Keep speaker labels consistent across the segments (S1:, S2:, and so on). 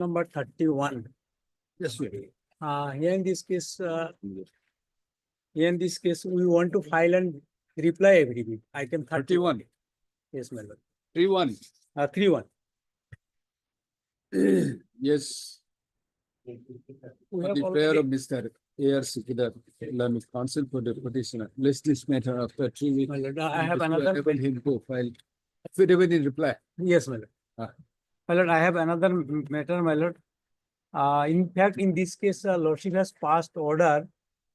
S1: Number 31.
S2: Yes, sir.
S1: Here in this case, we want to file and reply every week. Item
S2: 31.
S1: Yes, my lord.
S2: 31.
S1: 31.
S2: Yes.
S1: We
S2: On
S1: have
S2: the prayer
S1: already,
S2: of Mr. A.R. Sikidar, Islamic Council for the petitioner. List this matter after 3 weeks.
S1: my lord, I have
S2: If you
S1: another.
S2: enable him to file affidavit in reply.
S1: Yes, my lord.
S2: Ah.
S1: My lord, I have another matter, my lord. In fact, in this case, lordship has passed order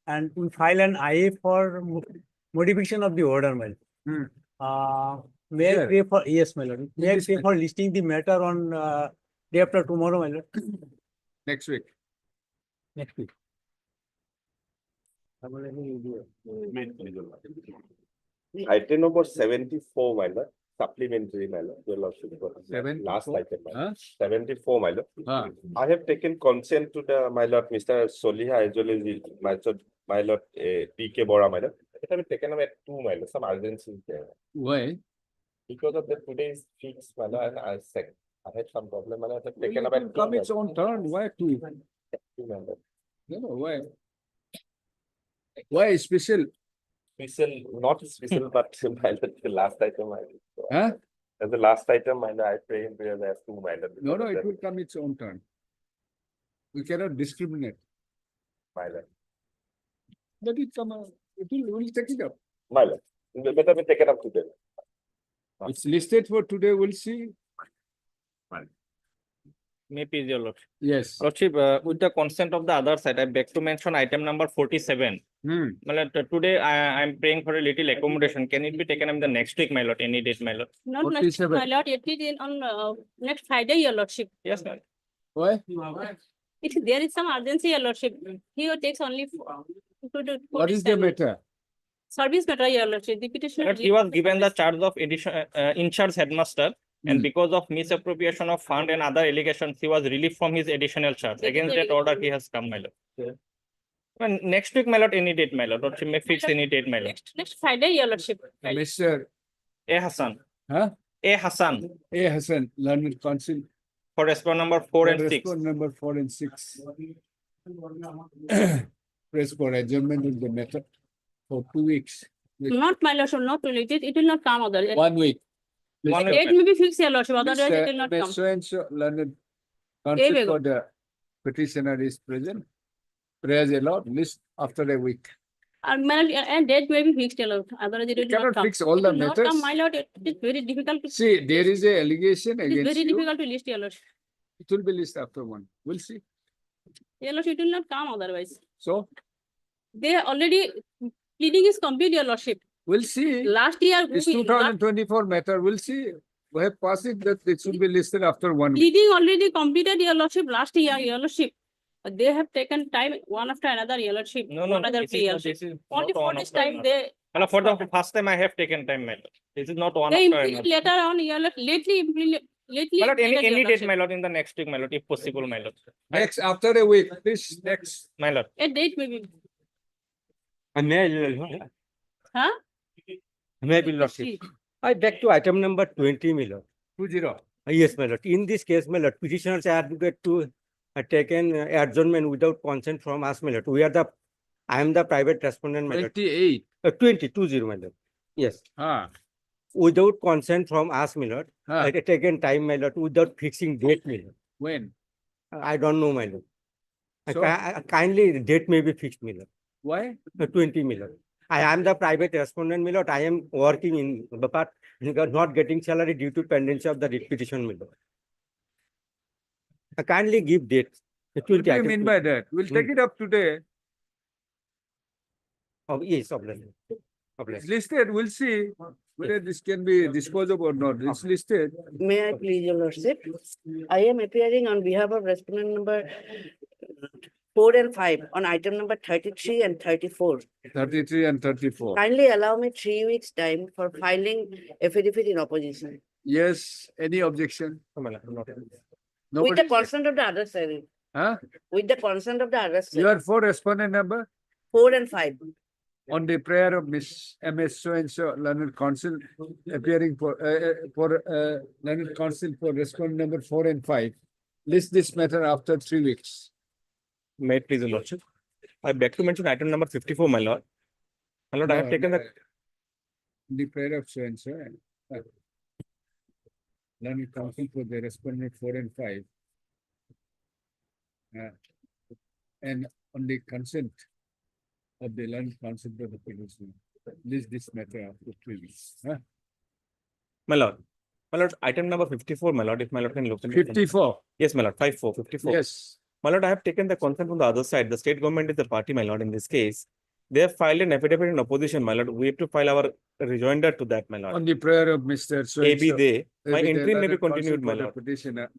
S1: and we file an IA for modification of the order, my lord. May I
S2: Here.
S1: pray for, yes, my lord. May I
S2: this
S1: pray
S2: matter.
S1: for listing the matter on day after tomorrow, my lord.
S2: Next week.
S1: Next week.
S3: Item number 74, my lord, supplementary, my lord, your lordship. Last
S2: 74?
S3: item, my lord.
S2: Huh?
S3: 74, my lord.
S2: Ah.
S3: I have taken consent to the, my lord, Mr. Soliha, as well as my lord, DK Bora, my lord. It have been taken up at 2, my lord, some urgency is there.
S2: Why?
S3: Because of the today's fix, my lord, and I said, I had some problem, my lord, I have taken up at 2,
S2: Come
S3: my
S2: its own turn. Why two?
S3: lord.
S2: No, why? Why special?
S3: Special, not special, but my lord, the last item, my lord. So,
S2: Huh?
S3: as the last item, my lord, I pray in prayer, there's 2, my lord.
S2: No,
S3: because
S2: no,
S3: of
S2: it
S3: that,
S2: will come its own turn. We cannot discriminate.
S3: my lord.
S2: Let it come out. We'll take it up.
S3: My lord, better be taken up today.
S2: It's listed for today. We'll see.
S4: May please your lordship.
S2: Yes.
S4: Lordship, with the consent of the other side, I beg to mention item number 47.
S2: Hmm.
S4: My lord, today I am praying for a little accommodation. Can it be taken up the next week, my lord? Any date, my lord?
S5: Not next,
S2: 47.
S5: my lord, it is in on next Friday, your lordship.
S4: Yes, my
S2: Why?
S5: There is some urgency, your lordship. He takes only
S2: What is the matter?
S5: service matter, your lordship. The petitioner.
S4: lord. He was given the charge of addition, in-charge headmaster, and
S2: Hmm.
S4: because of misappropriation of fund and other allegations, he was relieved from his additional charge. Against that order, he has come, my lord. Well, next week, my lord, any date, my lord. Lordship may fix any date, my lord.
S5: Next Friday, your lordship.
S2: Mr.
S4: A. Hassan.
S2: Huh?
S4: A. Hassan.
S2: A. Hassan, Learned Council.
S4: For respond number 4 and 6.
S2: Respond number 4 and 6. Press for adjournment in the matter for 2 weeks.
S5: Not my lordship, not related. It will not come otherwise.
S2: 1 week.
S4: One
S5: The
S4: week,
S5: date may be fixed, your lordship. Otherwise, it will not come.
S2: So and so Learned Council
S5: There we
S2: for
S5: go.
S2: the petitioner is present. Prayers allowed, list after a week.
S5: My lord, and date may be fixed, your lord. Otherwise, it
S2: You
S5: will not
S2: cannot
S5: come.
S2: fix all
S5: It
S2: the
S5: will not come,
S2: matters.
S5: my lord. It is very difficult to.
S2: See, there is a allegation
S5: It is
S2: against
S5: very
S2: you.
S5: difficult to list, your lordship.
S2: It will be listed after 1. We'll see.
S5: Your lordship, it will not come otherwise.
S2: So,
S5: They already pleading is complete, your lordship.
S2: we'll see.
S5: Last year,
S2: It's 2024 matter. We'll see. We have passed it that it should be listed after 1 week.
S5: pleading already completed, your lordship, last year, your lordship. But they have taken time one after another, your lordship.
S4: No, no,
S5: another
S4: this
S5: plea,
S4: is
S5: your
S4: not,
S5: lordship.
S4: this is
S5: Only
S4: not
S5: for
S4: one
S5: this
S4: after
S5: time,
S4: another.
S5: they.
S4: Well, for the first time, I have taken time, my lord. This is not one
S5: They
S4: after
S5: implement
S4: another.
S5: later on, your lord, lately, lately.
S4: My lord, any
S5: implemented, your
S4: date,
S5: lordship.
S4: my lord, in the next week, my lord, if possible, my lord.
S2: Next, after a week. Please, next.
S4: My lord.
S5: A date may be, huh?
S1: May I be lordship. I beg to item number 20, my lord.
S2: 20.
S1: Yes, my lord. In this case, my lord, petitioners advocate to taken adjournment without consent from us, my lord. I am the private respondent, my lord.
S2: 28.
S1: 20, my lord. Yes.
S2: Ah.
S1: Without consent from us, my lord.
S2: Ah.
S1: Taken time, my lord, without fixing date, my lord.
S2: When?
S1: I don't know, my lord.
S2: So?
S1: Kindly date may be fixed, my lord.
S2: Why?
S1: 20, my lord. I am the private respondent, my lord. I am working in, but not getting salary due to pendency of the writ petition, my lord. Kindly give dates.
S2: What do you mean by that? We'll take it up today.
S1: Oh, yes, obviously.
S2: It's listed. We'll see whether this can be disposed of or not. It's listed.
S6: May I please, your lordship? I am appearing on behalf of respondent number 4 and 5 on item number 33 and 34.
S2: 33 and 34.
S6: Kindly allow me 3 weeks time for filing affidavit in opposition.
S2: Yes. Any objection?
S6: With
S2: Nobody?
S6: the consent of the other side.
S2: Huh?
S6: With the consent of the other side.
S2: You are for respondent number
S6: 4 and 5.
S2: on the prayer of Miss MS so and so Learned Council appearing for Learned Council for respondent number 4 and 5. List this matter after 3 weeks.
S4: May it please your lordship. I beg to mention item number 54, my lord. My lord, I have
S2: No,
S4: taken the
S2: the prayer of so and so. Then you counsel for the respondent 4 and 5. And on the consent of the learned counsel for the petition, list this matter after 3 weeks.
S4: my lord. My lord, item number 54, my lord, if my lord can look. into it.
S2: 54.
S4: Yes, my lord, 54.
S2: Yes.
S4: My lord, I have taken the consent from the other side. The state government is the party, my lord, in this case. They have filed an affidavit in opposition, my lord. We have to file our rejoinder to that, my lord.
S2: On the prayer of Mr. So
S4: AB they. My
S2: Maybe the
S4: entry may be
S2: learned counsel
S4: continued, my
S2: for the
S4: lord.
S2: petitioner.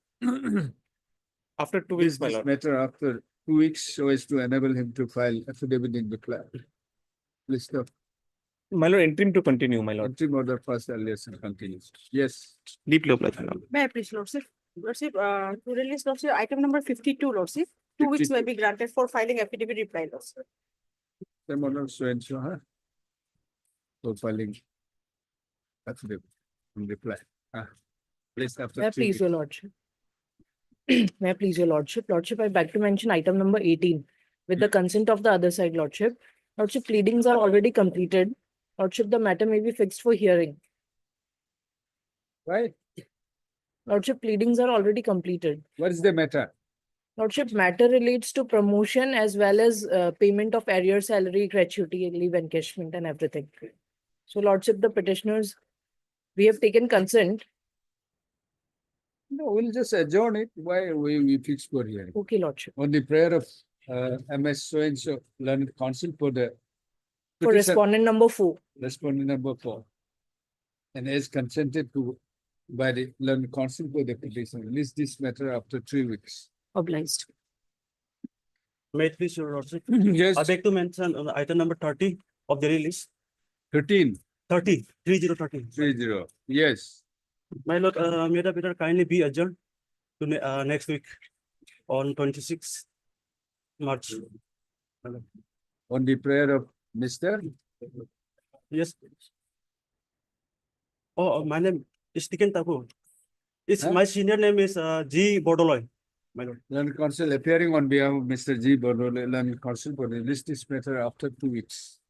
S4: After 2
S2: List
S4: weeks, my
S2: this
S4: lord.
S2: matter after 2 weeks so as to enable him to file affidavit in the clerk. List of
S4: My lord, interim to continue, my lord.
S2: interim order first alias and continues. Yes.
S4: Deeply obliged, my lord.
S6: May I please, Lordship? Lordship, to release, Lordship, item number 52, Lordship. 2 weeks may be granted for filing affidavit reply, Lordship.
S2: Same order so and so, huh? For filing affidavit in reply. List after
S7: May I
S2: 3
S7: please
S2: weeks.
S7: your lordship? May I please your lordship? Lordship, I beg to mention item number 18 with the consent of the other side, lordship. Lordship, pleadings are already completed. Lordship, the matter may be fixed for hearing.
S2: Right?
S7: Lordship, pleadings are already completed.
S2: What is the matter?
S7: Lordship, matter relates to promotion as well as payment of arrear salary, gratuity, leave encashment and everything. So lordship, the petitioners, we have taken consent.
S2: No, we'll just adjourn it. Why we fix for hearing?
S7: Okay, lordship.
S2: On the prayer of MS so and so learned counsel for the
S7: For
S2: petition-
S7: respondent number 4.
S2: respondent number 4. And as consented to by the learned counsel for the petition, list this matter after 3 weeks.
S7: Obliged.
S1: May it please your lordship.
S2: Yes,
S1: I beg to mention item number 30 of the release.
S2: 13,
S1: 30.
S2: Yes.
S1: My lord, may the matter kindly be adjourned to next week on 26 March.
S2: On the prayer of Mr.
S1: Yes. Oh, my name is Tiken Taku. It's
S2: Huh?
S1: my senior name is G. Bodoloy. My lord.
S2: Learned counsel appearing on behalf of Mr. G. Bordole, learned counsel for the list this matter after 2 weeks.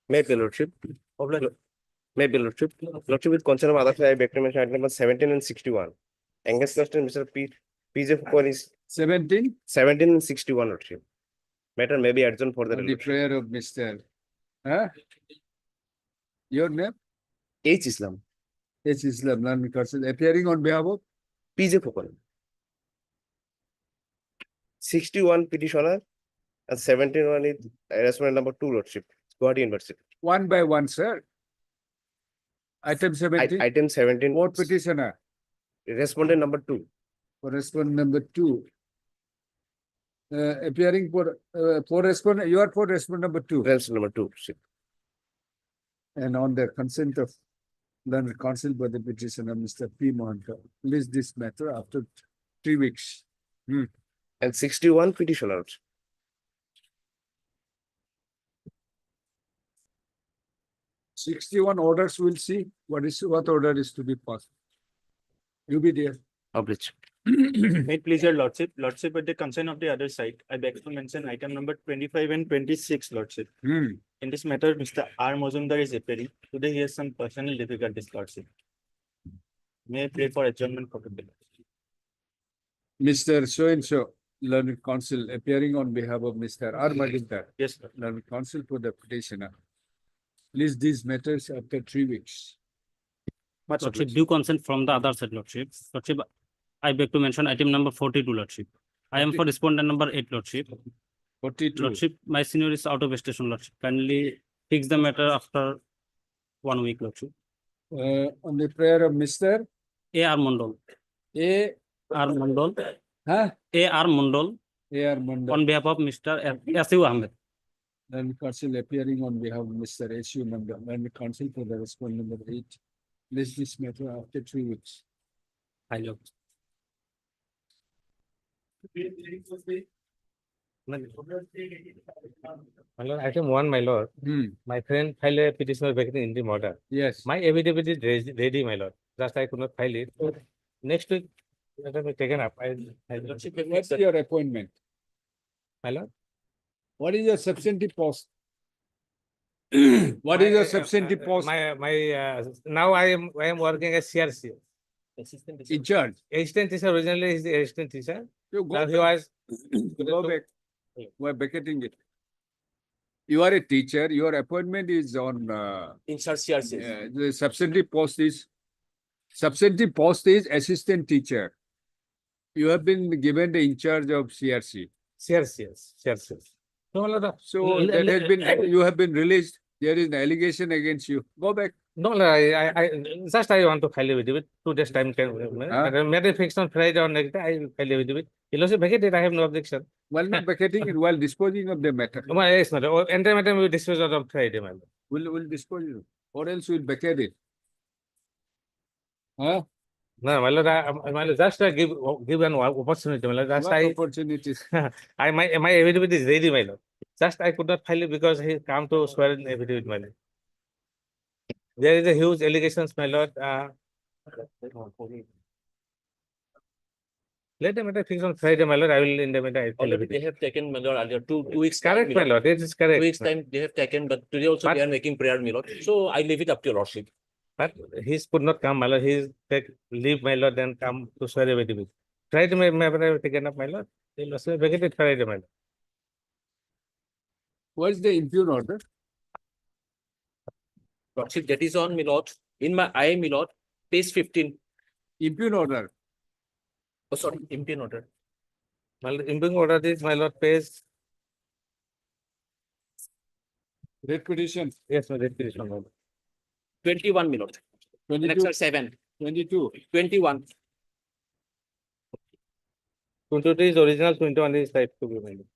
S3: May it be lordship.
S1: Obliged.
S3: May it be lordship. Lordship with concern of other side, I beg to mention item number 17 and 61. Angus question, Mr. PJ Fukwan is
S2: 17,
S3: 17 and 61, lordship. Matter may be adjourned for the
S2: on the
S3: lordship.
S2: prayer of Mr. Huh? Your name?
S3: H. Islam,
S2: H. Islam, learned counsel appearing on behalf of
S3: PJ Fukwan. 61 petitioner and 71 is respondent number 2, lordship. Guwahati University.
S2: 1 by 1, sir. Item 17,
S3: Item 17.
S2: fourth petitioner,
S3: Respondent number 2.
S2: correspondent number 2. Appearing for respondent, you are for respondent number 2.
S3: Respondent number 2, lordship.
S2: And on the consent of learned counsel by the petitioner, Mr. P. Mohanta, list this matter after 3 weeks.
S3: And 61 petitioners.
S2: Sixty-one orders, we'll see what order is to be passed. You be there.
S3: Oblige.
S1: May it please your lordship. Lordship, with the consent of the other side, I beg to mention item number 25 and 26, lordship. In this matter, Mr. R. Mozumdar is appearing. Today he has some personal difficulties, lordship. May I pray for adjournment for today?
S2: Mr. So and so, learned counsel appearing on behalf of Mr. R. Majumdar,
S1: Yes, sir.
S2: learned counsel for the petitioner. List these matters after 3 weeks.
S1: Much
S8: Lordship,
S1: obliged.
S8: due consent from the other side, Lordship. Lordship, I beg to mention item number 42, Lordship. I am for respondent number 8, Lordship.
S2: 42.
S8: Lordship, my senior is out of station, Lordship. Kindly fix the matter after 1 week, Lordship.
S2: On the prayer of Mr.
S8: A.R. Mondol.
S2: A.
S8: R. Mondol.
S2: Huh?
S8: A.R. Mondol
S2: A.R. Manda,
S8: on behalf of Mr. Yasiu Ahmed.
S2: learned counsel appearing on behalf of Mr. S.U. Manda, learned counsel for the respondent number 8. List this matter after 3 weeks.
S8: I love.
S9: My lord, item 1, my lord, my friend filed a petition of vacating interim order.
S2: Yes.
S9: My affidavit is ready, my lord. Just I could not file it. Next week, Let me taken up.
S2: What's your appointment?
S9: My lord.
S2: What is your substantive post? What is your substantive post
S9: Now I am working as CRC.
S2: in charge?
S9: Assistant teacher, originally is the assistant teacher.
S2: You go
S9: Now he
S2: back.
S9: was.
S2: Go back. We're vacating it. You are a teacher, your appointment is on,
S10: In charge CRC.
S2: the substantive post is assistant teacher. You have been given the in charge of CRC.
S9: CRC, yes, CRC. No, my lord.
S2: So that has been, you have been released. There is an allegation against you. Go back.
S9: No, I just I want to file with it. 2 days time can. Made a fix on Friday or next day. I will file with it. He also vacated. I have no objection.
S2: While not vacating it, while disposing of the matter.
S9: Yes, my lord. Entire matter we dispose of on Friday, my lord.
S2: We'll dispose it. Or else we'll vacate it. Huh?
S9: No, my lord, my lord, just give an opportunity, my lord. Just
S2: What opportunities?
S9: my affidavit is ready, my lord. Just I could not file it because he come to swear in affidavit, my lord. There is a huge allegations, my lord. Let the matter fix on Friday, my lord. I will in the matter. I file
S10: Already they
S9: affidavit.
S10: have taken, my lord, earlier 2 weeks. time,
S9: Correct,
S10: my
S9: my
S10: lord.
S9: lord. It is
S10: 2
S9: correct.
S10: weeks time they have taken, but today also they are making prayer, my lord. So I leave it up to your lordship.
S9: But he could not come, my lord. He take leave, my lord, then come to swear affidavit. Friday, my matter taken up, my lord. He was vacated Friday, my lord.
S2: What's the impugn order?
S10: Lordship, that is on, my lord. In my eye, my lord, page 15.
S2: Impugn order.
S10: Oh, sorry, impugn order.
S9: My lord, impugn order is, my lord, page.
S2: Red petition,
S9: Yes, my lord, petition, my lord.
S10: 21, my lord.
S2: 22,
S10: Annexure 7,
S2: 22.
S10: 21.
S9: 22 is original, 21 is type to be, my lord.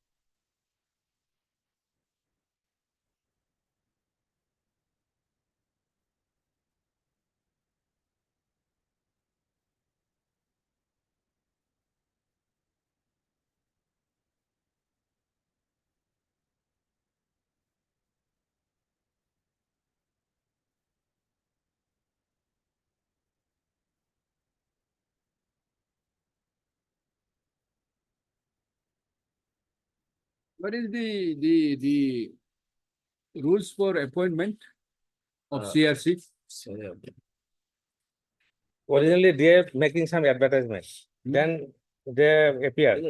S2: What is the rules for appointment of CRC?
S9: Originally, they are making some advertisement. Then they appeared.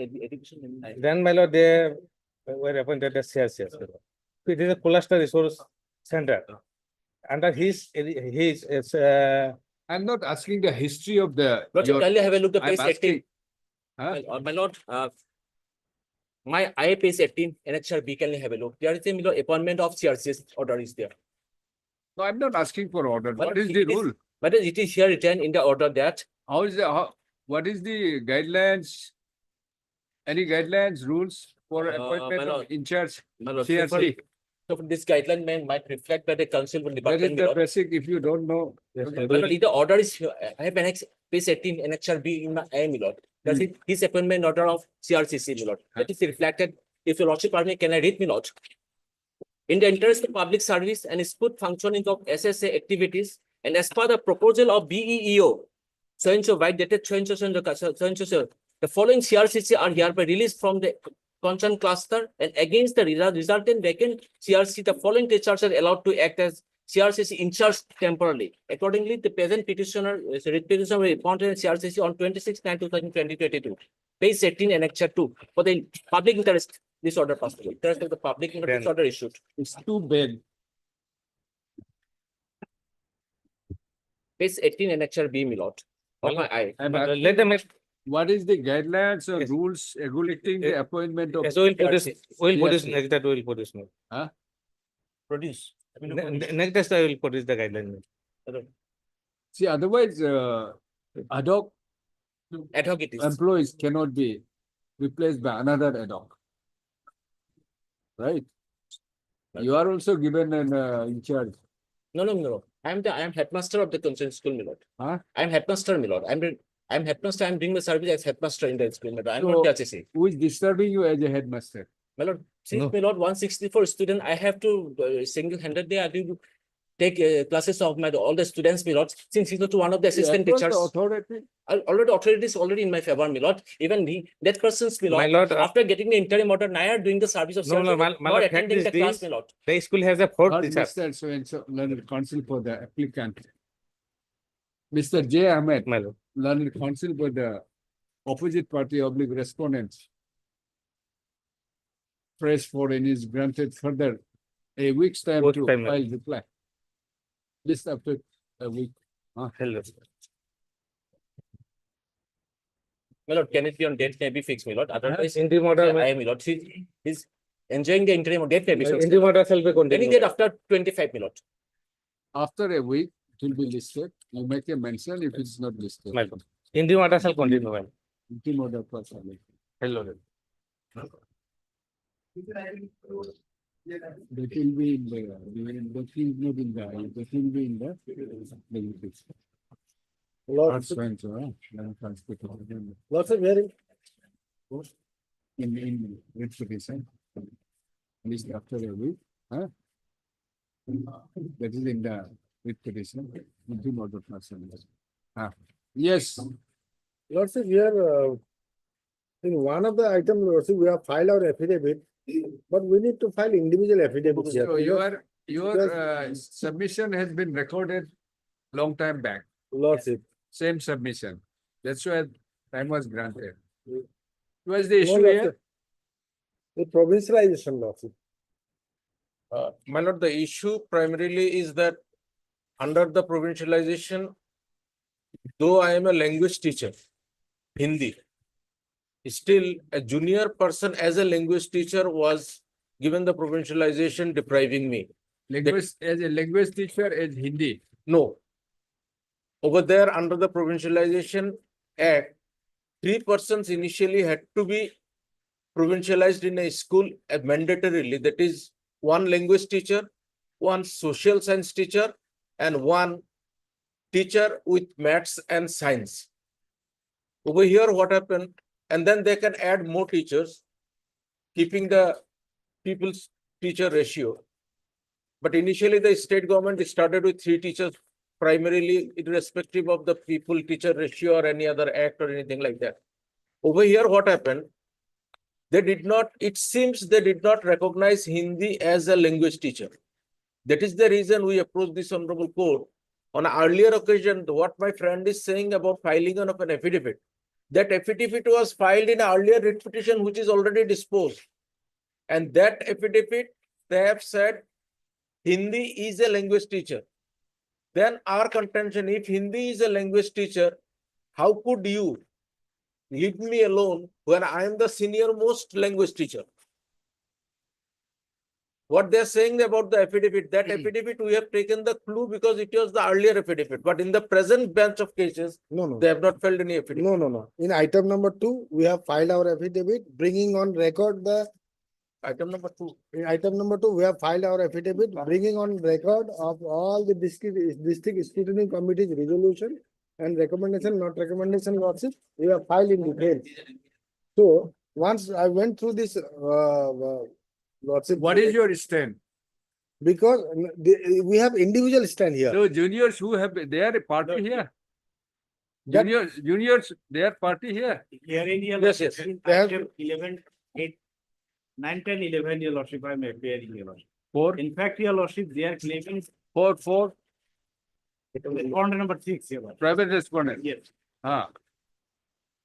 S9: Then, my lord, they were appointed as CRC. It is a cluster resource center. Under his, it's,
S2: I'm not asking the history of the.
S10: Lordship,
S2: your-
S10: kindly have a look at
S2: I'm
S10: page 18.
S2: asking. Huh?
S10: My lord, my eye page 18, annexure B, kindly have a look. There is a, my lord, appointment of CRC's order is there.
S2: No, I'm not asking for order.
S10: But
S2: What is
S10: it
S2: the
S10: is-
S2: rule?
S10: But it is here written in the order that
S2: How is what is the guidelines? Any guidelines, rules for
S10: my
S2: appointment of
S10: lord.
S2: in charge
S10: my lord,
S2: CRC?
S10: so this guideline might reflect by the council
S2: That is
S10: department. my
S2: the
S10: lord.
S2: basic, if you don't know.
S9: yes,
S10: My lord, the order is here. I have annex page 18, annexure B in my eye, my lord. That's it, his appointment order of CRCC, my lord. That is reflected. If your lordship permit, can I read, my lord? In the interest of public service and smooth functioning of SSA activities, and as per the proposal of BEEO, so by dated the following CRCC are hereby released from the concerned cluster, and against the resultant vacant CRC, the following teachers are allowed to act as CRCC in charge temporarily. Accordingly, the present petitioner will appointed CRCC on 26/9/2022. Page 18, annexure 2, for the public interest. This order passed. Interest of the public interest, this order issued.
S2: It's too bad.
S10: Page 18, annexure B, my lord. Of my eye.
S2: I'm
S9: let
S2: asking,
S9: them,
S2: what is the guidelines or
S9: Yes.
S2: rules regulating the
S9: Yes.
S2: appointment of?
S9: yes, we'll put this, we'll put this
S2: CRC?
S9: next that we'll put this.
S10: Produce.
S9: Next test I will put this the guideline.
S2: See, otherwise, ad hoc
S10: Ad hoc it is.
S2: employees cannot be replaced by another ad hoc. Right? You are also given an in charge.
S10: No. I am headmaster of the concerned school, my lord.
S2: Huh?
S10: I am headmaster, my lord. I'm headmaster. I'm doing the service as headmaster in the school, my lord. I'm
S2: So-
S10: not the HSC.
S2: Who is disturbing you as a headmaster?
S10: My lord, since
S9: No.
S10: my lord 164 student, I have to single-handedly I do take classes of my all the students, my lord, since he's not one of the assistant
S2: Approach the
S10: teachers.
S2: authority.
S10: Already authority is already in my favor, my lord. Even that person's, my
S9: My
S10: lord,
S9: lord,
S10: after getting the interim order, now doing the service of
S9: No, no, my
S10: not
S9: lord, fact
S10: attending
S9: is
S10: the class,
S9: this.
S10: my lord.
S9: The school has a fourth
S2: Not
S9: teacher.
S2: Mr. So-and-so, learned counsel for the applicant. Mr. J. Ahmed,
S9: My lord.
S2: learned counsel for the opposite party oblique respondents. Press for and is granted further a week's time
S9: Week's
S2: to
S9: time,
S2: file reply. This after a week.
S9: Hello.
S10: My lord, can it be on date may be fixed, my lord? Otherwise,
S9: Interim order,
S10: I am, my lord. He's enjoying the interim date may be fixed.
S9: interim order shall be
S10: Any
S9: continued.
S10: date after 25, my lord.
S2: After a week, it will be listed. You make a mention if it's not listed.
S9: My lord. Interim order shall continue, my lord.
S2: Interim order first.
S9: Hello.
S2: That will be in the, that is not in the, that will be in the benefits.
S11: Lots
S2: So and so, then transport.
S11: of hearing.
S2: In petition. At least after a week, that is in the petition, interim order first. Yes,
S11: Lots of here, in one of the items, we have filed our affidavit, but we need to file individual affidavits here.
S2: so your submission has been recorded long time back,
S11: Lordship.
S2: same submission. That's why time was granted. What's the
S11: No,
S2: issue here?
S11: The provincialization lordship.
S12: My lord, the issue primarily is that under the provincialization, though I am a language teacher, Hindi, still a junior person as a language teacher was given the provincialization depriving me.
S2: Language, as a language teacher, as Hindi.
S12: No. Over there, under the Provincialization Act, 3 persons initially had to be provincialized in a school mandatorily. That is, 1 language teacher, 1 social science teacher, and 1 teacher with maths and science. Over here, what happened? And then they can add more teachers, keeping the pupils teacher ratio. But initially, the state government started with 3 teachers, primarily irrespective of the people teacher ratio or any other act or anything like that. Over here, what happened? They did not, it seems they did not recognize Hindi as a language teacher. That is the reason we approached this honorable court. On an earlier occasion, what my friend is saying about filing of an affidavit, that affidavit was filed in an earlier writ petition which is already disposed. And that affidavit, they have said Hindi is a language teacher. Then our contention, if Hindi is a language teacher, how could you leave me alone when I am the senior most language teacher? What they are saying about the affidavit, that affidavit we have taken the clue because it was the earlier affidavit. But in the present batch of cases,
S11: No.
S12: they have not filed any affidavit.
S11: No. In item number 2, we have filed our affidavit, bringing on record the,
S12: Item number 2.
S11: in item number 2, we have filed our affidavit, bringing on record of all the district scrutiny committee's resolution and recommendation, not recommendation, lordship, we have filed in detail. So, once I went through this, lordship.
S2: What is your stand?
S11: Because we have individual stand here.
S2: So juniors who have, they are a party here.
S11: That-
S2: Juniors, they are party here.
S1: Here in your
S12: Yes,
S1: lordship,
S12: yes.
S1: in
S11: They have-
S1: item 11, 8, 9, 10, 11, your lordship, I am appearing, your lordship.
S2: Four,
S1: In fact, your lordship, they are claiming
S2: four,
S1: respondent number 6, your lordship.
S2: private respondent.
S1: Yes.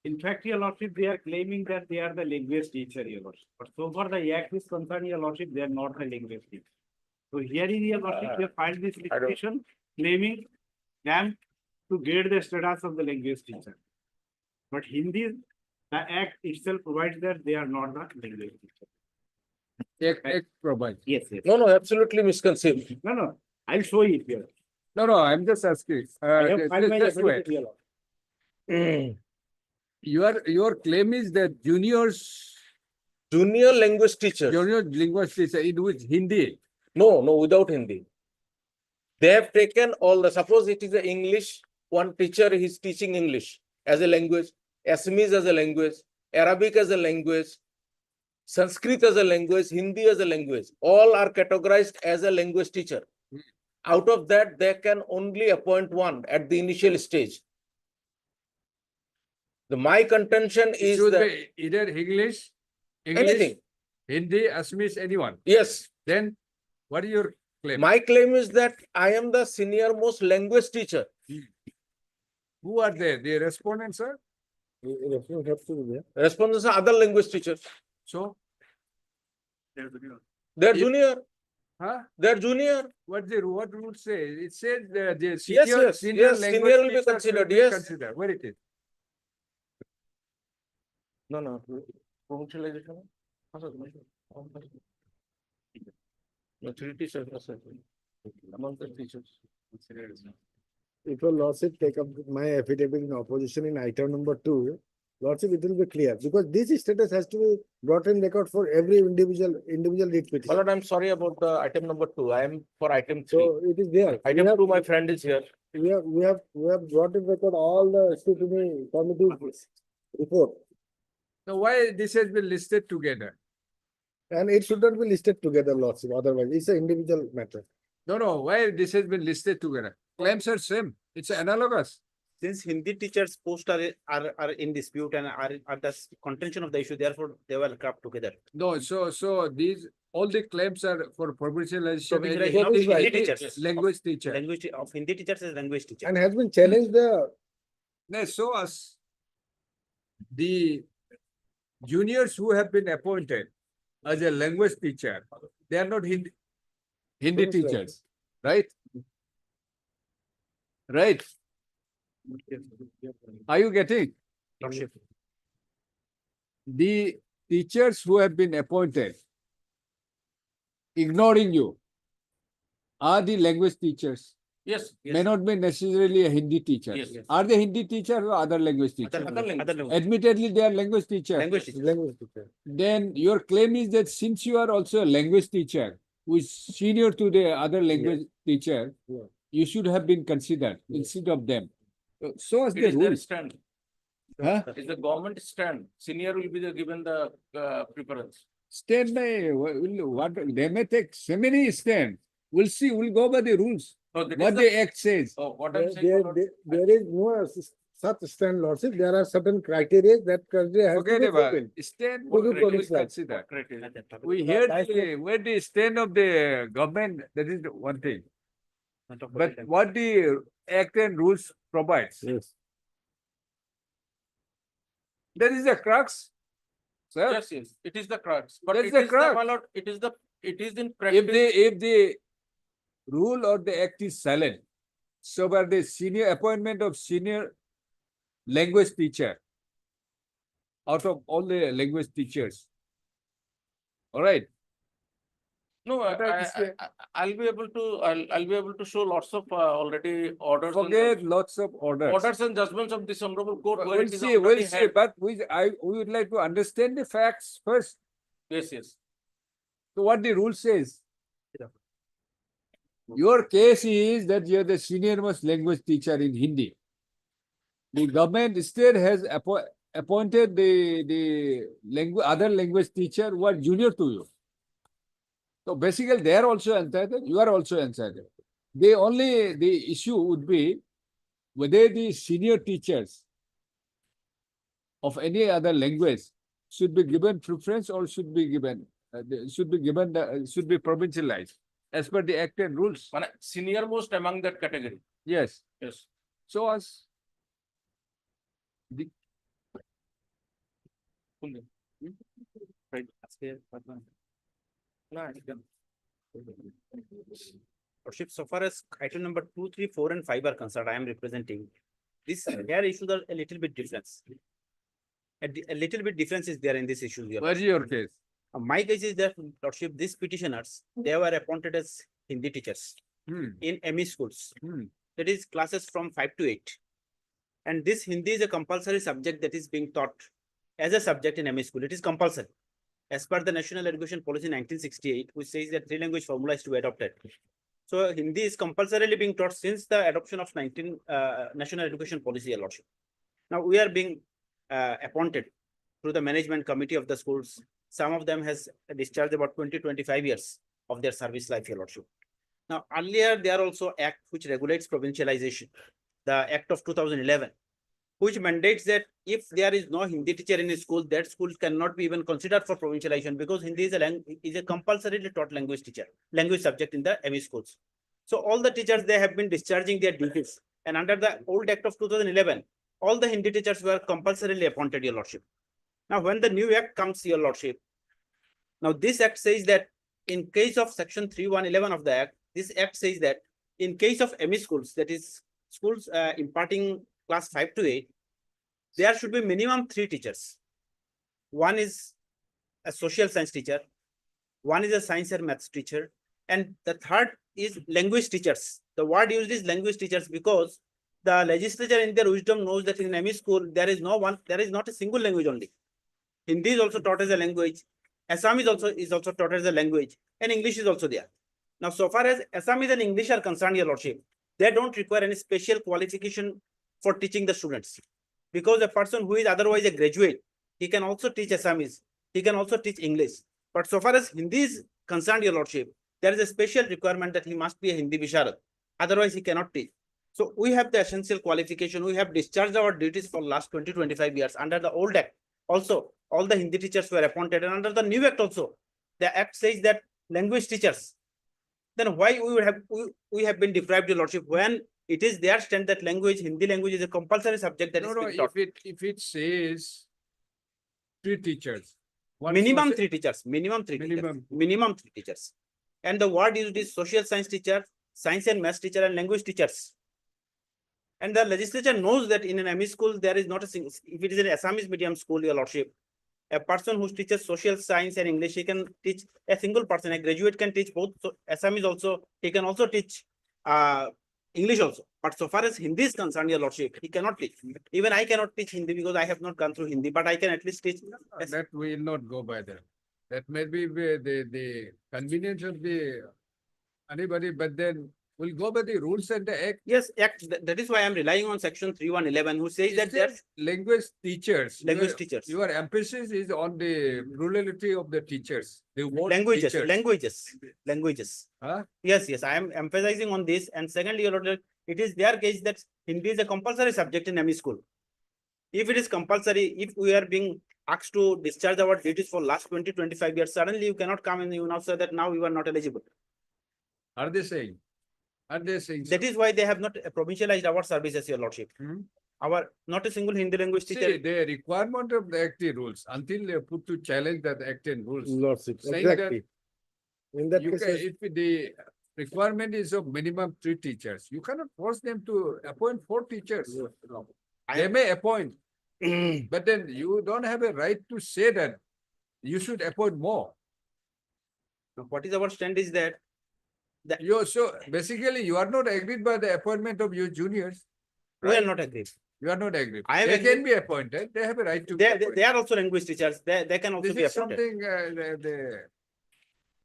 S1: In fact, your lordship, they are claiming that they are the language teacher, your lordship. But so far the act is concerned, your lordship, they are not the language teacher. So here in your lordship, they filed this petition claiming them to get the status of the language teacher. But Hindi, the act itself provides that they are not the language teacher.
S2: Act provide.
S1: Yes.
S12: No, absolutely misconceived.
S1: No, I'll show you here.
S2: No, I'm just asking.
S1: I have filed my
S2: Just wait.
S1: affidavit, your lordship.
S2: Your claim is that juniors,
S12: Junior language teachers.
S2: junior language teacher in which Hindi.
S12: No, without Hindi. They have taken all the, suppose it is a English, one teacher is teaching English as a language, Assamese as a language, Arabic as a language, Sanskrit as a language, Hindi as a language. All are categorized as a language teacher. Out of that, they can only appoint one at the initial stage. My contention
S2: It
S12: is
S2: should
S12: that
S2: be either English,
S12: anything,
S2: Hindi, Assamese, anyone.
S12: yes.
S2: Then what is your claim?
S12: My claim is that I am the senior most language teacher.
S2: Who are they? The respondents, sir?
S12: Respondents are other language teachers.
S2: So,
S12: They're
S2: If-
S12: junior,
S2: huh?
S12: they're junior.
S2: What rule say? It says the
S12: Yes,
S2: senior,
S12: yes,
S2: senior
S12: yes,
S2: language
S12: senior will be
S2: teacher should
S12: considered,
S2: be
S12: yes.
S2: considered. Where it is?
S12: No. Provincialization. No, 3 teachers. Among the teachers.
S11: If a lordship take up my affidavit in opposition in item number 2, lordship, it will be clear, because this status has to be brought in record for every individual writ petition.
S12: My lord, I'm sorry about the item number 2. I am for item 3.
S11: So it is there.
S12: Item 2, my friend is here.
S11: We have brought in record all the scrutiny committee's report,
S2: So why this has been listed together?
S11: and it should not be listed together, lordship, otherwise it's an individual matter.
S2: No, why this has been listed together? Claims are same. It's analogous.
S13: Since Hindi teachers' posts are in dispute and are the contention of the issue, therefore they were clubbed together.
S2: No, so these, all the claims are for provincialization. and
S13: Provincialization of
S2: Hindi-
S13: Hindi teachers.
S2: Language teacher.
S13: Language of Hindi teachers as language teacher.
S11: And has been challenged the,
S2: They show us the juniors who have been appointed as a language teacher. They are not Hindi
S11: Yes, sir.
S2: teachers, right? Right? Are you getting?
S13: Lordship.
S2: The teachers who have been appointed, ignoring you, are the language teachers.
S12: Yes.
S2: May not be necessarily a Hindi teacher.
S12: Yes.
S2: Are they Hindi teachers or other language teachers?
S13: Other language.
S2: Admittedly, they are language teachers.
S13: Language teacher.
S11: language teacher.
S2: Then your claim is that since you are also a language teacher, who is senior to the other language teacher,
S11: Yeah.
S2: you should have been considered instead of them. So as
S12: It
S2: the
S12: is their
S2: rules.
S12: stand.
S2: Huh?
S12: It's the government stand. Senior will be given the preference.
S2: Stand by what they may take so many stand. We'll see. We'll go by the rules.
S12: No, that is
S2: What
S12: the-
S2: the act says.
S12: what I'm saying. my lord,
S11: There is no such stand, lordship, there are certain criteria that criteria has to
S2: Forget
S11: be
S2: about
S11: fulfilled.
S2: stand.
S11: Who
S2: we
S11: will
S2: will
S11: qualify?
S2: consider.
S12: criteria.
S2: We hear where the stand of the government. That is the one thing. But what the act and rules provides.
S11: Yes.
S2: That is the crux. Sir,
S12: Yes, it is the crux, but
S2: That's
S12: it
S2: the
S12: is
S2: crux.
S12: my lord, it is in practice.
S2: if the rule or the act is silent, so by the senior appointment of senior language teacher out of all the language teachers. All right.
S12: No, I'll be able to, I'll be able to show lots of already orders. and
S2: Forget lots of orders.
S12: Orders and judgments of this honorable court. where
S2: We'll
S12: it is
S2: see,
S12: already
S2: we'll see,
S12: had.
S2: but we would like to understand the facts first.
S12: Yes.
S2: So what the rule says. Your case is that you are the senior most language teacher in Hindi. The government state has appointed the other language teacher who are junior to you. So basically, they are also entitled, you are also entitled. The issue would be whether the senior teachers of any other language should be given preference or should be provincialized as per the act and rules.
S12: Senior most among that category.
S2: Yes.
S12: Yes.
S2: So as the
S13: Right. Lordship, so far as item number 2, 3, 4, and 5 are concerned, I am representing. This here issues are a little bit difference. A little bit difference is there in this issue here.
S2: what is your case?
S13: My case is that, Lordship, these petitioners, they were appointed as Hindi teachers in ME schools. That is classes from 5 to 8. And this Hindi is a compulsory subject that is being taught as a subject in ME school. It is compulsory. As per the National Education Policy 1968, which says that 3 language formula is to be adopted. So Hindi is compulsorily being taught since the adoption of National Education Policy, Your Lordship. Now we are being appointed through the management committee of the schools. Some of them has discharged about 20-25 years of their service life, Your Lordship. Now, earlier, there are also act which regulates provincialization, the Act of 2011, which mandates that if there is no Hindi teacher in a school, that school cannot be even considered for provincialization because Hindi is a compulsorily taught language subject in the ME schools. So all the teachers, they have been discharging their duties. And under the old Act of 2011, all the Hindi teachers were compulsorily appointed, Your Lordship. Now, when the new Act comes, Your Lordship, now this Act says that in case of Section 3111 of the Act, this Act says that in case of ME schools, that is schools imparting class 5 to 8, there should be minimum 3 teachers. One is a social science teacher, one is a science and maths teacher, and the third is language teachers. The word used is language teachers because the legislature in their wisdom knows that in ME school, there is not a single language only. Hindi is also taught as a language, Assam is also taught as a language, and English is also there. Now, so far as Assamese and English are concerned, Your Lordship, they don't require any special qualification for teaching the students. Because a person who is otherwise a graduate, he can also teach Assamese, he can also teach English. But so far as Hindi is concerned, Your Lordship, there is a special requirement that he must be a Hindi Visharad. Otherwise, he cannot teach. So we have the essential qualification. We have discharged our duties for last 20-25 years. Under the old Act, also, all the Hindi teachers were appointed. And under the new Act also, the Act says that language teachers. Then why we have been deprived, Your Lordship, when it is their stand that Hindi language is a compulsory subject that is being taught.
S2: If it says 3 teachers.
S13: Minimum 3 teachers, minimum 3 teachers. And the word used is social science teacher, science and maths teacher, and language teachers. And the legislature knows that in an ME school, there is not a single, if it is an Assamese medium school, Your Lordship, a person who teaches social science and English, he can teach a single person. A graduate can teach both. So Assamese also, he can also teach English also. But so far as Hindi is concerned, Your Lordship, he cannot teach. Even I cannot teach Hindi because I have not gone through Hindi, but I can at least teach.
S2: That will not go by that. That may be the convenience of anybody, but then we'll go by the rules and the Act.
S13: Yes, Act. That is why I'm relying on Section 3111, who says that there's
S2: language teachers.
S13: teachers.
S2: Your emphasis is on the plurality of the teachers. The word
S13: languages.
S2: Huh?
S13: Yes. I am emphasizing on this. And secondly, Your Lordship, it is their case that Hindi is a compulsory subject in ME school. If it is compulsory, if we are being asked to discharge our duties for last 20-25 years, suddenly you cannot come and you now say that now you are not eligible.
S2: Are they saying?
S13: That is why they have not provincialized our services, Your Lordship. Our not a single Hindi language teacher.
S2: See, the requirement of the Act rules until they put to challenge that Act and rules.
S11: Lordship,
S2: saying
S11: exactly. In that
S2: you
S11: case,
S2: can, if the requirement is of minimum 3 teachers, you cannot force them to appoint 4 teachers. They may appoint, but then you don't have a right to say that you should appoint more.
S13: Now, what is our stand is that
S2: So basically you are not agreed by the appointment of your juniors.
S13: we are not agreed.
S2: You are not agreed.
S13: I am
S2: They
S13: agreed.
S2: can be appointed. They have a right to be
S13: They
S2: appointed.
S13: are also language teachers. They can also
S2: This
S13: be
S2: is
S13: appointed.
S2: something the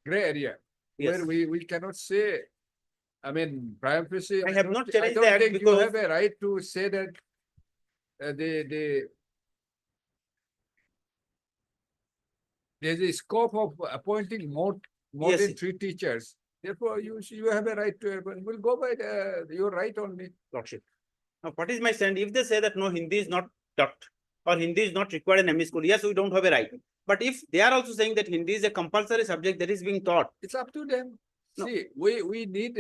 S2: gray area
S13: Yes.
S2: where we cannot say. I mean, prima facie.
S13: I have not
S2: I
S13: challenged
S2: don't
S13: the Act
S2: think you
S13: because-
S2: have a right to say that there's a scope of appointing more
S13: Yes.
S2: than 3 teachers. Therefore, you have a right to appoint. We'll go by your right only.
S13: Lordship. Now, what is my stand? If they say that no, Hindi is not taught or Hindi is not required in ME school, yes, we don't have a right. But if they are also saying that Hindi is a compulsory subject that is being taught,
S2: It's up to them.
S13: No.
S2: See, we need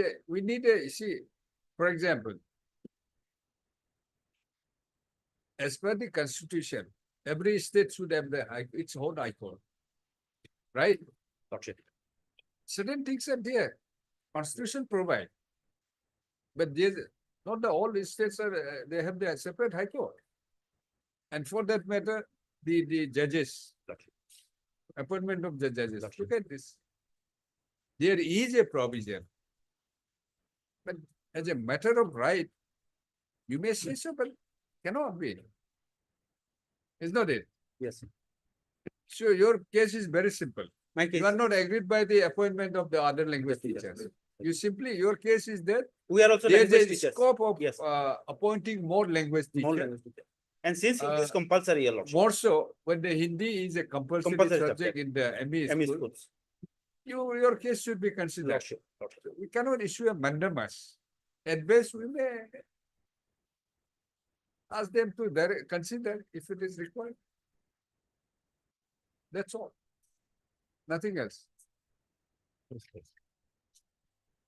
S2: see, for example, as per the constitution, every state should have its own high court, right?
S13: Lordship.
S2: Certain things are there. Constitution provide, but there's not all the states are. They have their separate high court, and for that matter, the judges, appointment of the judges. Look at this. There is a provision, but as a matter of right, you may say so, but cannot be. Is not it?
S13: Yes.
S2: So your case is very simple.
S13: My case.
S2: You are not agreed by the appointment of the other language teachers. You simply, your case is that
S13: We are also
S2: there's
S13: language
S2: a
S13: teachers.
S2: scope of
S13: Yes.
S2: appointing more language
S13: More
S2: teachers.
S13: language teachers. And since it is
S2: Uh,
S13: compulsory, Your Lordship.
S2: More so when the Hindi is a compulsory
S13: Compulsory
S2: subject in the ME
S13: ME
S2: school.
S13: schools.
S2: your case should be considered.
S10: Lordship.
S2: We cannot issue a mandamus. At best, we may ask them to consider if it is required. That's all. Nothing else.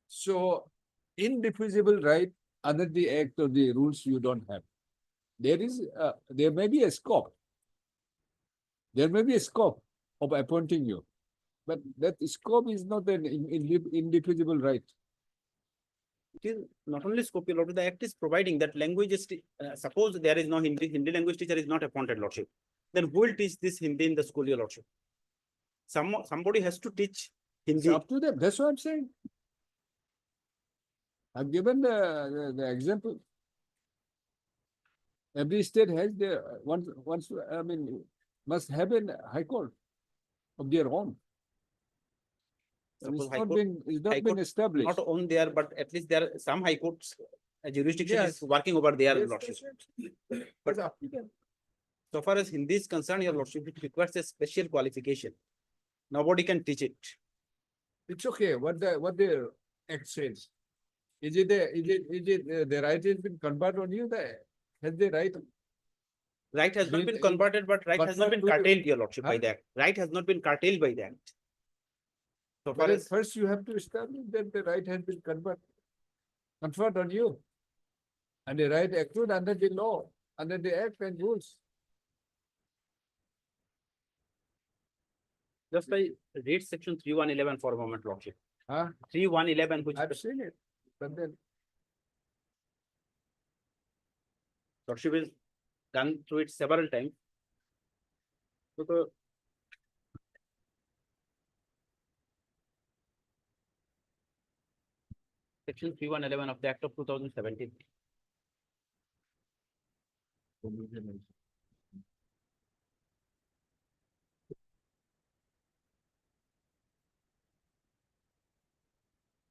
S2: So, indefeasible right under the act or the rules you don't have. There may be a scope. There may be a scope of appointing you, but that scope is not an indefeasible right.
S13: It is not only scope, your lordship, the act is providing that language is, suppose there is no Hindi language teacher is not appointed, lordship. Then who will teach this Hindi in the school, your lordship? Somebody has to teach Hindi.
S2: It's up to them. That's what I'm saying. I've given the example. Every state has their must have a high court of their own.
S13: Suppose
S2: It's
S13: high
S2: not
S13: court-
S2: been established.
S13: Not on there, but at least there are some high courts, jurisdiction
S2: Yes.
S13: is working over there,
S2: Yes,
S13: lordship.
S2: yes.
S13: But
S2: up to them.
S13: so far as Hindi is concerned, your lordship, it requires a special qualification. Nobody can teach it.
S2: It's okay. What the act says. Is it the right has been conferred on you? Has the right?
S13: Right has not
S2: Will
S13: been
S2: it-
S13: converted, but right has not been
S2: convert to the-
S13: curtailed, your lordship, by
S2: Huh?
S13: the act. Right has not been curtailed by the act. So far
S2: But
S13: as,
S2: first you have to establish that the right has been conferred on you. And the right accrued under the law, under the act and rules.
S13: just I read section 3111 for a moment, lordship.
S2: Huh?
S13: 3111, which
S2: I've seen it, but then
S13: lordship has gone through it several times. So the section 3111 of the Act of 2017.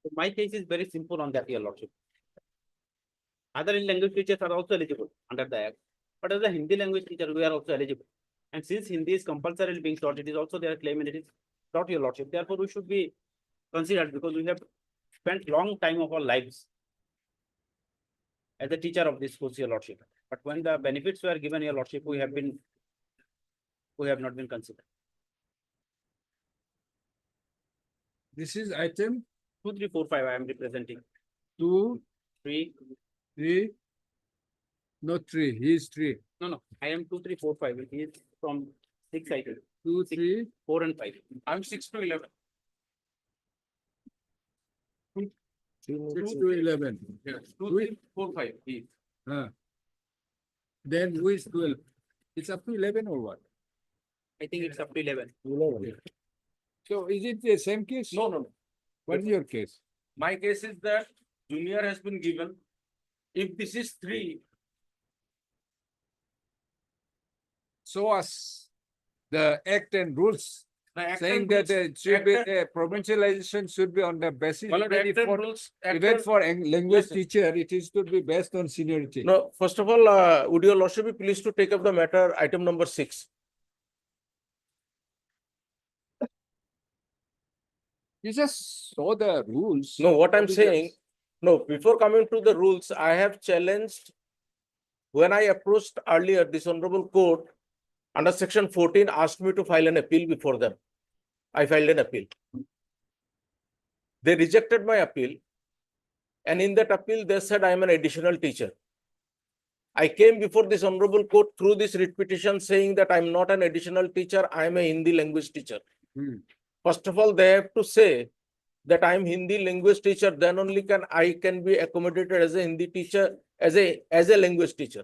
S13: So my case is very simple on that, your lordship. Other language teachers are also eligible under the act, but as a Hindi language teacher, we are also eligible. And since Hindi is compulsorily being taught, it is also their claim and it is taught, your lordship. Therefore, we should be considered because we have spent long time of our lives as a teacher of this course, your lordship. But when the benefits were given, your lordship, we have not been considered.
S2: this is item
S13: 2, 3, 4, 5, I am representing.
S2: 2,
S13: 3,
S2: 3, not 3, he is 3.
S13: no, I am 2, 3, 4, 5. He is from 6 items,
S2: 2, 3,
S13: 4 and 5.
S12: I'm 6 to 11.
S2: 6 to 11.
S12: Yes, 2,
S2: Do
S12: 3, 4, 5. He-
S2: Then who is 12? It's up to 11 or what?
S13: I think it's up to 11.
S2: So is it the same case?
S12: No.
S2: What is your case?
S12: My case is that junior has been given. If this is 3,
S2: Show us the act and rules
S12: the act
S2: saying
S12: and
S2: that
S12: rules-
S2: it should be,
S12: act and-
S2: provincialization should be on the basis.
S12: Well, act and rules- act
S2: Even
S12: and-
S2: for language
S12: Yes,
S2: teacher, it is to be based on seniority.
S12: No, first of all, would your lordship be pleased to take up the matter, item number 6?
S2: You just saw the rules.
S12: No, what I'm
S2: Provisions.
S12: saying, no, before coming to the rules, I have challenged. When I approached earlier, this honorable court under section 14 asked me to file an appeal before them. I filed an appeal. They rejected my appeal. And in that appeal, they said I am an additional teacher. I came before this honorable court through this writ petition saying that I am not an additional teacher, I am a Hindi language teacher. First of all, they have to say that I am Hindi language teacher, then only I can be accommodated as a Hindi teacher, as a language teacher.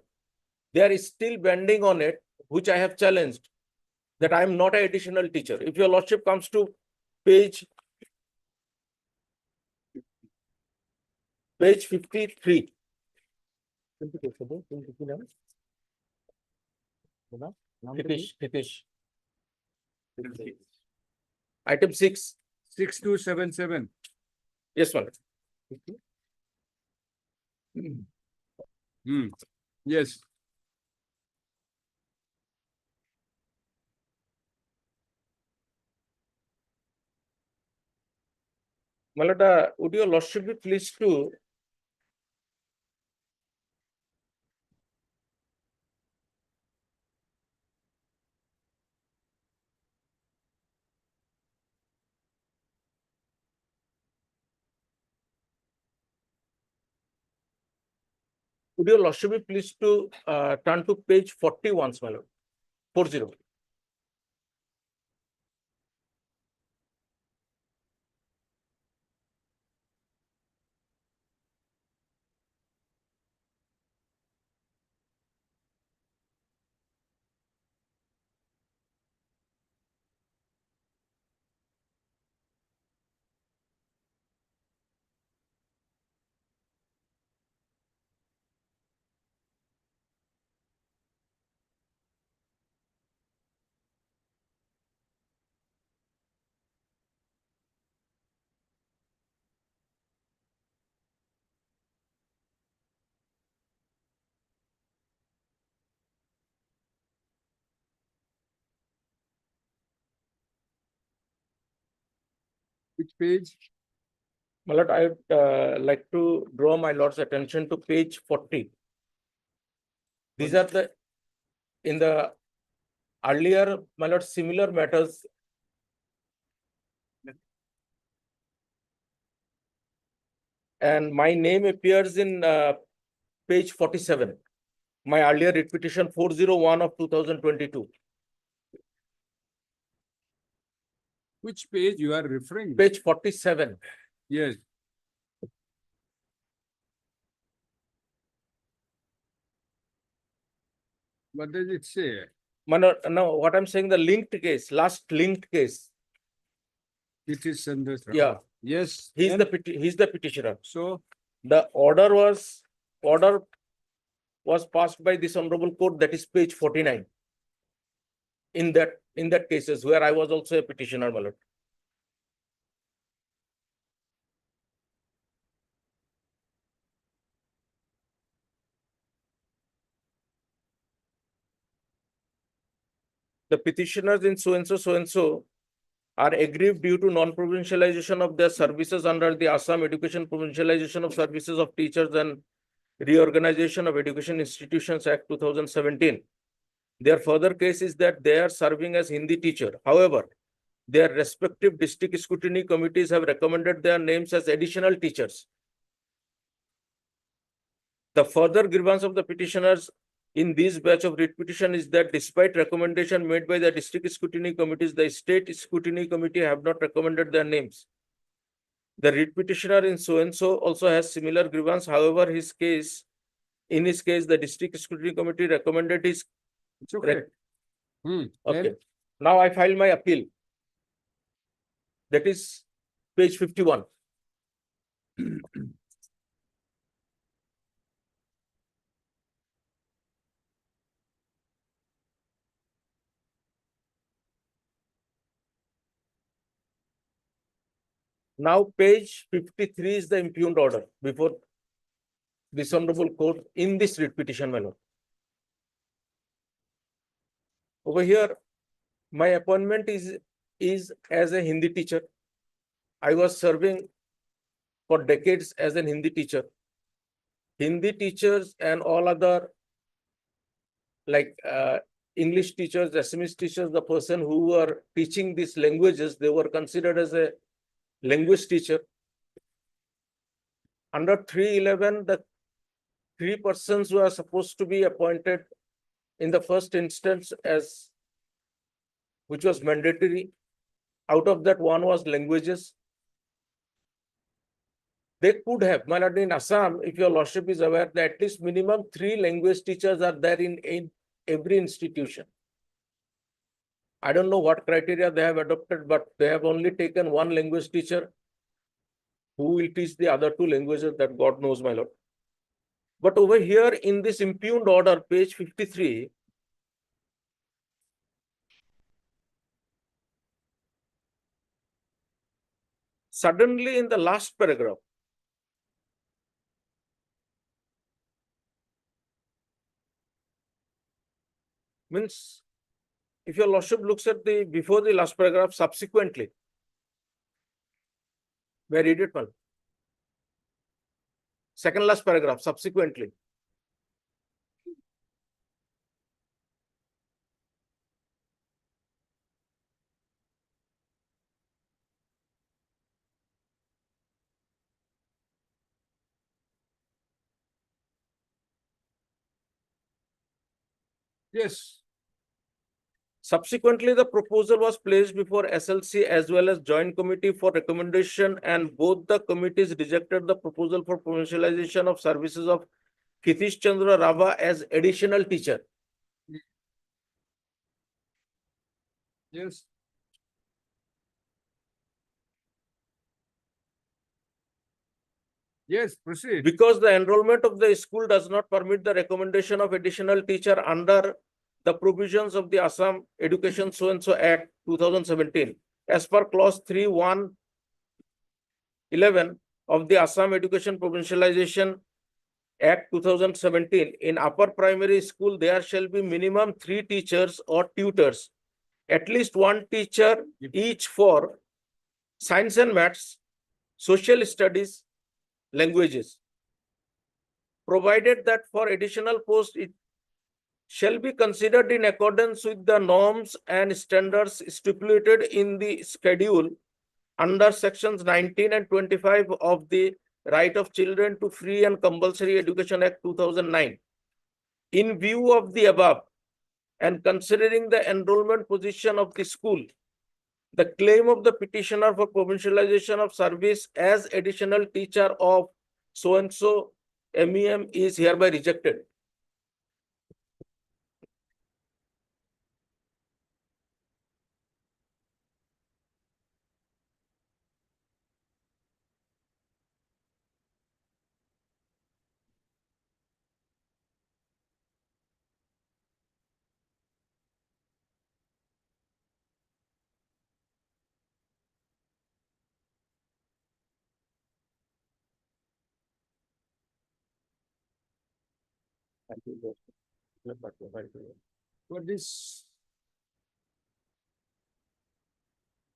S12: They are still bending on it, which I have challenged, that I am not an additional teacher. If your lordship comes to page 53. Finish. Item 6.
S2: 6277.
S12: Yes, one.
S2: Yes.
S12: my lord, would your lordship be pleased to would your lordship be pleased to turn to page 40 once, my lord? 40.
S2: Which page?
S12: My lord, I would like to draw my lord's attention to page 40. These are the, in the earlier, my lord, similar matters. And my name appears in page 47. My earlier writ petition 401 of 2022.
S2: Which page you are referring?
S12: Page 47.
S2: Yes. What does it say?
S12: My lord, no, what I'm saying, the linked case, last linked case.
S2: It is Sandhya.
S12: Yeah.
S2: Yes.
S12: He's
S2: and
S12: he's the petitioner.
S2: so
S12: The order was passed by this honorable court, that is page 49. In that cases where I was also a petitioner, my lord. The petitioners in so and so are aggrieved due to non-provincialization of their services under the Assam Education Provincialization of Services of Teachers and Reorganization of Education Institutions Act 2017. Their further case is that they are serving as Hindi teacher. However, their respective district scrutiny committees have recommended their names as additional teachers. The further grievance of the petitioners in this batch of writ petition is that despite recommendation made by the district scrutiny committees, the state scrutiny committee have not recommended their names. The writ petitioner in so and so also has similar grievance. However, in his case, the district scrutiny committee recommended his.
S2: it's okay.
S12: Okay.
S2: Then
S12: Now I filed my appeal. That is page 51. Now page 53 is the impugned order before this honorable court in this writ petition, my lord. Over here, my appointment is as a Hindi teacher. I was serving for decades as a Hindi teacher. Hindi teachers and all other like English teachers, Assamese teachers, the person who were teaching these languages, they were considered as a language teacher. Under 311, the 3 persons who are supposed to be appointed in the first instance as, which was mandatory. Out of that, one was languages. They could have, my lord, in Assam, if your lordship is aware, that at least minimum 3 language teachers are there in every institution. I don't know what criteria they have adopted, but they have only taken 1 language teacher who will teach the other 2 languages, that God knows, my lord. But over here in this impugned order, page 53, suddenly in the last paragraph, means if your lordship looks at the before the last paragraph, subsequently, May I read it, Mal? Second last paragraph, subsequently.
S2: Yes.
S12: Subsequently, the proposal was placed before SLC as well as joint committee for recommendation, and both the committees rejected the proposal for provincialization of services of Kitish Chandra Rava as additional teacher.
S2: Yes. Yes, proceed.
S12: Because the enrollment of the school does not permit the recommendation of additional teacher under the provisions of the Assam Education So-and-so Act 2017, as per clause 3(1)(11) of the Assam Education Provincialization Act 2017, in upper primary school, there shall be minimum 3 teachers or tutors, at least 1 teacher each for science and maths, social studies, languages. Provided that for additional posts, it shall be considered in accordance with the norms and standards stipulated in the schedule under sections 19 and 25 of the Right of Children to Free and Compulsory Education Act 2009. In view of the above, and considering the enrollment position of the school, the claim of the petitioner for provincialization of service as additional teacher of so-and-so MEM is hereby rejected.
S2: For this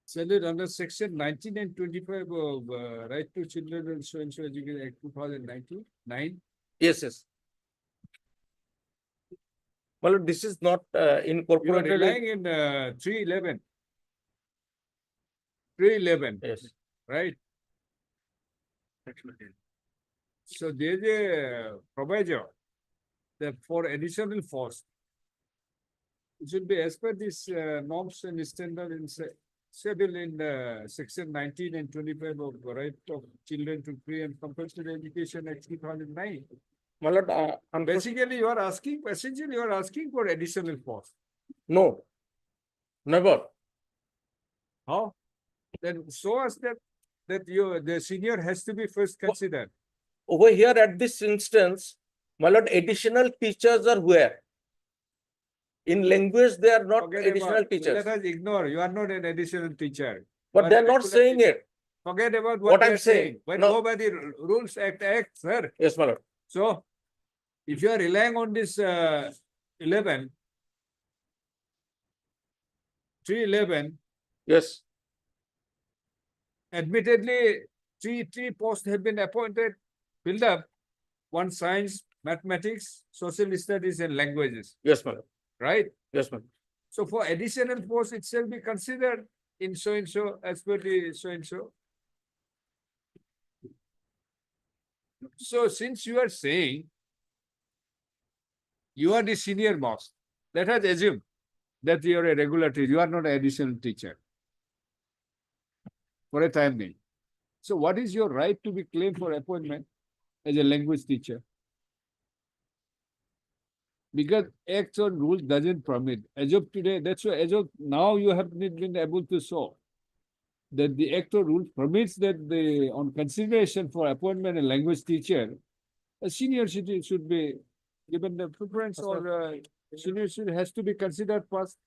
S2: salary under section 19 and 25 of Right to Children and So-and-so Education Act 2019.
S12: Yes, yes. Well, this is not
S2: You are
S12: incorporated.
S2: relying in 311. 311,
S12: Yes.
S2: right? So there's a proviso that for additional force, it should be as per this norms and standard in scheduled in section 19 and 25 of Right of Children to Free and Compulsory Education Act 2009.
S12: My lord,
S2: Basically, you are asking for additional force.
S12: no, never.
S2: How? Then show us that the senior has to be first considered.
S12: Over here at this instance, my lord, additional teachers are where? In language, they are not
S2: Forget
S12: additional
S2: about,
S12: teachers.
S2: let us ignore. You are not an additional teacher. You
S12: But
S2: are
S12: they are not
S2: regular
S12: saying
S2: teacher.
S12: it.
S2: Forget about
S12: What
S2: what
S12: I'm
S2: I'm
S12: saying.
S2: saying. But
S12: No.
S2: go by the rules act, sir.
S12: Yes, my lord.
S2: So, if you are relying on this 11, 311,
S12: Yes.
S2: admittedly, three posts have been appointed, filled up. 1 science, mathematics, social studies, and languages.
S12: Yes, my lord.
S2: Right?
S12: Yes, my lord.
S2: So for additional posts, it shall be considered in so-and-so, as per the so-and-so. So since you are saying you are the senior most, let us assume that you are a regular teacher, you are not an additional teacher for a time being. So what is your right to be claimed for appointment as a language teacher? Because acts or rules doesn't permit. As of today, that's why as of now you have not been able to show that the act or rule permits that on consideration for appointment a language teacher, a senior citizen should be given the preference, or senior citizen has to be considered first.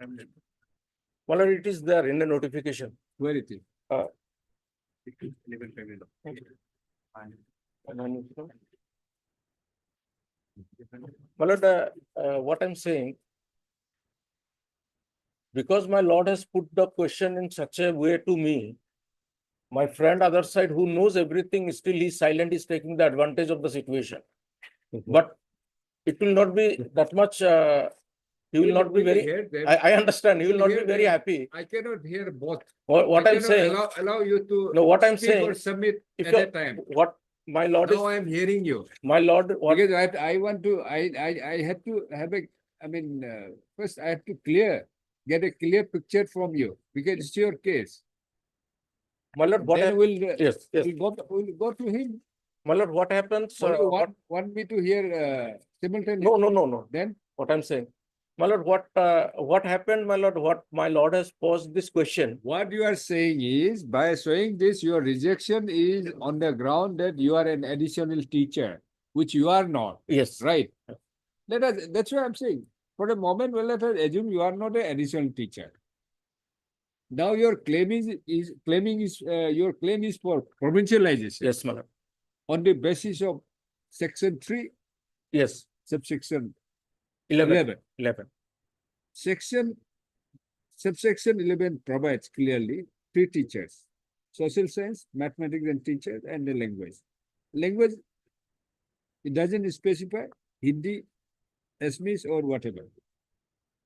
S12: My lord, it is there in the notification.
S2: Where it is?
S12: My lord, what I'm saying, because my lord has put the question in such a way to me, my friend other side who knows everything, still he's silent, is taking the advantage of the situation. But it will not be that much, he will not be very, I understand, he will not be very happy.
S2: I cannot hear both.
S12: What
S2: I
S12: I'm
S2: cannot
S12: saying,
S2: allow you to
S12: no, what I'm
S2: speak or
S12: saying,
S2: submit
S12: if
S2: at
S12: you're-
S2: a time.
S12: what my lord
S2: Now
S12: is,
S2: I am hearing you.
S12: my lord, what,
S2: Because I want to, I had to have a, I mean, first I have to get a clear picture from you, because it's your case.
S12: my lord, what,
S2: Then
S12: hap-
S2: we'll,
S12: yes, yes,
S2: we'll go to him.
S12: my lord, what happens,
S2: Or you
S12: what,
S2: want me to hear simultaneously?
S12: no.
S2: Then
S12: What I'm saying, my lord, what happened, my lord, what my lord has posed this question.
S2: what you are saying is, by saying this, your rejection is on the ground that you are an additional teacher, which you are not.
S12: Yes.
S2: Right. That's what I'm saying. For a moment, well, let us assume you are not an additional teacher. Now your claim is your claim is for provincialization.
S12: Yes, my lord.
S2: On the basis of section 3,
S12: Yes,
S2: subsection
S12: 11.
S2: Subsection 11 provides clearly 3 teachers: social science, mathematics and teachers, and the language. Language, it doesn't specify Hindi, Assamese or whatever.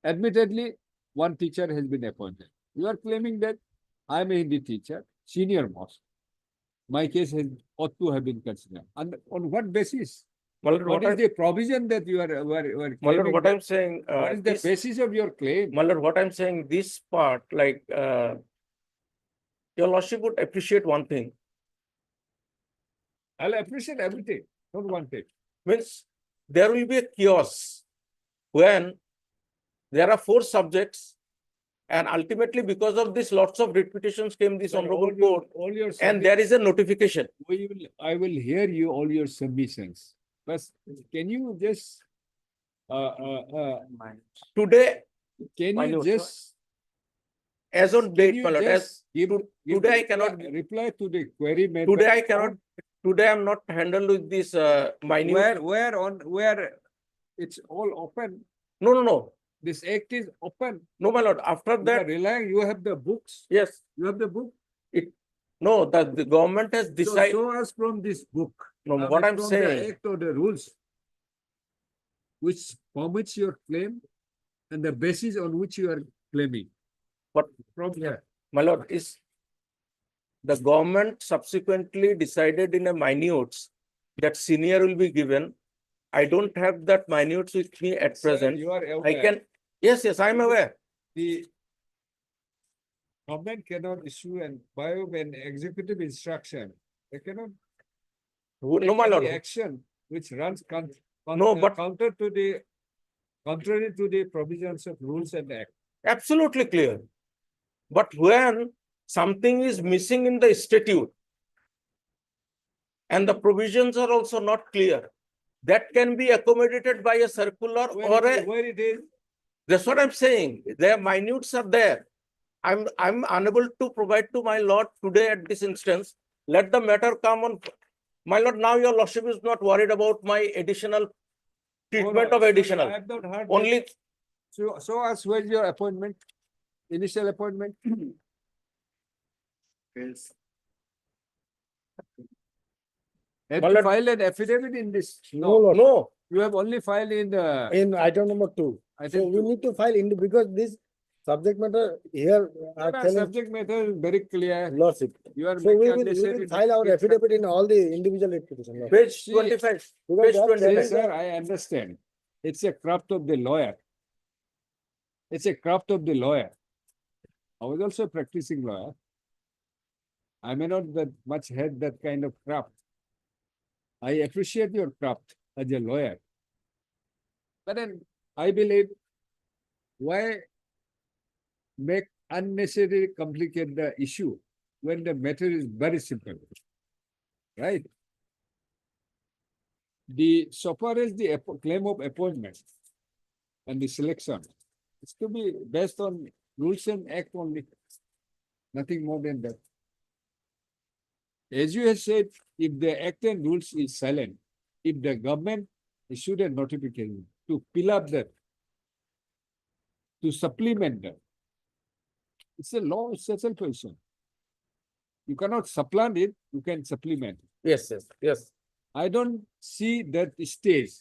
S2: Admittedly, one teacher has been appointed. You are claiming that I am a Hindi teacher, senior most. My case ought to have been considered. And on what basis?
S12: My lord,
S2: What is the provision that you are
S12: my lord,
S2: claiming?
S12: what I'm saying,
S2: What is the
S12: this,
S2: basis of your claim?
S12: my lord, what I'm saying, this part, like, your lordship would appreciate one thing,
S2: I'll appreciate everything, not one thing.
S12: means there will be a chaos when there are 4 subjects, and ultimately because of this, lots of repetitions came this honorable court,
S2: All your
S12: and there is a notification.
S2: I will hear you all your submissions. But can you just
S12: Today,
S2: can
S12: my
S2: you
S12: lord,
S2: just
S12: as on
S2: can
S12: date,
S2: you
S12: my lord, as
S2: give
S12: today I
S2: reply-
S12: cannot,
S2: reply to the query made
S12: today
S2: by-
S12: I cannot, today I'm not handled with this minute.
S2: where it's all open.
S12: No.
S2: This act is open.
S12: No, my lord, after
S2: You are
S12: that,
S2: relying, you have the books.
S12: yes,
S2: You have the book.
S12: no, the government has
S2: So
S12: decided,
S2: show us from this book.
S12: no,
S2: I
S12: what
S2: mean,
S12: I'm
S2: from
S12: saying,
S2: the act or the rules which permits your claim and the basis on which you are claiming.
S12: But
S2: From here.
S12: my lord, is the government subsequently decided in a minutes that senior will be given. I don't have that minutes with me at
S2: Sir,
S12: present.
S2: you are
S12: I
S2: aware.
S12: can, yes, I'm aware.
S2: The government cannot issue an executive instruction. They cannot
S12: No, my
S2: take
S12: lord,
S2: any action which runs
S12: No, but-
S2: contrary to the provisions of rules and act.
S12: absolutely clear. But when something is missing in the statute and the provisions are also not clear, that can be accommodated by a circular or
S2: Where it is,
S12: that's what I'm saying. Their minutes are there. I'm unable to provide to my lord today at this instance. Let the matter come on. My lord, now your lordship is not worried about my additional treatment of
S2: I
S12: additional.
S2: have not heard.
S12: Only,
S2: that. So as where is your appointment? Initial appointment? Have
S12: My
S2: you
S12: lord-
S2: filed an affidavit in this?
S11: No, Lord.
S12: no,
S2: You have only filed in the.
S11: In item number 2.
S2: Item
S11: So we
S2: 2.
S11: need to file in, because this subject matter here are telling
S2: Subject matter is very clear.
S11: lordship.
S2: You are
S11: So we
S2: making
S11: will
S2: unnecessary
S11: file our
S2: difficult-
S11: affidavit in all the individual application. Lord.
S12: page
S2: See,
S12: 25.
S11: Because
S12: Page
S11: that
S12: 25.
S2: See, sir, I understand. It's a craft of the lawyer. It's a craft of the lawyer. I was also a practicing lawyer. I may not that much had that kind of craft. I appreciate your craft as a lawyer. But then I believe, why make unnecessarily complicate the issue when the matter is very simple? Right? So far as the claim of appointment and the selection, it's to be based on rules and act only, nothing more than that. As you have said, if the act and rules is silent, if the government issued a notification to fill up that, to supplement that, It's a law, it's a self-position. You cannot supplant it, you can supplement.
S12: Yes, yes, yes.
S2: I don't see that stage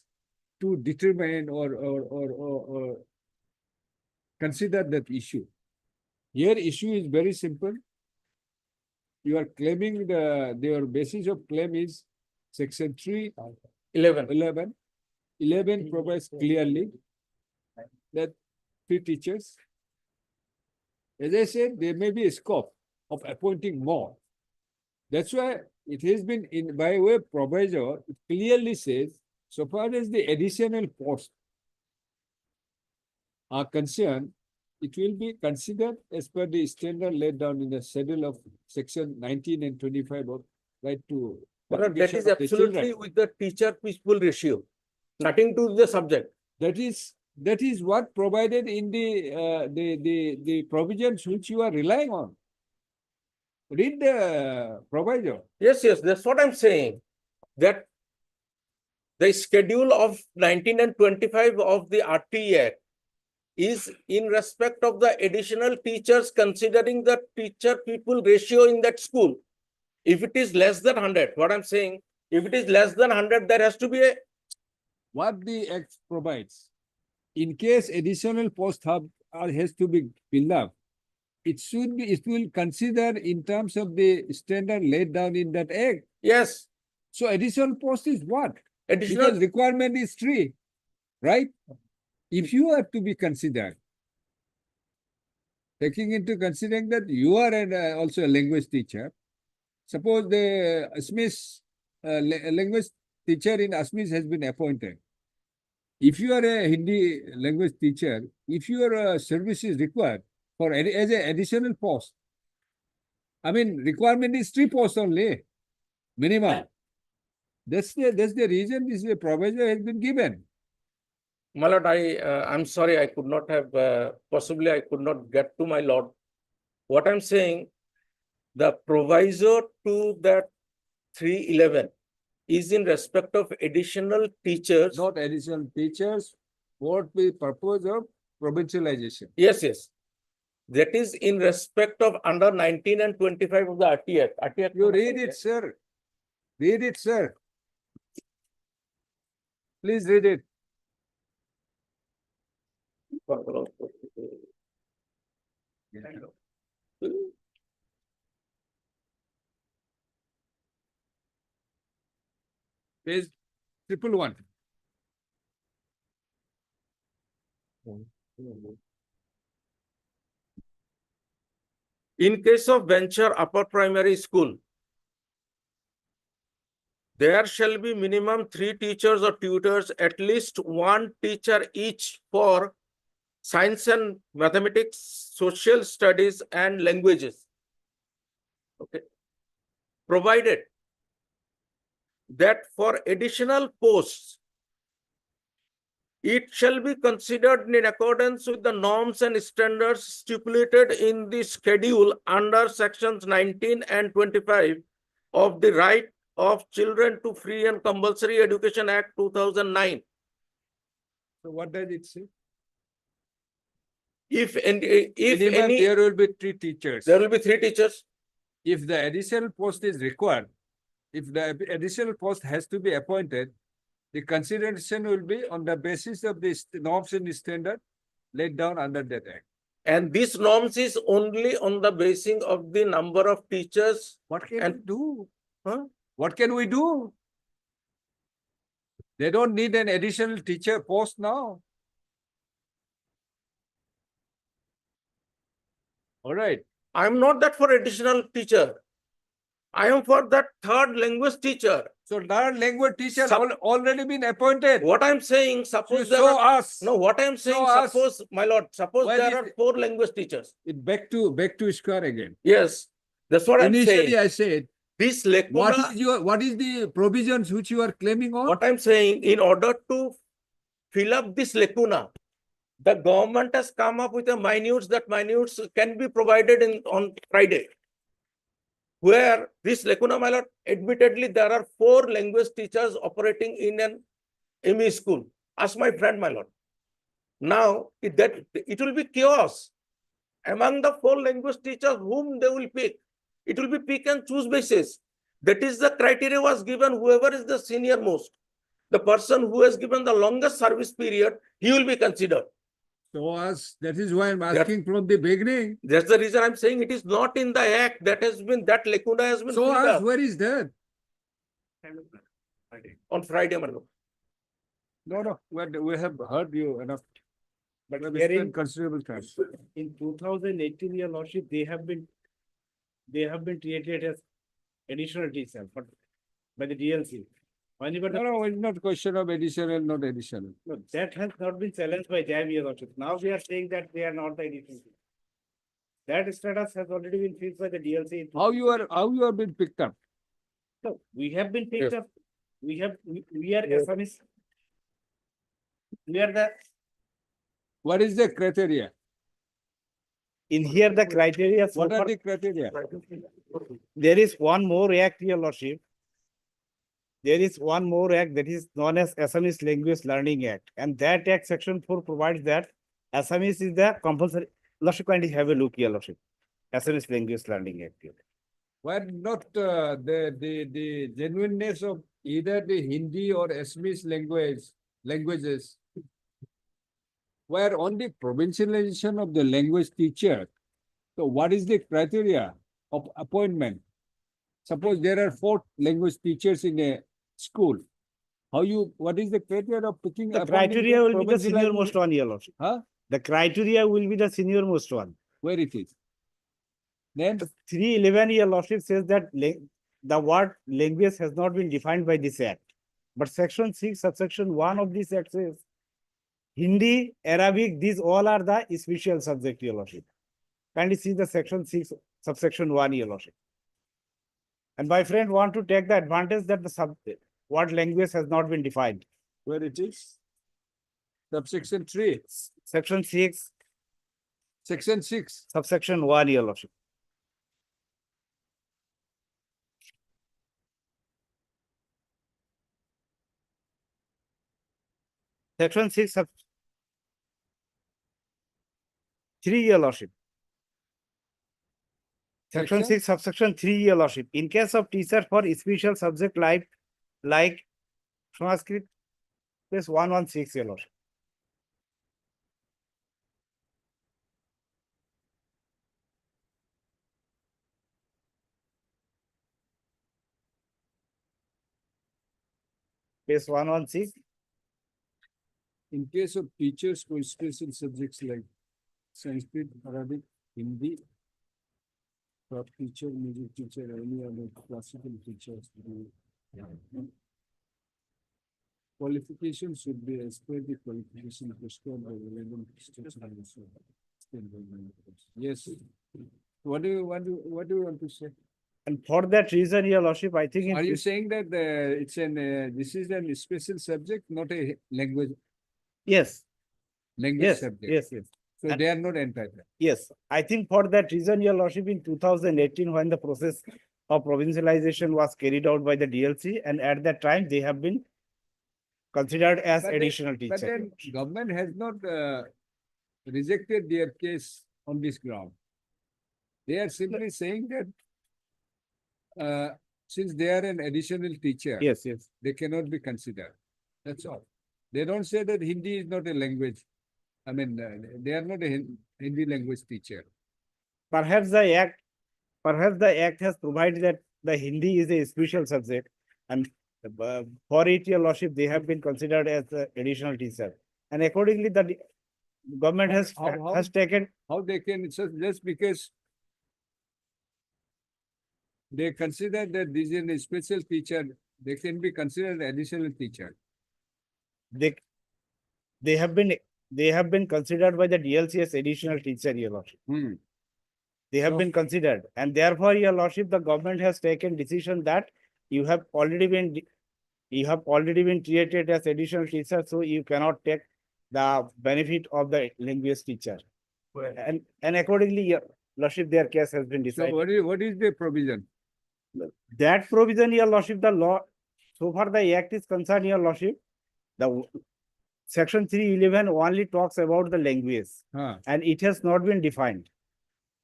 S2: to determine or consider that issue. Here issue is very simple. You are claiming your basis of claim is section 311. 11 provides clearly that 3 teachers. As I said, there may be a scope of appointing more. That's why it has been in by way of proviso, it clearly says, so far as the additional posts are concerned, it will be considered as per the standard laid down in the schedule of section 19 and 25 of right to.
S12: But that
S2: education
S12: is
S2: of the children.
S12: absolutely with the teacher-pupil ratio, nothing to the subject.
S2: That is what provided in the provisions which you are relying on. Read the proviso.
S12: Yes, yes, that's what I'm saying. That the schedule of 19 and 25 of the RT Act is in respect of the additional teachers considering the teacher-pupil ratio in that school. If it is less than 100, what I'm saying, if it is less than 100, there has to be a.
S2: What the Act provides, in case additional post has to be filled up, it will consider in terms of the standard laid down in that Act.
S12: Yes.
S2: So additional post is what?
S12: Additional.
S2: Because requirement is 3, right? If you have to be considered, taking into considering that you are also a language teacher, suppose the Smith language teacher in Asmis has been appointed. If you are a Hindi language teacher, if your service is required for as an additional post, I mean requirement is 3 posts only, minimum. That's the reason this proviso has been given.
S12: My lord, I'm sorry, I could not have, possibly I could not get to my lord. What I'm saying, the proviso to that 311 is in respect of additional teachers.
S2: Not additional teachers, what the purpose of provincialization.
S12: Yes, yes. That is in respect of under 19 and 25 of the RT Act.
S2: You read it, sir. Read it, sir. Please read it. Page 111.
S12: In case of venture upper primary school, there shall be minimum 3 teachers or tutors, at least 1 teacher each for science and mathematics, social studies, and languages. Okay. Provided that for additional posts, it shall be considered in accordance with the norms and standards stipulated in the schedule under sections 19 and 25 of the Right of Children to Free and Compulsory Education Act 2009.
S2: So what does it say?
S12: If
S2: Minimum,
S12: any,
S2: there will be 3 teachers.
S12: there will be 3 teachers.
S2: If the additional post is required, if the additional post has to be appointed, the consideration will be on the basis of the norms and standard laid down under that Act.
S12: And this norms is only on the basis of the number of teachers.
S2: What can
S12: And-
S2: we do?
S12: Huh?
S2: What can we do? They don't need an additional teacher post now. All right.
S12: I'm not that for additional teacher. I am for that 3rd language teacher.
S2: So third language teacher
S12: Sup-
S2: already been appointed.
S12: What I'm saying,
S2: You
S12: suppose there
S2: show
S12: are,
S2: us.
S12: no, what I'm saying,
S2: Show us.
S12: suppose, my lord, suppose
S2: Where
S12: there
S2: is
S12: are
S2: it?
S12: 4 language teachers.
S2: It back to square again.
S12: Yes, that's what I'm
S2: Initially,
S12: saying.
S2: I said,
S12: This lacuna,
S2: what is the provisions which you are claiming on?
S12: what I'm saying, in order to fill up this lacuna, the government has come up with a minutes, that minutes can be provided on Friday. Where this lacuna, my lord, admittedly, there are 4 language teachers operating in an ME school. Ask my friend, my lord. Now, it will be chaos. among the 4 language teachers whom they will pick. It will be pick and choose basis. That is the criteria was given, whoever is the senior most. The person who has given the longest service period, he will be considered.
S2: So that is why I'm asking from the beginning.
S12: That's the reason I'm saying it is not in the act that lacuna has been
S2: So
S12: filled
S2: ask,
S12: up
S2: where is that?
S12: on Friday, madam.
S2: No, we have heard you enough.
S1: But
S2: We have
S1: here
S2: spent considerable time.
S1: in 2018, your lordship, they have been treated as additional teacher, but by the DLC. Only but
S2: No, it's not question of additional, not additional.
S1: no, that has not been challenged by them, your lordship. Now we are saying that they are not the additional. That status has already been fixed by the DLC.
S2: How you are been picked up?
S1: So we have been picked
S12: Yes.
S1: up. We are Assamese. We are the,
S2: What is the criteria?
S1: in here the criteria. So
S2: What are
S1: far,
S2: the criteria?
S1: there is one more act, your lordship. There is one more act that is known as Assamese Language Learning Act, and that act section 4 provides that Assamese is the compulsory. Lordship, kindly have a look, your lordship. Assamese Language Learning Act.
S2: Why not the genuineness of either the Hindi or Assamese languages, where on the provincialization of the language teacher. So what is the criteria of appointment? Suppose there are 4 language teachers in a school. What is the criteria of picking?
S1: The
S2: appointing
S1: criteria will be the
S2: provincialization?
S1: senior most one, your lordship.
S2: Huh?
S1: The criteria will be the senior most one.
S2: Where it is? Then
S1: 311, your lordship says that the word language has not been defined by this act. But section 6, subsection 1 of this act says Hindi, Arabic, these all are the special subject, your lordship. Kindly see the section 6, subsection 1, your lordship. And my friend want to take the advantage that the word language has not been defined.
S2: where it is? Subsection 3,
S1: Section 6,
S2: section 6.
S1: subsection 1, your lordship. Section 6, 3, your lordship. Section 6, subsection 3, your lordship. In case of teacher for special subject like Sanskrit, place 116, your lordship. Place 116.
S2: In case of teachers for special subjects like Sanskrit, Arabic, Hindi, top teacher, music teacher, any other classical teachers. Qualification should be as per the qualification prescribed by the relevant states and also state government. Yes. What do you want to say?
S1: And for that reason, your lordship, I think.
S2: Are you saying that this is a special subject, not a language
S1: Yes, yes,
S2: subject?
S1: yes.
S2: So they are not entitled.
S1: Yes, I think for that reason, your lordship, in 2018, when the process of provincialization was carried out by the DLC, and at that time they have been considered as additional
S2: But
S1: teacher.
S2: then government has not rejected their case on this ground. They are simply saying that since they are an additional teacher,
S1: Yes.
S2: they cannot be considered. That's all. They don't say that Hindi is not a language. I mean, they are not a Hindi language teacher.
S1: Perhaps the act has provided that the Hindi is a special subject, and for it, your lordship, they have been considered as the additional teacher. And accordingly, the government has taken.
S2: How they can, just because they consider that this is a special teacher, they can be considered additional teacher.
S1: They have been considered by the DLC as additional teacher, your lordship. They have been considered, and therefore, your lordship, the government has taken decision that you have already been treated as additional teacher, so you cannot take the benefit of the language teacher. And accordingly, your lordship, their case has been
S2: So
S1: decided.
S2: what is the provision?
S1: That provision, your lordship, the law, so far the act is concerned, your lordship, the section 311 only talks about the language, and it has not been defined.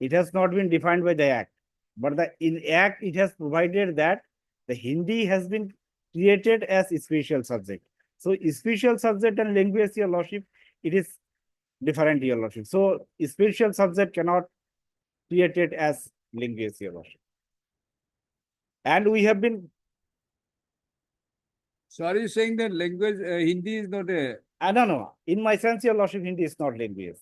S14: It has not been defined by the Act, but in Act, it has provided that the Hindi has been created as a special subject. So special subject and language, Your Lordship, it is different, Your Lordship. So special subject cannot created as language, Your Lordship. And we have been,
S2: So are you saying that language, Hindi is not a,
S14: no. In my sense, Your Lordship, Hindi is not language.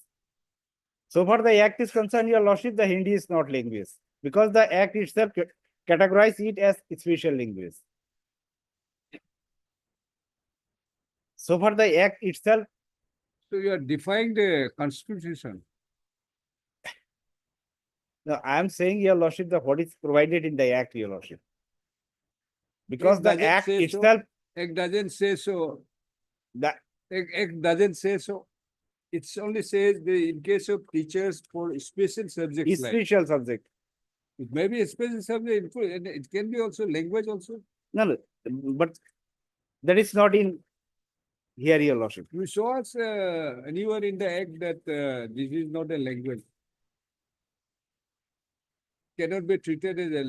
S14: So far the Act is concerned, Your Lordship, the Hindi is not language, because the Act itself categorize it as special language. So far the Act itself,
S2: so you are defying the constitution?
S14: no, I am saying, Your Lordship, that what is provided in the Act, Your Lordship. Because
S2: It
S14: the
S2: doesn't
S14: Act
S2: say so.
S14: itself,
S2: It doesn't say so.
S14: the
S2: It doesn't say so. It only says in case of teachers for special subjects like.
S14: special subject.
S2: It may be a special subject, and it can be also language also.
S14: No, but that is not in here, Your Lordship.
S2: You show us anywhere in the Act that this is not a language. Cannot be treated as a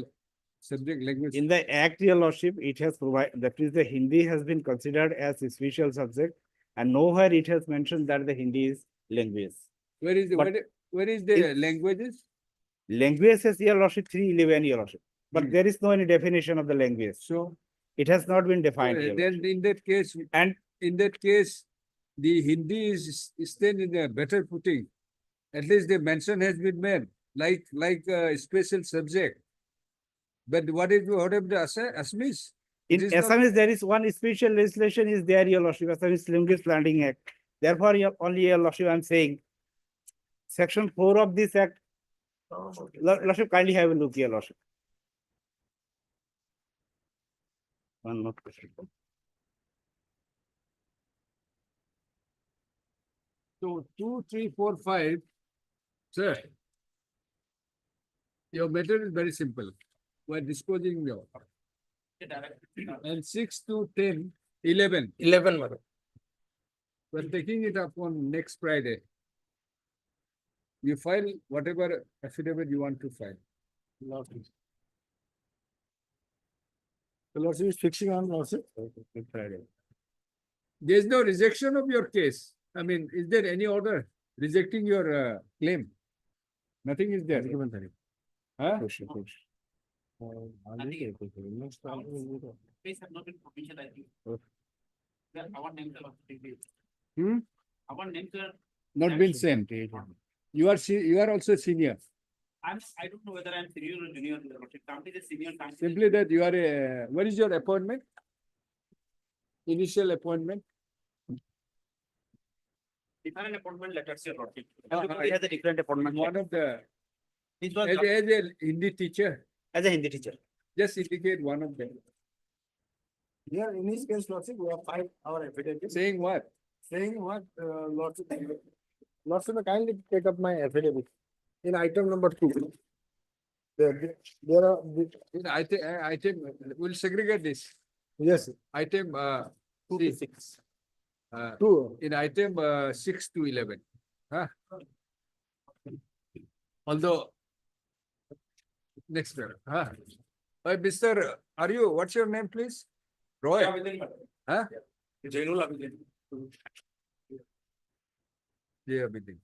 S2: subject language.
S14: In the Act, Your Lordship, it has provided, that is the Hindi has been considered as a special subject, and nowhere it has mentioned that the Hindi is language.
S2: Where is the
S14: But
S2: where is the languages?
S14: Language is, Your Lordship, 311, Your Lordship. But there is no any definition of the language.
S2: So
S14: It has not been defined. Your
S2: then in that case, the Hindi is then in a better footing. At least the mention has been made, like a special subject. But what if the Assamese?
S14: In Assamese, there is one special legislation is there, Your Lordship, Assamese Language Planning Act. Therefore, only, Your Lordship, I am saying, Section 4 of this Act, Lordship, kindly have a look, Your Lordship. One more question.
S2: So 2, 3, 4, 5, sir. Your matter is very simple. We're disposing your. And 6 to 10, 11.
S12: 11, madam.
S2: We're taking it up on next Friday. You file whatever affidavit you want to file.
S11: The Lordship is fixing on Lordship.
S2: There's no rejection of your case. I mean, is there any order rejecting your claim? Nothing is there. Huh?
S5: Case have not been provincialized. Our names are our names are
S2: Not been sent. You are also senior.
S5: I don't know whether I'm senior or junior. County is senior.
S2: Simply that you are a, what is your appointment? Initial appointment?
S5: Different appointment letters, Your Lordship. Everybody has a different appointment.
S2: One of the,
S5: This was
S2: as a Hindi teacher,
S5: as a Hindi teacher.
S2: just indicate one of them.
S11: Here in this case, Lordship, we have filed our affidavit.
S2: Saying what?
S11: Saying what, Lordship, Lordship, kindly take up my affidavit in item number 2. There are,
S2: Item, we'll segregate this.
S11: yes,
S2: Item
S5: 2
S2: see,
S5: to 6.
S11: 2.
S2: in item 6 to 11. Huh? Although, next one. Huh? Mr. Are you, what's your name, please? Roy? Huh?
S5: Jainul Abidin.
S2: Yeah, Abidin.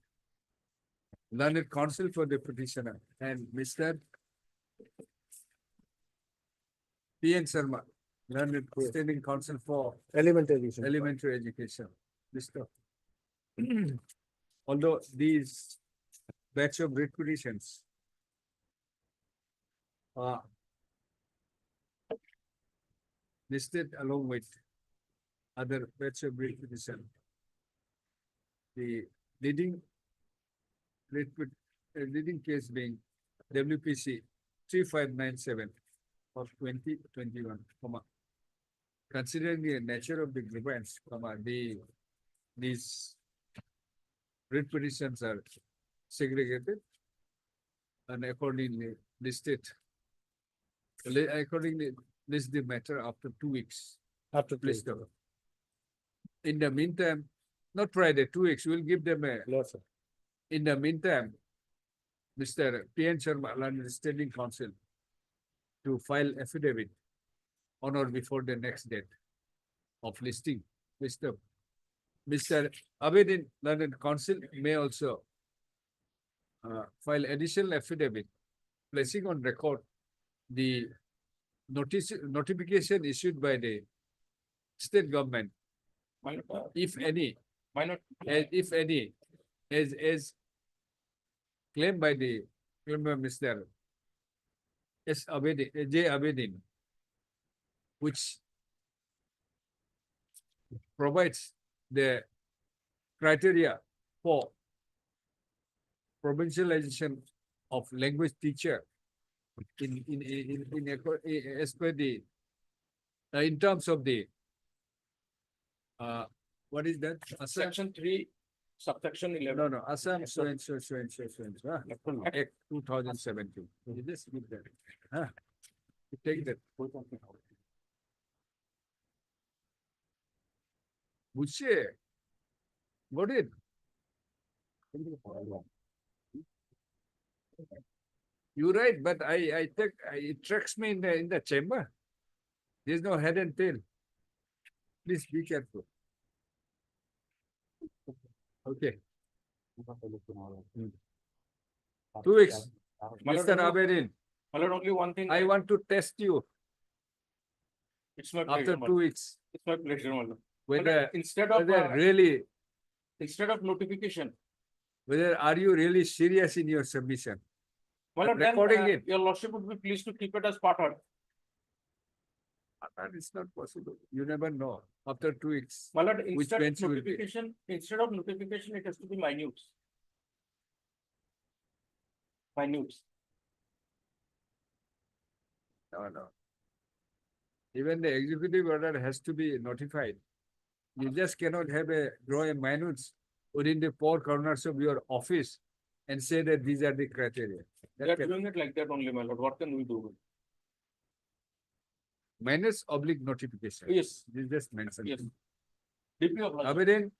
S2: Learned counsel for the petitioner and Mr. P.N. Sharma, learned standing counsel for elementary education. Mr. Although these batch of writ petitions are listed along with other batch of writ petition. The leading leading case being WPC 3597 of 2021, considering the nature of the grievance, these writ petitions are segregated and accordingly listed. Accordingly, list the matter after 2 weeks.
S11: After
S2: List them. In the meantime, not Friday, 2 weeks, we'll give them a. In the meantime, Mr. P.N. Sharma, London Standing Council, to file affidavit on or before the next date of listing. Mr. Abedin, London Council may also file additional affidavit placing on record the notification issued by the state government, if any, as claimed by Mr. S. Abedin, J. Abedin, which provides the criteria for provincialization of language teacher as per the in terms of the what is that?
S12: Section 3, subsection 11.
S2: No, Assam so and so Act 2017. You just give that. You take that. Buche, got it? You're right, but I think it tracks me in the chamber. There's no head and tail. Please be careful. Okay. 2 weeks. Mr. Abedin,
S12: My lord, only one thing.
S2: I want to test you
S12: It's my
S2: after
S12: pleasure, my
S2: 2
S12: lord.
S2: weeks.
S12: It's my pleasure, my lord.
S2: Whether,
S12: Instead of,
S2: really,
S12: instead of notification,
S2: whether are you really serious in your submission?
S12: my lord,
S2: recording it.
S12: your lordship would be pleased to keep it as part of.
S2: That is not possible. You never know. After 2 weeks.
S12: My lord,
S2: Which
S12: instead of
S2: bench you will be?
S12: notification, it has to be minute. Minute.
S2: No. Even the executive order has to be notified. You just cannot have draw a minutes within the four corners of your office and say that these are the criteria.
S12: They are doing it like that only, my lord. What can we do?
S2: Minus oblique notification.
S12: Yes.
S2: You just mentioned.
S12: Yes. Deeply obliged.
S2: Abedin,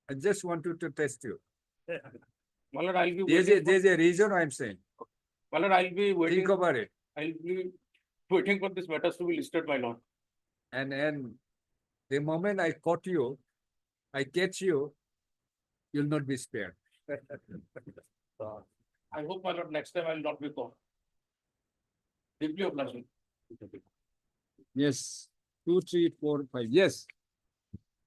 S2: I just wanted to test you.
S12: My lord, I'll be
S2: There's a reason I'm saying.
S12: My lord, I'll be waiting.
S2: Think about it.
S12: I'll be waiting for this matters to be listed, my lord.
S2: And the moment I catch you, you'll not be spared.
S12: I hope, my lord, next time I will not be caught. Deeply obliged.
S2: Yes. 2, 3, 4, 5. Yes.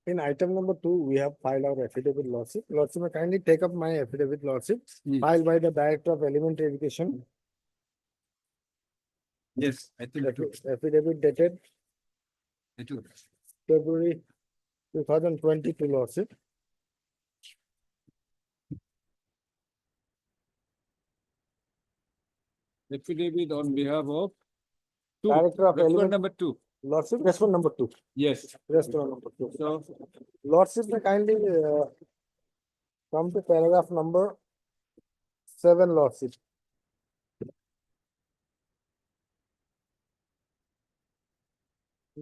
S11: In item number 2, we have filed our affidavit lordship. Lordship, may kindly take up my affidavit lordship filed by the Director of Elementary Education.
S2: Yes. I think
S11: Affidavit dated
S2: it will.
S11: February 2022, lordship.
S2: Affidavit on behalf of
S11: Director of
S2: respondent
S11: Element,
S2: number 2.
S11: lordship, respondent number 2.
S2: Yes.
S11: Respondent number 2.
S2: So
S11: Lordship, may kindly come to paragraph number 7, lordship.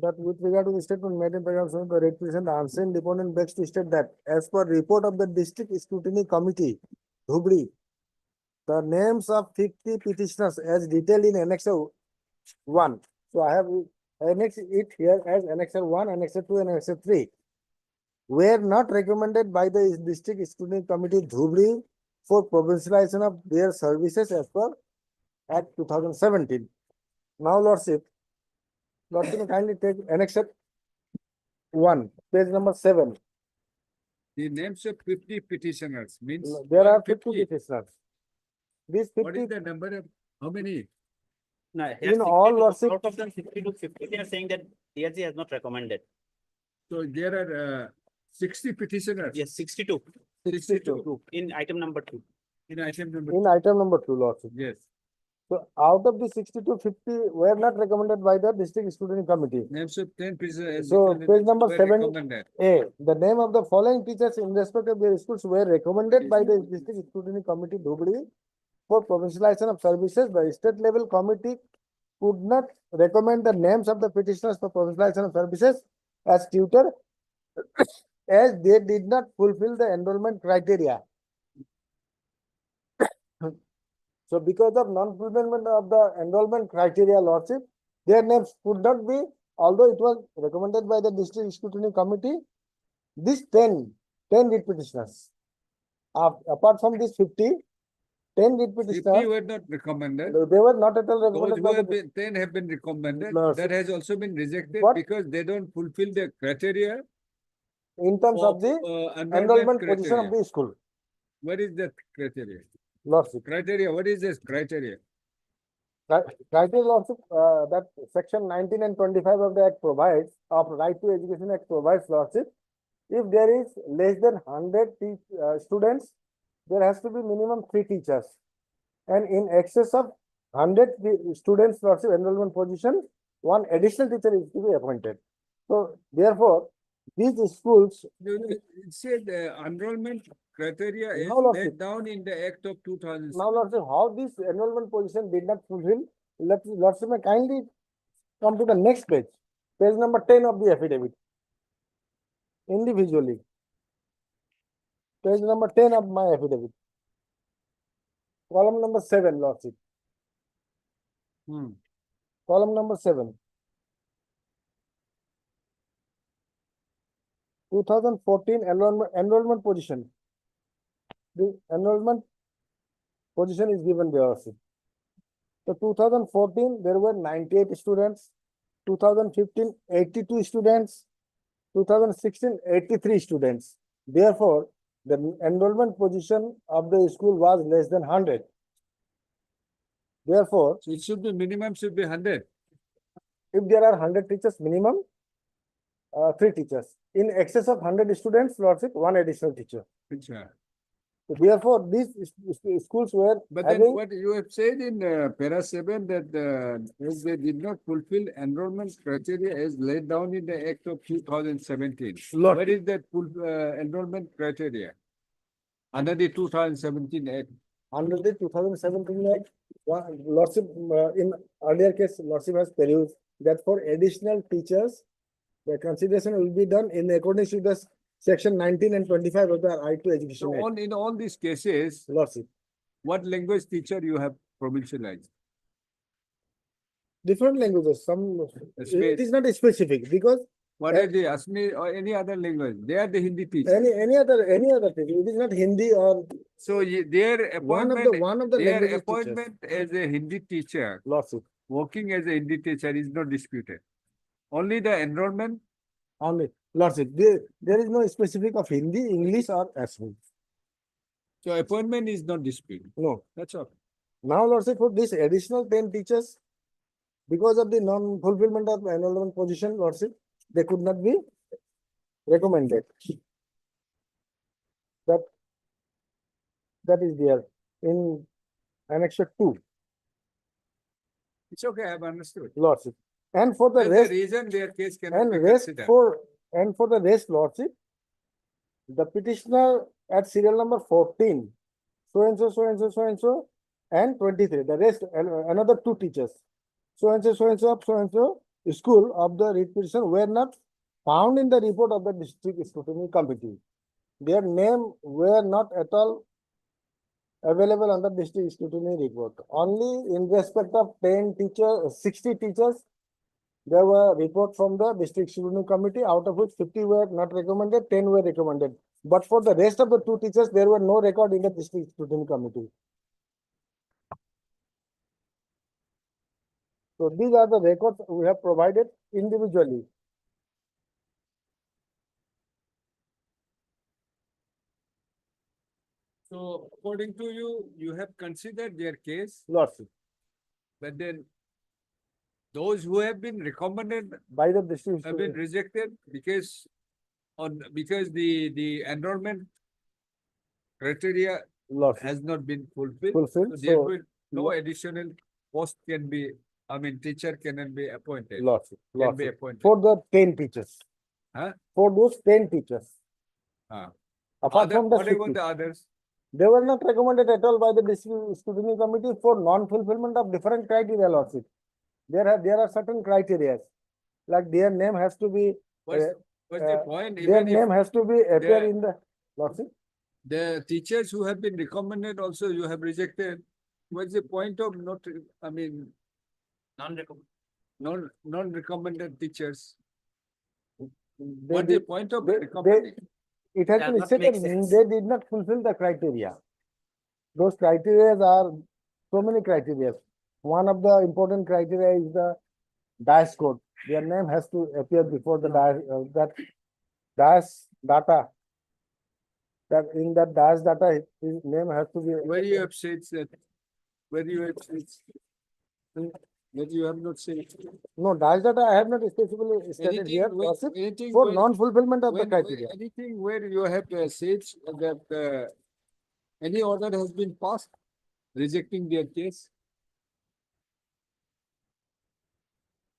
S11: That with regard to the statement made in paragraph 7, the representative answer in deponent begs to state that as per report of the District Scrutiny Committee, Dhubri, the names of 50 petitioners as detailed in Annexure 1. So I have annexed it here as Annexure 1, Annexure 2, and Annexure 3. Were not recommended by the District Scrutiny Committee, Dhubri, for provincialization of their services as per Act 2017. Now, Lordship, may kindly take Annexure 1, page number 7.
S2: the names of 50 petitioners means
S11: There are 50 petitioners. These
S2: what
S11: 50,
S2: is the number of how many?
S13: No,
S11: in all lordship,
S13: out of them 50 to 50, they are saying that DRG has not recommended.
S2: So there are 60 petitioners.
S13: Yes, 62
S11: 62.
S13: in item number 2.
S2: In item number
S11: In item number 2, Lordship.
S2: yes.
S11: So out of the 62, 50 were not recommended by the District Scrutiny Committee.
S2: Names of 10 petitioners.
S11: So page number
S2: were
S11: 7,
S2: recommended.
S11: A, the name of the following teachers in respect of their schools were recommended by the District Scrutiny Committee, Dhubri, for provincialization of services. The state level committee could not recommend the names of the petitioners for provincialization of services as tutor as they did not fulfill the enrollment criteria. So because of non-fulfillment of the enrollment criteria, Lordship, their names could not be, although it was recommended by the district scrutiny committee, these 10 read petitioners. Apart from these 50, 10 read
S2: 50
S11: petitioners,
S2: were not recommended.
S11: they were not at all
S2: Those
S11: recommended
S2: who
S11: by
S2: have
S11: the
S2: been, 10 have been recommended.
S11: Lordship.
S2: That has also been rejected
S11: What?
S2: because they don't fulfill the criteria
S11: in terms of the enrollment position of
S2: criteria.
S11: the school.
S2: What is that criteria?
S11: Lordship.
S2: Criteria, what is this criteria?
S11: Criteria, Lordship, that section 19 and 25 of the Act provides, of Right to Education Act provides, Lordship, if there is less than 100 students, there has to be minimum 3 teachers. And in excess of 100 students, Lordship, enrollment position, 1 additional teacher is to be appointed. So therefore, these schools.
S2: It said enrollment criteria is
S11: Now, Lordship.
S2: laid down in the Act of 2000.
S11: Now, Lordship, how this enrollment position did not fulfill, Lordship may kindly come to the next page, page number 10 of the affidavit. Individually. Page number 10 of my affidavit. Column number 7, Lordship. Column number 7. 2014 enrollment position. The enrollment position is given there. So 2014, there were 98 students. 2015, 82 students. 2016, 83 students. Therefore, the enrollment position of the school was less than 100. Therefore,
S2: So it should be minimum should be 100.
S11: If there are 100 teachers, minimum 3 teachers. In excess of 100 students, Lordship, 1 additional teacher. So therefore, these schools were
S2: But
S11: having.
S2: then what you have said in para 7 that if they did not fulfill enrollment criteria as laid down in the Act of 2017.
S11: Lord.
S2: What is that enrollment criteria? Under the 2017 Act.
S11: Under the 2017 Act, Lordship, in earlier case, Lordship has perused that for additional teachers, the consideration will be done in accordance with the section 19 and 25 of the Right to Education
S2: So
S11: Act.
S2: in all these cases,
S11: Lordship.
S2: what language teacher you have provincialized?
S11: Different languages, some,
S2: Space.
S11: it is not specific because
S2: What are they? Asmi or any other language? They are the Hindi teacher.
S11: any other thing, it is not Hindi or
S2: So their appointment,
S11: one of the
S2: their
S11: languages
S2: appointment as a Hindi teacher,
S11: Lordship.
S2: working as a Hindi teacher is not disputed. Only the enrollment.
S11: Only, Lordship, there is no specific of Hindi, English or Assamese.
S2: So appointment is not disputed.
S11: No.
S2: That's all.
S11: Now, Lordship, for this additional 10 teachers, because of the non-fulfillment of enrollment position, Lordship, they could not be recommended. That is there in Annexure 2,
S2: It's okay, I have understood.
S11: Lordship. And for the
S2: That's
S11: rest,
S2: the reason their case cannot
S11: and
S2: be
S11: rest
S2: considered.
S11: for the rest, Lordship, the petitioner at serial number 14, so and so, so and so, so and so, and 23. The rest, another 2 teachers, so and so, so and so, of so and so school of the read petition were not found in the report of the district scrutiny committee. Their name were not at all available on the district scrutiny report. Only in respect of 10 teachers, 60 teachers, there were reports from the district scrutiny committee, out of which 50 were not recommended, 10 were recommended. But for the rest of the 2 teachers, there were no record in the district scrutiny committee. So these are the records we have provided individually.
S2: So according to you, you have considered their case,
S11: Lordship.
S2: but then those who have been recommended
S11: By the district
S2: have been rejected because the enrollment criteria
S11: Lordship.
S2: has not been fulfilled.
S11: Fulfilled,
S2: So there
S11: so-
S2: will no additional post can be, teacher cannot be appointed.
S11: Lordship.
S2: Can be
S11: Lordship.
S2: appointed.
S11: For the 10 teachers.
S2: Huh?
S11: For those 10 teachers.
S2: Ah.
S11: Apart from the
S2: What about
S11: 50.
S2: the others?
S11: They were not recommended at all by the district scrutiny committee for non-fulfillment of different criteria, Lordship. There are certain criteria, like their name has to be,
S2: What's the point?
S11: their
S2: Even
S11: name
S2: if
S11: has to be appear
S2: they-
S11: in the, Lordship.
S2: the teachers who have been recommended also you have rejected. what's the point of not, I mean, non-recommended teachers? What's the point of recommending?
S11: It has
S10: Does
S11: been
S10: not
S11: stated,
S10: make sense.
S11: they did not fulfill the criteria. Those criteria are so many criteria. One of the important criteria is the DICE code. Their name has to appear before the that DICE data. That in that DICE data, his name has to be.
S2: Where you have said that, where you have said, that you have not said.
S11: No, DICE data I have not specifically stated here. For non-fulfillment of the criteria.
S2: Anything where you have said that any order has been passed rejecting their case?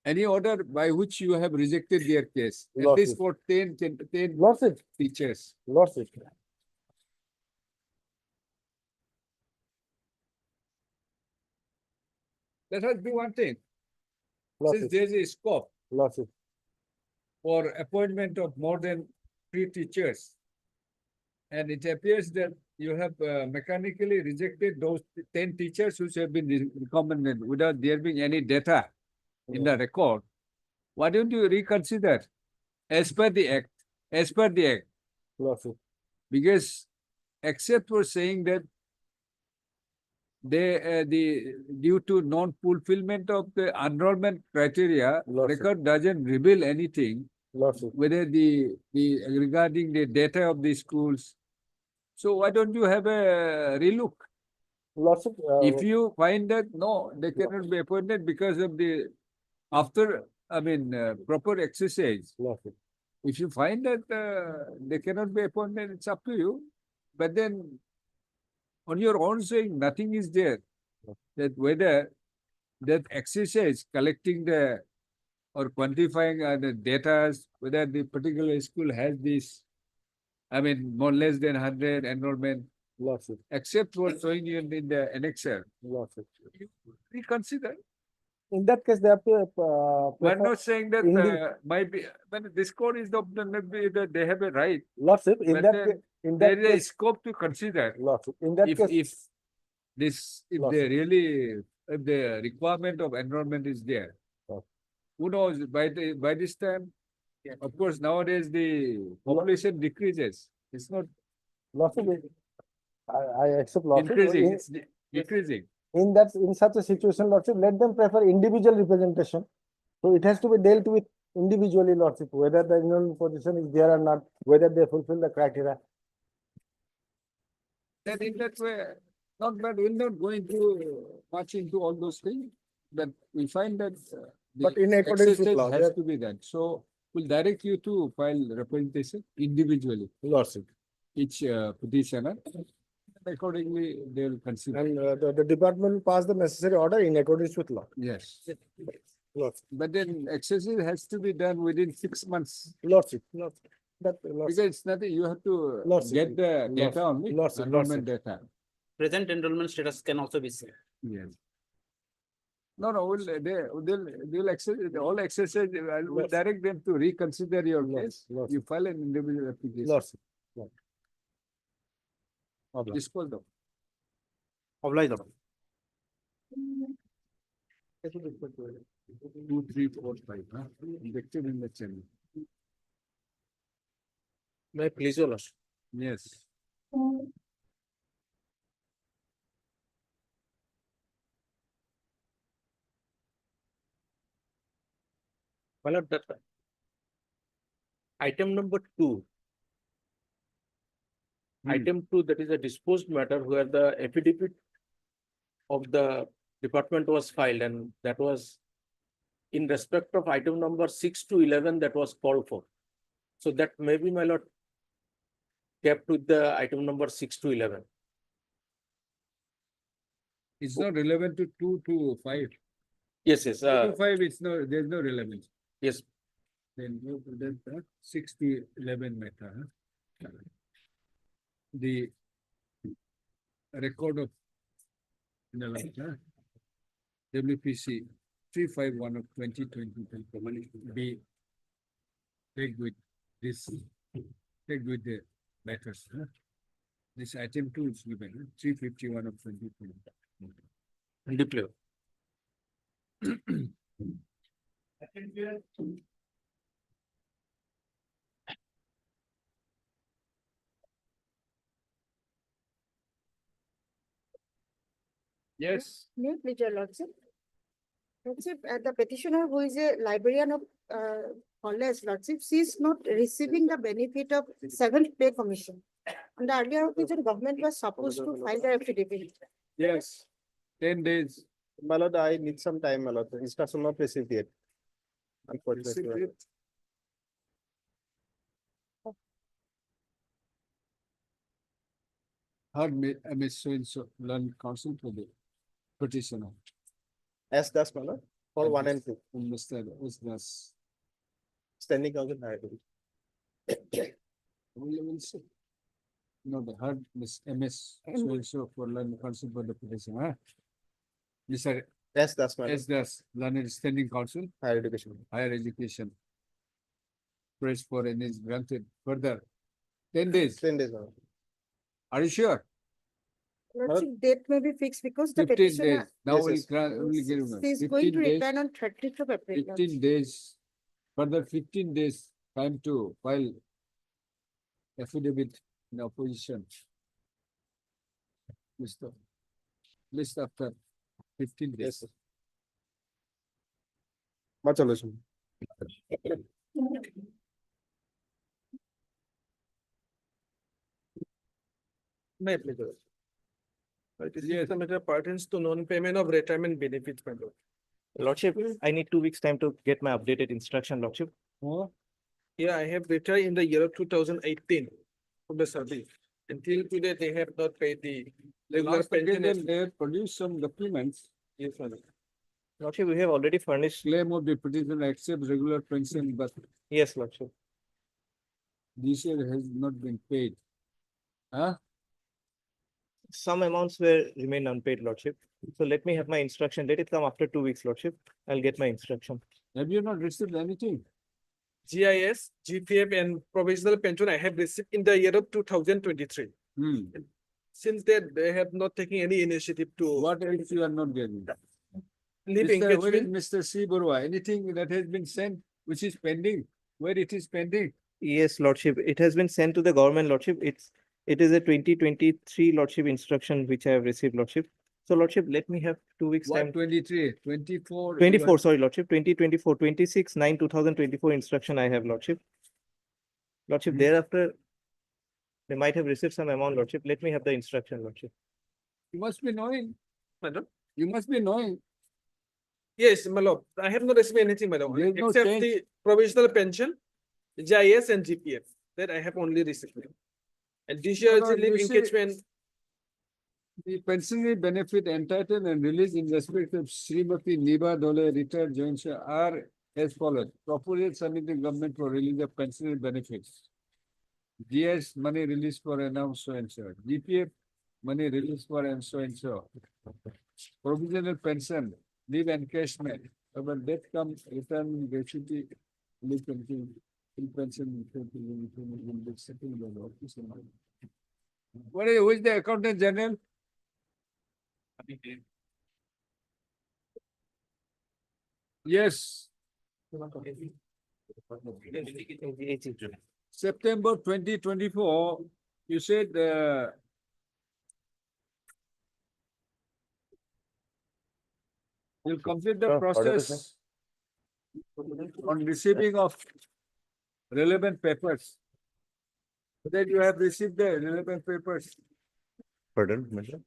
S2: Any order by which you have rejected their case, at least for 10
S11: Lordship,
S2: teachers.
S11: Lordship.
S2: Let us do one thing. Since
S11: Lordship,
S2: there is a scope
S11: Lordship.
S2: for appointment of more than 3 teachers, and it appears that you have mechanically rejected those 10 teachers who have been recommended without there being any data in the record, why don't you reconsider as per the act? As per the act.
S11: Lordship.
S2: Because except for saying that they due to non-fulfillment of the enrollment criteria,
S11: Lordship.
S2: record doesn't reveal anything
S11: Lordship.
S2: whether the regarding the data of the schools. So why don't you have a relook?
S11: Lordship.
S2: If you find that no, they cannot be appointed because of the after, I mean, proper exercise.
S11: Lordship.
S2: If you find that they cannot be appointed, it's up to you. But then on your own saying nothing is there, that whether that exercise collecting the or quantifying the data, whether the particular school has this, I mean, more less than 100 enrollment,
S11: Lordship.
S2: except for showing you in the annexer,
S11: Lordship.
S2: you reconsider.
S11: In that case, they have to.
S2: We're not saying that
S11: Indi-
S2: might be, when this code is not maybe that they have a right.
S11: Lordship, in
S2: But
S11: that
S2: then
S11: case, in
S2: there
S11: that
S2: is a
S11: case,
S2: scope to consider.
S11: Lordship, in that case,
S2: If
S11: Loss.
S2: they really, if the requirement of enrollment is there,
S11: Loss.
S2: who knows, by this time, of course, nowadays the population decreases. It's not
S11: Lordship, I accept Lordship.
S2: increasing, it's decreasing.
S11: In such a situation, Lordship, let them prefer individual representation. So it has to be dealt with individually, Lordship, whether the enrollment position is there or not, whether they fulfill the criteria.
S2: That in that way, not bad, we're not going to much into all those things, but we find that
S11: But in accordance with
S2: exercise
S11: law,
S2: has
S11: that-
S2: to be done. So we'll direct you to file representation individually,
S11: Lordship.
S2: each petitioner. Accordingly, they will consider.
S11: And the department will pass the necessary order in accordance with law.
S2: Yes.
S11: Lordship.
S2: But then exercise has to be done within 6 months.
S11: Lordship. Lordship. That, Lordship.
S2: Because it's nothing, you have to
S11: Lordship.
S2: get the
S11: Lordship.
S2: data only,
S11: Lordship.
S2: enrollment data.
S13: Present enrollment status can also be seen.
S2: Yes. No, they'll exercise, all exercise, I will
S11: Yes.
S2: direct them to reconsider your
S11: Yes,
S2: case.
S11: yes.
S2: You file an individual application.
S11: Lordship.
S2: Dispose of.
S13: Oblige, Lord.
S2: 2, 3, 4, 5, huh? Directive in the channel.
S12: May I please, your lordship?
S2: Yes.
S12: My lord, that item number 2. Item 2, that is a disposed matter where the affidavit of the department was filed, and that was in respect of item number 6 to 11 that was called for. So that may be, my lord, kept with the item number 6 to 11.
S2: It's not relevant to 2 to 5.
S12: Yes, yes.
S2: 2 to 5, it's no, there's no relevance.
S12: Yes.
S2: Then go to that 6 to 11 matter. Huh? The record of WPC 351 of 2020 be tagged with this, tagged with the matters. Huh? This item 2 is given, 351 of 2020. Deploy. Yes.
S15: May I please, your lordship? Lordship, the petitioner who is a librarian of college, lordship, she is not receiving the benefit of seventh pay commission. On the earlier occasion, government was supposed to file the affidavit.
S2: Yes. 10 days.
S11: My lord, I need some time, my lord. Instruction not received yet. Unfortunately.
S2: Her MS so learn counsel for the petitioner.
S11: As does, my lord, for one and two.
S2: Understand, as does.
S11: Standing counsel higher.
S2: Will see. No, the heard Miss MS so for learn counsel for the petitioner, huh? Mr.
S11: As does, my lord.
S2: As does learned standing counsel,
S11: Higher education.
S2: higher education. Press for any is granted further. 10 days.
S11: 10 days, my lord.
S2: Are you sure?
S15: Lordship, date may be fixed because the
S2: 15 days.
S15: petitioner
S2: Now
S11: Yes,
S2: we'll
S11: yes.
S2: give him.
S15: is going to
S2: 15 days.
S15: return on 30th of April.
S2: 15 days, further 15 days time to file affidavit in opposition. List after 15 days.
S11: Yes, sir. Much solution.
S16: May I please?
S2: Yes.
S16: The matter pertains to non-payment of retirement benefits, my lord.
S13: Lordship, I need 2 weeks time to get my updated instruction, Lordship.
S2: Oh,
S16: Yeah, I have retired in the year of 2018 from the service. Until today, they have not paid the regular
S2: last
S16: pension.
S2: occasion they produced some documents.
S16: Yes, my lord.
S13: Lordship, we have already furnished.
S2: Claim of the petitioner accepts regular pension, but
S13: Yes, Lordship.
S2: this year has not been paid. Huh?
S13: Some amounts were remain unpaid, Lordship. So let me have my instruction. Let it come after 2 weeks, Lordship. I'll get my instruction.
S2: Have you not received anything?
S16: GIS, GPF and provisional pension I have received in the year of 2023. Since then, they have not taken any initiative to
S2: What else you are not getting?
S16: leave
S2: Where is
S16: engagement.
S2: Mr. C. Borua? Anything that has been sent which is pending? Where it is pending?
S13: Yes, Lordship. It has been sent to the government, Lordship. It is a 2023 Lordship instruction which I have received, Lordship. So, Lordship, let me have 2 weeks
S2: What
S13: time.
S2: 23, 24?
S13: 24, sorry, Lordship. 2024, 26/9/2024 instruction I have, Lordship. Lordship, thereafter, they might have received some amount, Lordship. Let me have the instruction, Lordship.
S2: You must be knowing.
S16: Madam?
S2: You must be knowing.
S16: Yes, my lord. I have not received anything, madam,
S2: There is no
S16: except
S2: change.
S16: the provisional pension, GIS and GPF that I have only received. And discharge
S2: No, no,
S16: leave
S2: you see-
S16: engagement.
S2: The pensionary benefit entitled and released in respect of Srimati Niba Dole retired joint are as follows. Proposal submitted government for release of pensionary benefits. GS money released for announced so and so. GPF money released for and so and so. Provisional pension, leave encashment. But that comes return gratuity, leave pension, pension. What is, who is the accountant general? Yes. September 2024, you said you'll complete the process on receiving of relevant papers. That you have received the relevant papers.
S12: Pardon, madam?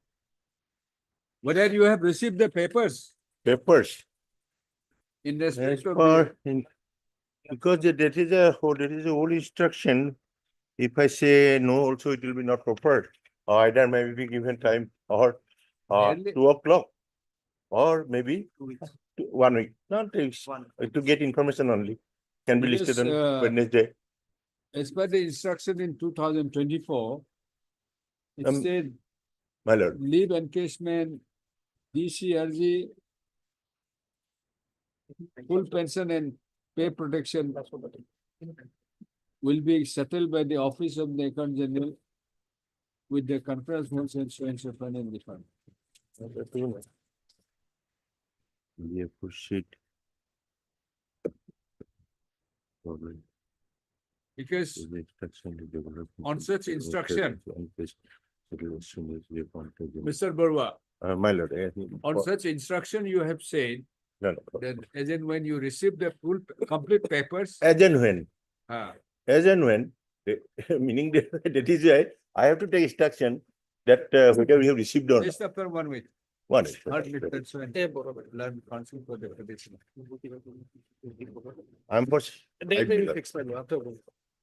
S2: Whether you have received the papers
S12: Papers.
S2: in
S12: As
S2: respect of
S12: per, because that is a whole instruction. If I say no, also it will be not proper. Either maybe be given time or
S2: Nearly-
S12: 2 o'clock. Or maybe 1 week, not 2 weeks, to get information only. Can be
S2: Because,
S12: listed on Wednesday.
S2: as per the instruction in 2024, it said
S12: My lord,
S2: leave encashment, DCRG, full pension and pay protection will be settled by the office of the account general with the conference notes and so final refund. Because on such instruction, Mr. Barua,
S3: My lord,
S2: on such instruction, you have said
S3: no, no.
S2: that as in when you receive the full complete papers,
S3: As and when,
S2: ah,
S3: meaning that is why I have to take instruction that whether we have received or not.
S2: just after 1 week.
S3: One is.
S2: That's when learn counsel for the petition.
S3: I'm for.
S16: That may be fixed by law.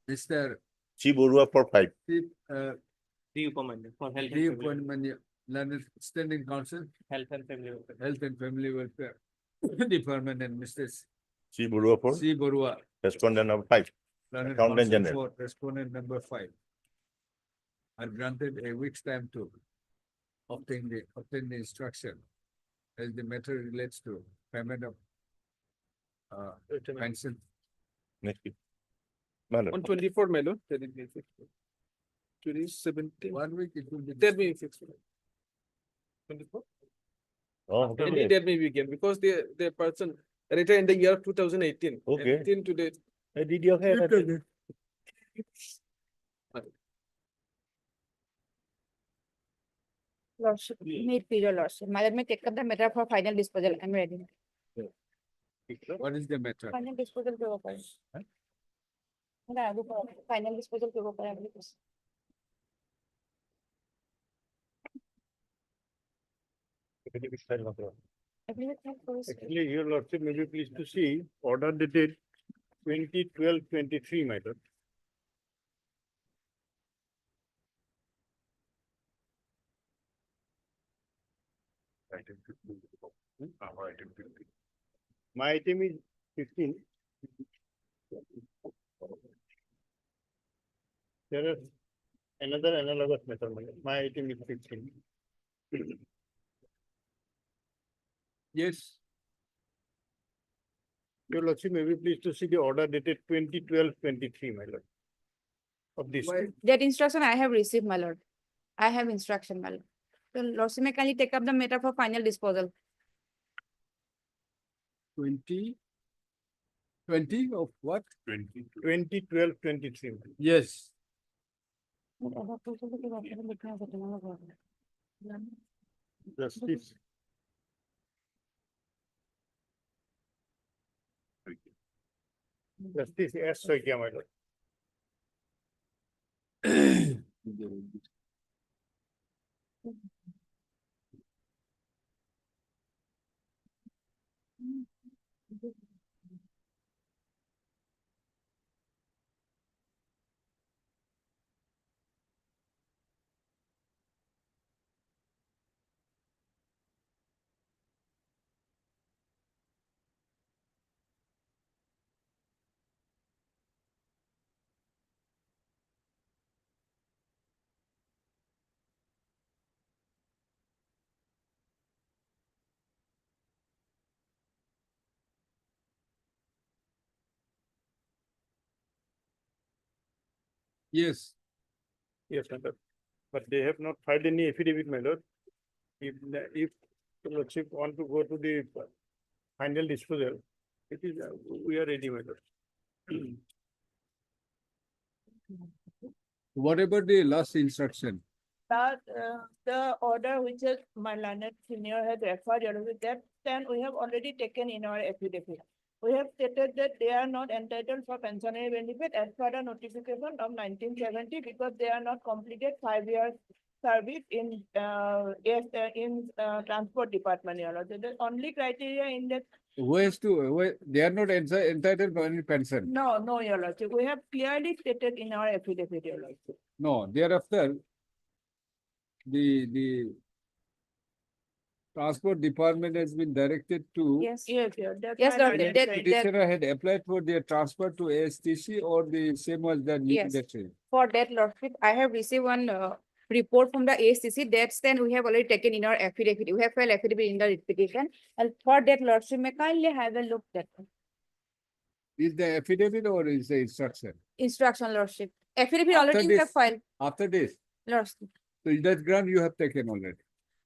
S2: Mr.
S3: C. Borua for 5.
S2: Chief,
S4: Reappointment for health and family,
S2: reappointment, learned standing counsel,
S4: health and family welfare.
S2: health and family welfare department, and Mr.
S3: C. Borua for
S2: C. Barua,
S3: respondent number 5.
S2: learned
S3: Accountant
S2: counsel
S3: General.
S2: for respondent number 5, are granted a week's time to obtain the instruction as the matter relates to payment of pension.
S3: Next week. My lord.
S16: On 24, my lord, that it may be fixed. 2017.
S2: 1 week it will be.
S16: That may be fixed. 24.
S3: Oh,
S16: Any
S3: okay.
S16: that may be again because the person retired in the year 2018.
S3: Okay.
S16: 18 to date.
S3: Did you have?
S15: Lordship, mid period lordship. Let me take up the matter for final disposal. I'm ready.
S2: What is the matter?
S15: Final disposal के ऊपर. ना आगे final disposal के ऊपर अगली कुछ.
S11: Actually, your lordship may be pleased to see order dated 2012-23, my lord. Item 15. Item 15. My item is 15. There is another analogous method. My item is 15.
S2: Yes.
S11: Your lordship may be pleased to see the order dated 2012-23, my lord. Of this.
S15: That instruction I have received, my lord. I have instruction, my lord. So lordship may kindly take up the matter for final disposal.
S2: 20 of what?
S11: 2012-23.
S2: Yes.
S11: Justice. Justice S. Soikia, my lord.
S2: Yes.
S11: Yes, my lord. But they have not filed any affidavit, my lord. If the lordship want to go to the final disposal, it is, we are ready, my lord.
S2: What about the last instruction?
S17: That the order which is my learned senior has referred with that, then we have already taken in our affidavit. We have stated that they are not entitled for pensionary benefit as per the notification of 1970 because they are not completed 5 years service in transport department. So the only criteria in that.
S2: They are not entitled for any pension.
S17: No, Your Lordship. We have clearly stated in our affidavit, Your Lordship.
S2: No, thereafter, the transport department has been directed to.
S17: Yes, that's
S15: Yes,
S17: my
S15: Lord,
S17: understanding.
S2: Petitioner had applied for their transfer to ASTC or the same was the new
S15: Yes.
S2: industry.
S15: For that lordship, I have received one report from the ACC. That's then we have already taken in our affidavit. We have filed affidavit in the petition. And for that lordship, may kindly have a look at
S2: Is the affidavit or is the instruction?
S15: instruction lordship. Affidavit
S2: After
S15: already we have
S2: this-
S15: filed
S2: After this,
S15: lordship.
S2: so that ground you have taken already.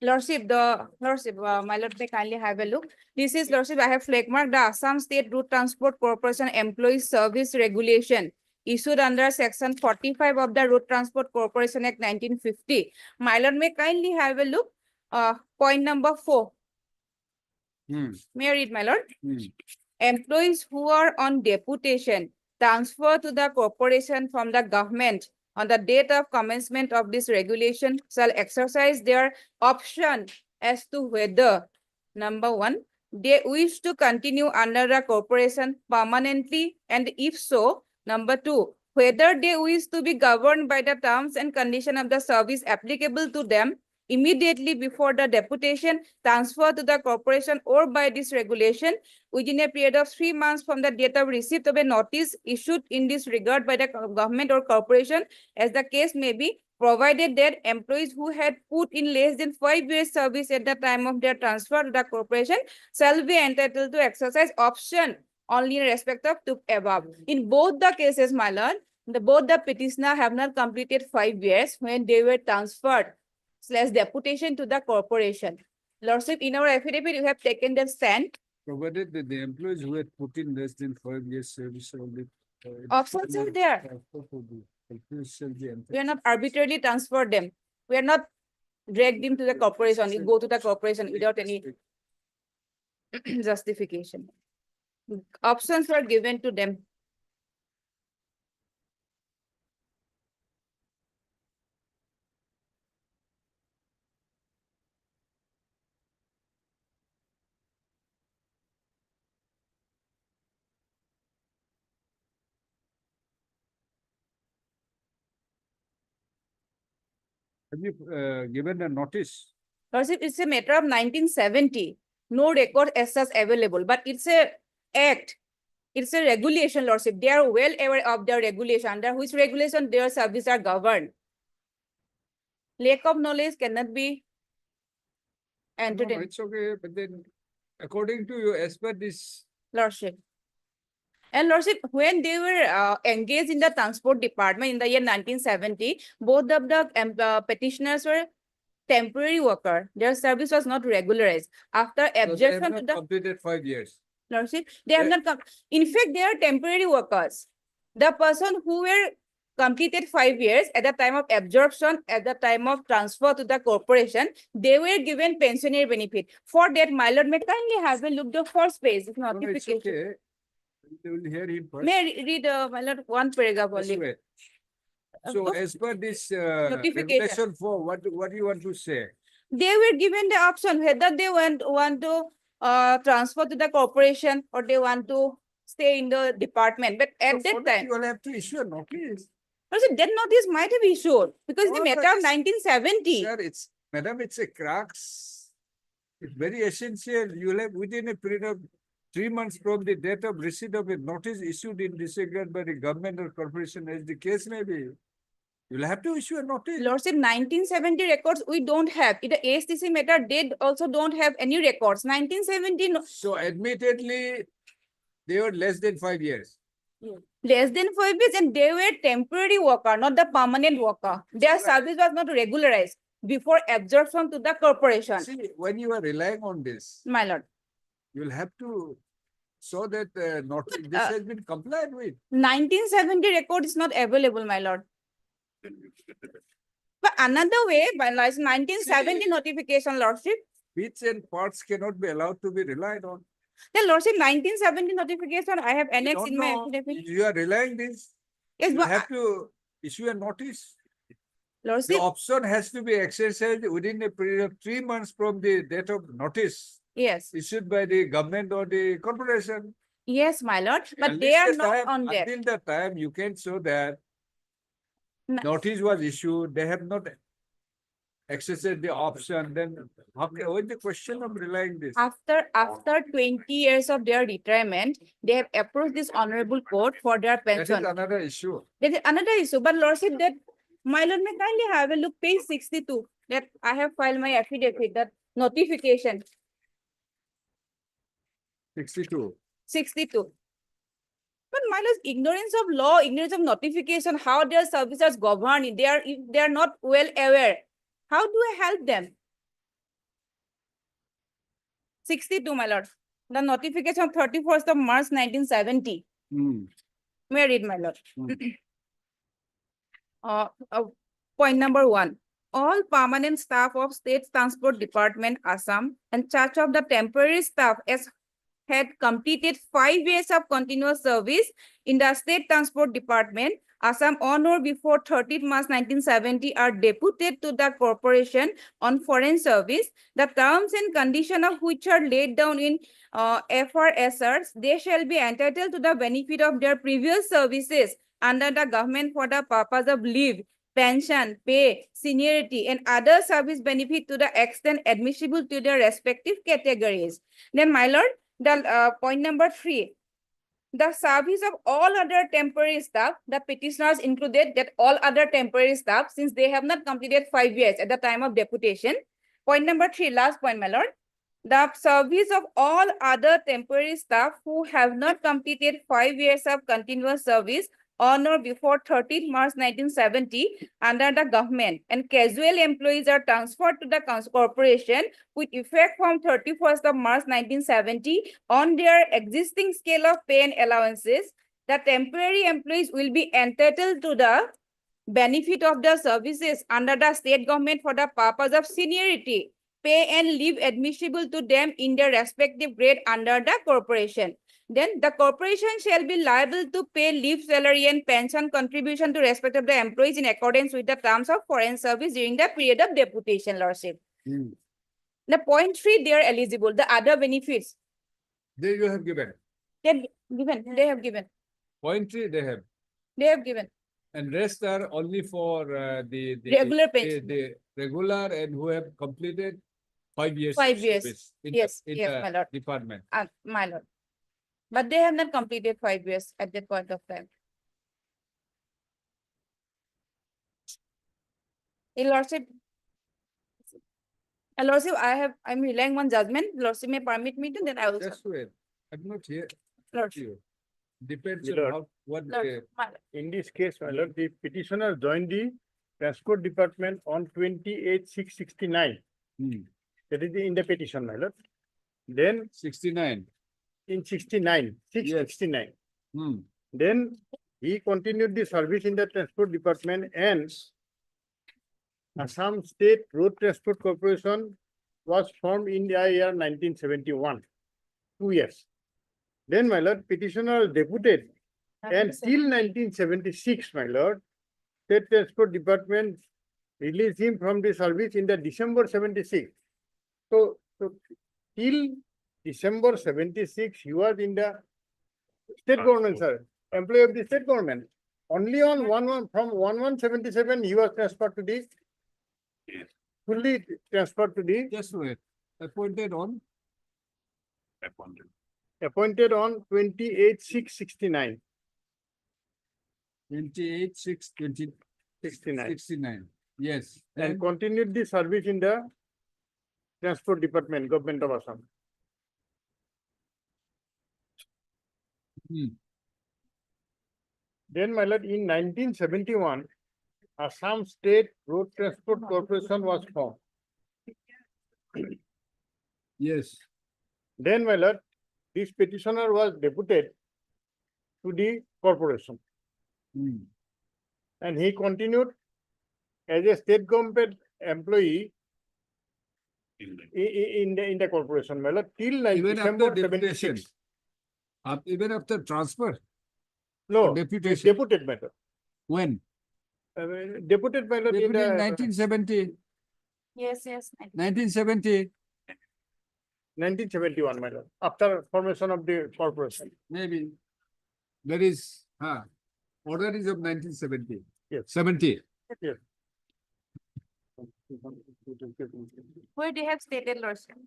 S18: Lordship, my lord, may kindly have a look. This is, Lordship, I have flag marked the Assam State Road Transport Corporation Employees Service Regulation issued under Section 45 of the Road Transport Corporation Act 1950. My lord, may kindly have a look. Point number 4. May I read, my lord? Employees who are on deputation transfer to the corporation from the government on the date of commencement of this regulation shall exercise their option as to whether, number 1, they wish to continue under the corporation permanently, and if so, number 2, whether they wish to be governed by the terms and conditions of the service applicable to them immediately before the deputation transfer to the corporation or by this regulation within a period of 3 months from the date of receipt of a notice issued in this regard by the government or corporation, as the case may be, provided that employees who had put in less than 5 years service at the time of their transfer to the corporation shall be entitled to exercise option only in respect of to above. In both the cases, my lord, both the petitioner have not completed 5 years when they were transferred / deputation to the corporation. Lordship, in our affidavit, you have taken the stand.
S2: Provided that the employees who had put in less than 5 years service only.
S18: Options are there. We are not arbitrarily transferred them. We are not dragged them to the corporation. You go to the corporation without any justification. Options were given to them.
S2: Have you given a notice?
S18: Lordship, it's a matter of 1970. No record as such available, but it's a act. It's a regulation, Lordship. They are well aware of the regulation, under which regulation their services are governed. Lack of knowledge cannot be entertained.
S2: No, it's okay, but then according to you, as per this.
S18: Lordship. And Lordship, when they were engaged in the transport department in the year 1970, both of the petitioners were temporary worker. Their service was not regularized. After objection to the
S2: completed 5 years.
S18: Lordship, they have not come. In fact, they are temporary workers. The person who were completed 5 years at the time of absorption, at the time of transfer to the corporation, they were given pensionary benefit. For that, my lord, may kindly have a look the first page. It's notification.
S2: It's okay. They will hear him first.
S18: May I read, my lord, one paragraph only.
S2: So as per this
S18: Notification.
S2: regulation 4, what do you want to say?
S18: They were given the option whether they want to transfer to the corporation or they want to stay in the department. But at that time,
S2: you will have to issue a notice.
S18: Also, that notice might have issued because it's a matter of 1970.
S2: Sir, madam, it's a crux. It's very essential. You will have within a period of 3 months from the date of receipt of a notice issued in this regard by the government or corporation, as the case may be. You'll have to issue a notice.
S18: Lordship, 1970 records we don't have. In the ASTC matter, they also don't have any records. 1970.
S2: So admittedly, they were less than 5 years.
S18: Less than 5 years, and they were temporary worker, not the permanent worker. Their service was not regularized before absorption to the corporation.
S2: See, when you are relying on this,
S18: my lord,
S2: you'll have to show that this has been complied with.
S18: 1970 record is not available, my lord. But another way, by 1970 notification, lordship.
S2: Bits and parts cannot be allowed to be relied on.
S18: The lordship, 1970 notification, I have annexed in my affidavit.
S2: You are relying this.
S18: Yes,
S2: you
S18: but
S2: have to issue a notice.
S18: Lordship,
S2: the option has to be exercised within a period of 3 months from the date of notice.
S18: Yes.
S2: Issued by the government or the corporation.
S18: Yes, my lord, but they are not on that.
S2: Until the time you can show that notice was issued, they have not exercised the option, then what is the question of relying this?
S18: After 20 years of their retirement, they have approached this honorable court for their pension.
S2: That is another issue.
S18: That is another issue, but lordship, that my lord may kindly have a look, page 62, that I have filed my affidavit, that notification.
S2: 62.
S18: 62. But my lord, ignorance of law, ignorance of notification, how their services governed, if they are not well aware, how do I help them? 62, my lord. The notification of 31st of March 1970. May I read, my lord? Point number 1. All permanent staff of State Transport Department, Assam, and charge of the temporary staff as had completed 5 years of continuous service in the State Transport Department, Assam, on or before 30th March 1970 are deputed to the corporation on foreign service. The terms and conditions of which are laid down in FRSRs, they shall be entitled to the benefit of their previous services under the government for the purpose of leave, pension, pay, seniority, and other service benefit to the extent admissible to their respective categories. Then, my lord, the point number 3. The service of all other temporary staff, the petitioners included that all other temporary staff, since they have not completed 5 years at the time of deputation. Point number 3, last point, my lord. The service of all other temporary staff who have not completed 5 years of continuous service on or before 30th March 1970 under the government, and casual employees are transferred to the corporation with effect from 31st of March 1970 on their existing scale of pay and allowances. The temporary employees will be entitled to the benefit of the services under the state government for the purpose of seniority, pay and leave admissible to them in their respective grade under the corporation. Then the corporation shall be liable to pay leave, salary, and pension contribution to respect of the employees in accordance with the terms of foreign service during the period of deputation, lordship. The point 3, they are eligible. The other benefits.
S2: There you have given.
S18: They have given.
S2: Point 3, they have.
S18: They have given.
S2: And rest are only for the
S18: Regular pension.
S2: the regular and who have completed 5 years.
S18: 5 years.
S2: service in
S18: Yes,
S2: the, in
S18: yes,
S2: the
S18: my lord.
S2: department.
S18: My lord. But they have not completed 5 years at that point of time. Lordship, lordship, I'm relying on judgment. Lordship may permit me to, then I will.
S2: Just wait. I'm not here.
S18: Lordship.
S2: Depends
S11: My
S2: on
S11: lord.
S2: how, what
S18: Lord,
S11: In this case, my lord, the petitioner joined the Transport Department on 28/6/69. That is in the petition, my lord. Then
S2: 69.
S11: in 69, 669. Then he continued the service in the Transport Department, and Assam State Road Transport Corporation was formed in the year 1971, 2 years. Then, my lord, petitioner was deputed, and till 1976, my lord, State Transport Department released him from the service in the December 76. So till December 76, he was in the state government, sir, employee of the state government. Only on from 1177, he was transferred to the, fully transferred to the.
S2: Just wait. Appointed on?
S11: Appointed on 28/6/69.
S2: 28/6/69. Yes.
S11: And continued the service in the Transport Department, Government of Assam. Then, my lord, in 1971, Assam State Road Transport Corporation was formed.
S2: Yes.
S11: Then, my lord, this petitioner was deputed to the corporation. And he continued as a state government employee in the corporation, my lord, till
S2: Even
S11: December
S2: after deputation.
S11: 76.
S2: Even after transfer?
S11: No,
S2: deputation.
S11: Deputed, my lord.
S2: When?
S11: Deputed, my lord, in
S2: Deputed in
S11: the
S2: 1970.
S18: Yes.
S2: 1970.
S11: 1971, my lord, after formation of the corporation.
S2: Maybe. There is, order is of 1970.
S11: Yes.
S2: 70.
S11: Yes.
S18: Where they have stated, lordship.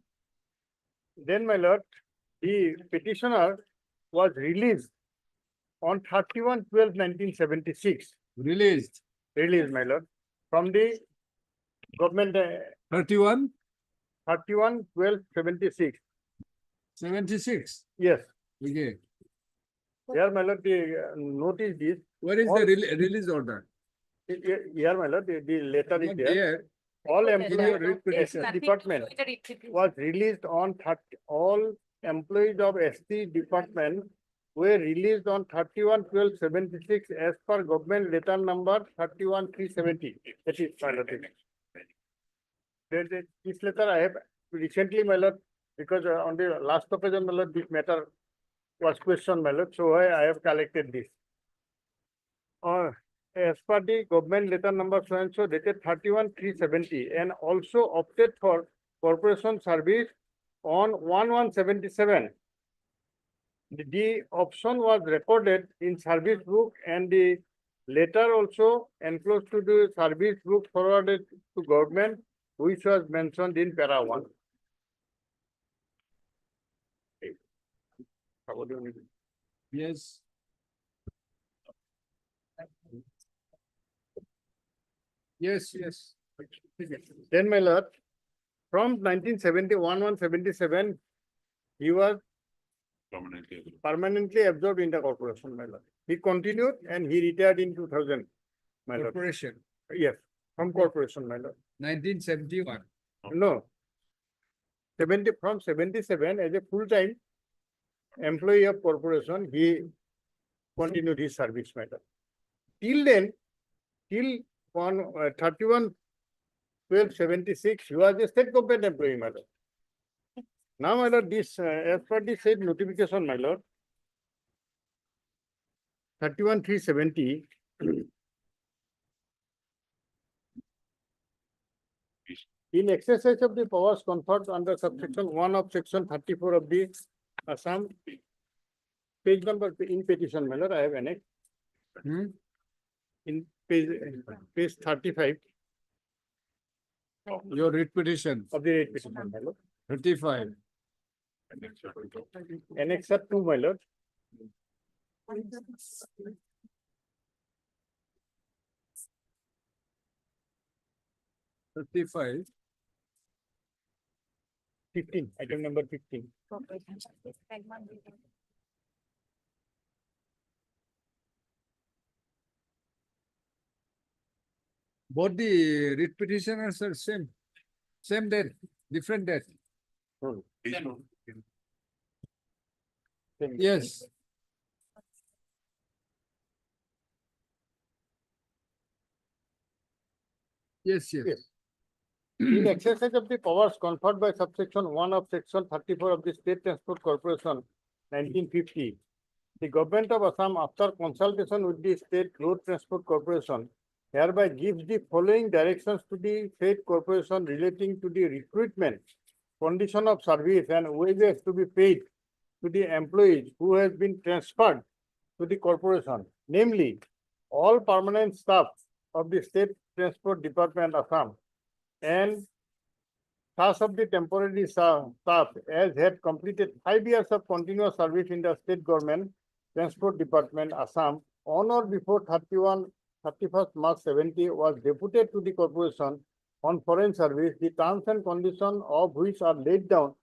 S11: Then, my lord, the petitioner was released on 31/12/1976.
S2: Released,
S11: my lord, from the government.
S2: 31?
S11: 31/12/76.
S2: 76.
S11: Yes.
S2: Okay.
S11: Here, my lord, the notice this.
S2: Where is the release order?
S11: Here, my lord, the letter is
S2: Not
S11: there.
S2: here.
S11: all
S18: Yes,
S11: employee
S18: nothing
S11: department
S18: to do with the
S11: was released on 30, all employees of ST department were released on 31/12/76 as per government letter number 31/370. That is my lord. This letter I have recently, my lord, because on the last occasion, my lord, this matter was questioned, my lord, so I have collected this. As per the government letter number so and so dated 31/3/70 and also opted for corporation service on 1/1/77. The option was recorded in service book and the letter also enclosed to the service book forwarded to government, which was mentioned in para 1.
S2: Yes. Yes, yes.
S11: Then, my lord, from 1971-177, he was permanently absorbed in the corporation, my lord. He continued and he retired in 2000, my lord.
S2: Corporation,
S11: Yes, from corporation, my lord.
S2: 1971.
S11: No. From 77 as a full-time employee of corporation, he continued his service, my lord. Till then, till 31/12/76, he was a state government employee, my lord. Now, my lord, this, as per the said notification, my lord, 31/3/70, in exercise of the powers conferred under subsection 1 of section 34 of the Assam, page number in petition, my lord, I have annexed. In page 35
S2: Your writ petition,
S11: of the writ petition, my lord.
S2: 35.
S11: Annexure 2, my lord.
S2: Thirty-five.
S11: 15, item number 15.
S2: Both the writ petitioners are same date, different date. Yes. Yes, yes.
S11: In exercise of the powers conferred by subsection 1 of section 34 of the State Transport Corporation, 1950, the government of Assam, after consultation with the State Road Transport Corporation, hereby gives the following directions to the State Corporation relating to the recruitment, condition of service, and wages to be paid to the employees who has been transferred to the corporation, namely all permanent staff of the State Transport Department, Assam, and such of the temporary staff as had completed 5 years of continuous service in the state government transport department, Assam, on or before 31st March 70 was deputed to the corporation on foreign service, the terms and conditions of which are laid down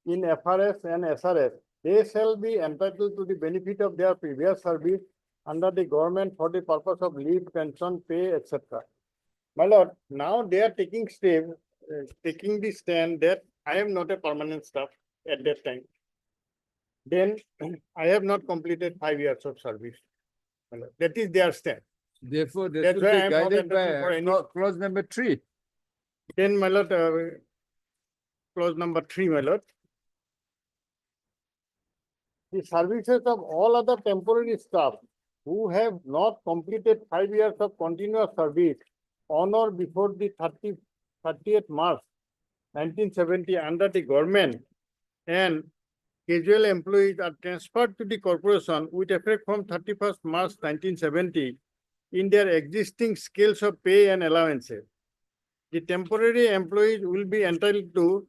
S11: in FRS and SRS, they shall be entitled to the benefit of their previous service under the government for the purpose of leave, pension, pay, etc. My lord, now they are taking the stand that I am not a permanent staff at that time. Then I have not completed 5 years of service. My lord, that is their stand.
S2: Therefore, that
S11: That's
S2: should
S11: why
S2: be
S11: I am not
S2: guided
S11: entitled for
S2: by
S11: any.
S2: clause number 3.
S11: Then, my lord, clause number 3, my lord. The services of all other temporary staff who have not completed 5 years of continuous service on or before the 30th March 1970 under the government and casual employees are transferred to the corporation with effect from 31st March 1970 in their existing scales of pay and allowances. The temporary employees will be entitled to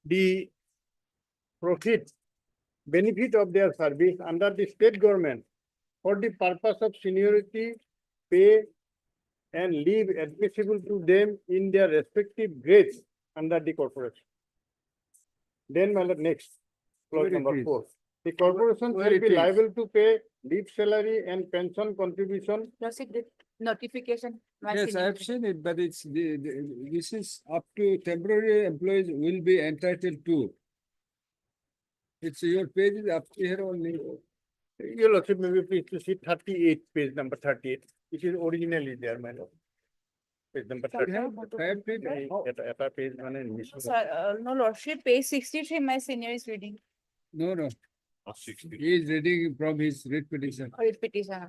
S11: the profit benefit of their service under the state government for the purpose of seniority, pay, and leave admissible to them in their respective grades under the corporation. Then, my lord, next, clause number 4. The corporation will be liable to pay leave salary and pension contribution.
S18: notification. my
S2: Yes, I
S18: senior.
S2: have seen it, but it's this is up to temporary employees will be entitled to. It's your page is up here only.
S11: Your lordship, maybe please to see 38, page number 38. It is originally there, my lord. Page number 38. Page one and missing.
S18: No, lordship, page 63, my senior is reading.
S2: No. He is reading from his writ petition.
S18: Or it petition.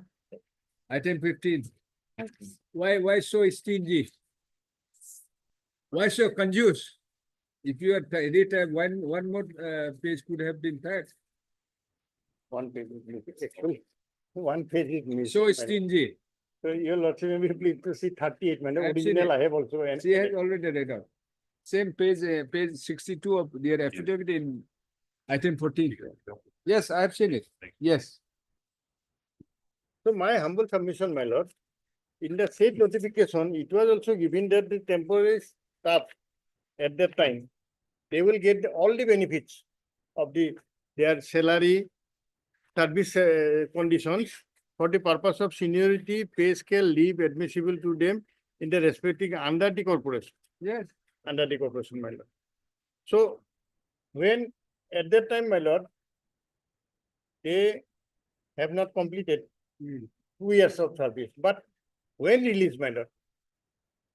S2: Item 15. Why so stingy? Why so confused? If you had edited one more page could have been that.
S11: One page is missing. Actually, one page is missing.
S2: So
S11: my lord.
S2: stingy.
S11: So your lordship, maybe please to see 38, madam.
S2: I've seen
S11: Original
S2: it.
S11: I have also. And
S2: She has already read out. Same page, page 62 of their affidavit in item 14. Yes, I have seen it. Yes.
S11: So my humble submission, my lord, in the said notification, it was also given that the temporary staff at that time, they will get all the benefits of their salary, service conditions for the purpose of seniority, pay scale, leave admissible to them in the respective under the corporation.
S2: Yes.
S11: Under the corporation, my lord. So when at that time, my lord, they have not completed 2 years of service, but when released, my lord,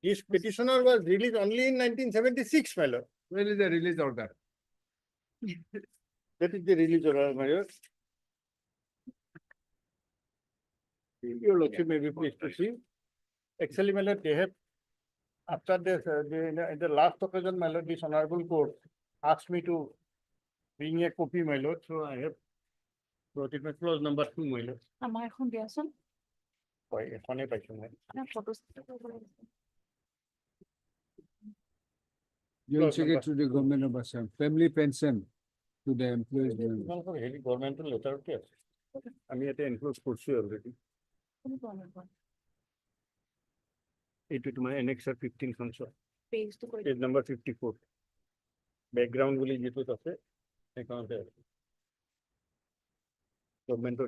S11: this petitioner was released only in 1976, my lord.
S2: Where is the release order?
S11: That is the release order, my lord. Your lordship may be pleased to see. Actually, my lord, they have, after this, in the last occasion, my lord, this honorable court asked me to bring a copy, my lord, so I have brought it, my clause number 2, my lord.
S18: আমার এখন দিয়াছোন
S11: এখনে পাইছো না।
S18: না photos
S2: You will check it to the government of Assam. Family pension to the employees.
S11: হেৰি গভৰ্ণমেণ্টৰ লেটাৰতে আছে। আমি ইয়াতে এনক্ল'জ কৰিছো অলৰেডি। এইটো তোমাৰ এনেক্সাৰ 15 খন চোৱা।
S18: পেজটো কৈ
S11: পেজ নম্বৰ 54। বেকগ্ৰাউণ্ড বুলি যিটোত আছে সেইখনতে আছে। গভৰ্ণমেণ্টৰ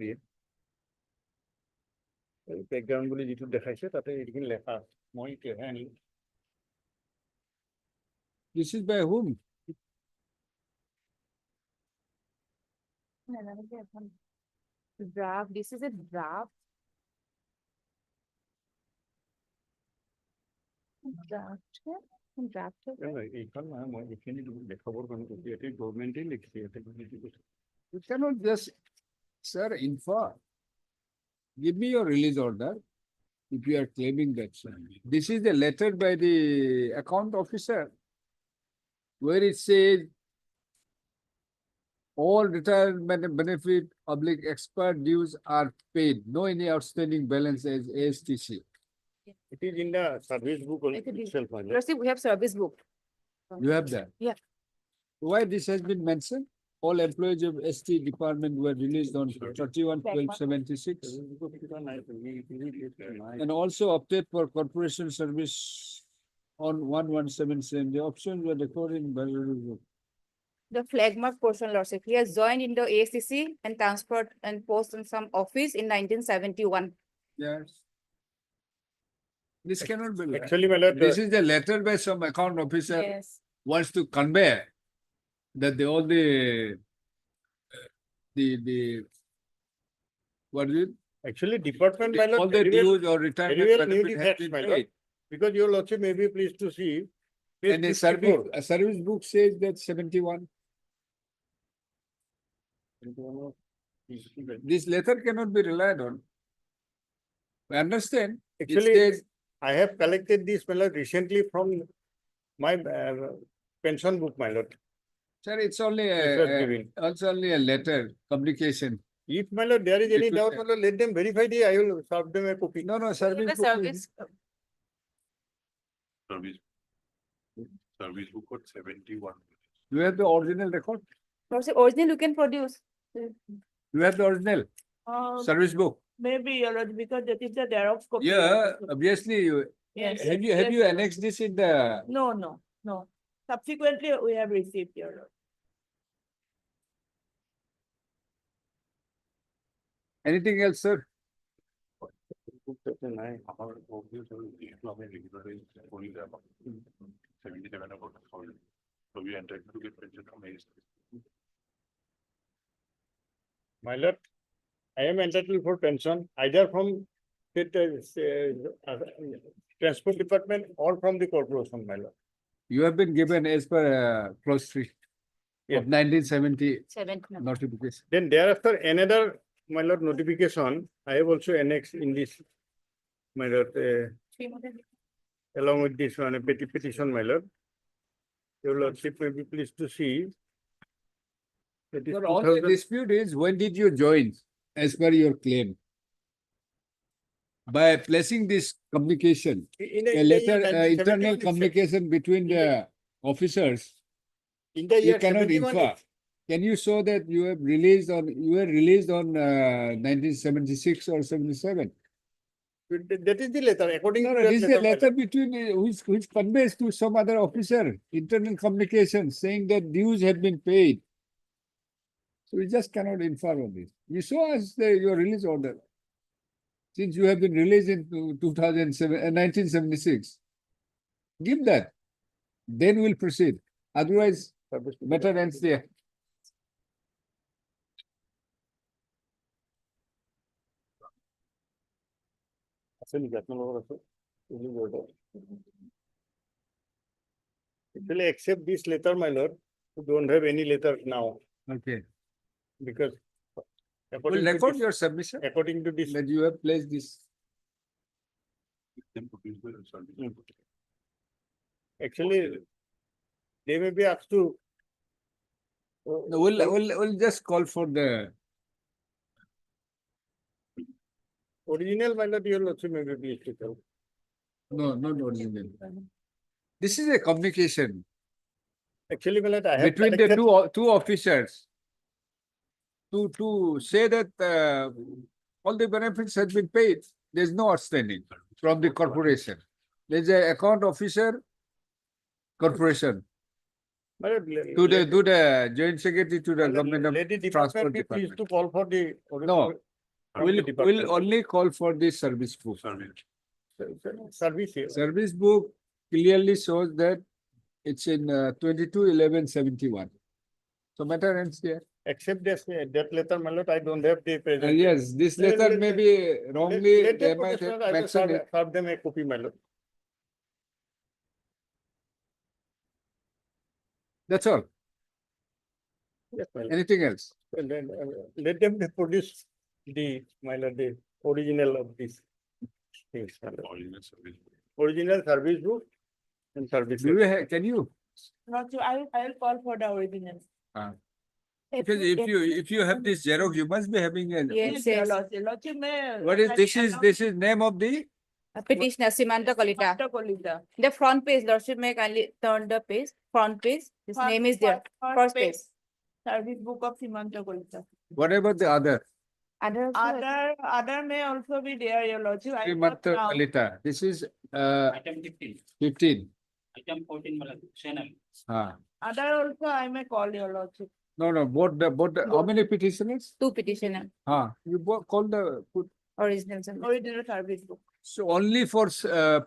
S11: বেকগ্ৰাউণ্ড বুলি যিটো দেখাইছে তাতে এইখিনি লেখা আছে। মই এতিয়াহে আনিলো।
S2: This is by whom?
S18: draft. This is a draft. Draft.
S11: এইখন নহয় মই এইখিনি দেখাবৰ কাৰণে কৈছো ইয়াতে গভৰ্ণমেণ্টে লিখিছে ইয়াতে।
S2: You cannot just, sir, inform. Give me your release order if you are claiming that, sir. This is the letter by the account officer where it says all retirement benefit oblique expert dues are paid. No any outstanding balance as ASTC.
S11: It is in the service book itself.
S18: Lordship, we have service book.
S2: You have that?
S18: Yeah.
S2: Why this has been mentioned? All employees of ST department were released on 31/12/76 and also opted for corporation service on 1/1/77. The options were recorded in Bangladesh.
S18: The flag mark portion, Lordship. He has joined in the ASCC and transferred and post in some office in 1971.
S2: Yes. This cannot be.
S11: Actually, my lord,
S2: this is the letter by some account officer
S18: Yes.
S2: wants to convey that all the what is it?
S11: Actually, department, my lord,
S2: All the
S11: very well-
S2: dues or retirement
S11: very well knew
S2: benefit
S11: the
S2: has
S11: facts,
S2: been
S11: my lord.
S2: paid.
S11: Because your lordship may be pleased to see. page
S2: And a
S11: 54.
S2: service book says that 71. This letter cannot be relied on. I understand.
S11: Actually,
S2: it says,
S11: I have collected this, my lord, recently from my pension book, my lord.
S2: sir, it's only
S11: This was given.
S2: it's only a letter, communication.
S11: If, my lord, there is any
S2: It will-
S11: doubt, my lord, let them verify the, I will serve them a copy.
S2: No, service
S18: The
S2: book.
S18: service.
S3: Service book code 71.
S2: You have the original record?
S18: Lordship, original you can produce.
S2: You have the original service book?
S17: Maybe, Your Lord, because that is the Xerox copy.
S2: Yeah, obviously.
S17: Yes.
S2: Have you
S17: Yes, Your Lord.
S2: annexed this in the?
S17: No. Subsequently, we have received, Your Lord.
S2: Anything else, sir?
S14: My lord, I am entitled for pension either from the transport department or from the corporation, my lord.
S2: You have been given as per clause 3
S14: Yeah.
S2: of 1970
S5: Seventh.
S2: notification.
S14: Then thereafter, another, my lord, notification, I have also annexed in this, my lord, along with this one, a petition, my lord. Your lordship may be pleased to see. That is
S2: But all the
S14: 2000
S2: dispute is when did you join as per your claim? By placing this communication,
S14: in
S2: a
S14: in the year
S2: letter,
S14: 1971
S2: internal
S14: itself.
S2: communication between the officers,
S14: In the
S2: you
S14: year
S2: cannot
S14: 71,
S2: infer. Can you show that you have released on, you were released on 1976 or 77?
S14: that is the letter, according
S2: No,
S14: to
S2: no,
S14: that
S2: this is a
S14: letter, my
S2: letter
S14: lord.
S2: between, which conveys to some other officer, internal communication saying that dues have been paid. So we just cannot infer on this. You show us your release order. Since you have been released in 1976, give that. Then we'll proceed. Otherwise, matter ends there.
S14: Actually, accept this letter, my lord. You don't have any letter now
S2: Okay.
S14: because
S2: We'll
S14: according to
S2: record
S14: this,
S2: your submission
S14: according to this,
S2: that you have placed this.
S14: actually, they may be asked to.
S2: No, we'll just call for the
S14: Original, my lord, your lordship may be pleased to tell.
S2: no, not original. This is a communication
S14: Actually, my lord, I have
S2: between the
S14: collected-
S2: two officers to say that all the benefits have been paid. There's no outstanding from the corporation. There's a account officer, corporation,
S14: My lord,
S2: to the joint secretary to the government of
S14: let the
S2: transport
S14: department be pleased
S2: department.
S14: to call for the.
S2: No,
S14: from the department.
S2: we'll only call for the service book.
S14: Service here.
S2: Service book clearly shows that it's in 22/11/71. So matter ends here.
S14: Except this, that letter, my lord, I don't have the present.
S2: Yes, this
S14: Let-
S2: letter
S14: let-
S2: may
S14: let-
S2: be wrongly,
S14: Let
S2: they
S14: the
S2: might
S14: protester,
S2: have
S14: I will
S2: mentioned it.
S14: serve them a copy, my lord.
S2: That's all.
S14: Yes, my lord.
S2: Anything else?
S14: And then, let them produce my lord, the original of these things. My lord. Original service book and service.
S2: Do you have, can you?
S17: Not to, I'll call for the original.
S2: Because if you have this Xerox, you must be having a.
S18: Yes,
S17: Your
S18: yes.
S17: Lordship may.
S2: What is this is name of the
S18: Petitioner Simanta Kalita.
S17: Kolita.
S18: The front page, Lordship may kindly turn the page, front page. His name is there. First page.
S17: Service book of Simanta Kolita.
S2: what about the other?
S17: Other may also be there, your lordship. I not
S2: Srimanta
S17: now.
S2: Kalita. This is
S8: Item 15.
S2: 15.
S8: Item 14, channel.
S17: Other also I may call your lordship.
S2: No, both how many petitioners?
S18: Two petitioner,
S2: You both call the put.
S18: original service.
S17: Original service book.
S2: So only for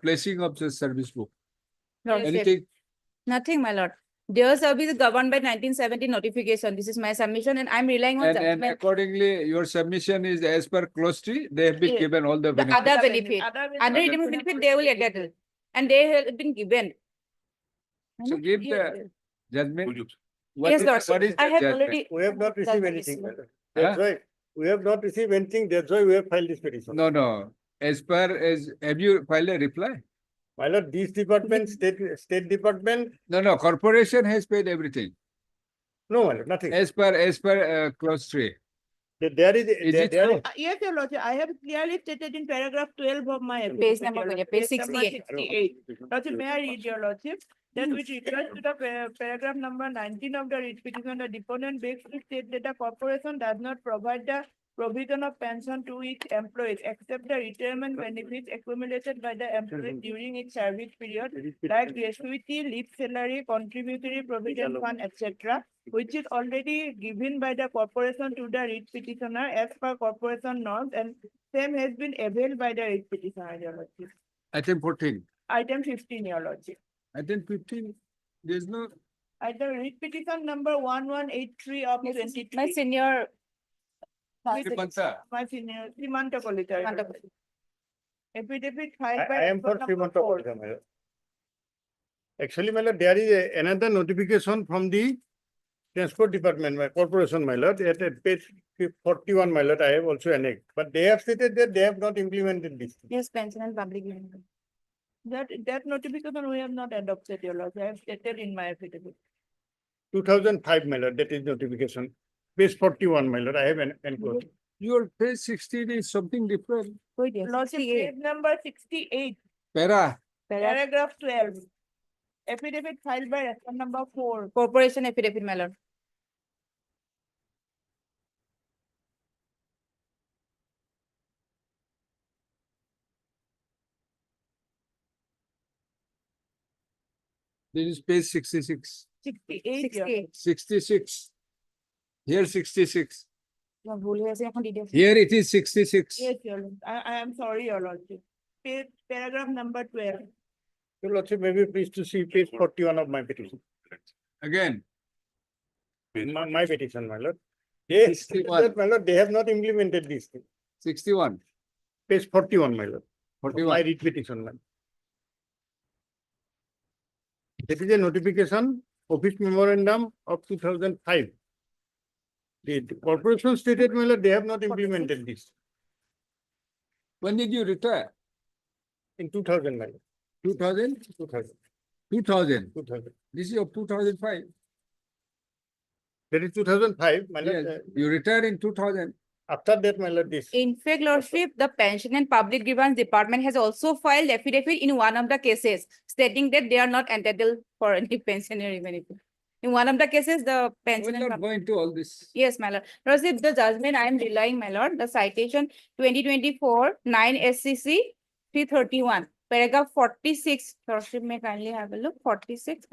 S2: placing of the service book.
S18: Lordship.
S2: Anything?
S18: Nothing, my lord. Their service is governed by 1970 notification. This is my submission and I'm relying on
S2: And
S18: judgment.
S2: accordingly, your submission is as per clause 3, they have been
S17: Yes.
S2: given all the
S18: The
S2: benefits.
S18: other benefit, other benefit they will entitle. And they have been given.
S2: So give the judgment.
S18: Yes, Lordship.
S2: What is
S18: I
S2: the
S18: have
S2: judgment?
S18: already.
S14: We have not received
S18: Judgment
S14: anything,
S18: is-
S14: madam. That's why, we have not received anything, that's why we have filed this petition.
S2: No. As per as, have you filed a reply?
S14: My lord, this department, state department,
S2: No, corporation has paid everything.
S14: no, my lord, nothing.
S2: As per clause 3.
S14: There is,
S2: it
S14: there
S2: so?
S14: is,
S17: Yes, your lordship. I have clearly stated in paragraph 12 of my.
S18: Page number, page
S17: number
S18: 68.
S17: 68. Lordship, may I read your lordship? That which refers to the paragraph number 19 of the writ petition, the deponent begs to state that the corporation does not provide the provision of pension to its employees except the retirement benefits accumulated by the employee during its service period, like gratuity, leave salary, contributory provident fund, etc., which is already given by the corporation to the writ petitioner as per corporation norms and Same has been availed by the writ petitioner, Your Lordship.
S2: Item 14.
S17: Item 15, Your Lordship.
S2: Item 15, there's no,
S17: Item writ petition number 1183 of
S18: My
S17: 23.
S18: senior.
S17: My senior, Srimanta Kolita. Affidavit filed by.
S11: I am for
S17: expert number
S11: Srimanta
S17: 4.
S11: Kolita, my lord. Actually, my lord, there is another notification from the Transport Department, my corporation, my lord, at page 41, my lord, I have also annexed. But they have stated that they have not implemented this.
S18: Yes, pension and public.
S17: That notification we have not adopted, Your Lordship. I have stated in my affidavit.
S11: 2005, my lord, that is notification. Page 41, my lord, I have enclosed.
S2: your page 16 is something different.
S17: Lordship, page number 68, paragraph 12. Affidavit filed by expert number 4.
S18: Corporation affidavit, my lord.
S2: This is page 66.
S17: 68, Your
S18: 68.
S2: 66. Here 66.
S18: No, भूल गए ऐसे यहाँ details.
S2: Here it is 66.
S17: Yes, Your Lord. I am sorry, Your Lordship. Paragraph number 12.
S11: Your lordship, may be pleased to see page 41 of my petition.
S2: Again.
S11: My petition, my lord. Yes,
S2: 61.
S11: my lord, they have not implemented this thing.
S2: 61.
S11: Page 41, my lord.
S2: 41.
S11: My writ petition, my. That is a notification, office memorandum of 2005. The corporation stated, my lord, they have not implemented this.
S2: When did you retire?
S11: In 2000, my lord.
S2: 2000?
S11: 2000.
S2: 2000.
S11: 2000.
S2: This is of 2005.
S11: That is 2005, my lord.
S2: Yes, you retired in 2000.
S11: After that, my lord, this.
S18: In fact, Lordship, the Pension and Public Grievance Department has also filed affidavit in one of the cases stating that they are not entitled for any pensionary benefit. In one of the cases, the pension.
S2: We're not going to all this.
S18: Yes, my lord. Lordship, the judgment I am relying, my lord, the citation 2024 9 SCC 331, paragraph 46. Lordship, may kindly have a look. 46.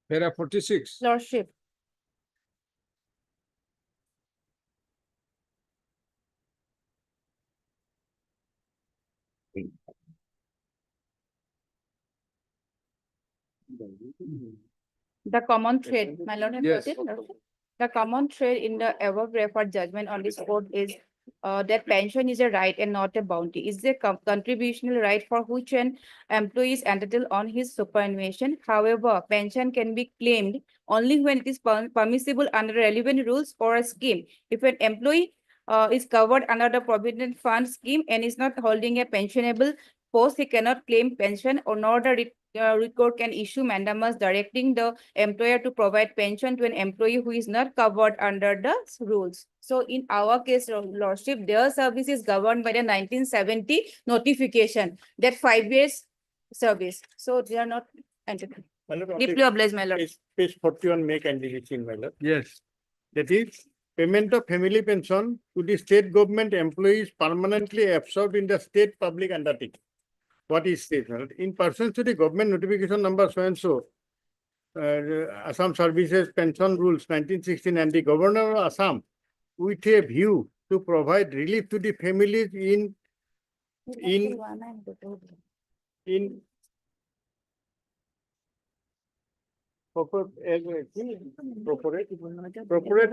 S2: Para 46.
S18: Lordship. The common thread, my lord, has
S2: Yes.
S18: noted, Lordship. The common thread in the above referred judgment on this court is that pension is a right and not a bounty. It's a contributional right for which an employee is entitled on his superannuation. However, pension can be claimed only when it is permissible under relevant rules or a scheme. If an employee is covered under the Provident Fund scheme and is not holding a pensionable post, he cannot claim pension, or nor the court can issue mandamus directing the employer to provide pension to an employee who is not covered under the rules. So in our case, Lordship, their service is governed by the 1970 notification, that 5 years service. So they are not entitled. Deeply obliged, my lord.
S11: Page 41, make and seen, my lord.
S2: Yes.
S11: That is payment of family pension to the state government employees permanently absorbed in the state public undertaking. What is state? In pursuant to the government notification number so and so, Assam Services Pension Rules 1916 and the Governor of Assam, with a view to provide relief to the families in corporate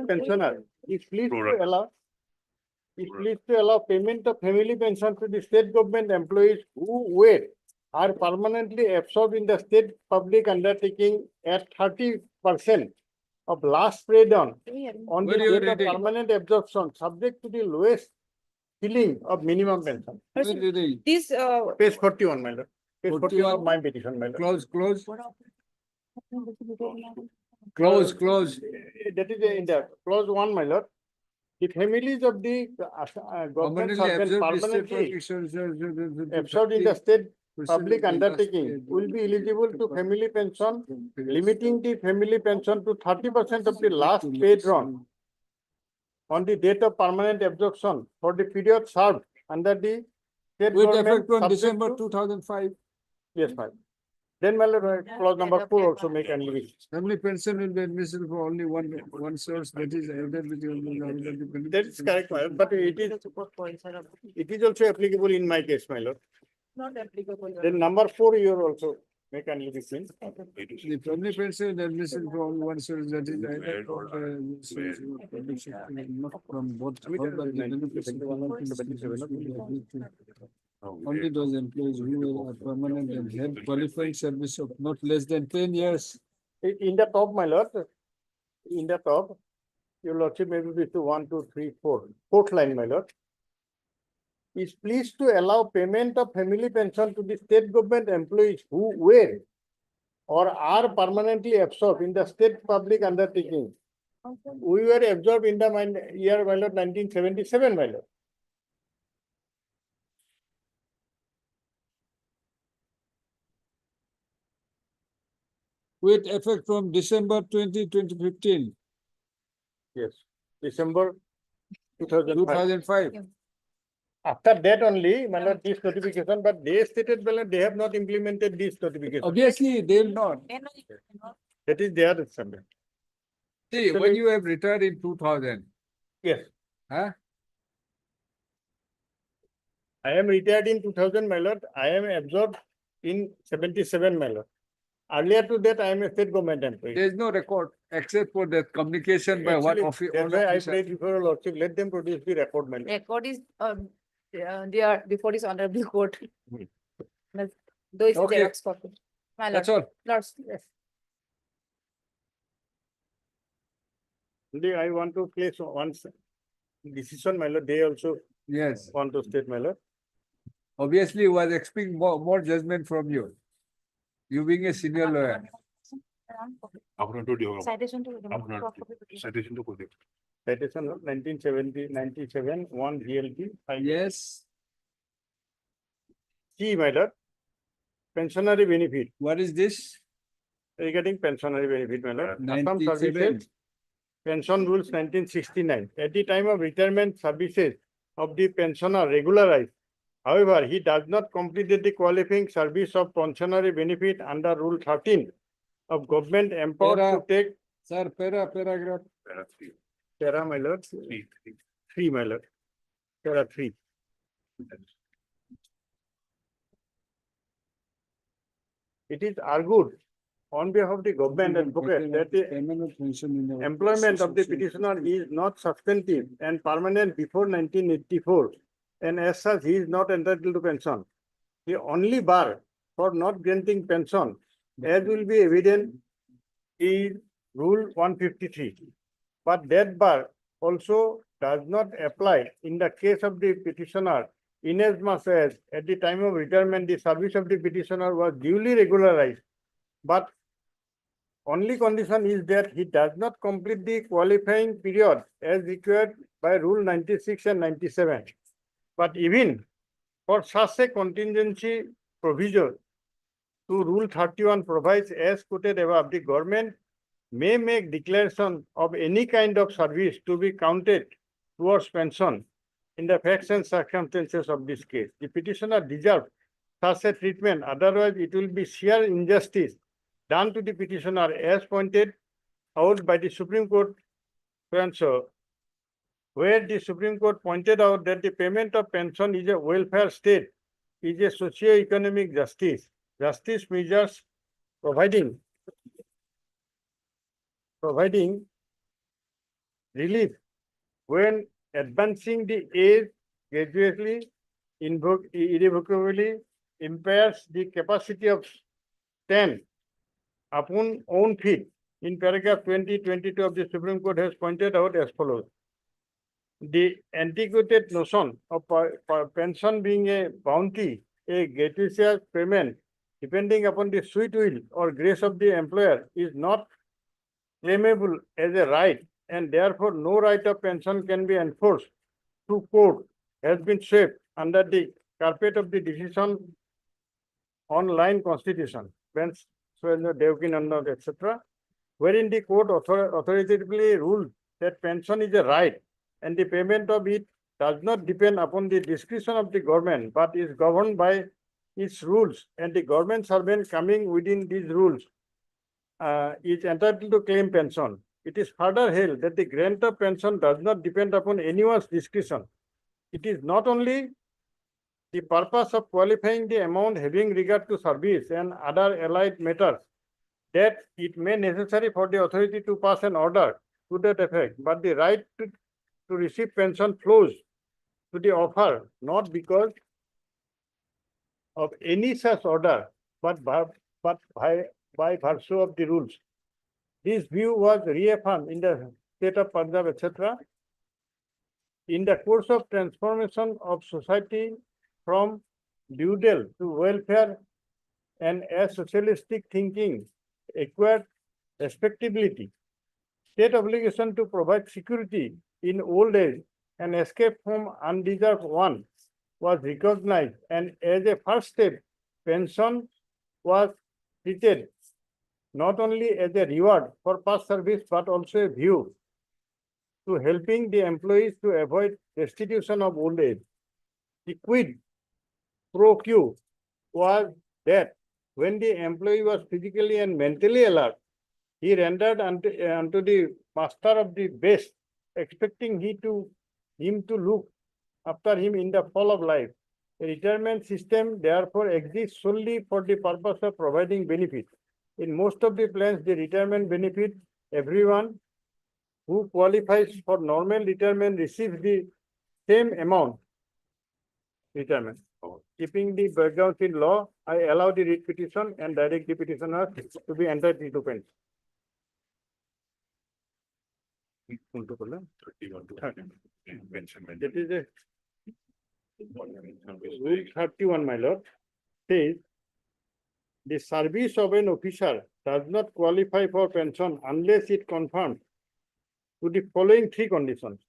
S11: pensioner is pleased to allow payment of family pension to the state government employees who are permanently absorbed in the state public undertaking at 30% of last paid on the date of permanent absorption, subject to the lowest ceiling of minimum pension.
S18: This
S11: Page 41, my lord. Page 41 of my petition, my lord.
S2: Close.
S11: That is in the clause 1, my lord. The families of the government servants permanently absorbed in the state public undertaking will be eligible to family pension, limiting the family pension to 30% of the last paid run on the date of permanent absorption for the period served under the state
S2: With
S11: government
S2: effect on
S11: subject
S2: December
S11: to-
S2: 2005.
S11: Yes, fine. Then my lord, clause number 4 also make an release.
S2: Family pension will be admissible for only one source, that is elderly.
S11: That is correct, my lord, but it is also applicable in my case, my lord.
S17: Not applicable.
S11: Then number 4 you are also make an release.
S2: The family pension is admissible for only one source, that is either from the source or public sector, not from both. Only those employees who are permanent and have qualified service of not less than 10 years.
S11: In the top, my lord, in the top, your lordship maybe be to 1, 2, 3, 4. Fourth line, my lord. Is pleased to allow payment of family pension to the state government employees who were or are permanently absorbed in the state public undertaking. We were absorbed in the year, my lord, 1977, my lord.
S2: With effect from December 2015.
S11: Yes, December 2005.
S2: 2005.
S11: After that only, my lord, this notification, but they stated, well, they have not implemented this notification.
S2: Obviously, they will not.
S11: That is their subject.
S2: See, when you have retired in 2000.
S11: Yes.
S2: Huh?
S11: I am retired in 2000, my lord. I am absorbed in 77, my lord. Earlier to that, I am a state government employee.
S2: There is no record except for that communication by one
S11: Actually,
S2: officer.
S11: that's why I played before your lordship. Let them produce the record, my lord.
S7: Record is, they are before this honorable court. Though it's
S2: Okay.
S7: Xerox copy. My lord.
S2: That's all.
S7: Lords, yes.
S11: Only I want to place one decision, my lord. They also
S2: Yes.
S11: want to state, my lord.
S2: Obviously, was expecting more judgment from you. You being a senior lawyer.
S15: Citation to
S11: Citation to Code. Citation of 1997, 1 GLT.
S2: Yes.
S11: C, my lord. Pensionary benefit.
S2: What is this?
S11: Regarding pensionary benefit, my lord. Assam
S2: 97.
S11: Services Pension Rules 1969. At the time of retirement, services of the pensioner regularized. However, he does not complete the qualifying service of pensionary benefit under Rule 13 of government empowered to take.
S2: Sir, paragraph.
S11: Para, my lord. 3, my lord. Para 3. It is argued on behalf of the government advocate that the employment of the petitioner is not substantive and permanent before 1984, and as such, he is not entitled to pension. The only bar for not granting pension, as will be evident, is Rule 153. But that bar also does not apply in the case of the petitioner, inasmuch as at the time of retirement, the service of the petitioner was duly regularized. But only condition is that he does not complete the qualifying period as required by Rule 96 and 97. But even for such a contingency provision to Rule 31 provides as quoted above, the government may make declaration of any kind of service to be counted towards pension in the facts and circumstances of this case. The petitioner deserves such a treatment, otherwise it will be sheer injustice done to the petitioner as pointed out by the Supreme Court, where the Supreme Court pointed out that the payment of pension is a welfare state, is a socio-economic justice. Justice measures providing relief when advancing the age gradually, irrevocably impairs the capacity of stand upon own feet. In paragraph 2022 of the Supreme Court has pointed out as follows. The antiquated notion of pension being a bounty, a gratuitous payment, depending upon the sweet will or grace of the employer, is not claimable as a right, and therefore no right of pension can be enforced through court, has been swept under the carpet of the decision on line constitution, etc., wherein the court authoritatively ruled that pension is a right
S19: and the payment of it does not depend upon the discretion of the government, but is governed by its rules, and the government servant coming within these rules is entitled to claim pension. It is further held that the grant of pension does not depend upon anyone's discretion. It is not only the purpose of qualifying the amount having regard to service and other allied matters that it may necessary for the authority to pass an order to that effect, but the right to receive pension flows to the offer, not because of any such order, but by virtue of the rules. This view was reaffirmed in the state of Punjab, etc. In the course of transformation of society from feudal to welfare, and as socialistic thinking acquired respectability, state obligation to provide security in old age and escape from undeserved one was recognized, and as a first step, pension was treated not only as a reward for past service, but also a view to helping the employees to avoid destitution of old age. The quid pro quo was that when the employee was physically and mentally alert, he rendered unto the master of the best, expecting him to look after him in the fall of life. A retirement system therefore exists solely for the purpose of providing benefit. In most of the plans, the retirement benefit, everyone who qualifies for normal retirement receives the same amount retirement. Keeping the background in law, I allow the writ petition and direct the petitioner to be entitled to pension. That is a Rule 31, my lord, says the service of an officer does not qualify for pension unless it conforms to the following three conditions.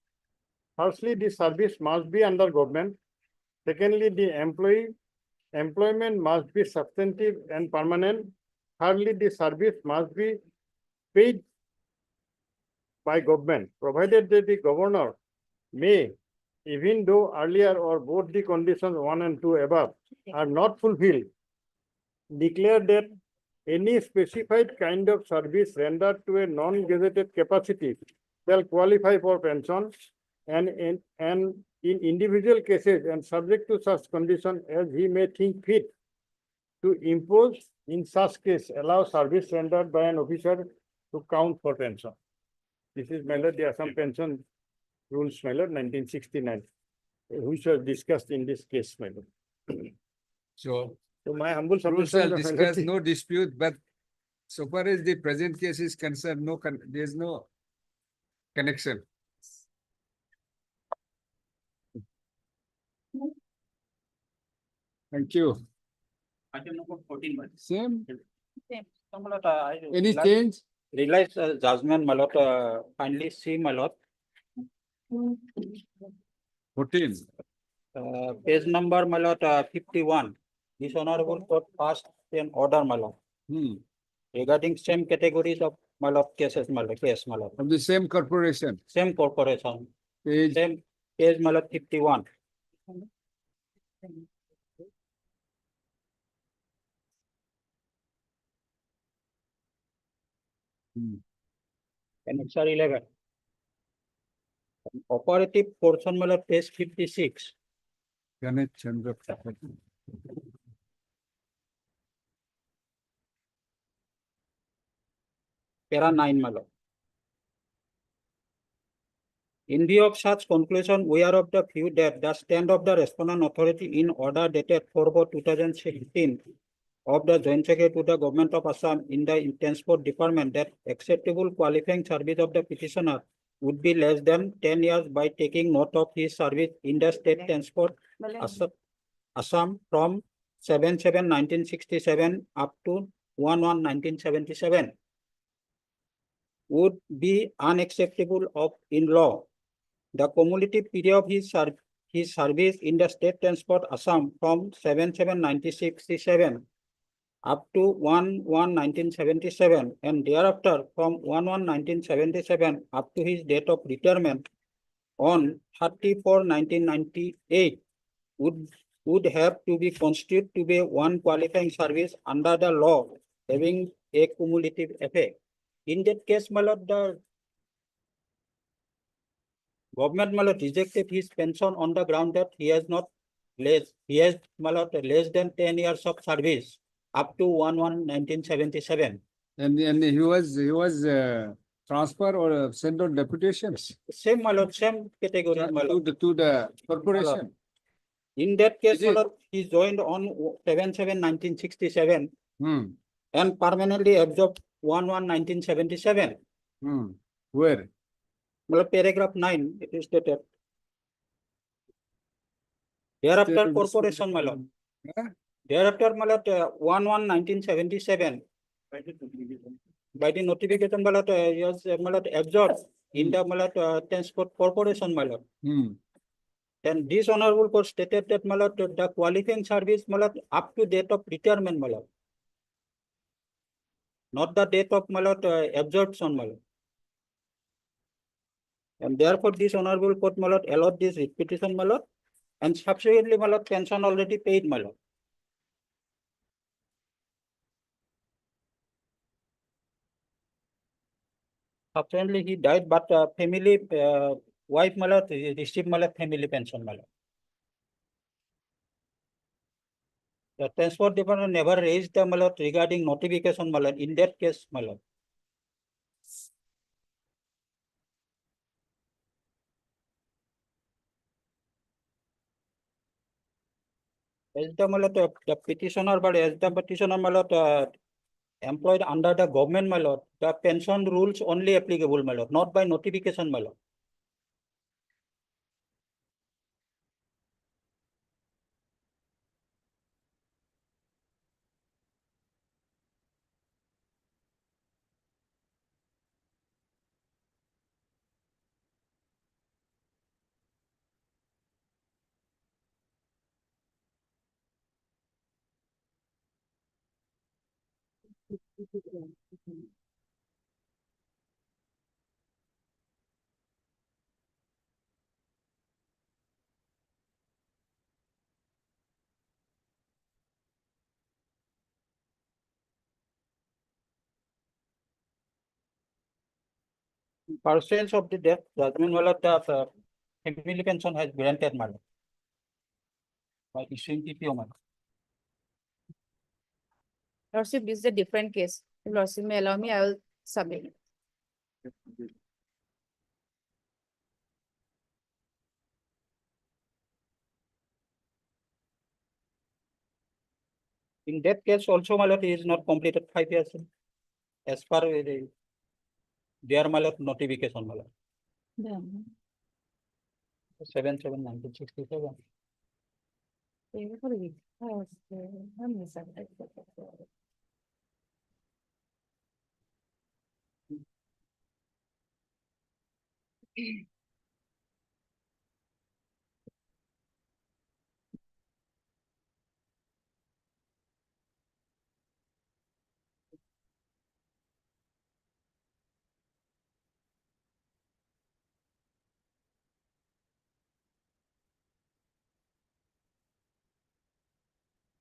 S19: Firstly, the service must be under government. Secondly, the employment must be substantive and permanent. Thirdly, the service must be paid by government, provided that the governor may, even though earlier or both the conditions 1 and 2 above are not fulfilled, declare that any specified kind of service rendered to a non-gazetted capacity shall qualify for pension, and in individual cases and subject to such condition as he may think fit to impose, in such case allow service rendered by an officer to count for pension. This is, my lord, the Assam Pension Rules, my lord, 1969, which was discussed in this case, my lord.
S2: So
S19: My humble
S2: rules are
S19: submission,
S2: discussed, no dispute, but so far as the present case is concerned, there is no connection. Thank you.
S13: Item number 14, my lord.
S2: Same.
S13: Same. So, my lord, I
S2: Any
S13: realize-
S2: change?
S13: Realize judgment, my lord, kindly see, my lord.
S2: 14.
S13: Page number, my lord, 51. This honorable court passed an order, my lord, regarding same categories of, my lord, cases, my lord, case, my lord.
S2: Of the same corporation.
S13: Same corporation.
S2: Page.
S13: Same page, my lord, 51. Annexure 11. Operative portion, my lord, page 56.
S2: Ganesh Chandra.
S13: Para 9, my lord. In view of such conclusion, we are of the view that the stand of the respondent authority in order dated 4/4/2016 of the Joint Secretary to the Government of Assam in the Transport Department that acceptable qualifying service of the petitioner would be less than 10 years by taking note of his service in the state transport Assam from 7/7/1967 up to 1/1/1977 would be unacceptable in law. The cumulative period of his service in the state transport Assam from 7/7/1967 up to 1/1/1977 and thereafter from 1/1/1977 up to his date of retirement
S20: on 30/4/1998 would have to be constituted to be one qualifying service under the law having a cumulative effect. In that case, my lord, the government, my lord, rejected his pension on the ground that he has my lord, less than 10 years of service up to 1/1/1977.
S2: And he was transfer or sent on deputation
S20: Same, my lord, same category, my lord.
S2: to the corporation.
S20: In that case, my lord, he joined on 7/7/1967 and permanently absorbed 1/1/1977.
S2: Where?
S20: Well, paragraph 9, it is stated. Thereafter, corporation, my lord. Thereafter, my lord, 1/1/1977. By the notification, my lord, he was, my lord, absorbed in the, my lord, transport corporation, my lord. Then this honorable court stated that, my lord, the qualifying service, my lord, up to date of retirement, my lord. Not the date of, my lord, absorption, my lord. And therefore, this honorable court, my lord, allowed this petition, my lord, and subsequently, my lord, pension already paid, my lord. Subsequently, he died, but family, wife, my lord, received, my lord, family pension, my lord. The transport department never raised the, my lord, regarding notification, my lord, in that case, my lord. As the, my lord, the petitioner, but as the petitioner, my lord, employed under the government, my lord, the pension rules only applicable, my lord, not by notification, my lord. Pursuance of the death judgment, my lord, the family pension has granted, my lord, by issuing PPO, my lord.
S18: Lordship, this is a different case. If Lordship may allow me, I will submit.
S20: In that case also, my lord, he is not completed 5 years as per their, my lord, notification, my lord. 7/7/1967.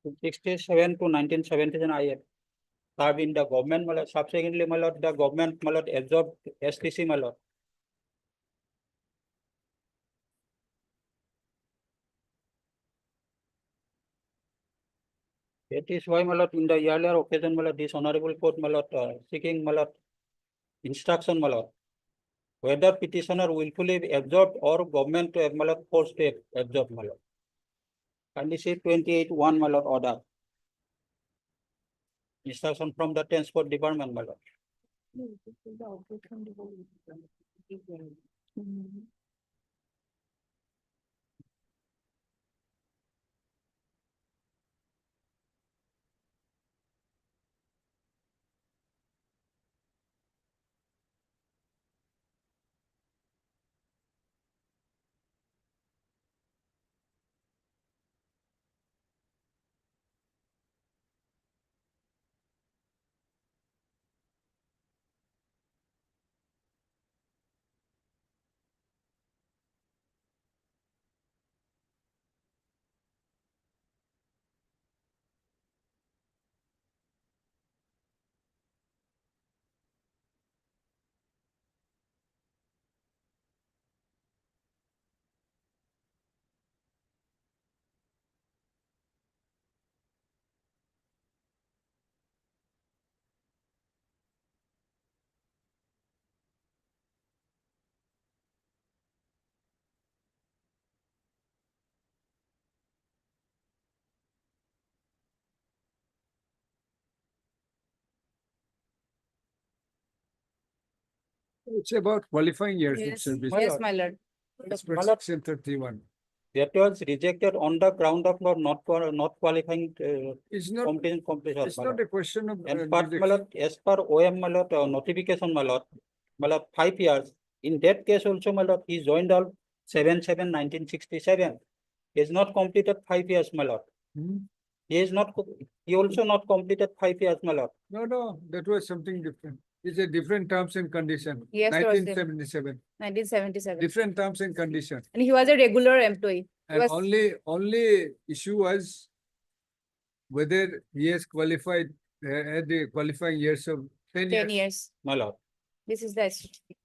S20: In 67 to 1977, I served in the government, my lord. Subsequently, my lord, the government, my lord, absorbed STC, my lord. That is why, my lord, in the earlier occasion, my lord, this honorable court, my lord, seeking, my lord, instruction, my lord, whether petitioner willfully absorbed or government, my lord, forced to absorb, my lord. And this is 28/1, my lord, order. Instruction from the transport department, my lord.
S2: It's about qualifying years of
S18: Yes,
S2: service.
S18: yes, my lord.
S2: As per
S20: My lord,
S2: section 31.
S20: that was rejected on the ground of not qualifying
S2: It's not,
S20: completion.
S2: it's not a question of.
S20: And but my lord, as per OM, my lord, notification, my lord, 5 years. In that case also, my lord, he joined all 7/7/1967. He has not completed 5 years, my lord. He is not. He also not completed 5 years, my lord.
S2: No, that was something different. It's a different terms and condition.
S18: Yes, Lordship.
S2: 1977.
S18: 1977.
S2: Different terms and condition.
S18: And he was a regular employee. He
S2: And
S18: was
S2: only issue was whether he has qualified, had the qualifying years of 10 years.
S18: 10 years.
S20: My lord.
S18: This is the estimate.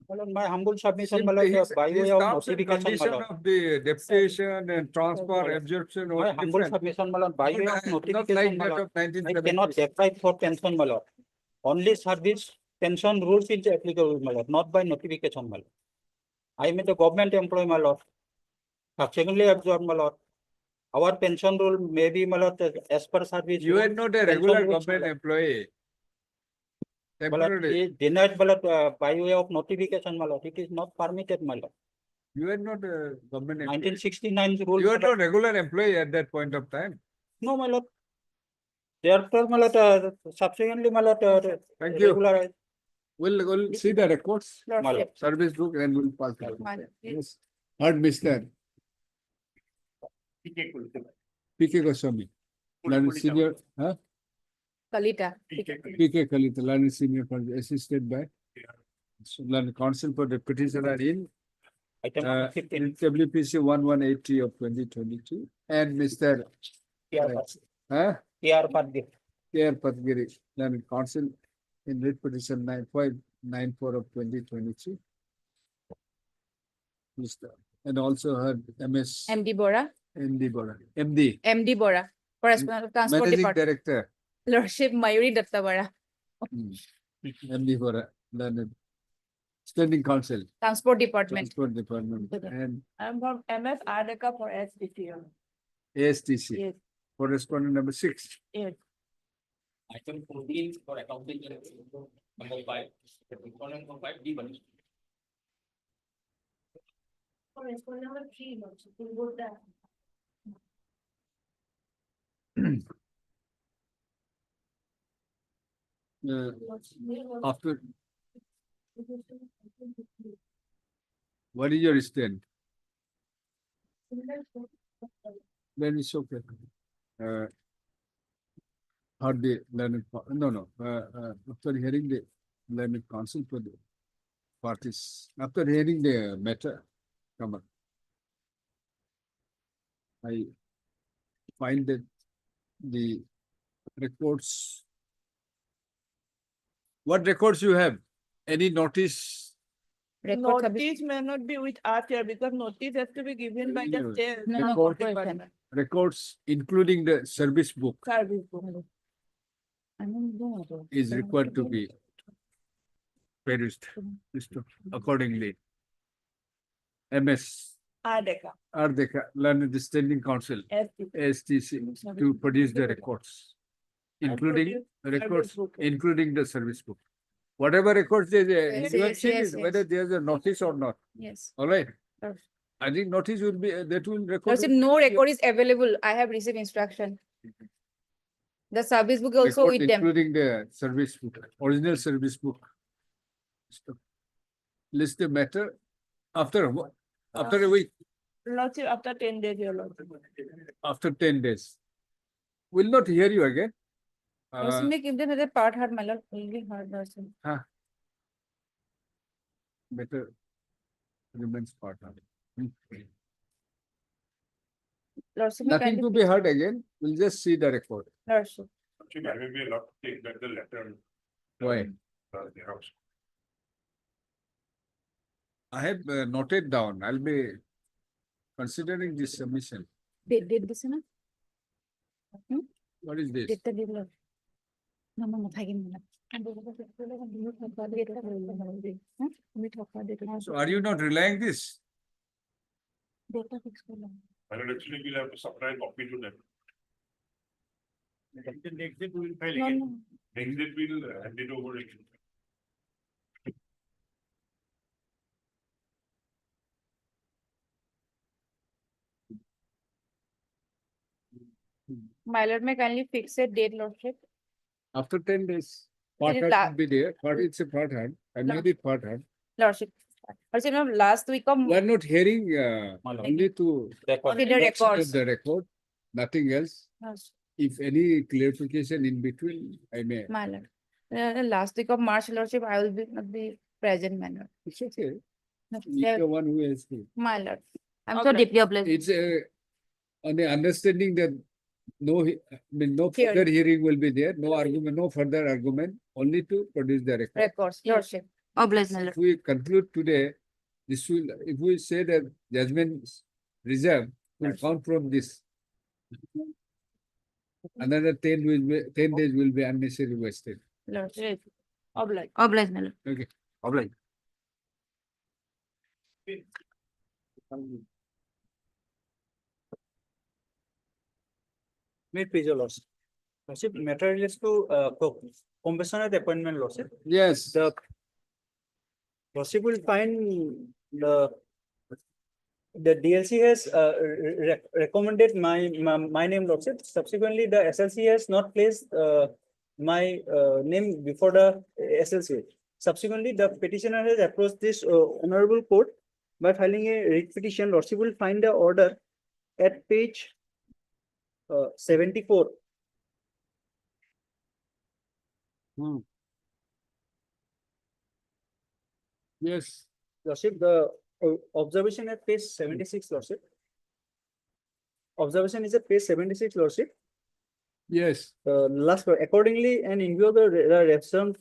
S20: My lord, my humble submission, my
S2: Simply
S20: lord,
S2: his
S20: by way of
S2: terms and
S20: notification, my
S2: condition
S20: lord.
S2: of the deputation and transfer
S20: Lord.
S2: absorption
S20: My
S2: was
S20: humble
S2: different.
S20: submission, my lord, by way of
S2: Not like
S20: notification, my
S2: that
S20: lord.
S2: of
S20: I cannot
S2: 1970.
S20: deprive for pension, my lord. Only service pension rules is applicable, my lord, not by notification, my lord. I am a government employee, my lord. Subsequently absorbed, my lord. Our pension rule may be, my lord, as per service.
S2: You are
S20: rule,
S2: not a
S20: pension
S2: regular
S20: rules, my
S2: government
S20: lord.
S2: employee.
S20: My lord,
S2: Temporary.
S20: he denied, my lord, by way of notification, my lord. It is not permitted, my lord.
S2: You are not a government employee.
S20: 1969 rule.
S2: You are
S20: my lord.
S2: not regular employee at that point of time.
S20: No, my lord. Therefore, my lord, subsequently, my lord,
S2: Thank you.
S20: regularize.
S2: We'll see the records,
S20: My lord.
S2: service book, and we'll pass it.
S18: My lord.
S2: Yes. Heard Mr. P.K. Goswami. Learned senior, huh?
S18: Kalita.
S2: P.K. Kalita, learned senior, assisted by learned counsel for the petitioner in
S20: Item number 15.
S2: WPC 1180 of 2022, and Mr. Huh?
S20: P.R. Padgir.
S2: K.R. Padgiri, learned counsel in writ petition 9594 of 2022. Mr. And also heard MS
S18: MD Bora.
S2: MD Bora. MD.
S18: MD Bora. Correspondent of Transport
S2: Managing
S18: Department.
S2: Director.
S18: Lordship Mayuri Datta Bora.
S2: MD Bora. Learned Standing Counsel.
S18: Transport Department.
S2: Transport Department. And
S17: I'm from MS Ardeka for SDTO.
S2: ASTC.
S17: Yes.
S2: Correspondent number 6.
S17: Yes.
S10: Item 14 for accounting number 5. Component number 5 D one.
S17: Correspondent number 3, Lordship. We'll go there.
S2: After, what is your stand? Then it's okay. Heard the learned, after hearing the learned counsel for the parties, after hearing the matter, come on. I find that the records, what records you have? Any notice?
S17: Notice may not be with us here because notice has to be given by the state.
S2: Records including the service book
S17: Service book.
S2: is required to be produced accordingly. MS Ardeka, learned the standing council, STC, to produce the records, including records, including the service book. Whatever records they, you have seen it, whether there's a notice or not.
S18: Yes.
S2: All right.
S18: Sure.
S2: I think notice will be, that will record.
S18: Lordship, no record is available. I have received instruction. The service book also
S2: Record
S18: with them.
S2: including the service book, original service book. List the matter after a week.
S17: Lordship, after 10 days, your Lordship.
S2: After 10 days. Will not hear you again.
S18: Lordship, may give them a part hard, my lord. Really hard, Lordship.
S2: Better remains part of it.
S18: Lordship,
S2: Nothing to be heard again. We'll just see the record.
S18: Lordship.
S3: Actually, I will be allowed to take back the letter.
S2: Why? I have noted down. I'll be considering this submission.
S18: Did this enough?
S2: What is this?
S18: Did the dealer? No,
S2: So are you not relying this?
S3: I will actually will have to supply a copy to them. Next day we will file again. Next day we will hand it over again.
S18: My lord, may kindly fix a date, lordship.
S2: After 10 days, part
S18: is
S2: had
S18: la-
S2: should be there, part it's a part had, I made it part had.
S18: Lordship. Lordship, no, last week of.
S2: We are not hearing, only to
S18: See the records.
S2: the record, nothing else. If any clarification in between, I may.
S18: My lord. Last week of March, lordship, I will be not be present, my lord.
S2: It's okay.
S18: No,
S2: You're the one who has to.
S18: My lord. I'm so deeply obliged.
S2: It's on the understanding that no, I mean, no
S18: Hearing.
S2: further hearing will be there, no argument, no further argument, only to produce the record.
S18: Records, lordship. Obliged, my lord.
S2: If we conclude today, this will, if we say that judgment reserve will count from this. Another 10 will be, 10 days will be unnecessary wasted.
S18: Lordship. Obliged. Obliged, my lord.
S2: Okay, obliged.
S20: May please, your lordship. Lordship, matter relates to compassionate appointment, lordship.
S2: Yes.
S20: The lordship will find the DLC has recommended my name, lordship. Subsequently, the SLC has not placed my name before the SLC. Subsequently, the petitioner has approached this honorable court by filing a writ petition. Lordship will find the order at page 74.
S2: Yes.
S20: Lordship, the observation at page 76, lordship. Observation is at page 76, lordship.
S2: Yes.
S20: Last, accordingly, and in view of the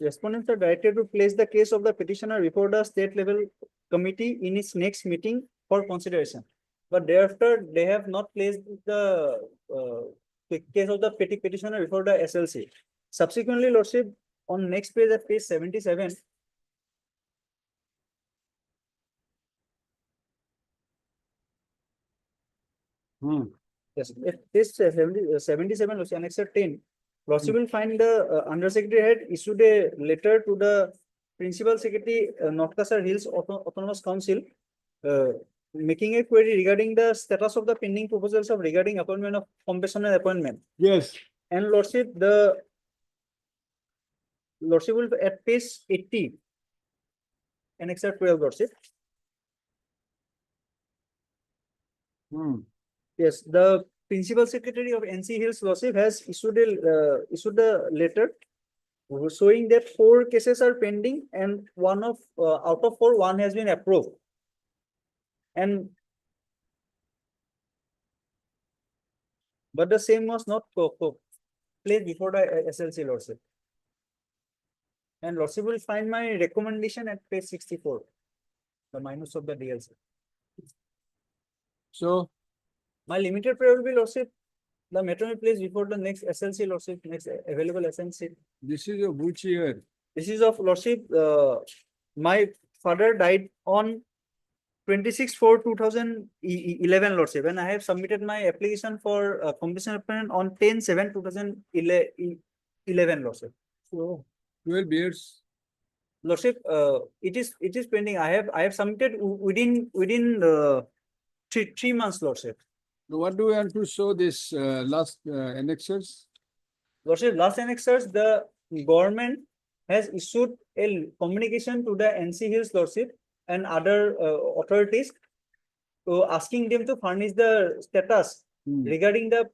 S20: respondents are directed to place the case of the petitioner before the state level committee in its next meeting for consideration. But thereafter, they have not placed the case of the petitioner before the SLC. Subsequently, lordship, on next page at page 77. Yes, if this 77, lordship, annexure 10, lordship will find the undersecretary had issued a letter to the principal secretary, North Kasar Hills Autonomous Council, making a query regarding the status of the pending proposals of regarding appointment of compassionate appointment.
S2: Yes.
S20: And lordship, the lordship will at page 80, annexure 12, lordship. Yes, the principal secretary of NC Hills lordship has issued a letter showing that 4 cases are pending and one of out of 4, 1 has been approved. And but the same was not placed before the SLC, lordship. And lordship will find my recommendation at page 64, the minus of the DLC.
S2: So
S20: my limited prayer will be, lordship, the matter will be placed before the next SLC, lordship, next available SLC.
S2: This is of which year?
S20: This is of, lordship, my father died on 26/4/2011, lordship, and I have submitted my application for compensation appointment on 10/7/2011, lordship.
S2: So 12 years.
S20: Lordship, it is pending. I have submitted within 3 months, lordship.
S2: What do we have to show this last annexures?
S20: Lordship, last annexures, the government has issued a communication to the NC Hills, lordship, and other authorities asking them to furnish the status regarding the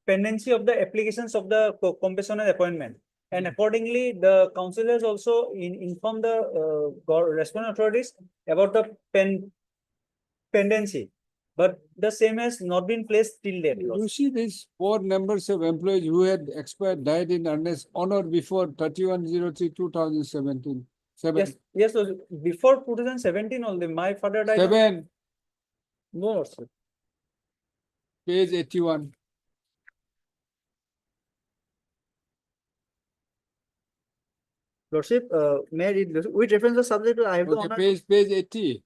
S20: pendency of the applications of the compassionate appointment. And accordingly, the council has also informed the respondent authorities about the pendency. But the same has not been placed till date.
S2: You see these 4 numbers of employees who had expired, died in earnest on or before 31/03/2017. 7.
S20: Yes, so before 2017 only, my father died.
S2: 7.
S20: No, sir.
S2: Page 81.
S20: Lordship, may I read this? Which reference the subject? I have to honor.
S2: Page 80.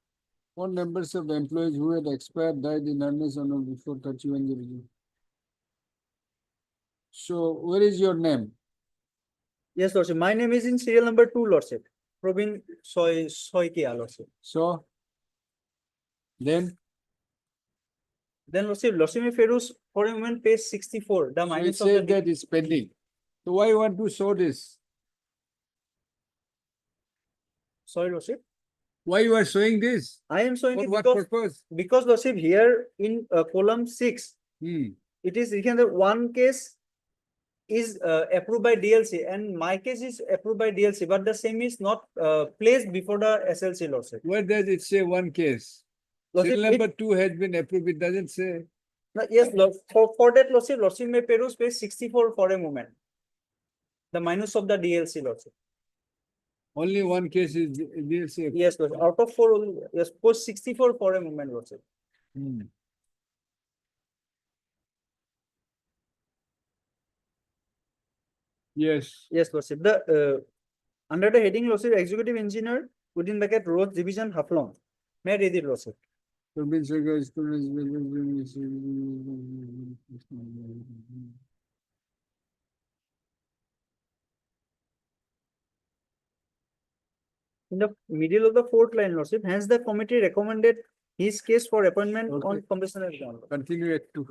S2: 4 numbers of employees who had expired, died in earnest on or before 31/03. So where is your name?
S20: Yes, lordship. My name is in serial number 2, lordship. Probin Soikia, lordship.
S2: So then
S20: Then lordship may peruse for a moment page 64, the
S2: So it
S20: minus of
S2: says
S20: the.
S2: that it's pending. So why you want to show this?
S20: Sorry, lordship.
S2: Why you are showing this?
S20: I am showing
S2: For
S20: it
S2: what
S20: because,
S2: purpose?
S20: because lordship here in column 6, it is written that one case is approved by DLC and my case is approved by DLC, but the same is not placed before the SLC lordship.
S2: Where does it say one case?
S20: Lordship,
S2: Serial number 2 has been approved. It doesn't say.
S20: Yes, for that lordship may peruse page 64 for a moment. The minus of the DLC lordship.
S2: Only one case is DLC.
S20: Yes, lordship. Out of 4, only, yes, page 64 for a moment lordship.
S2: Yes.
S20: Yes, lordship. The under the heading lordship, executive engineer within bracket roads division Haflong. May I read it lordship? In the middle of the 4th line, lordship, hence the committee recommended his case for appointment on compulsory ground.
S2: Continue at 2.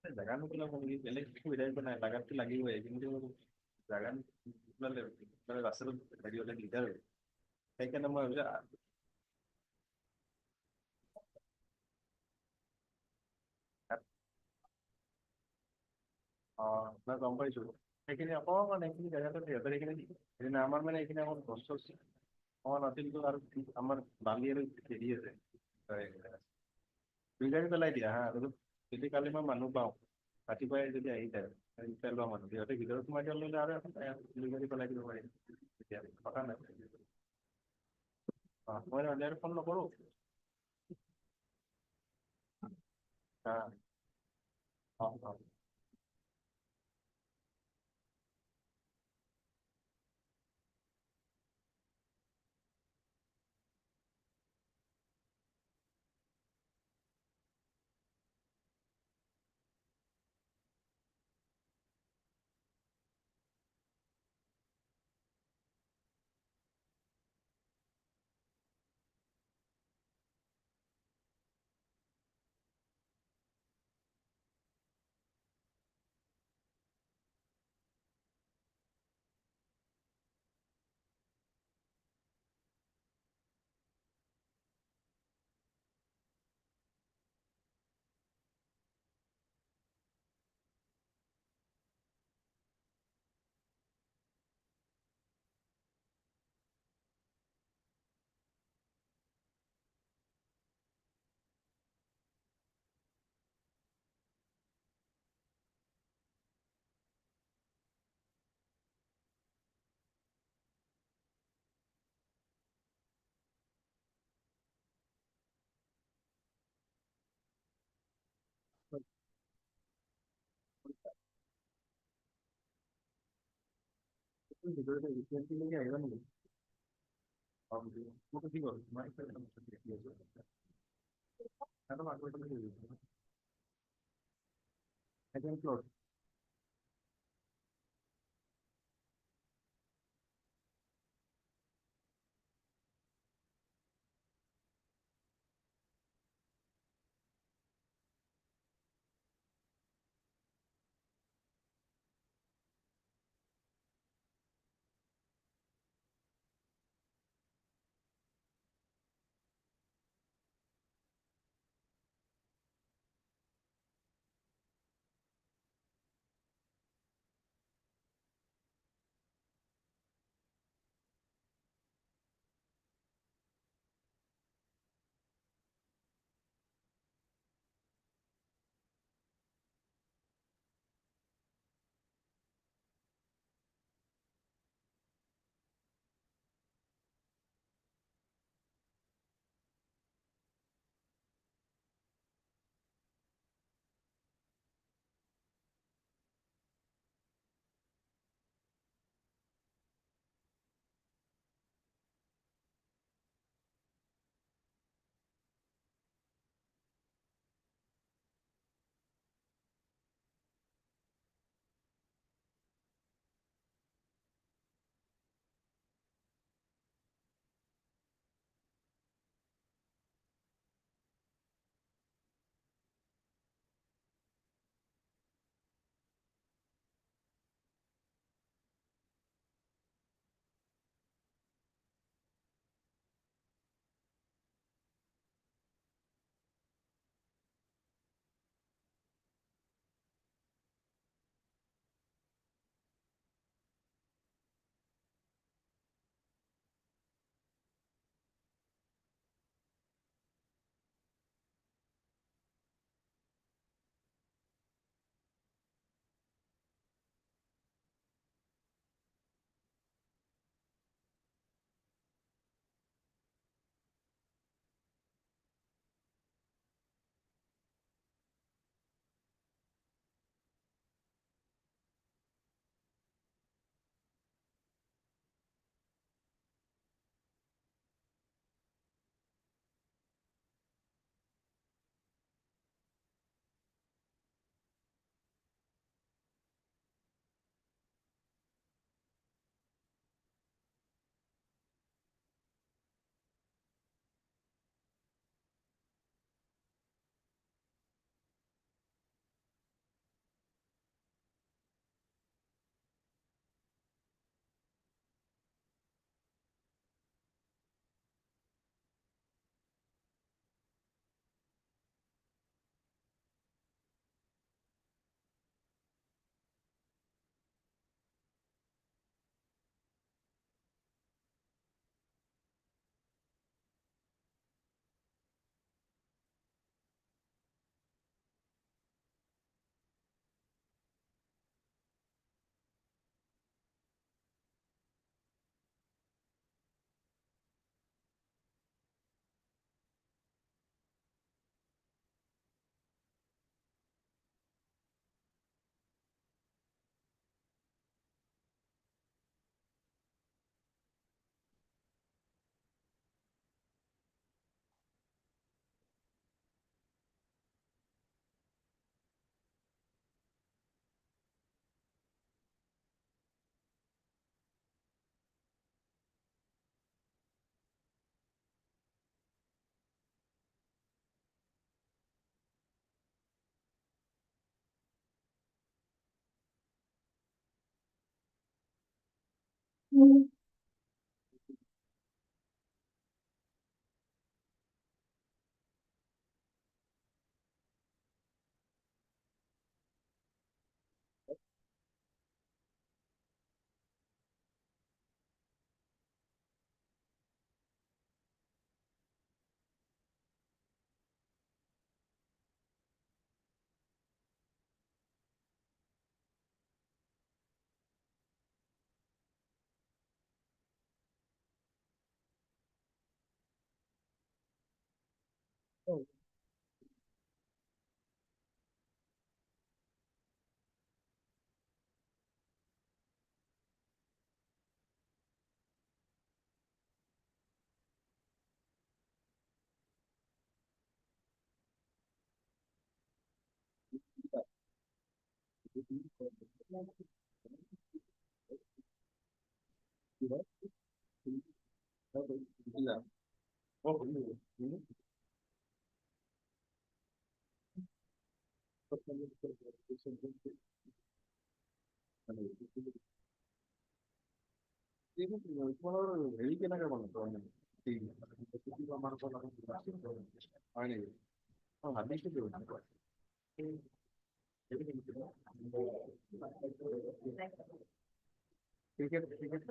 S3: জাগা নোপোলা বেলেগ সুবিধা একো নাই লাগাতো লাগিবই কিন্তু জাগা নোপোলালে মানে ৰাস্তাটো হেৰি হ'লে দিগদাৰ হয় সেইকাৰণে মই ভাবিছো মই গম পাইছো সেইখিনি অকণমান এইখিনি জেগাটো সিহঁতৰ সেইখিনি আমাৰ মানে এইখিনি অকণ গছ চছ অকণমান আছিল আৰু আমাৰ বালি আৰু হেৰি আছে দুই গাড়ী পেলাই দিয়া হা যদি কালি মই মানুহ পাওঁ ৰাতিপুৱাই যদি আহি যায় পেলোৱা মানুহ সিহঁতে ভিতৰত সোমাই দিয়া ল'লে আৰু এখন দুই গাড়ী পেলাই দিব পাৰিম তেতিয়া কথা নাই মই নহ'লে আৰু ফোন নকৰোঁ অঁ ভিতৰতে আহিবা নেকি মোক কি হ'ল second floor হেৰি কেনেকে বনাব হয় নেকি মই ভাবিছিলো ক্ৰিকেট ক্ৰিকেট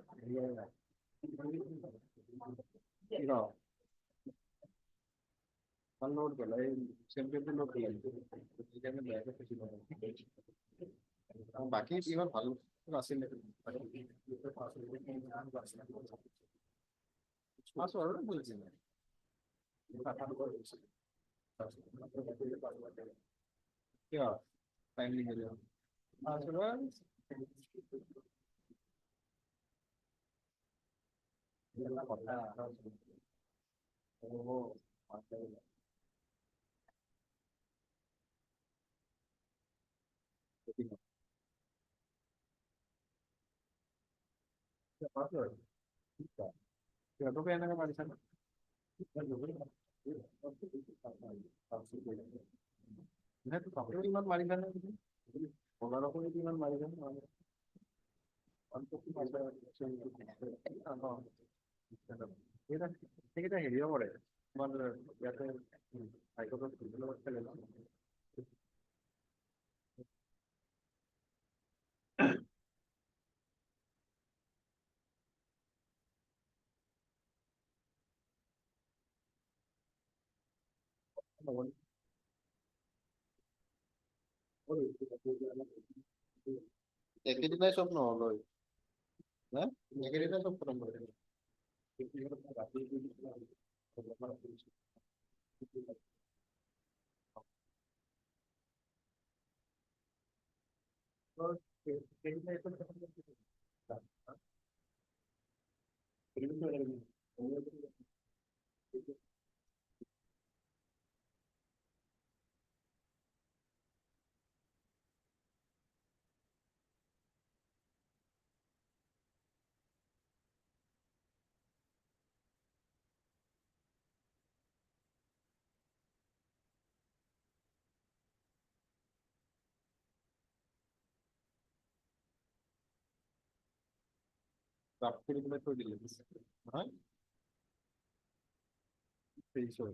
S3: ভাল লগত গ'ল এই চেম্পিয়নটো লগত গ'ল সেইকাৰণে বেয়াকে ফচিব বাকী ইমান ভাল নাছিলে আছো আৰু বুজিছে কিয় টাইম নিমিলে কথা সিহঁতকে এনেকে মাৰিছে ইমান মাৰিছে নে ইমান মাৰিছে সেইকেইটা হেৰিও কৰে তোমাৰ ইয়াতে হাইকোৰ্টত খেলে ন একেদিনাই চব নহ'ল হা একেদিনাই চব খতম কৰি ড্ৰাফ্ট কৰি পেলাই থৈ দিলে হা 23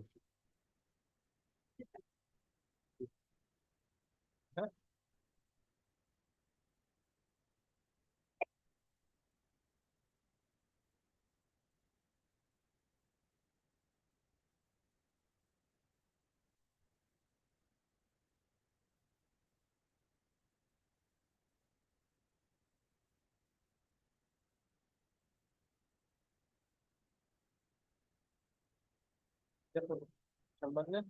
S3: Salvarnya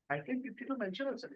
S11: I think 52 mentioned also.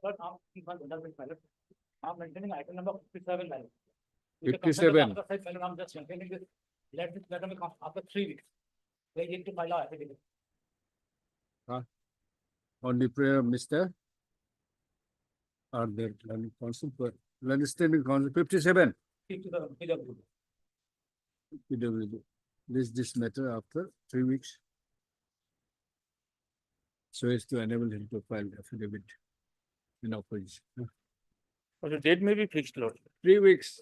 S1: But I'm maintaining item number 57 value.
S2: 57.
S1: I'm just maintaining this. Let this matter come after 3 weeks. They need to file our affidavit.
S2: On the prayer, Mr. Are there any council, understanding council 57?
S1: 57 PW.
S2: PWD. This matter after 3 weeks. So as to enable him to file affidavit in opposition.
S4: Also, date may be fixed, Lord.
S2: 3 weeks.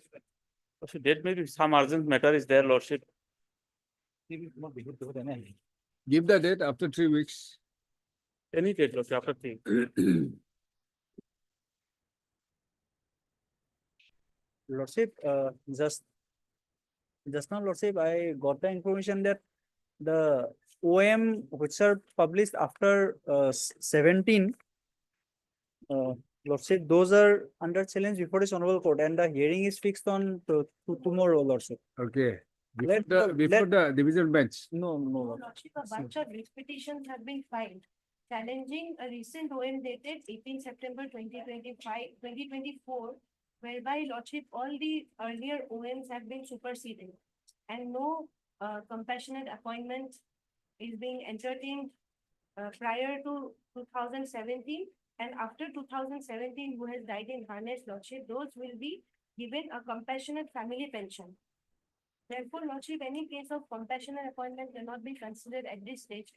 S4: Also, date may be some urgent matter is there, Lordship.
S2: Give the date after 3 weeks.
S4: Any date, Lordship, after 3.
S20: Lordship, just now, Lordship, I got the information that the OM which are published after 17, Lordship, those are under challenge before this honorable court, and the hearing is fixed on tomorrow, Lordship.
S2: Okay.
S20: Let
S2: Before the division bench.
S20: No.
S21: Lordship, a bunch of writ petitions have been filed challenging a recent OM dated 18 September 2024 whereby Lordship, all the earlier OMs have been superseded and no compassionate appointment is being entertained prior to 2017 and after 2017 who has died in harness Lordship, those will be given a compassionate family pension. Therefore, Lordship, any case of compassionate appointment cannot be considered at this stage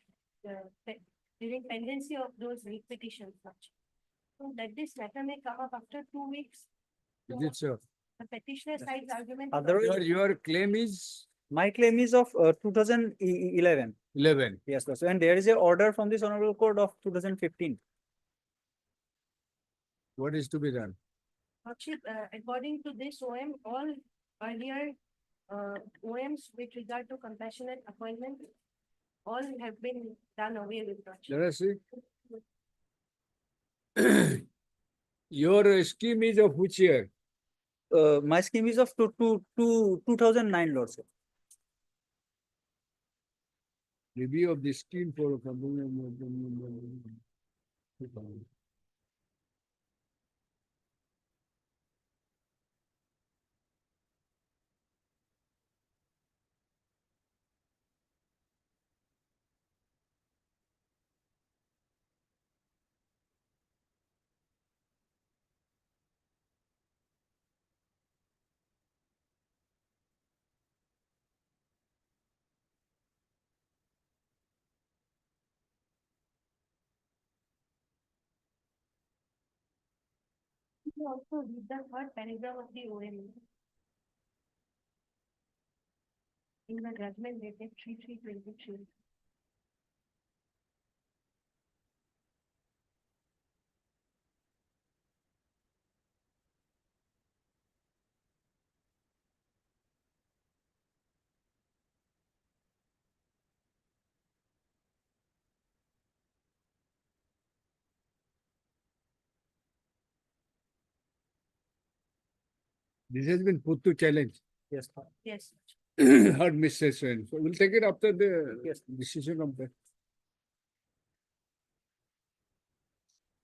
S21: during pendency of those petitions. Lordship. So that this matter may come up after 2 weeks.
S2: Is it so?
S21: The petitioner side's argument.
S2: Your claim is
S6: My claim is of 2011.
S2: 11.
S6: Yes, sir. And there is a order from this Honorable Court of 2015.
S2: What is to be done?
S21: Lordship, according to this OM, all earlier OMs with regard to compassionate appointment, all have been done away with. Lordship.
S2: Let us see. Your scheme is of which year?
S6: My scheme is of 2009, Lord, sir.
S2: Review of the scheme for
S21: You also read the third paragraph of the OM. In the judgment dated 3/3/23.
S2: this has been put to challenge.
S6: Yes, sir.
S21: Yes.
S2: Administration. So we'll take it after the decision of the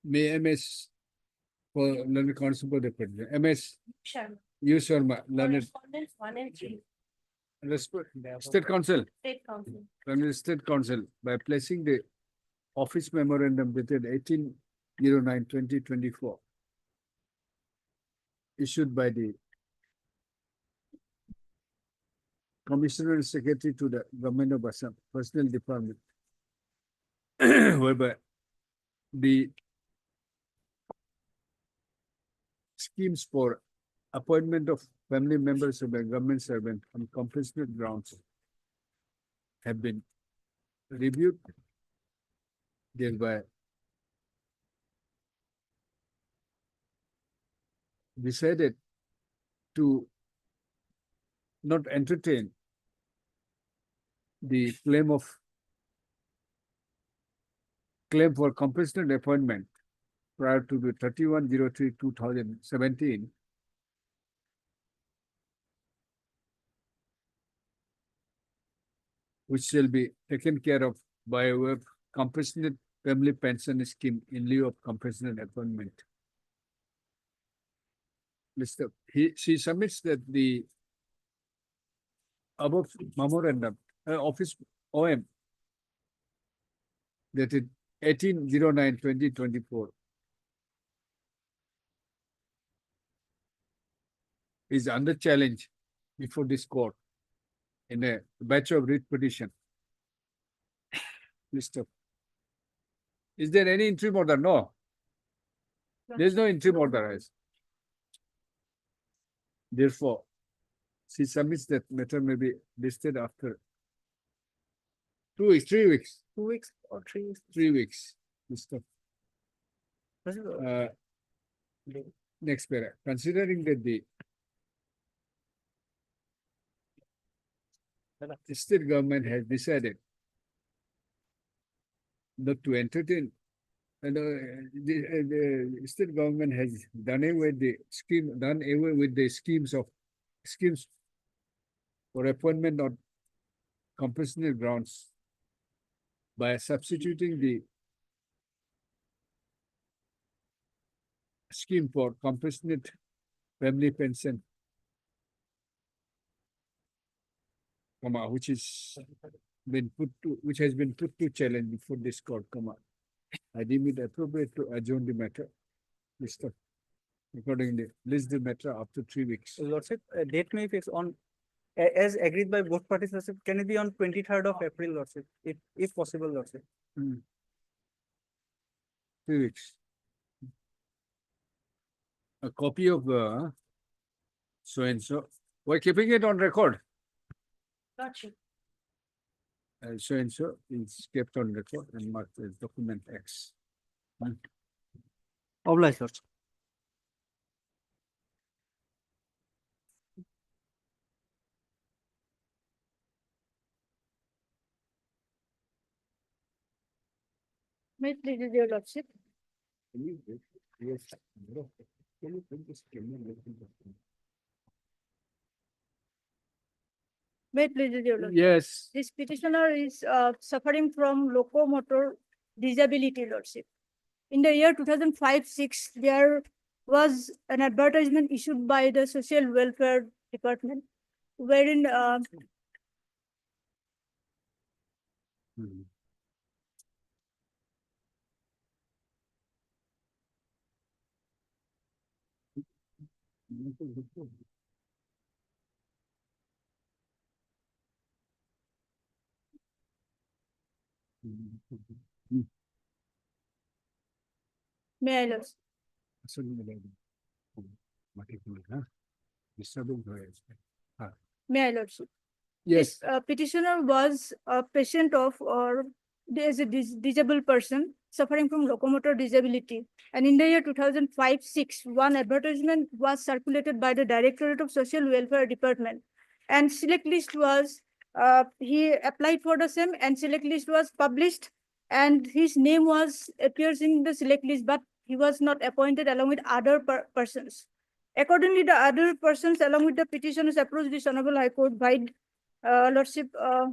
S2: May MS for learned constable deputy. MS
S21: Sharma.
S2: U Sharma, learned
S21: Correspondence 1 and 3.
S2: State Council.
S21: State Council.
S2: Learned State Council by placing the office memorandum dated 18/09/2024 issued by the Commissioner and Secretary to the Government of Assam Personnel Department, whereby the schemes for appointment of family members of a government servant on compassionate grounds have been reviewed, thereby decided to not entertain the claim for compassionate appointment prior to the 31/03/2017, which shall be taken care of by way of compassionate family pension scheme in lieu of compassionate appointment. She submits that the above memorandum, office OM, dated 18/09/2024, is under challenge before this court in a batch of writ petition. Mr. Is there any interim order? No. There is no interim order. Therefore, she submits that matter may be listed after 2 weeks, 3 weeks.
S6: 2 weeks or 3 weeks?
S2: 3 weeks. Mr.
S6: President,
S2: Next paragraph. Considering that the state government has decided not to entertain, and the state government has done away with the schemes for appointment on compassionate grounds by substituting the scheme for compassionate family pension, comma, which has been put to challenge before this court, comma. I deem it appropriate to adjourn the matter. Mr. Accordingly, list the matter after 3 weeks.
S6: Lordship, date may fix on, as agreed by both parties, Lordship, can it be on 23rd of April, Lordship, if possible, Lordship?
S2: 3 weeks. A copy of so and so. We're keeping it on record.
S5: Lordship.
S2: So and so is kept on record and marked as document X.
S6: Obliged, Lordship.
S15: May it please your lordship. May it please your lordship.
S2: Yes.
S15: This petitioner is suffering from locomotor disability, lordship. In the year 2005-6, there was an advertisement issued by the Social Welfare Department, wherein may I, lordship? May I, lordship?
S2: Yes.
S15: This petitioner was a patient of, or is a disabled person suffering from locomotor disability. And in the year 2005-6, one advertisement was circulated by the Directorate of Social Welfare Department. And select list was, he applied for the same, and select list was published, and his name appears in the select list, but he was not appointed along with other persons. Accordingly, the other persons along with the petitioners approached this Honorable High Court by lordship, a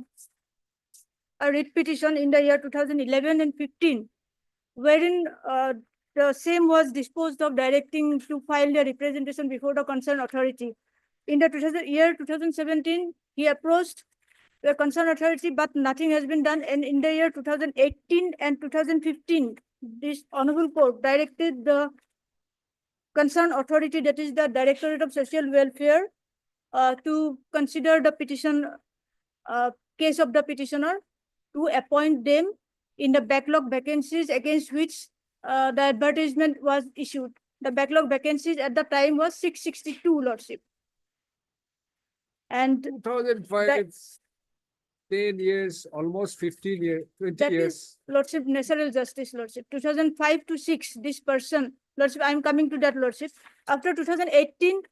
S15: writ petition in the year 2011 and 15, wherein the same was disposed of, directing to file the representation before the concerned authority. In the year 2017, he approached the concerned authority, but nothing has been done. And in the year 2018 and 2015, this Honorable Court directed the concerned authority, that is the Directorate of Social Welfare, to consider the petition case of the petitioner, to appoint them in the backlog vacancies against which the advertisement was issued. The backlog vacancies at the time was 662, lordship. And
S2: 2005, it's 10 years, almost 15 years, 20
S15: that
S2: years.
S15: is, lordship, natural justice, lordship. 2005 to 6, this person, lordship, I'm coming to that, lordship. After 2018,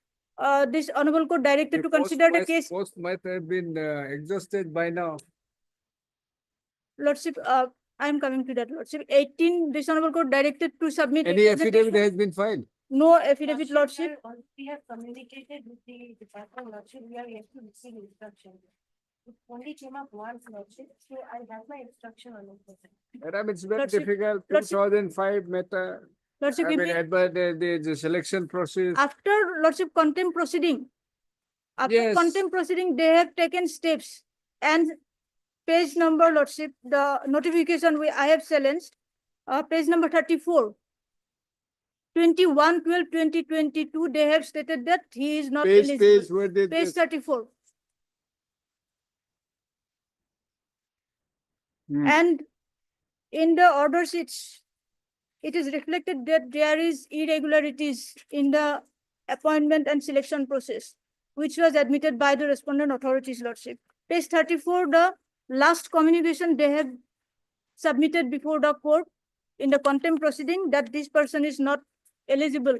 S15: this Honorable Court directed to consider the case.
S2: Post might have been exhausted by now.
S15: Lordship, I'm coming to that, lordship. 18, this Honorable Court directed to submit.
S2: Any affidavit has been filed?
S15: No affidavit, lordship.
S17: We have communicated with the department, lordship. We are yet to receive instruction. It only came up once, lordship. So I have my instruction on it.
S2: Madam, it's very
S15: Lordship,
S2: difficult.
S15: lordship.
S2: 2005 matter.
S15: Lordship,
S2: I mean, the selection process.
S15: after lordship contempt proceeding, after contempt proceeding, they have taken steps, and page number, lordship, the notification I have challenged, page number 34. 21/12/2022, they have stated that he is not eligible.
S2: Page, where did
S15: Page
S2: this?
S15: 34. And in the order sheets, it is reflected that there is irregularities in the appointment and selection process, which was admitted by the respondent authorities, lordship. Page 34, the last communication they have submitted before the court in the contempt proceeding, that this person is not eligible.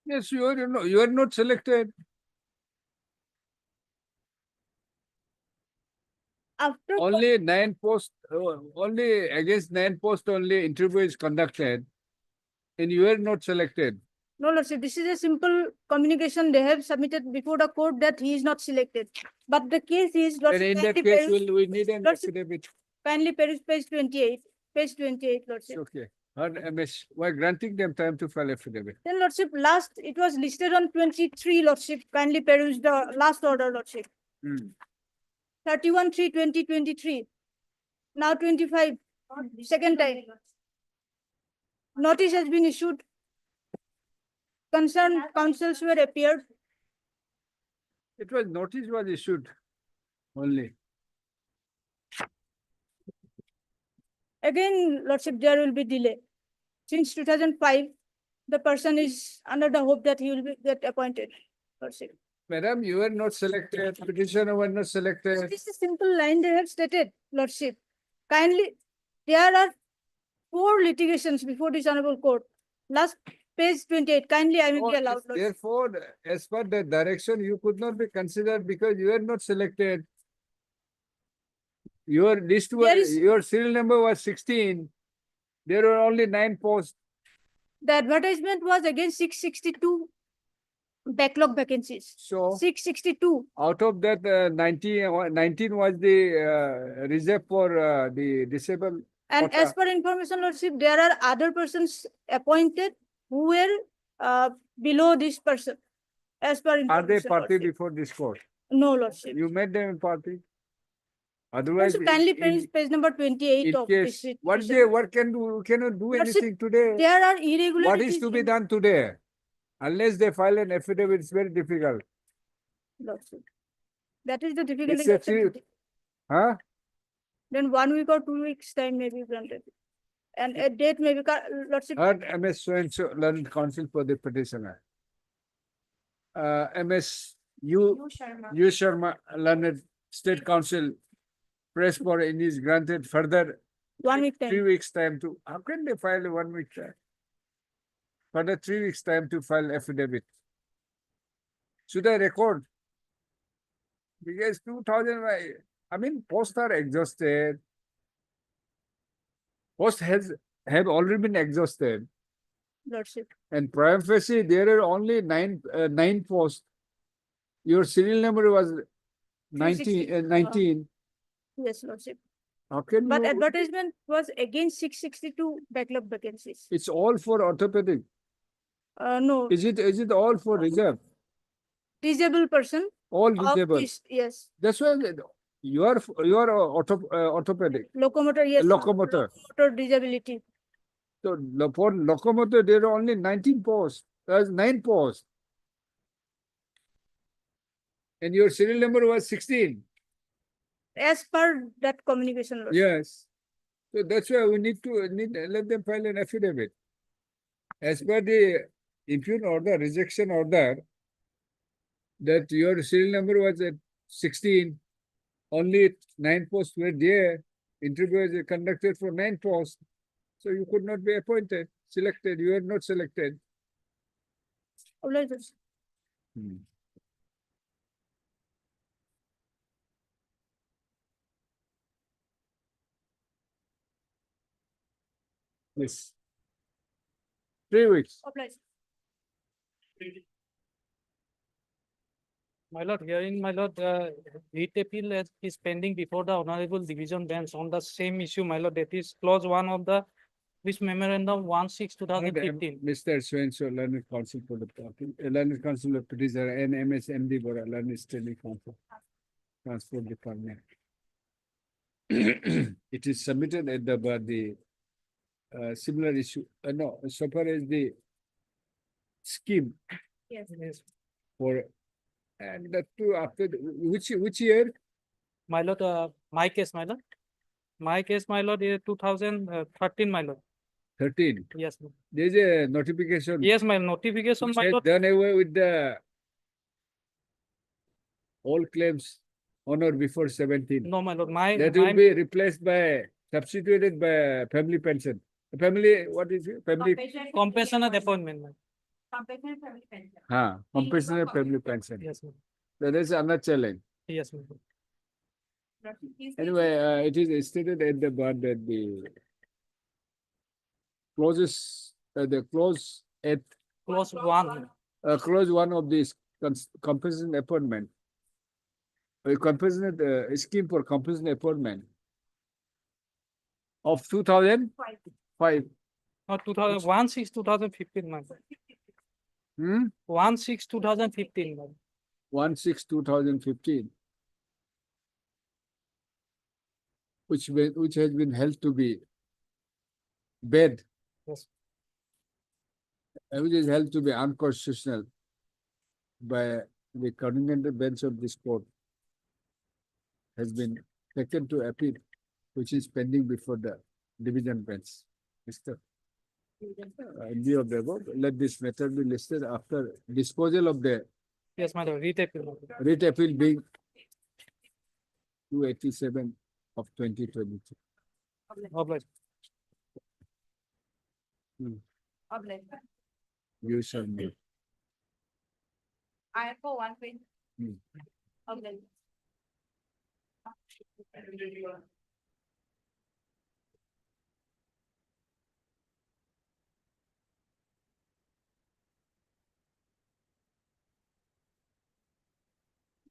S2: Yes, you are not selected.
S17: After
S2: Only 9 posts, only against 9 posts only interview is conducted. And you are not selected.
S17: No, Lordship, this is a simple communication they have submitted before the court that he is not selected. But the case is,
S2: And
S17: Lordship,
S2: in that
S17: kindly
S2: case,
S17: peruse-
S2: we need an
S17: Lordship,
S2: affidavit.
S17: kindly peruse page 28,
S2: It's
S17: Lordship.
S2: okay. We're granting them time to file affidavit.
S17: Then, Lordship, last, it was listed on 23, Lordship, kindly peruse the last order, Lordship. 31/3/2023. Now 25, second time. Notice has been issued. Concerned councils were appeared.
S2: It was notice was issued only.
S17: Again, Lordship, there will be delay. Since 2005, the person is under the hope that he will get appointed, Lordship.
S2: Madam, you were not selected, petitioner were not selected.
S17: This is a simple line they have stated, Lordship. Kindly, there are 4 litigations before this honorable court. Last page 28, kindly I will be allowed, Lordship.
S2: Therefore, as per the direction, you could not be considered because you were not selected. Your list was, your serial number was 16. There were only 9 posts.
S17: The advertisement was against 662 backlog vacancies.
S2: So
S17: 662.
S2: out of that, 19 was the reserve for the disabled.
S17: And
S2: quota.
S17: as per information, Lordship, there are other persons appointed who were below this person. As per information.
S2: Are they party
S17: Lordship.
S2: before this court?
S17: No, Lordship.
S2: You made them a party? Otherwise,
S17: Lordship, kindly peruse page number 28
S2: in
S17: of
S2: case,
S17: this.
S2: what can do? You cannot do
S17: Lordship,
S2: anything today.
S17: there are irregularities.
S2: What is to be done today? Unless they file an affidavit, it's very difficult.
S17: Lordship. That is the difficulty.
S2: It's a
S17: Lordship.
S2: Huh?
S17: Then 1 week or 2 weeks time may be granted. And a date may be, Lordship.
S2: Heard MS so-and-so learned counsel for the petitioner. MS U Sharma learned state counsel press for in is granted further
S17: 1 week time.
S2: 3 weeks time to, how can they file a 1 week time? Further 3 weeks time to file affidavit. Should I record? Because 2000, I mean, posts are exhausted. Posts have already been exhausted.
S17: Lordship.
S2: And prima facie, there are only nine posts. Your serial number was 19.
S17: Yes, Lordship.
S2: How can
S17: But
S2: you?
S17: advertisement was against 662 backlog vacancies.
S2: It's all for orthopedic.
S17: No.
S2: Is it all for reserve?
S17: Disabled person.
S2: All
S17: of
S2: disabled.
S17: this- Yes.
S2: That's why you are orthopedic.
S17: Locomotor, yes.
S2: Locomotor.
S17: Locomotor disability.
S2: So for locomotor, there are only 19 posts. There's 9 posts. And your serial number was 16.
S17: As per that communication. Lordship.
S2: Yes. So that's why we need to let them file an affidavit. As per the impugn order, rejection order, that your serial number was at 16, only 9 posts were there. Interview was conducted for 9 posts. So you could not be appointed, selected. You are not selected.
S17: Obliged, Lordship.
S2: Yes. 3 weeks.
S17: Obliged.
S8: My lord, hearing my lord, writ appeal is pending before the honorable division bench on the same issue, my lord. That is clause 1 of the which memorandum 1/6/2015.
S2: Mr. So-and-so, learned counsel for the party, learned counsel of petitioner and MSMD for a learned standing counsel, transport department. It is submitted at the similar issue. No, so far as the scheme
S17: Yes.
S2: for, and that too after which year?
S8: My lord, my case, my lord. My case, my lord, is 2013, my lord.
S2: 13.
S8: Yes, ma'am.
S2: There is a notification.
S8: Yes, my notification,
S2: Which
S8: my
S2: has
S8: lord.
S2: done away with the all claims honor before 17.
S8: No, my lord,
S2: That will be replaced by, substituted by family pension. Family, what is it? Family
S8: compassionate appointment, ma'am.
S17: Compassionate family pension.
S2: Compassionate family pension.
S8: Yes, ma'am.
S2: That is another challenge.
S8: Yes, ma'am.
S2: Anyway, it is stated at the bar that the clauses, the clause at
S8: Clause 1.
S2: clause 1 of this compassionate appointment, compassionate scheme for compassionate appointment of 2005.
S8: Or 2001 6 2015, ma'am. 1 6 2015, ma'am.
S2: 1/6/2015, which has been held to be bad,
S8: Yes.
S2: which is held to be unconstitutional by the continental bench of this court, has been taken to appeal, which is pending before the division bench. Mr. In view of the above, let this matter be listed after disposal of the
S8: Yes, madam. Writ appeal, madam.
S2: writ appeal being 287 of 2022.
S8: Obliged.
S17: Obliged.
S2: You shall know.
S17: I have for 1 page.
S2: Hmm.
S17: Obliged.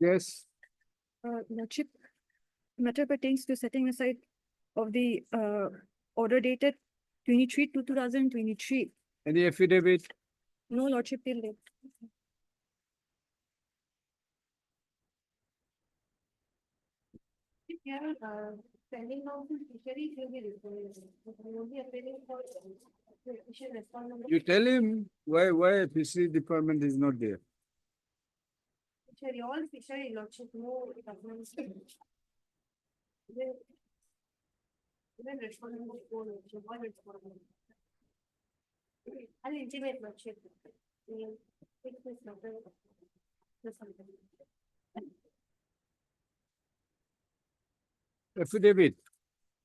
S2: Yes.
S9: Lordship, matter pertains to setting aside of the order dated 23/2/2023.
S2: Any affidavit?
S9: No, Lordship, till date.
S17: If you are sending out to fisheries, you'll be responsible. You'll be appealing for fishery responsible.
S2: You tell him why fishery department is not there.
S17: Fishery, all fishery, Lordship, no government. Even responsible for Lordship, all responsible. I'll intimate Lordship. We'll fix this matter. This something.
S2: Affidavit.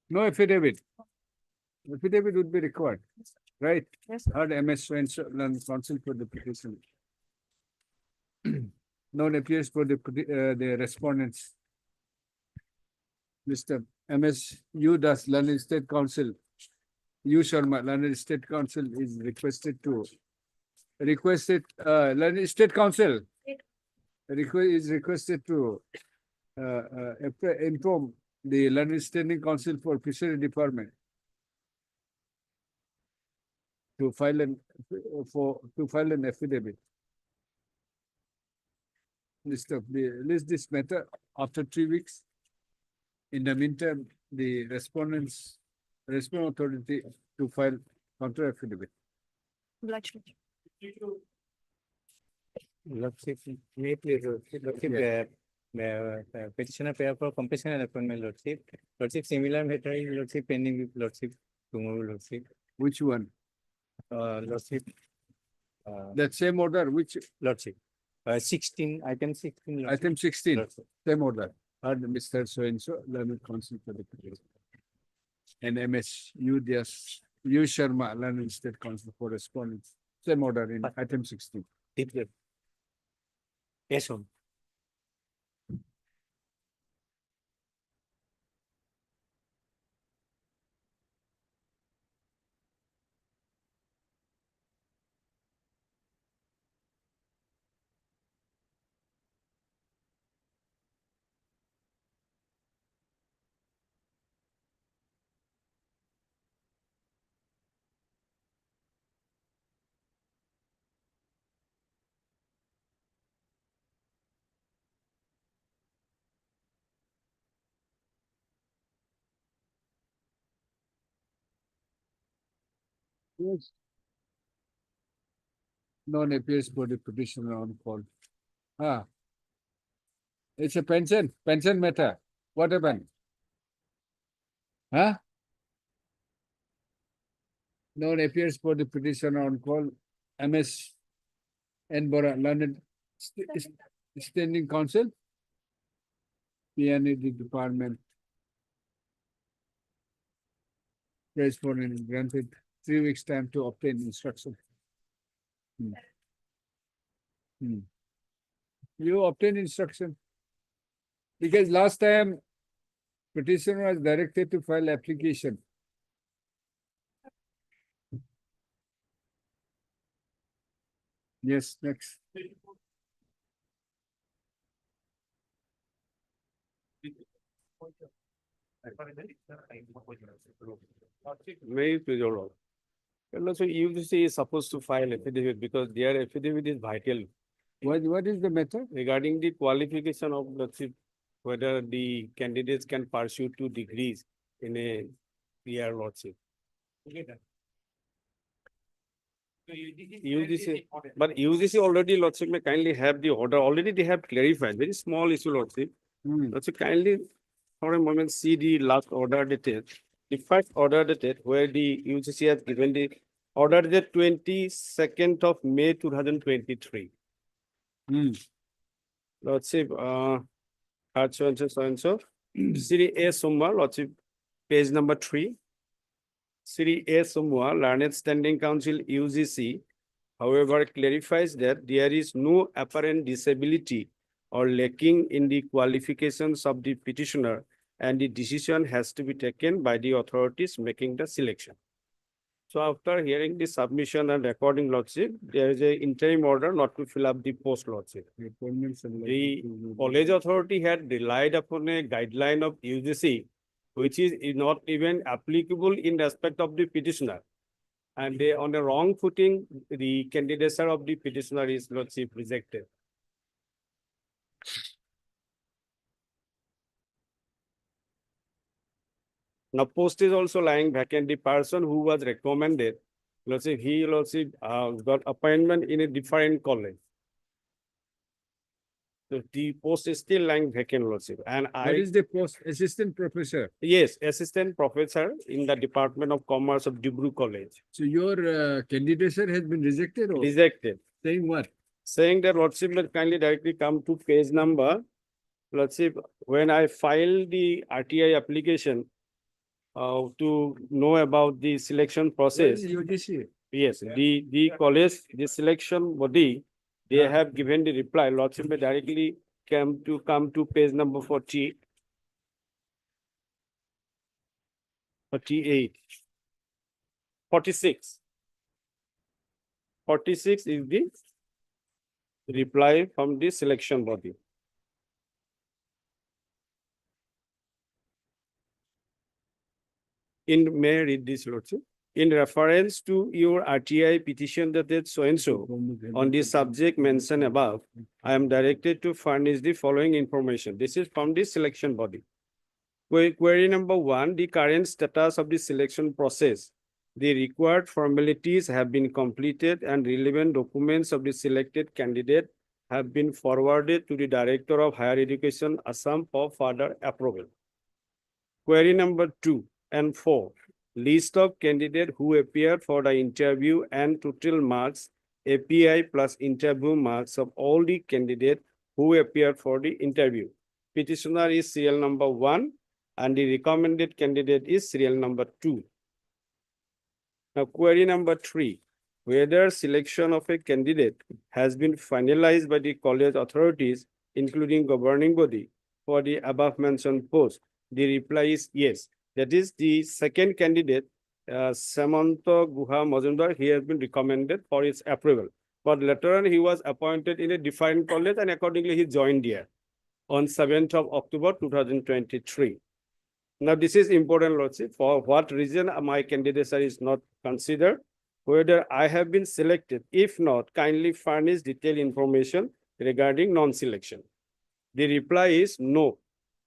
S2: No affidavit. Affidavit would be required, right?
S9: Yes.
S2: Heard MS and counsel for the petition. None appears for the respondents. Mr. MS, you does London State Council. You, Sharma, London State Council is requested London State Council is requested to inform the London Standing Council for Fishery Department to file an affidavit. List this matter after 3 weeks. In the meantime, the respondent authority to file counter affidavit.
S9: Lordship.
S20: Lordship, may please, Lordship, petitioner pair for compassionate appointment, Lordship. Lordship, similar matter is Lordship pending with Lordship tomorrow, Lordship.
S2: Which one?
S20: Lordship.
S2: That same order, which?
S20: Lordship. 16, item 16. Lordship.
S2: Item 16,
S20: Lordship.
S2: same order. Heard Mr. So-and-so, Learned Council for the petition. And MS, you Sharma, Learned State Council for respondents. Same order in item 16.
S20: Yes, ma'am.
S2: Yes. None appears for the petitioner on call. It's a pension matter. What happened? None appears for the petitioner on call. MS and Bora, London Standing Council. PNED Department. Respondent granted 3 weeks time to obtain instruction. You obtain instruction. Because last time petitioner was directed to file application. Yes, next.
S12: Very procedural. And also UGC is supposed to file affidavit because their affidavit is vital.
S2: What is the method?
S12: Regarding the qualification of the whether the candidates can pursue 2 degrees in a year lordship. UGC, but UGC already lordship may kindly have the order. Already they have clarified very small issue lordship. Lordship kindly for a moment see the last order dated. The first order dated where the UGC has given the order dated 22nd of May 2023. Lordship, so and so. Siri A. Summa, Lordship, page number 3. Siri A. Summa, Learned Standing Council UGC, however, clarifies that there is no apparent disability or lacking in the qualifications of the petitioner, and the decision has to be taken by the authorities making the selection. So after hearing the submission and recording lordship, there is a interim order not to fill up the post lordship. The college authority had relied upon a guideline of UGC, which is not even applicable in respect of the petitioner. And they, on a wrong footing, the candidature of the petitioner is lordship rejected. Now, post is also lying vacant. The person who was recommended, lordship, he lordship got appointment in a different college. So the post is still lying vacant, lordship. And
S2: What is the post? Assistant professor.
S12: Yes, assistant professor in the Department of Commerce of Dibru College.
S2: So your candidature has been rejected or?
S12: Rejected.
S2: Saying what?
S12: Saying that lordship, let kindly directly come to page number. Lordship, when I filed the RTI application to know about the selection process.
S2: UGC?
S12: Yes, the college, the selection body, they have given the reply. Lordship may directly come to page number 48. 46. 46 is the reply from the selection body. May I read this, lordship? In reference to your RTI petition dated so-and-so on the subject mentioned above, I am directed to furnish the following information. This is from the selection body. Query number 1, the current status of the selection process. The required formalities have been completed and relevant documents of the selected candidate have been forwarded to the Director of Higher Education, Assam, for further approval. Query number 2 and 4. List of candidates who appeared for the interview and total marks, API plus interview marks of all the candidates who appeared for the interview. Petitioner is serial number 1 and the recommended candidate is serial number 2. Now, query number 3. Whether selection of a candidate has been finalized by the college authorities, including governing body, for the above mentioned post. The reply is yes. That is the second candidate, Samanta Guha Mazumdar, he has been recommended for its approval. But later on, he was appointed in a different college and accordingly he joined here on 7th of October 2023. Now, this is important, lordship. For what reason my candidature is not considered? Whether I have been selected. If not, kindly furnish detailed information regarding non-selection. The reply is no.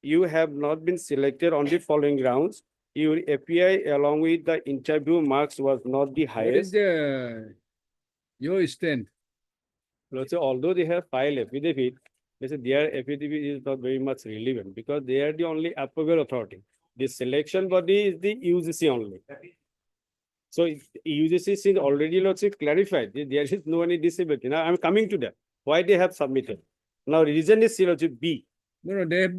S12: You have not been selected on the following grounds. Your API along with the interview marks was not the highest.
S2: What is your stand?
S12: So although they have filed affidavit, they say their affidavit is not very much relevant because they are the only approval authority. The selection body is the UGC only. So UGC since already lordship clarified, there is no any disability. Now I'm coming to that. Why they have submitted? Now reason is lordship B.
S2: No, have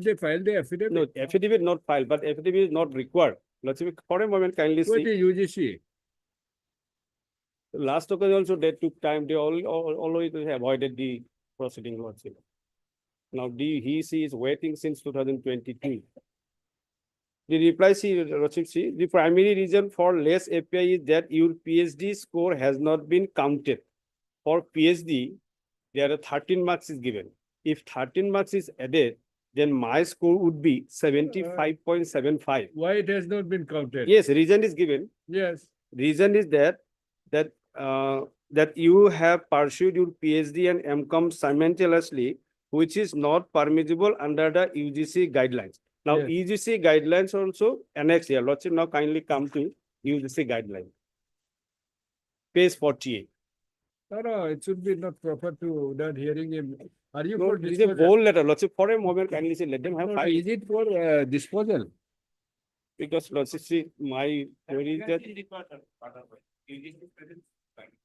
S2: they filed the affidavit?
S12: No, affidavit not filed, but affidavit is not required. Let's see, for a moment, kindly see.
S2: What is UGC?
S12: Last occasion also they took time, they always avoided the proceeding lordship. Now he is waiting since 2022. The reply lordship the primary reason for less API is that your PhD score has not been counted. For PhD, there are 13 marks is given. If 13 marks is added, then my score would be 75.75.
S2: Why it has not been counted?
S12: Yes, reason is given.
S2: Yes.
S12: Reason is that you have pursued your PhD and MCom simultaneously, which is not permissible under the UGC guidelines. Now,
S2: Yes.
S12: UGC guidelines also annexed here. Lordship, now kindly come to UGC guideline. Page 48.
S2: No, it should be not proper to that hearing him. Are you
S12: No,
S2: for
S12: it is a
S2: disposal?
S12: bold letter. Lordship, for a moment, kindly say, let them have
S2: No,
S12: file.
S2: is it for disposal?
S12: Because Lordship, see, my query is that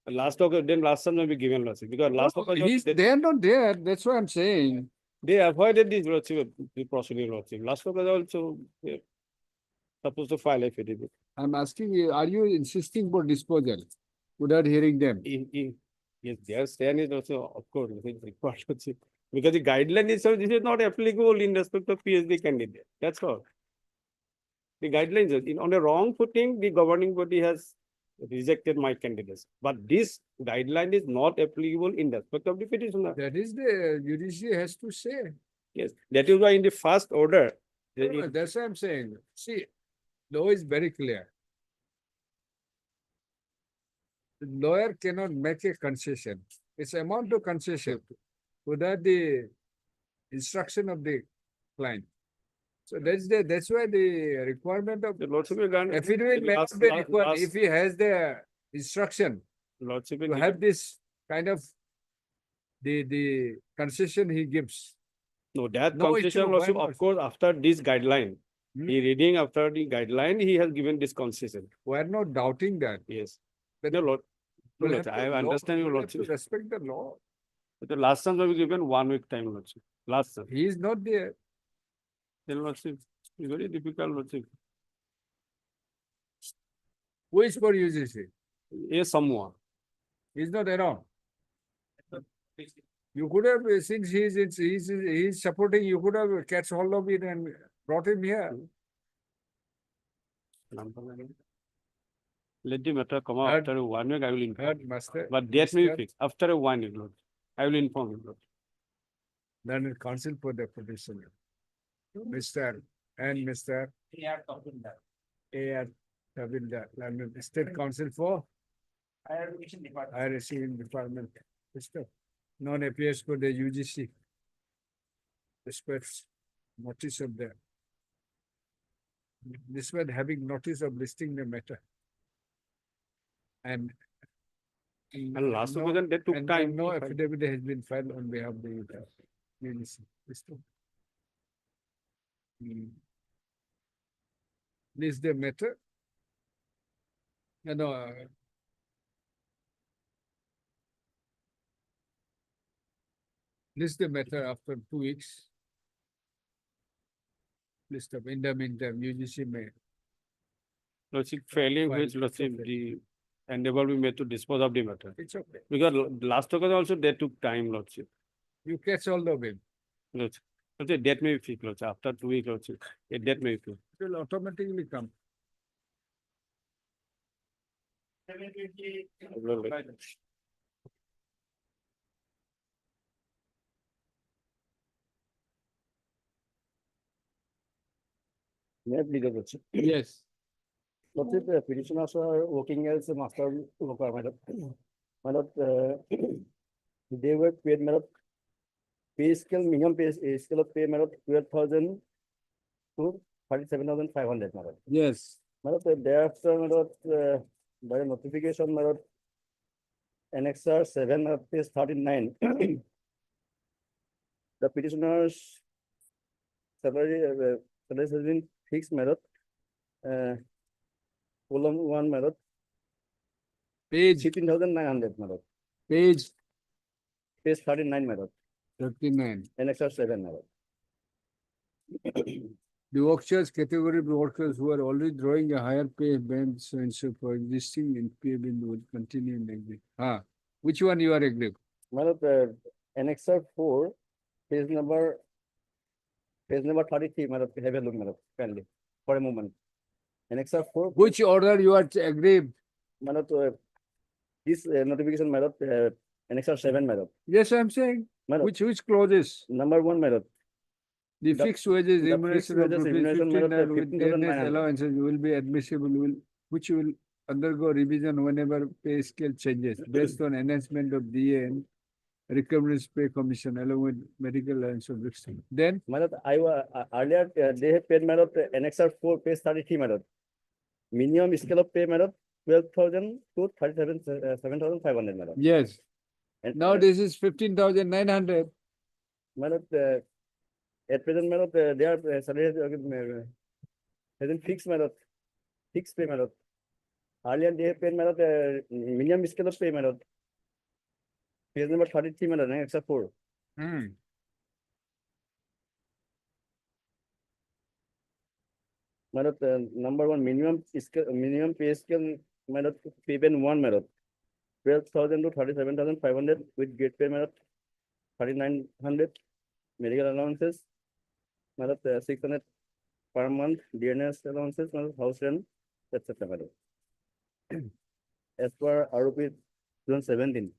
S12: last time will be given Lordship. Because last
S2: They are not there. That's what I'm saying.
S12: they avoided this Lordship, the procedure Lordship. Last time also supposed to file affidavit.
S2: I'm asking you, are you insisting for disposal without hearing them?
S12: Yes, their stand is also, of course, required Lordship. Because the guideline is, so this is not applicable in respect of PhD candidate. That's all. The guidelines are on a wrong footing, the governing body has rejected my candidates. But this guideline is not applicable in respect of the petitioner.
S2: That is the judiciary has to say.
S12: Yes, that is why in the first order.
S2: That's what I'm saying. See, law is very clear. The lawyer cannot make a concession. It's amount to concession without the instruction of the client. So that's why the requirement of
S12: the Lordship
S2: affidavit may not be required if he has the instruction
S12: Lordship
S2: to have this kind of the concession he gives.
S12: No, that
S2: No
S12: concession
S2: issue,
S12: Lordship,
S2: why
S12: of
S2: not?
S12: course, after this guideline, he reading after the guideline, he has given this concession.
S2: We're not doubting that.
S12: Yes.
S2: But
S12: No, Lord. No,
S2: we'll
S12: Lord,
S2: have
S12: I
S2: to
S12: understand you,
S2: we'll have to
S12: Lordship.
S2: respect the law.
S12: But the last time we given 1 week time, Lordship. Last time.
S2: He is not there.
S12: Then Lordship, it's very difficult, Lordship.
S2: Who is for UGC?
S12: Yes, someone.
S2: He's not around. You could have, since he's supporting, you could have catch hold of it and brought him here.
S12: Let the matter come out after 1 week, I will inform.
S2: Master.
S12: But that may be fixed. After 1 week, Lord. I will inform you, Lord.
S2: Then it counsel for the petitioner. Mr. and Mr. A.R. Tabindar, State Council for
S20: Higher Education Department.
S2: Higher Education Department. Mr. Non appears for the UGC. Despite notice of the despite having notice of listing the matter. And
S12: last occasion they took time.
S2: No affidavit has been filed on behalf of the UGC. Mr. List the matter. No, list the matter after 2 weeks. List of in the meantime, UGC may.
S12: Lordship, failing which Lordship, the endeavor we made to dispose of the matter.
S2: It's okay.
S12: Because last occasion also they took time, Lordship.
S2: You catch all of it.
S12: Lordship, that may be fixed, Lordship. After 2 weeks, Lordship, that may be fixed.
S2: It will automatically come.
S11: May I please, Lordship?
S2: Yes.
S11: Lordship, petitioners are working as a master worker, my lord. They were paid, my lord, pay scale, minimum pay scale of pay, my lord, 12,000 to 37,500, my lord.
S2: Yes.
S11: My lord, thereafter, my lord, by notification, my lord, Annexer 7 of page 39. The petitioner's salary has been fixed, my lord. Column 1, my lord.
S2: Page
S11: 16,900, my lord.
S2: Page
S11: 39, my lord.
S2: 39.
S11: Annexer 7, my lord.
S2: The workers, category of workers who are already drawing a higher pay band so and so for existing in pay band will continue in agree. Which one you are agree?
S16: Madam, annexure 4, page number 33, madam, have a look, madam, kindly, for a moment. Annexure 4.
S2: Which order you are aggrieved?
S16: Madam, this notification, madam, annexure 7, madam.
S2: Yes, I'm saying.
S16: Madam.
S2: Which clauses?
S16: Number 1, madam.
S2: The fixed wages
S16: the fixed
S2: remuneration of
S16: wages
S2: rupees
S16: remuneration,
S2: 15
S16: madam,
S2: and with
S16: 15,900.
S2: dearness allowances will be admissible, which will undergo revision whenever pay scale changes based on enhancement of DA and recovery pay commission along with medical allowance of victim. Then,
S16: Madam, earlier they have paid, madam, annexure 4, page 33, madam. Minimum scale of pay, madam, 12,000 to 7,500, madam.
S2: yes.
S16: And
S2: Now this is 15,900.
S16: madam, at present, madam, they are salaries hasn't fixed, madam, fixed pay, madam. Earlier they have paid, madam, minimum scale of pay, madam. Page number 33, madam, annexure 4. Madam, number 1, minimum pay scale, madam, pay band 1, madam. 12,000 to 37,500 with gate pay, madam, 3,900. Medical allowances, madam, 600 per month. DNS allowances, madam, house rent, etc., madam. As per ROP 2017.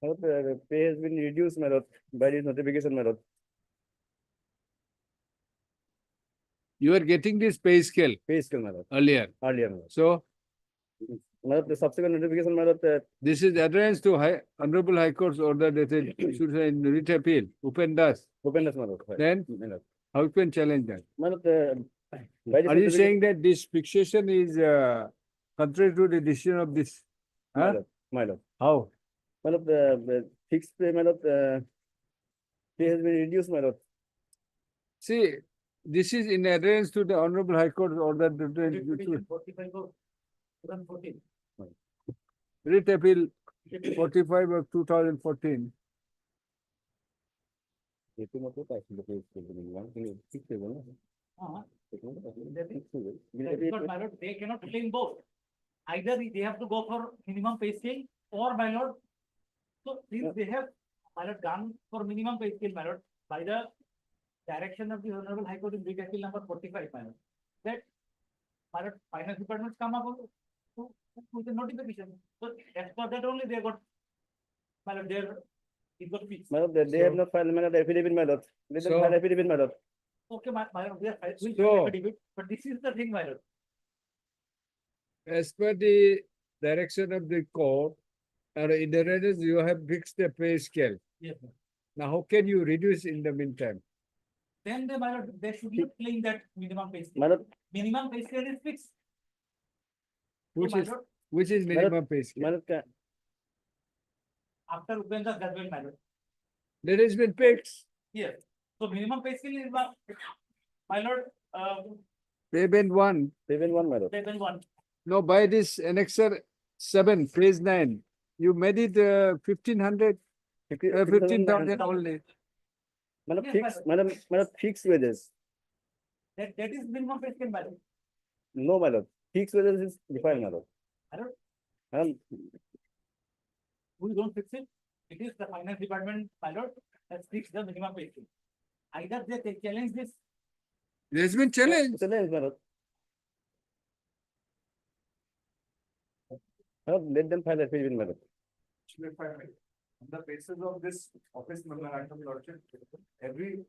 S16: Madam, pay has been reduced, madam, by this notification, madam.
S2: You are getting this pay scale
S16: Pay scale, madam.
S2: earlier.
S16: Earlier, madam.
S2: So,
S16: Madam, the subsequent notification, madam,
S2: this is adherence to Honorable High Court's order dated should say in writ appeal. Upendas.
S16: madam.
S2: Then,
S16: Madam.
S2: how you can challenge that?
S16: Madam,
S2: Are you saying that this fixation is contrary to the decision of this? Huh?
S16: Madam.
S2: How?
S16: Madam, the fixed pay, madam, pay has been reduced, madam.
S2: See, this is in adherence to the Honorable High Court's order dated writ appeal 45 of 2014.
S8: They cannot claim both. Either they have to go for minimum pay scale or my lord. So since they have done for minimum pay scale, my lord, by the direction of the Honorable High Court in writ appeal number 45, my lord, that my lord, finance departments come up with a notification. So as per that only they got, my lord, it got fixed.
S16: Madam, they have not filed, madam, affidavit, madam. They
S2: So-
S16: don't file affidavit, madam.
S8: Okay, my lord, we are we'll
S2: So-
S8: file affidavit, but this is the thing, my lord.
S2: As per the direction of the court, in the readers, you have fixed the pay scale.
S8: Yes, ma'am.
S2: Now, how can you reduce in the meantime?
S8: Then they, my lord, they should not claim that minimum pay scale.
S16: Madam,
S8: Minimum pay scale is fixed.
S2: Which
S8: my
S2: is
S8: lord,
S2: minimum pay scale?
S16: madam,
S8: after Upendra's judgment, my lord.
S2: That has been fixed.
S8: Yes. So minimum pay scale is my lord,
S2: Pay band 1.
S16: pay band 1, madam.
S8: seven one.
S2: No, by this annexure 7, page 9, you made it 1,500, 15,000 only.
S16: Madam,
S8: Yes,
S16: fixed, madam, fixed wages.
S8: That is minimum pay scale, madam.
S16: No, madam. Fixed wages is defined, madam.
S8: I don't,
S16: Madam,
S8: we don't fix it. It is the finance department, my lord, that fixed the minimum pay scale. Either they challenge this.
S2: It has been challenged.
S16: challenge, madam. Madam, let them file affidavit, madam.
S22: On the basis of this office memorandum, Lordship,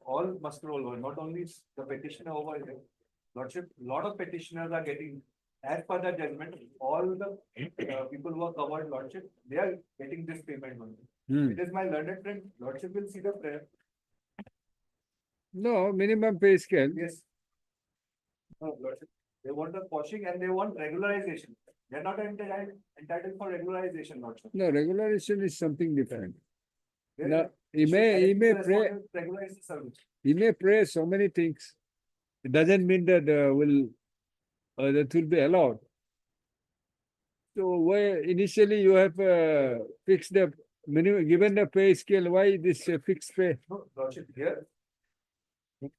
S22: all must roll over, not only the petitioner over here. Lordship, lot of petitioners are getting, as per the judgment, all the people who are covered, Lordship, they are getting this payment only. It is my learned friend, Lordship will see the prayer.
S2: No, minimum pay scale.
S22: Yes. No, Lordship, they want the quashing and they want regularization. They are not entitled for regularization, Lordship.
S2: No, regularization is something different.
S22: They-
S2: Now, he
S22: should
S2: may
S22: directly
S2: pray,
S22: respond to Regularize the service.
S2: he may pray so many things. It doesn't mean that that will be allowed. So why initially you have fixed the minimum, given the pay scale, why this fixed pay?
S22: No, Lordship, here, no,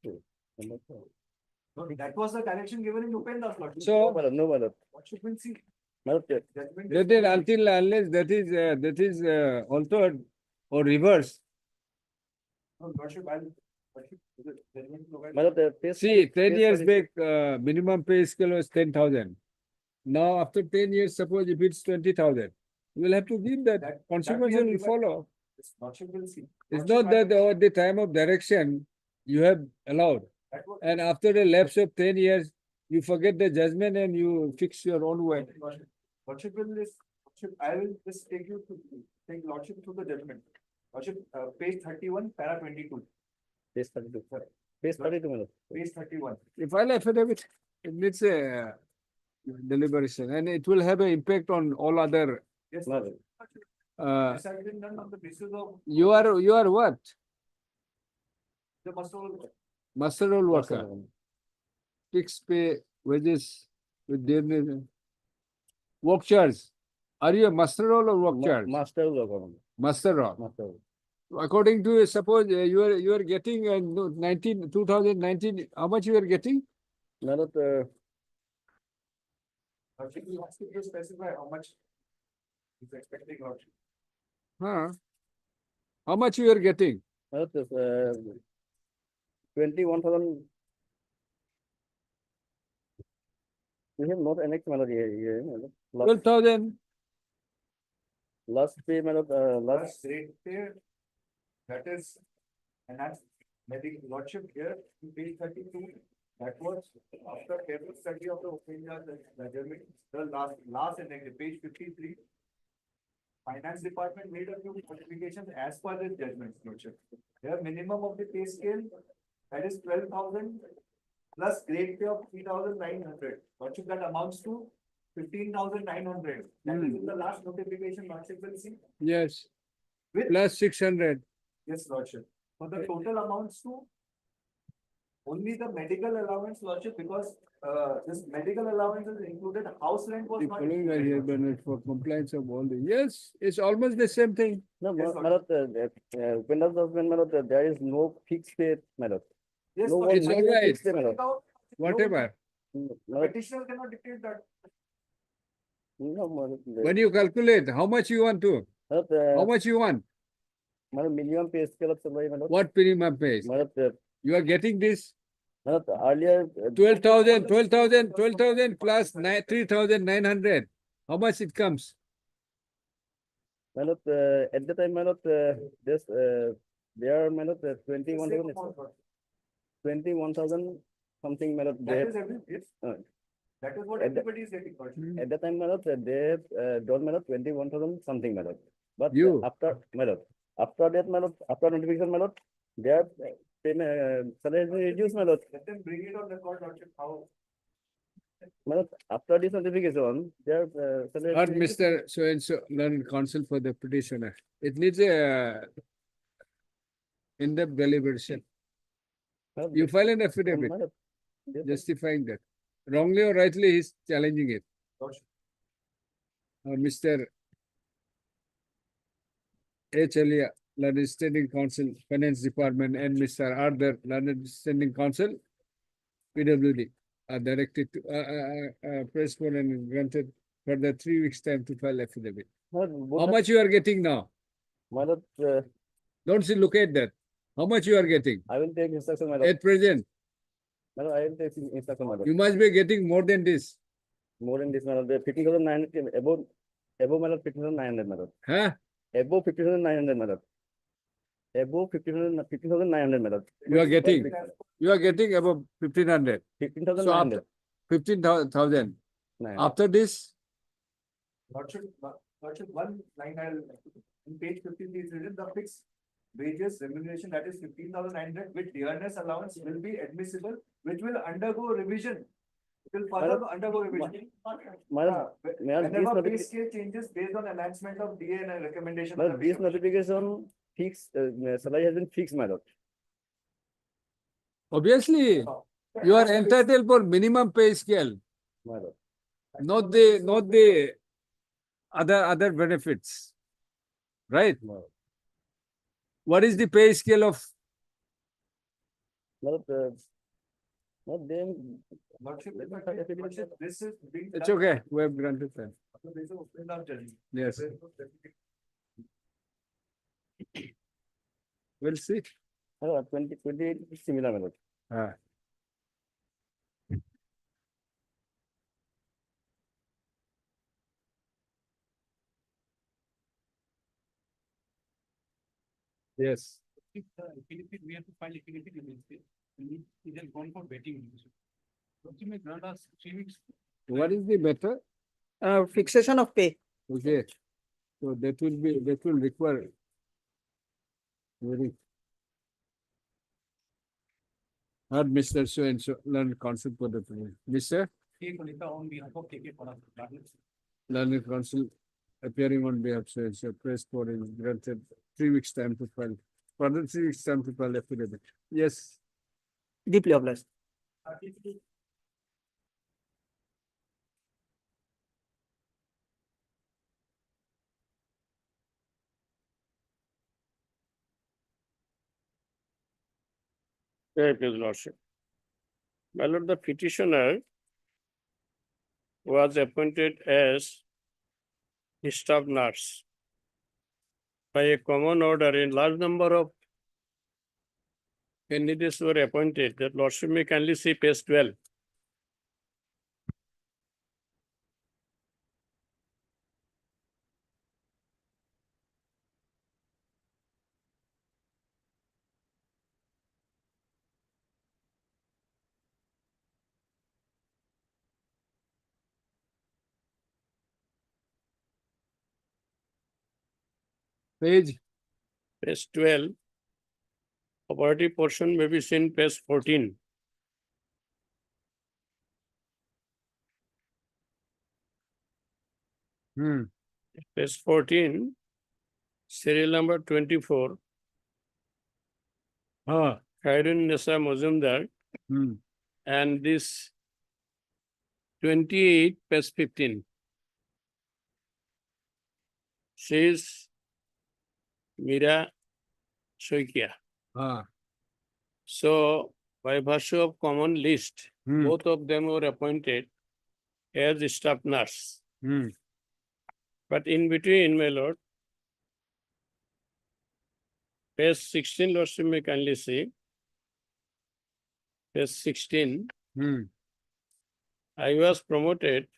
S22: that was the direction given in Upenda's Lordship.
S2: So-
S16: No, madam.
S22: What should we see?
S16: Madam,
S22: Judgment
S2: That is until unless that is altered or reversed.
S22: No, Lordship, Lordship, the judgment provides-
S16: madam, the pay.
S2: See, 10
S16: pay
S2: years
S16: study-
S2: back, minimum pay scale was 10,000. Now, after 10 years, suppose if it's 20,000, you will have to give that.
S22: That
S2: Consequence
S22: we have
S2: will
S22: given-
S2: follow.
S22: This Lordship will see.
S2: It's
S22: Lordship,
S2: not that
S22: I-
S2: at the time of direction, you have allowed.
S22: that was-
S2: And after the lapse of 10 years, you forget the judgment and you fix your own way.
S22: Lordship will this, Lordship, I will just take Lordship through the judgment. Lordship, page 31, para 22,
S16: Pay 32. Pay 32, madam.
S22: page 31.
S2: If I affidavit, it needs a deliberation and it will have an impact on all other.
S22: Yes,
S16: Madam.
S2: Uh,
S22: this has been done on the basis of
S2: you are what?
S22: the master roll.
S2: Master roll worker, fixed pay, wages with their work charge. Are you a master roll or work charge?
S16: Master work, madam.
S2: Master roll.
S16: Master.
S2: According to, suppose you are getting 2019, how much you are getting?
S16: Madam,
S22: Lordship, you have to specify how much is expecting Lordship.
S2: Huh? How much you are getting?
S16: madam, 21,000. We have not annexed, madam, here, madam.
S2: 12,000.
S16: Last pay, madam,
S22: Last rate there, that is, and that's maybe Lordship here, in page 32, that was after careful study of the opinion, the German, the last index, page 53. Finance department made a few modifications as per this judgment, Lordship. Their minimum of the pay scale, that is 12,000 plus grade pay of 3,900. Lordship, that amounts to 15,900. That is in the last notification, Lordship will see.
S2: Yes.
S22: With-
S2: Plus 600.
S22: Yes, Lordship. So the total amounts to only the medical allowance, Lordship, because this medical allowance is included, house rent was
S2: The
S22: not.
S2: following are
S22: included.
S2: here, Bernard, for compliance of all the, yes, it's almost the same thing.
S16: No,
S22: Yes,
S16: madam, Upenda's husband, madam, there is no fixed pay, madam.
S22: Yes,
S16: No,
S22: Lordship.
S2: it's all right.
S16: fixed pay, madam.
S22: Without-
S2: Whatever.
S16: Madam,
S22: Petitioner cannot dictate that.
S16: no, madam.
S2: When you calculate, how much you want to? How
S16: Madam,
S2: much you want?
S16: madam, minimum pay scale of salary, madam.
S2: What minimum pay?
S16: Madam,
S2: You are getting this
S16: madam, earlier.
S2: 12,000 plus 3,900. How much it comes?
S16: Madam, at the time, madam, this, there are, madam, 21,000 something, madam. They
S22: That
S16: have,
S22: is every, yes.
S16: uh,
S22: That is what
S16: at the-
S22: everybody is getting. Lordship.
S16: at the time, madam, they have done, madam, 21,000 something, madam. But
S2: You.
S16: after, madam, after that, madam, after notification, madam, their salary has been reduced, madam.
S22: Let them bring it on record, Lordship, how.
S16: Madam, after this notification, their salary.
S2: Not
S16: has been reduced.
S2: Mr. So-and-so, learned counsel for the petitioner. It needs a in-depth deliberation.
S16: Madam,
S2: You file an affidavit
S16: madam, yes,
S2: justifying that. Wrongly or rightly, he's challenging it.
S22: Lordship.
S2: Mr. H. Alia, learned standing counsel, finance department, and Mr. Arthur, learned standing counsel, PWD, are directed to postpone and granted further 3 weeks time to file affidavit.
S16: madam, both
S2: How
S16: the-
S2: much you are getting now?
S16: Madam,
S2: Don't see, look at that. How much you are getting
S16: I will take instruction, madam.
S2: at present?
S16: Madam, I will take instruction, madam.
S2: You must be getting more than this.
S16: More than this, madam, the 15,900, above, madam, 15,900, madam.
S2: Huh?
S16: Above 15,900, madam. Above 15,900, madam.
S2: You are getting above 1,500. So
S16: 15,900.
S2: after 15,000. After this,
S22: Lordship, one line I'll, in page 53 is written, the fixed wages remuneration, that is 15,900 with dearness allowance will be admissible, which will undergo revision. It will further
S16: Madam,
S22: undergo revision.
S16: Madam, madam, this
S22: Whenever pay
S16: notification,
S22: scale changes based on enhancement of DA and a recommendation. of
S16: madam,
S22: the
S16: this
S22: Commission.
S16: notification fixed, salary has been fixed, madam.
S2: obviously, you are entitled for minimum pay scale,
S16: Madam.
S2: not the other benefits, right? What is the pay scale of?
S16: Not them.
S22: This is being.
S2: It's okay. We have granted that. Yes. We'll see.
S16: 28 is similar, my lord.
S2: Yes.
S3: If we have to file affidavit against it, we need to then go for vetting. Don't you may grant us 3 weeks?
S2: What is the better?
S6: Fixation of pay.
S2: Okay. So that will require very hard Mr. So and so learned council for the Mr.
S3: On behalf of KK for us.
S2: Learned council appearing on behalf so and so press for is granted 3 weeks time to file. Further 3 weeks time to file affidavit. Yes.
S6: Deeply obliged.
S12: Thank you, Lordship. My lord, the petitioner was appointed as staff nurse by a common order. In large number of candidates were appointed. That Lordship may kindly see page 12.
S2: Page
S12: 12. Operative portion may be seen page 14. Page 14, serial number 24. Khairun Nisa Mazumdar. And this 28, page 15. She is Mira Shoikia. So, by virtue of common list, both of them were appointed as staff nurse. But in between, my lord, page 16, Lordship may kindly see. Page 16. I was promoted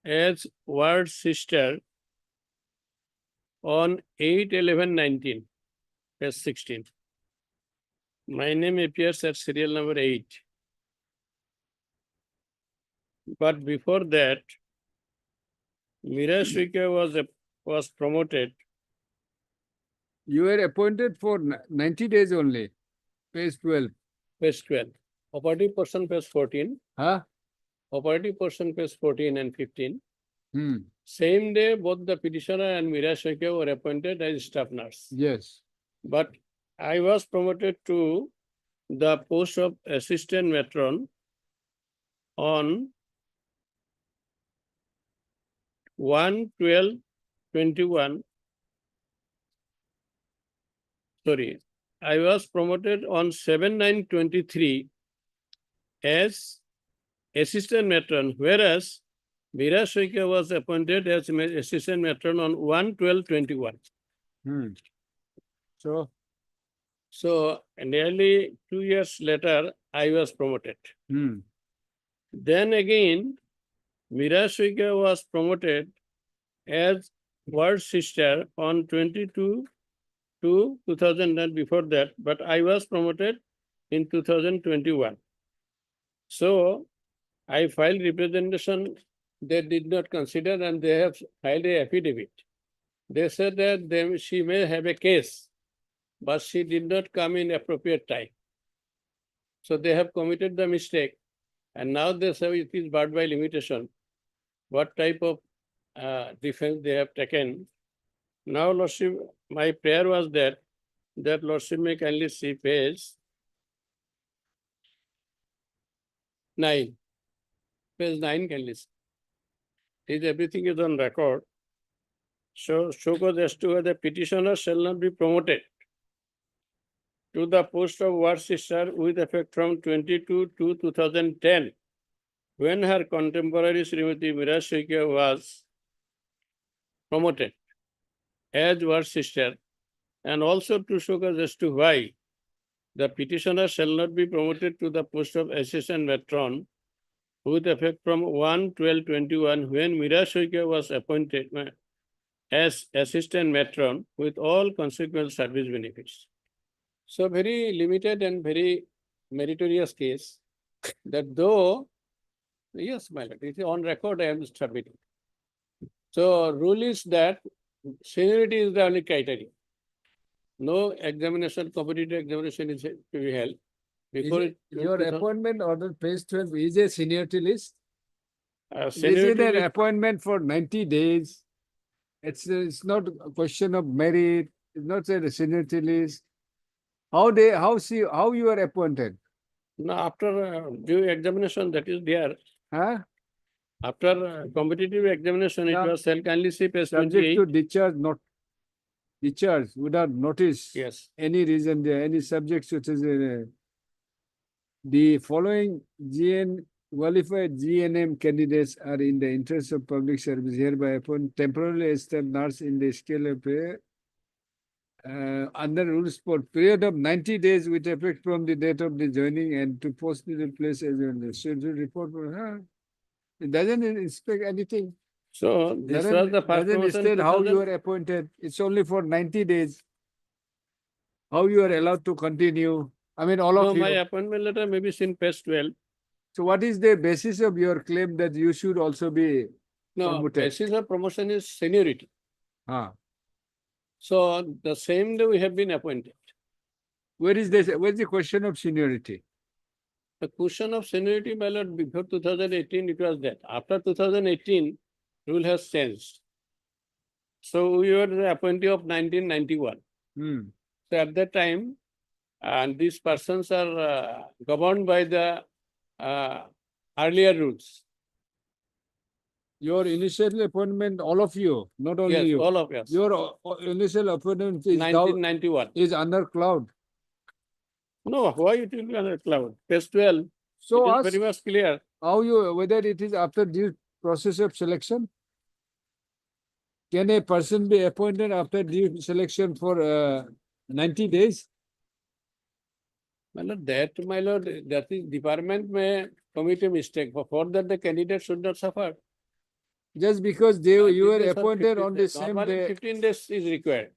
S12: as ward sister on 8/11/19, page 16. My name appears at serial number 8. But before that, Mira Shwika was promoted.
S2: You were appointed for 90 days only. Page 12.
S12: Page 12. Operative person, page 14. Operative person, page 14 and 15. Same day, both the petitioner and Mira Shwika were appointed as staff nurse.
S2: Yes.
S12: But I was promoted to the post of assistant matron on 1/12/21. Sorry, I was promoted on 7/9/23 as assistant matron, whereas Mira Shwika was appointed as assistant matron on 1/12/21. So nearly 2 years later, I was promoted. Then again, Mira Shwika was promoted as ward sister on 22/2/2009 before that, but I was promoted in 2021. So I filed representation they did not consider and they have filed a affidavit. They said that she may have a case, but she did not come in appropriate time. So they have committed the mistake and now they say it is barred by limitation. What type of defense they have taken? Now, Lordship, my prayer was that Lordship may kindly see page 9. Page 9 kindly see. everything is on record. So, show cause as to whether petitioner shall not be promoted to the post of ward sister with effect from 22 to 2010, when her contemporary Srimati Mira Shaikia was promoted as ward sister, and also to show cause as to why the petitioner shall not be promoted to the post of assistant matron with effect from 1/12/21, when Mira Shaikia was appointed as assistant matron with all consequent service benefits. So very limited and very meritorious case that though, yes, my lord, it is on record, I am submitting. So rule is that seniority is the only criteria. No examination, competitive examination is to be held. Before
S2: Your appointment order page 12 is a seniority list. This is
S12: seniority
S2: an
S12: list-
S2: appointment for 90 days. It's not a question of merit. It's not a seniority list. How you are appointed?
S12: No, after due examination, that is there.
S2: Huh?
S12: After competitive examination, it
S2: Now,
S12: was kindly see page
S2: Subject
S12: 28.
S2: to discharge, not discharge without notice.
S12: Yes.
S2: Any reason there, any subject such as the following qualified GNM candidates are in the interest of public service hereby appoint temporarily established nurse in the scale of pay under rules for period of 90 days with effect from the date of the joining and to post the place as a scheduled report. It doesn't inspect anything.
S12: So this was the first
S2: Doesn't
S12: promotion.
S2: state how you
S12: 2000.
S2: are appointed. It's only for 90 days. How you are allowed to continue. I mean, all
S12: No,
S2: of you.
S12: my appointment letter may be seen page 12.
S2: So what is the basis of your claim that you should also be
S12: No,
S2: promoted?
S12: basis of promotion is seniority.
S2: Ah.
S12: So the same day we have been appointed.
S2: Where is this? Where is the question of seniority?
S12: The question of seniority, my lord, before 2018 it was that. After 2018, rule has changed. So we were the appointee of 1991. So at that time, and these persons are governed by the earlier rules.
S2: Your initial appointment, all of you, not only
S12: Yes,
S2: you.
S12: all of us.
S2: Your initial appointment is
S12: 1991.
S2: is under cloud.
S12: No, why it will be under cloud? Page 12.
S2: So
S12: it is
S2: ask
S12: very much clear.
S2: how you whether it is after due process of selection. Can a person be appointed after due selection for 90 days?
S12: My lord, that is department may commit a mistake. For that, the candidate should not suffer.
S2: Just because you were
S12: 15 days or
S2: appointed
S12: 15
S2: on the
S12: days.
S2: same
S12: Normally,
S2: day.
S12: 15 days is required.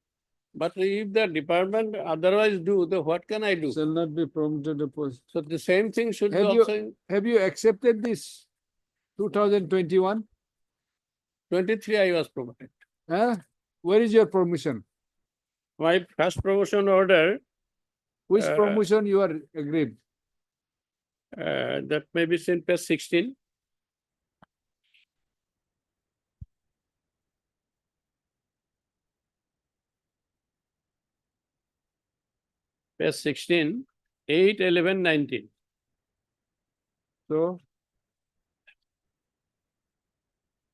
S12: But if the department otherwise do, then what can I do?
S2: Shall not be promoted to post.
S12: So the same thing should be
S2: Have
S12: also
S2: you
S12: in
S2: have you accepted this 2021?
S12: 23 I was promoted.
S2: Huh? Where is your promotion?
S12: My first promotion order,
S2: Which
S12: Uh,
S2: promotion you are agreed?
S12: that may be seen page 16. Page 16, 8, 11, 19.
S2: So,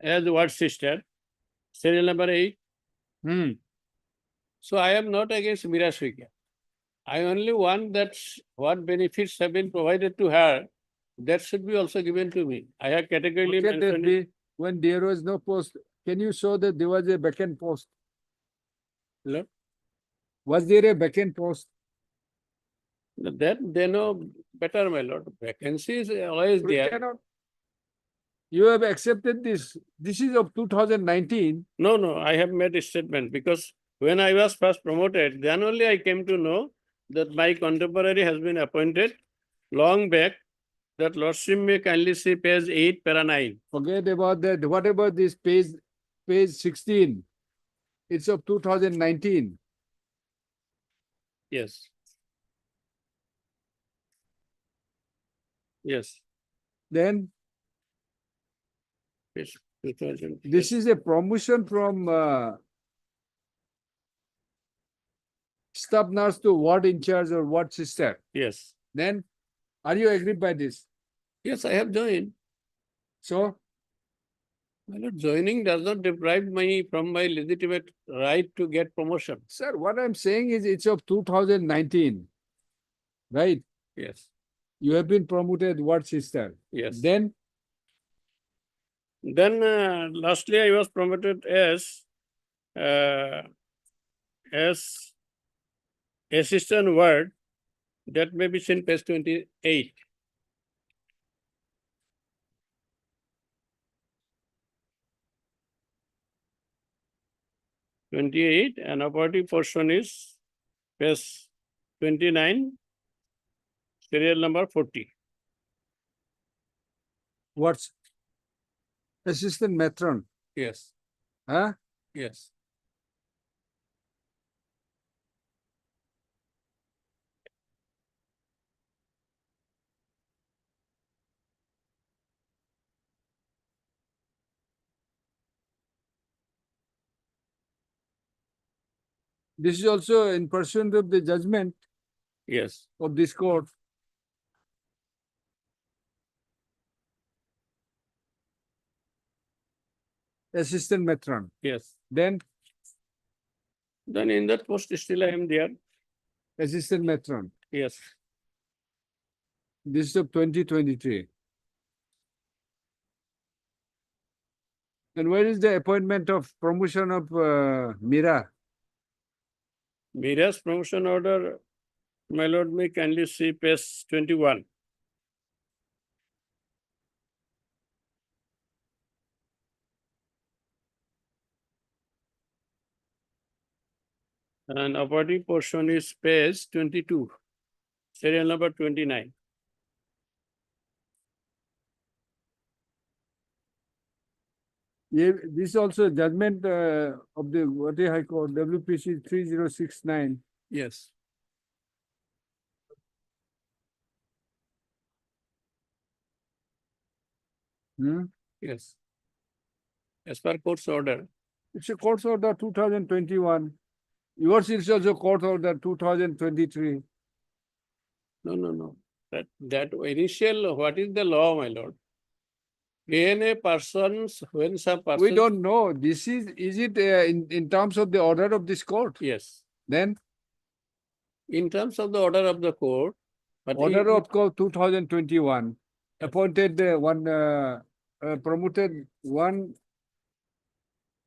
S12: As ward sister, serial number 8. So I am not against Mira Shaikia. I only want that what benefits have been provided to her, that should be also given to me. I have categorically
S2: look at
S12: mentioned
S2: that when there was no post, can you show that there was a vacant post?
S12: Hello?
S2: Was there a vacant post?
S12: That they know better, my lord. Vacancy is always
S2: We
S12: there.
S2: cannot. You have accepted this. This is of 2019.
S12: No, I have made a statement because when I was first promoted, then only I came to know that my contemporary has been appointed long back. That lordship may kindly see page 8, para 9.
S2: Forget about that. What about this page 16? It's of 2019.
S12: Yes. Yes.
S2: Then
S12: Yes. 2000.
S2: this is a promotion from staff nurse to ward in charge or ward sister.
S12: Yes.
S2: Then are you agreed by this?
S12: Yes, I have joined.
S2: So
S12: My lord, joining does not deprive me from my legitimate right to get promotion.
S2: Sir, what I'm saying is it's of 2019, right?
S12: Yes,
S2: You have been promoted ward sister.
S12: yes.
S2: Then
S12: Lastly, I was promoted as assistant ward. That may be seen page 28. And operative portion is page 29, serial number 40.
S2: what's assistant matron?
S12: Yes,
S2: Huh?
S12: yes.
S2: This is also in pursuant of the judgment
S12: Yes.
S2: of this court. Assistant matron.
S12: Yes.
S2: Then
S12: in that post still I am there.
S2: assistant matron.
S12: Yes.
S2: This is of 2023. And where is the appointment of promotion of Mira?
S12: Mira's promotion order, my lord, may kindly see page 21. And operative portion is page 22, serial number 29.
S2: Yeah, this is also judgment of the Guwahati High Court, WPC 3069.
S12: Yes. Yes. As per court's order.
S2: It's a court order 2021. Yours is also court order 2023.
S12: No. That initial, what is the law, my lord? When some person.
S2: We don't know. This is it in terms of the order of this court?
S12: Yes.
S2: Then?
S12: In terms of the order of the court. But
S2: order of court 2021 appointed promoted one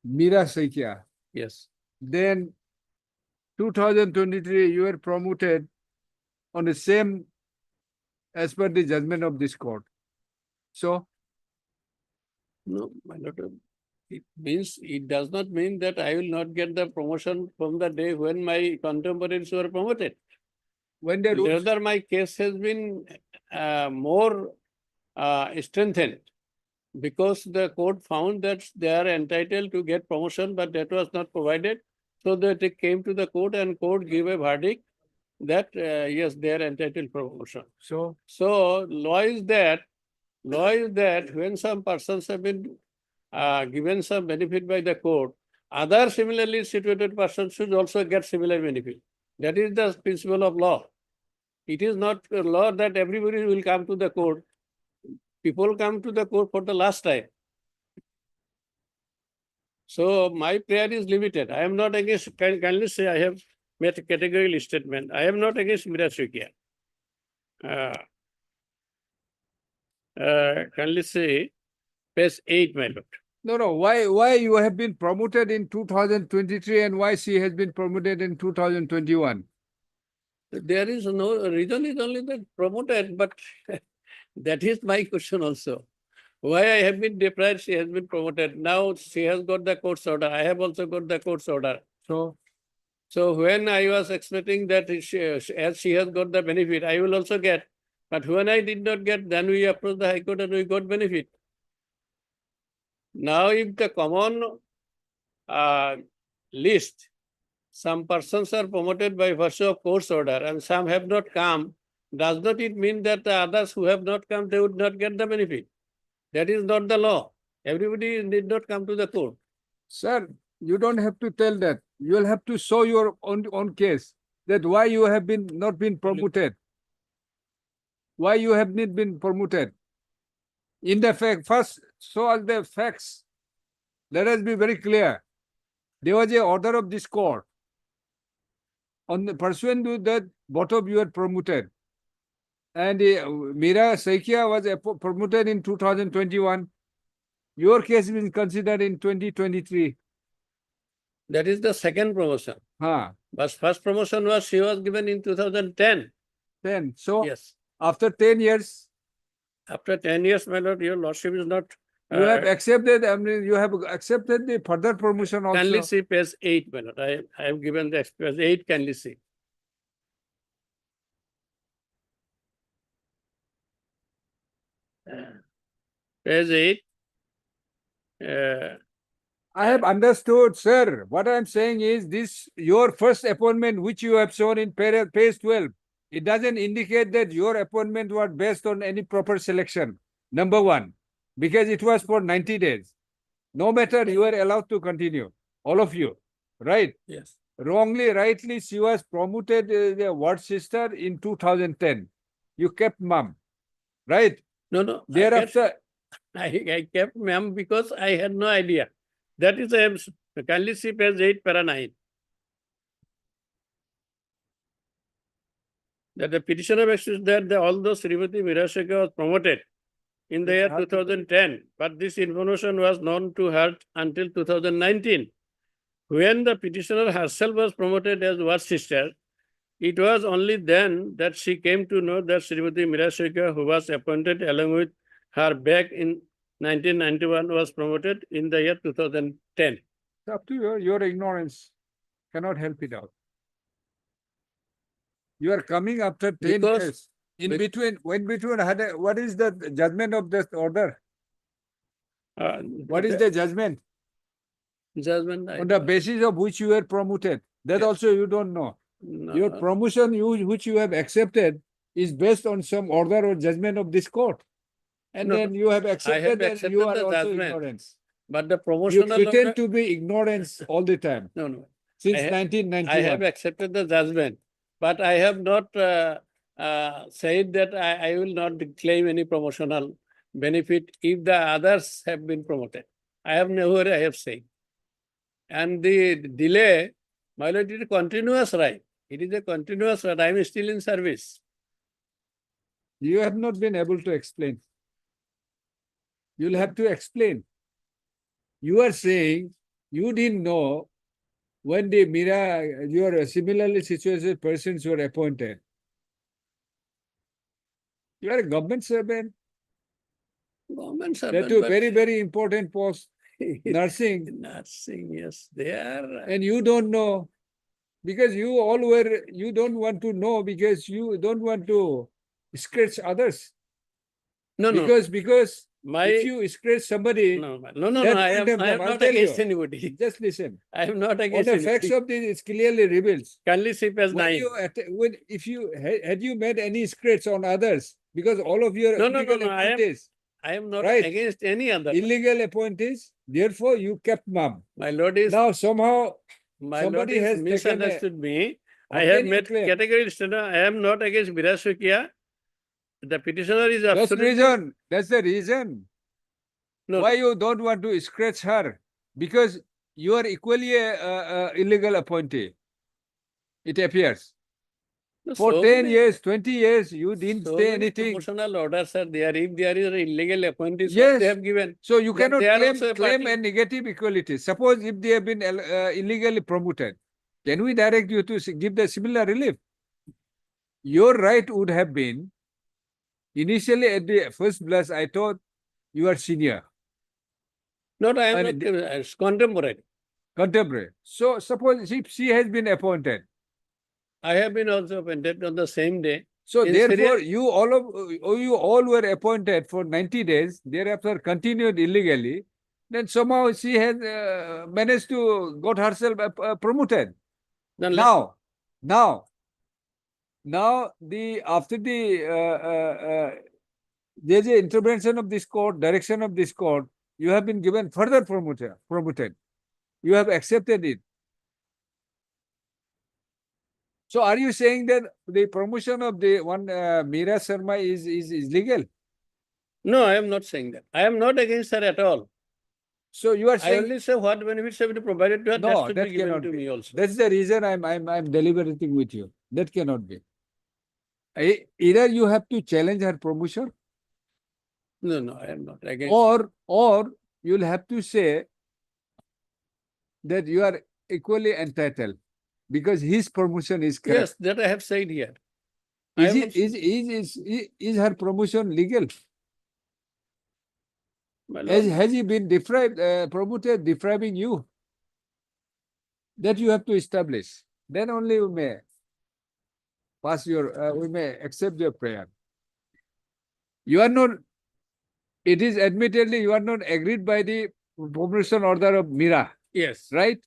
S2: Mira Saikia.
S12: Yes.
S2: Then 2023 you were promoted on the same as per the judgment of this court. So?
S12: No, my lord. It does not mean that I will not get the promotion from the day when my contemporaries were promoted.
S2: When the
S12: rather my case has been more strengthened because the court found that they are entitled to get promotion, but that was not provided. So that it came to the court and court gave a verdict that yes, they are entitled to promotion.
S2: So
S12: law is that when some persons have been given some benefit by the court, other similarly situated persons should also get similar benefit. That is the principle of law. It is not a law that everybody will come to the court. People come to the court for the last time. So my prayer is limited. I am not against, kindly say I have made a categorical statement. I am not against Mira Saikia. Kindly say page 8, my lord.
S2: No. Why you have been promoted in 2023 and why she has been promoted in 2021?
S12: There is no reason, is only that promoted, but that is my question also. Why I have been deprived, she has been promoted. Now she has got the court's order. I have also got the court's order. So when I was expecting that as she has got the benefit, I will also get. But when I did not get, then we approached the High Court and we got benefit. Now if the common list, some persons are promoted by virtue of court's order and some have not come, does not it mean that the others who have not come, they would not get the benefit? That is not the law. Everybody need not come to the court.
S2: Sir, you don't have to tell that. You will have to show your own case that why you have not been promoted. Why you have not been promoted. In the fact, first show all the facts let us be very clear. There was a order of this court. On the pursuant to that, both of you are promoted. And Mira Saikia was promoted in 2021. Your case has been considered in 2023.
S12: That is the second promotion.
S2: Huh.
S12: But first promotion was, she was given in 2010.
S2: 10. So,
S12: yes.
S2: After 10 years,
S12: after 10 years, my lord, your lordship is not.
S2: You have accepted, I mean, you have accepted the further promotion also.
S12: Kindly see page 8, my lord. I have given the page 8, kindly see. Page 8.
S2: I have understood, sir. What I am saying is this, your first appointment, which you have shown in page 12, it doesn't indicate that your appointment was based on any proper selection. Number one, because it was for 90 days. No matter, you are allowed to continue, all of you, right?
S12: Yes.
S2: Wrongly, rightly, she was promoted the ward sister in 2010. You kept mom, right?
S12: No.
S2: Thereafter,
S12: I kept ma'am because I had no idea. That is, kindly see page 8, para 9. That the petitioner explains that although Srimati Mirashika was promoted in the year 2010, but this information was known to her until 2019. When the petitioner herself was promoted as ward sister, it was only then that she came to know that Srimati Mirashika, who was appointed along with her back in 1991, was promoted in the year 2010.
S2: It's up to you. Your ignorance cannot help it out. You are coming after 10 years. In between, what is the judgment of this order? What is the judgment?
S12: Judgment.
S2: On the basis of which you were promoted. That also you don't know.
S12: No.
S2: Your promotion which you have accepted is based on some order or judgment of this court. And then you have accepted and you are also ignorant.
S12: But the
S2: You
S12: promotional
S2: pretend to be ignorance all the time.
S12: No.
S2: Since
S12: I
S2: 1991.
S12: have accepted the judgment, but I have not said that I will not claim any promotional benefit if the others have been promoted. I have said. And the delay, my lord, it is a continuous right. It is a continuous right. I am still in service.
S2: You have not been able to explain. You'll have to explain. You are saying you didn't know when the your similarly situated persons were appointed. You are a government servant.
S12: Government servant.
S2: That very, very important post. Nursing.
S12: Nursing, yes. They are.
S2: And you don't know. Because you don't want to know because you don't want to scratch others.
S12: No.
S2: Because if you scratch somebody,
S12: No, I am not against anybody.
S2: Just listen.
S12: I am not against
S2: anybody. The facts of this, it clearly reveals.
S12: Kindly see page 9.
S2: Had you made any scratch on others, because all of your illegal appointees.
S12: I am not against any other.
S2: Illegal appointees, therefore you kept mum.
S12: My lord is.
S2: Now somehow
S12: My
S2: somebody
S12: lord
S2: has
S12: misunderstood me. I have made categorical statement. I am not against Mirashika. The petitioner is absolutely.
S2: That's the reason.
S12: No.
S2: Why you don't want to scratch her? Because you are equally a illegal appointee. It appears.
S12: No,
S2: For
S12: so
S2: 10
S12: many-
S2: years, 20 years, you didn't
S12: So
S2: say
S12: many
S2: anything.
S12: promotional orders are there. If there is an illegal appointee,
S2: Yes.
S12: they have given.
S2: So you
S12: Then
S2: cannot
S12: they are also a
S2: claim
S12: party.
S2: a negative equality. Suppose if they have been illegally promoted, can we direct you to give the similar relief? Your right would have been, initially at the first blush, I thought you are senior.
S12: Not I am
S2: And
S12: not it's contemporary.
S2: Contemporary. So suppose if she has been appointed.
S12: I have been also appointed on the same day.
S2: So
S12: In
S2: therefore,
S12: Syria-
S2: you all were appointed for 90 days, thereafter continued illegally. Then somehow she has managed to got herself promoted.
S12: Then
S2: Now, after there's an intervention of this court, direction of this court, you have been given further promoted. You have accepted it. So are you saying that the promotion of the one Meera Sharma is legal?
S12: No, I am not saying that. I am not against her at all.
S2: So you are
S12: I
S2: saying,
S12: only say what benefits have been provided to her, that
S2: no,
S12: should
S2: that
S12: be given
S2: cannot
S12: to
S2: be.
S12: me also.
S2: That's the reason I'm deliberating with you. That cannot be. Either you have to challenge her promotion,
S12: No, no, I am not against.
S2: or you'll have to say that you are equally entitled because his promotion is correct.
S12: Yes, that I have said here. I
S2: Is,
S12: am
S2: it, is her promotion legal?
S12: My lord,
S2: Has he been promoted depriving you? That you have to establish. Then only we may we may accept your prayer. You are not, it is admittedly you are not agreed by the promotion order of Mira,
S12: yes.
S2: right?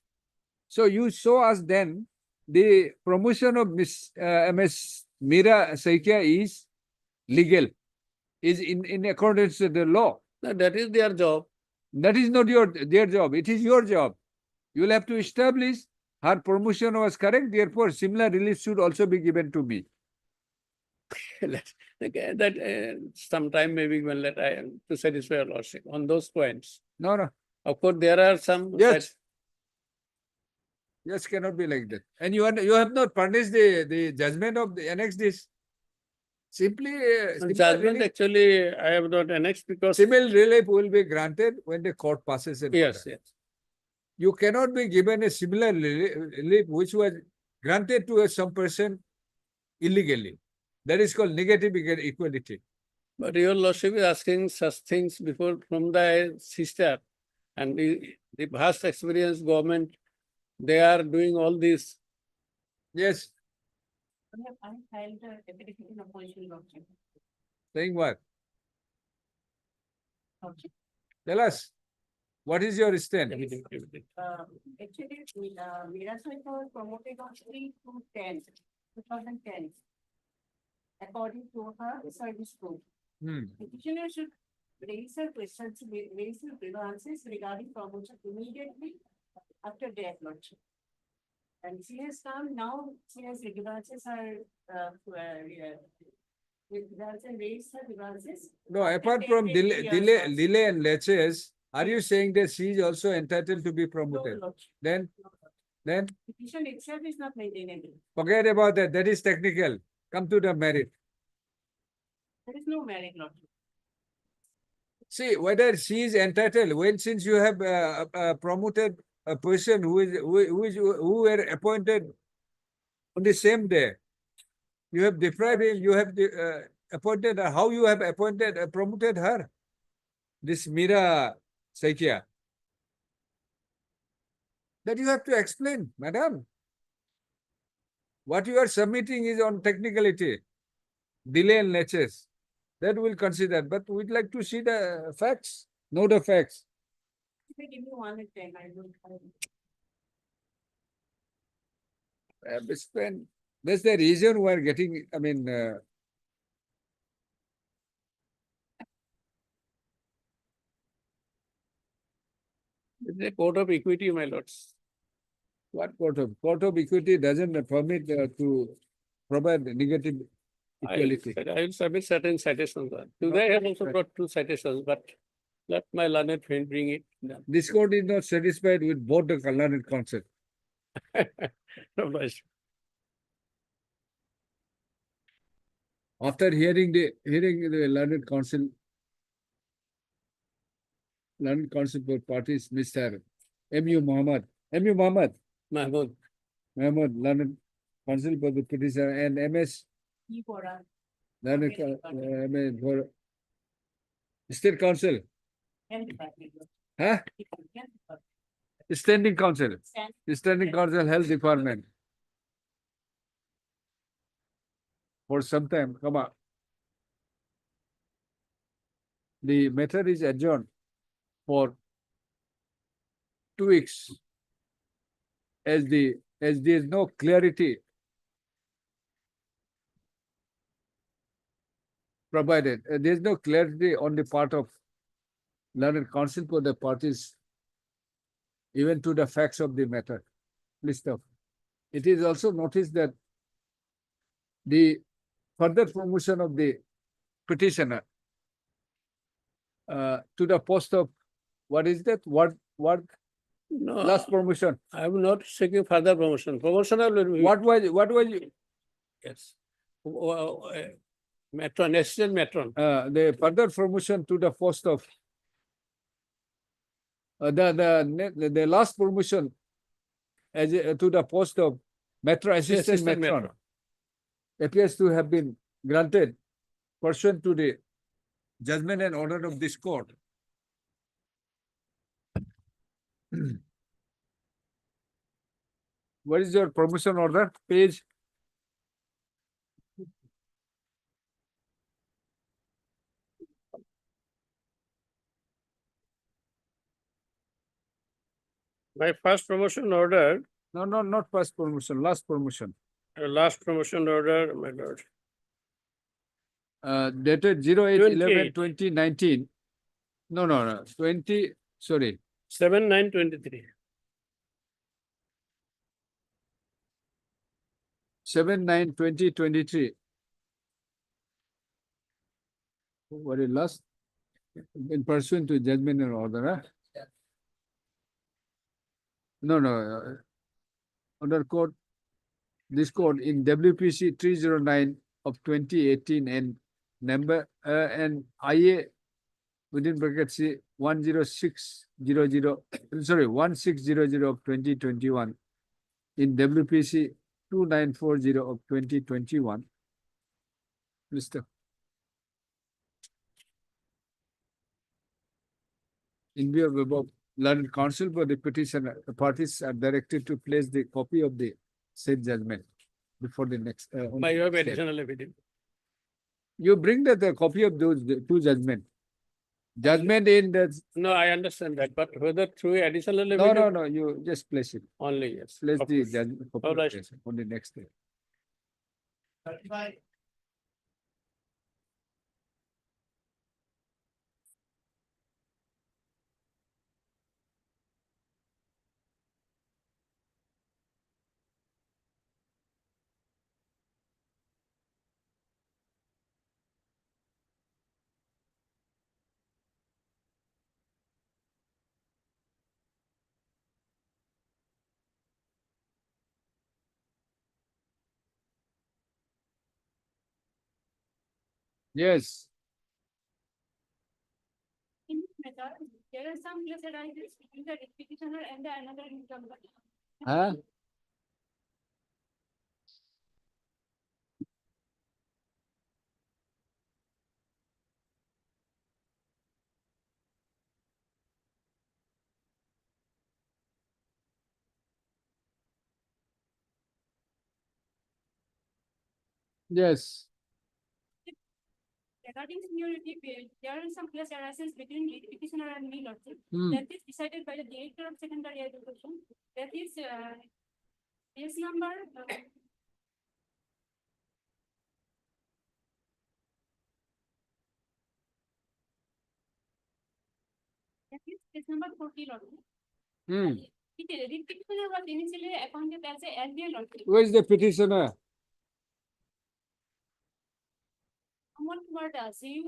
S2: So you show us then the promotion of MS Mira Saikia is legal, is in accordance with the law.
S12: No, that is their job.
S2: That is not their job. It is your job. You will have to establish her promotion was correct. Therefore, similar relief should also be given to me.
S12: Sometime maybe when let I to satisfy your lordship on those points.
S2: No, no.
S12: Of course, there are some.
S2: Yes. Yes, cannot be like that. And you have not furnished the judgment of the annex this. Simply
S12: Judgment actually I have not annexed because
S2: civil relief will be granted when the court passes an
S12: yes,
S2: order.
S12: yes.
S2: You cannot be given a similar relief which was granted to some person illegally. That is called negative equality.
S12: But your lordship is asking such things before from the sister and the vast experience government, they are doing all this.
S2: Yes.
S5: I filed the affidavit in opposition lordship.
S2: Saying what?
S5: Lordship.
S2: Tell us. What is your stand?
S5: Actually, Miraswamy was promoted on 3/10/2010, according to her service code. Petitioner should raise her questions, raise her grievances regarding promotion immediately after death, lordship. And she has come now, she has grievances raised her grievances.
S2: No, apart from delay and laches, are you saying that she is also entitled to be promoted? Then
S5: Petition itself is not maintainable.
S2: forget about that. That is technical. Come to the merit.
S5: There is no merit, lordship.
S2: See whether she is entitled. Well, since you have promoted a person who were appointed on the same day, you have deprived him. You have appointed her. How you have promoted her? This Mira Saikia. That you have to explain, madam. What you are submitting is on technicality, delay and laches. That we'll consider, but we'd like to see the facts, know the facts.
S5: If I give you 1 and 10, I will.
S2: That's the reason we're getting, I mean,
S12: it's a code of equity, my lords.
S2: what court of equity doesn't permit to provide negative equality.
S12: I will submit certain citations. Today I have also brought 2 citations, but let my learned friend bring it.
S2: This court is not satisfied with both the learned concept. After hearing the learned counsel for parties, Mr. M.U. Muhammad,
S12: Mahmood,
S2: learned counsel for the petitioner, and M.S. learned for state council. Huh? Standing council. Standing council health department. For some time, come on. The matter is adjourned for 2 weeks. As there is no clarity provided, there is no clarity on the part of learned counsel for the parties, even to the facts of the matter. Please stop. It is also noticed that the further promotion of the petitioner to the post of What is that? What
S12: No,
S2: last promotion?
S12: I am not seeking further promotion. Promotional will be.
S2: What was you?
S12: Yes. Matron, assistant matron.
S2: The further promotion to the post of the last promotion as to the post of metro assistant matron appears to have been granted pursuant to the judgment and order of this court. What is your promotion order? Page.
S12: My first promotion order.
S2: No, not first promotion, last promotion.
S12: Last promotion order, my lord.
S2: Dated 08/11/2019. No, 20, sorry.
S12: 7/9/23.
S2: 7/9/2023. What is last? In pursuant to judgment and order, huh? No, under code, this code in WPC 309 of 2018 and number and IA within brackets 10600, sorry, 1600 of 2021 in WPC 2940 of 2021. Mr. In view of above, learned counsel for the petitioner, the parties are directed to place the copy of the said judgment before the next.
S12: By your additional evidence.
S2: You bring the copy of those two judgment. Judgment in the.
S12: No, I understand that, but whether through additional evidence.
S2: No, you just place it.
S12: Only, yes.
S2: Place
S12: Of
S2: the
S12: course.
S2: judgment copy
S12: All
S2: of
S12: right.
S2: this on the next day. Yes.
S9: In this method, there are some arises between the petitioner and the another incumbent.
S2: Huh? Yes.
S9: Regarding seniority, there are some case arises between the petitioner and me, Lordship.
S2: Hmm.
S9: That is decided by the director of secondary education. That is case number. That is case number 40, Lordship.
S2: Hmm.
S9: The petitioner was initially appointed as a LBA, Lordship.
S2: Who is the petitioner?
S9: Someone word he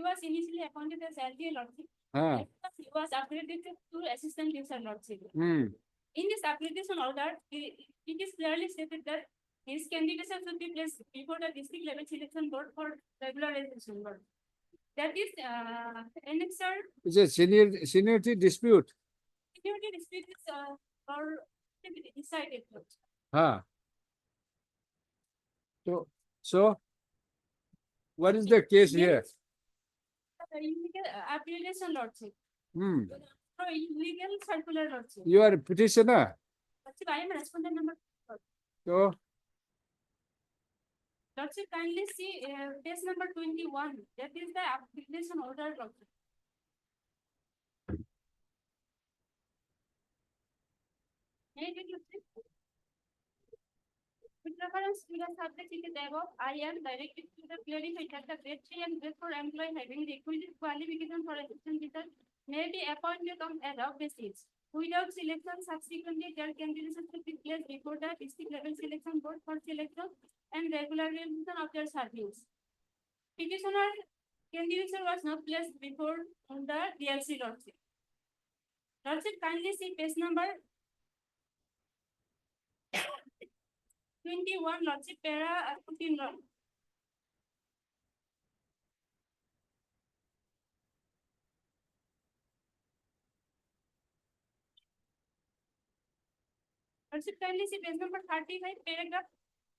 S9: was initially appointed as LBA, Lordship.
S2: Ah.
S9: He was accredited to assistant user, Lordship.
S2: Hmm.
S9: In this accreditation order, it is clearly stated that his candidature should be placed before the district level selection board for regularization. That is annexer.
S2: It's a seniority dispute.
S9: Seniority dispute is or decided.
S2: Huh. So what is the case here?
S9: Illegal application, Lordship.
S2: Hmm.
S9: So illegal circular, Lordship.
S2: You are a petitioner.
S9: Lordship, I am respondent number 4.
S2: So
S9: Lordship, kindly see case number 21. That is the application order, Lordship. May I take your seat? With reference to the subject it is above, I am directed to the clarify that the grade 3 and grade 4 employee having requisite qualification for assistant teacher may be appointed on ad hoc basis. Without selection, subsequently their candidates should be placed before the district level selection board for selection and regularization of their service. Petitioner candidature was not placed before on the DLC, Lordship. Lordship, kindly see page number 21, Lordship, para 15 wrong. Lordship, kindly see page number 35, paragraph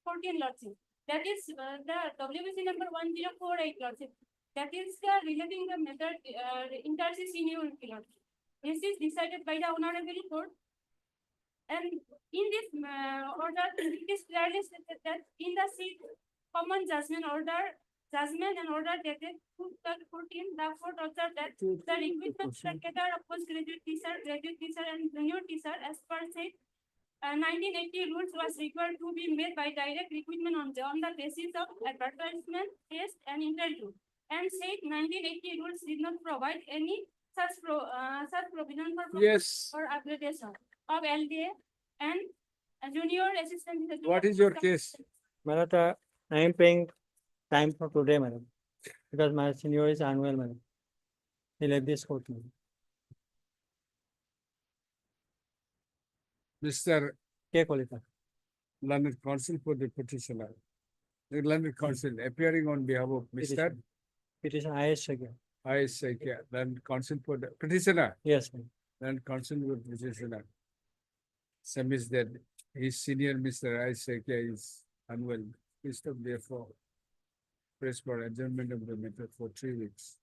S9: 14, Lordship. That is the WBC number 1048, Lordship. That is relating the method inter-C seniority, Lordship. This is decided by the Honorable Court. And in this order, it is clearly stated that in the seat common judgment and order dated 2014, the court ordered that the recruitment cadre of postgraduate teacher, graduate teacher, and junior teacher, as per said 1980 rules, was required to be made by direct recruitment on the basis of advertisement, test, and interview. And said 1980 rules did not provide any such provision for or upgradation of LDA and junior assistant.
S2: What is your case?
S1: Madam, I am paying time for today, madam, because my senior is unwell, madam. He left this court, madam.
S2: Mr.
S1: K. Qualified.
S2: Learned counsel for the petitioner. The learned counsel appearing on behalf of Mr.
S1: Petition I.S. Shakir.
S2: I.S. Shakir, learned counsel for the petitioner.
S1: Yes, madam.
S2: Learned counsel for the petitioner. Submits that his senior Mr. I.S. Shakir is unwell. Mr. therefore press for adjournment of the matter for 3 weeks.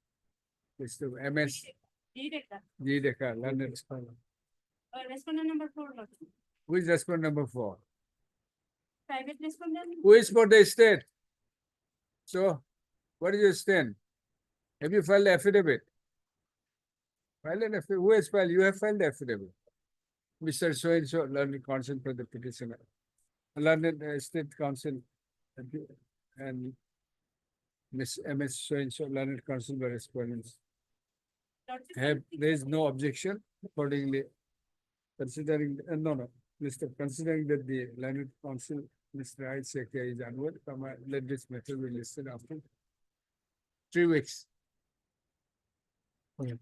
S2: Mr. M.S. G. Dekar, learned.
S9: Respondent number 4, Lordship.
S2: Who is respondent number 4?
S9: Private respondent.
S2: Who is for the state? So, what is your stand? Have you filed the affidavit? File an affidavit. Who has filed? You have filed the affidavit. Mr. So and so, learned counsel for the petitioner. Learned state counsel and Miss M.S. So and so, learned counsel by respondents. There is no objection accordingly. Considering, considering that the learned counsel, Mr. I. Shakir, is unwell, let this matter be listed after 3 weeks.
S1: Okay.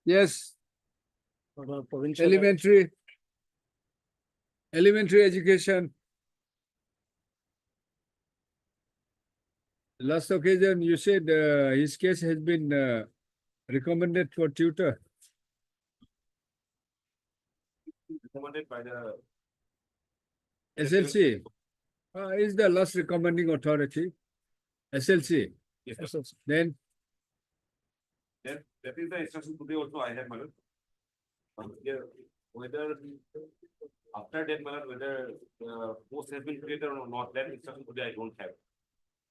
S2: Yes,
S19: Provincial.
S2: elementary education. Last occasion, you said his case has been recommended for tutor.
S3: Recommended by the
S2: SLC is the last recommending authority. SLC.
S3: Yes, sir.
S2: Then
S3: That is the instruction today also I have, madam. Whether after that, madam, whether post has been created or not, that instruction today I don't have.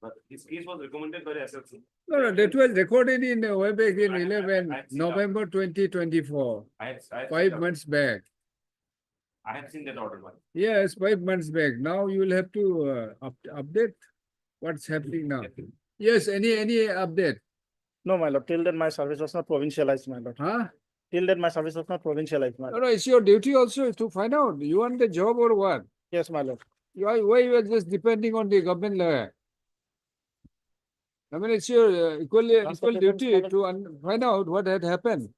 S3: But his case was recommended by the SLC.
S2: no, that was recorded in Webek in
S3: I have seen
S2: November 2024.
S3: I have
S2: 5
S3: seen
S2: months back.
S3: I have seen that order, madam.
S2: Yes, 5 months back. Now you will have to update what's happening now. Yes, any update?
S19: No, my lord, till then my service was not provincialized, my lord.
S2: Huh?
S19: Till then my service was not provincialized, my
S2: No,
S19: lord.
S2: no, it's your duty also to find out. You want the job or what?
S19: Yes, my lord.
S2: Why you are just depending on the government lawyer? I mean, it's your equal duty to find out what had happened.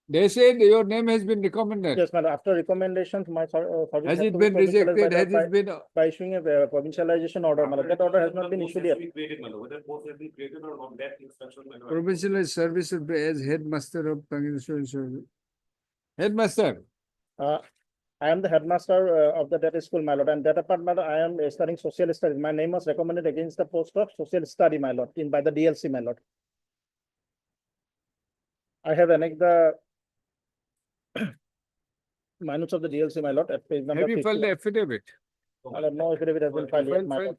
S2: They said your name has been recommended.
S19: Yes, my lord. After recommendations, my service
S2: Has
S19: had
S2: it
S19: to be
S2: been
S19: provincialized
S2: rejected?
S19: by
S2: Has
S19: the-
S2: it been?
S19: by issuing a provincialization order, my lord. That order has not been issued yet.
S3: Created, madam. Whether post has been created or not, that instruction, madam.
S2: Provincialized service as headmaster of Tangier. Headmaster.
S19: I am the headmaster of the data school, my lord, and that apart, my lord, I am studying social studies. My name was recommended against the post of social study, my lord, by the DLC, my lord. I have annexed the minutes of the DLC, my lord, at page number
S2: Have you
S19: 50.
S2: filed the affidavit?
S19: My lord, no affidavit has been filed yet, my lord.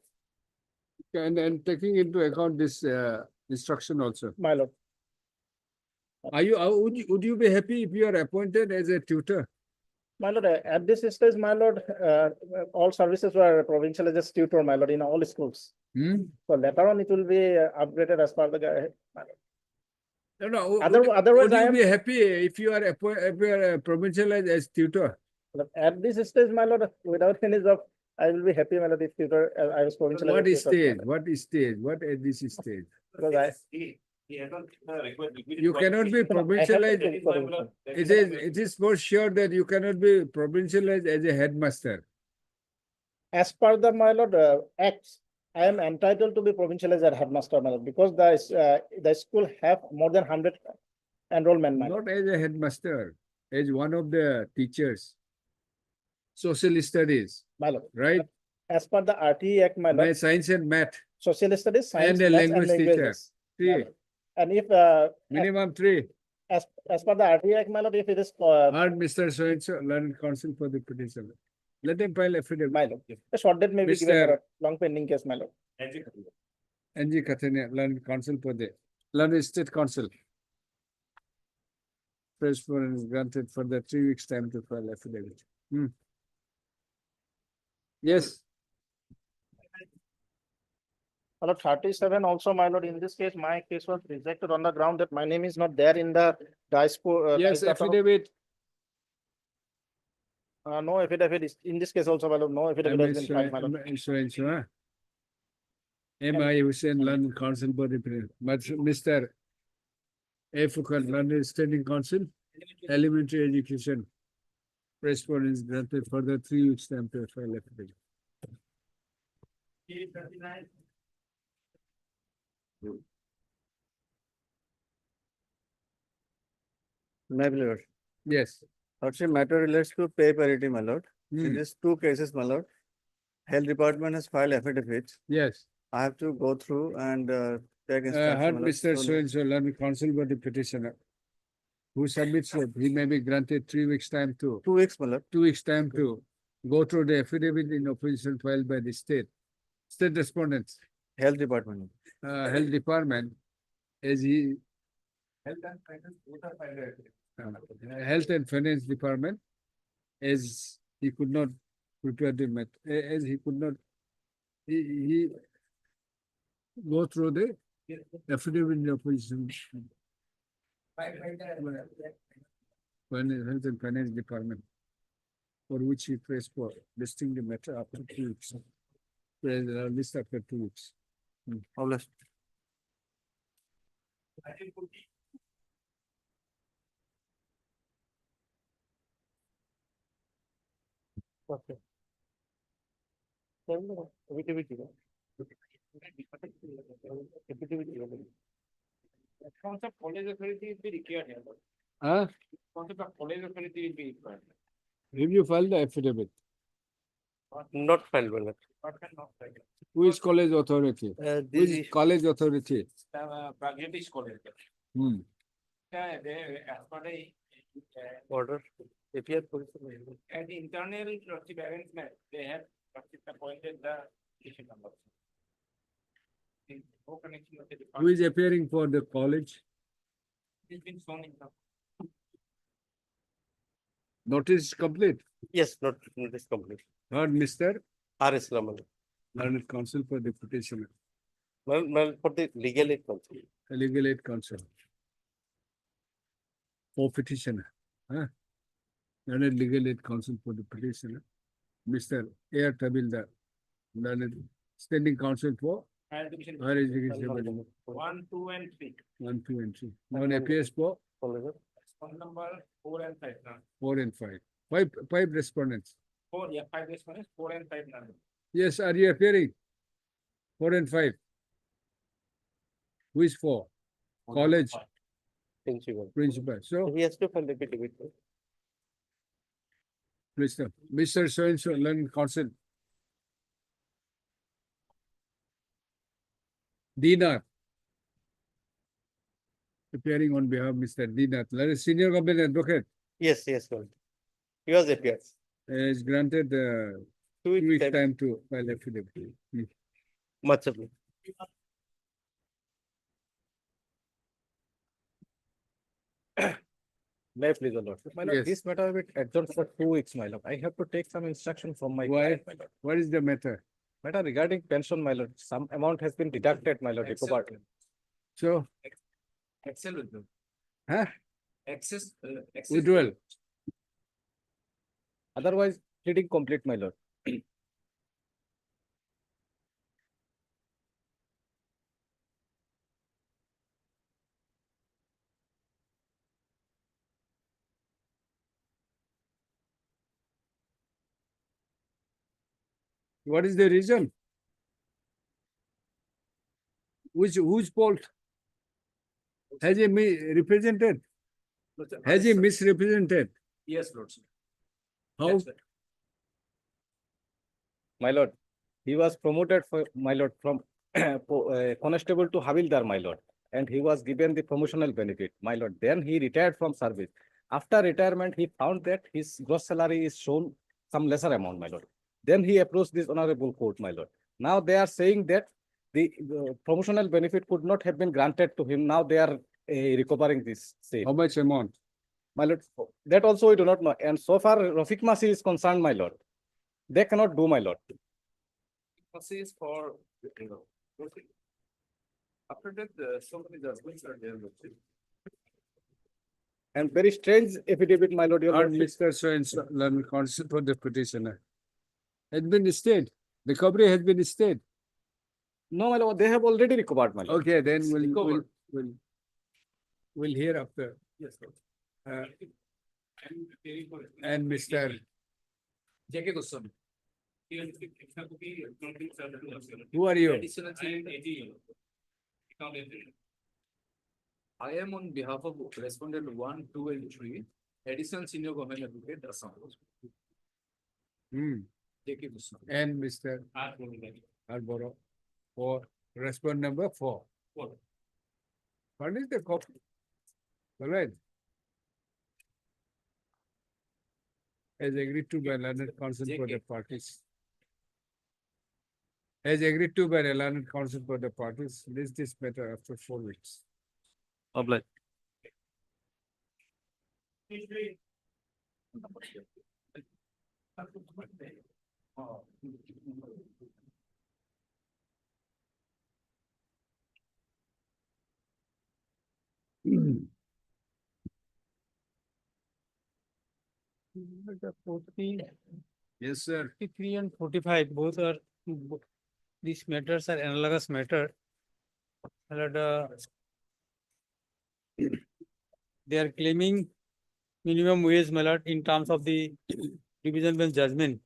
S2: And taking into account this instruction also.
S19: My lord.
S2: Are you would you be happy if you are appointed as a tutor?
S7: My lord, at this stage, my lord, all services were provincialized as tutor, my lord, in all schools. So later on, it will be upgraded as per the my lord.
S2: No,
S7: Otherwise,
S2: would
S7: I
S2: you
S7: am
S2: be happy if you are provincialized as tutor?
S7: at this stage, my lord, without any job, I will be happy, my lord, if tutor, I was provincialized.
S2: What
S7: as tutor,
S2: stage?
S7: my lord.
S2: What stage? What at this stage?
S7: Because I,
S3: He hasn't required.
S2: You cannot be provincialized. It is for sure that you cannot be provincialized as a headmaster.
S7: as per the, my lord, acts, I am entitled to be provincialized as headmaster, my lord, because the school have more than 100 enrollment, my lord.
S2: Not as a headmaster, as one of the teachers. Social studies,
S7: My lord.
S2: right?
S7: As per the RTE Act, my lord,
S2: Science and math,
S7: social studies, science,
S2: and a
S7: maths,
S2: language
S7: and
S2: teacher.
S7: languages. My
S2: 3,
S7: lord. And if
S2: minimum 3.
S7: as per the RTE Act, my lord, if it is
S2: Heard Mr. So-and-so, learned counsel for the petition. Let them file affidavit.
S7: my lord, a short date may be given, my
S2: Mr.
S7: lord, long pending case, my lord.
S2: NG Kathania, learned counsel for the learned state council. Press for is granted for the 3 weeks time to file affidavit. Yes.
S7: My lord, 37 also, my lord, in this case, my case was rejected on the ground that my name is not there in the diaspora.
S2: Yes, affidavit.
S7: No affidavit is, in this case also, my lord, no affidavit has been filed, my lord.
S2: M.I. Hussain, London Council for the but Mr. A. Fukar, London Standing Council, Elementary Education. Correspondence granted for the 3 weeks time to file affidavit.
S16: My lord.
S2: Yes.
S16: Actually, matter relates to pay parity, my lord. In these 2 cases, my lord, Health Department has filed affidavits.
S2: Yes.
S16: I have to go through and take
S2: Heard
S16: instruction, my lord.
S2: Mr. So-and-so, London Council for the petitioner, who submits it, he may be granted 3 weeks time to
S16: 2 weeks, my lord.
S2: 2 weeks time to go through the affidavit in opposition filed by the state respondents.
S16: Health Department.
S2: Health Department, as he
S3: Health and finance both are filed.
S2: Health and Finance Department, as he could not prepare the math, as he could not, he go through the affidavit in opposition. Health and Finance Department, for which he pressed for listing the matter after 2 weeks. List after 2 weeks.
S16: Published.
S7: Okay. Affidavit.
S3: Concept college authority will be required here.
S2: Huh?
S3: Concept of college authority will be required.
S2: Have you filed the affidavit?
S16: Not filed, my lord.
S3: Not like
S2: Who is college authority? Who is college authority?
S3: British college. They, as per the
S16: Order. APR
S3: at the internal trustee arrangement, they have appointed the petition number. No connection with the
S2: Who is
S3: department.
S2: appearing for the college?
S3: It's been shown in the.
S2: Notice complete.
S16: Yes, not this complete.
S2: Heard Mr.
S16: R.S. Raman.
S2: Learned counsel for the petitioner.
S16: Well, for the legal aid council.
S2: Legal aid counsel. For petitioner. Learned legal aid counsel for the petitioner. Mr. A. Tabilda. Learned standing counsel for
S3: Higher education.
S2: higher education.
S3: 1, 2, and 3.
S2: 1, 2, and 3. Now appears for
S3: Phone number 4 and 5.
S2: 4 and 5. Five respondents.
S3: 4, yeah, 5 respondents, 4 and 5 none.
S2: Yes, are you appearing? 4 and 5. Who is 4? College principal. So,
S16: He has to file the affidavit.
S2: Mr. So-and-so, learned counsel. Dinar. Appearing on behalf of Mr. Dinar, senior government advocate.
S16: Yes, yes, Lord. He was appears.
S2: Is granted 2 weeks time to file affidavit.
S16: Much of it.
S13: May I please, your lordship? My lord,
S12: Yes.
S13: this matter will be adjourned for 2 weeks, my lord. I have to take some instruction from my
S12: Why?
S13: client, my lord.
S12: What is the matter?
S13: Matter regarding pension, my lord, some amount has been deducted, my lord, recovered.
S12: So,
S22: Excel with them.
S12: huh?
S22: Access.
S12: Withdrawal.
S13: Otherwise, pleading complete, my lord.
S12: What is the reason? Whose fault? Has he represented? Has he misrepresented?
S22: Yes, lordship.
S12: How?
S13: My lord, he was promoted for, my lord, from constable to Havildar, my lord. And he was given the promotional benefit, my lord. Then he retired from service. After retirement, he found that his gross salary is shown some lesser amount, my lord. Then he approached this honorable court, my lord. Now they are saying that the promotional benefit could not have been granted to him. Now they are recovering this same.
S12: How much amount?
S13: My lord, that also we do not know. And so far, Rafiq Masi is concerned, my lord. They cannot do, my lord.
S22: Is for, you know, after that, so many judgments are there, lordship.
S13: And very strange affidavit, my lord. Your
S12: And
S13: lordship.
S12: Mr. So-and-so, learned counsel for the petitioner. Has been stayed. Recovery has been stayed.
S13: No, my lord, they have already recovered, my lord.
S12: Okay, then
S13: Recovered.
S12: we'll hear after.
S22: Yes, lord.
S12: Uh, and Mr.
S22: J.K. Goswami.
S12: Who are you?
S22: I am on behalf of respondent 1, 2, and 3, additional senior government advocate, Assam. J.K. Goswami.
S12: And Mr. Arboro for respond number 4. What is the copy? All right. As agreed to by learned counsel for the parties. As agreed to by the learned counsel for the parties, list this matter after 4 weeks.
S13: Obliged.
S12: Yes, sir.
S1: 43 and 45, both are, these matters are analogous matter. And, they are claiming minimum wage, my lord, in terms of the division bench judgment.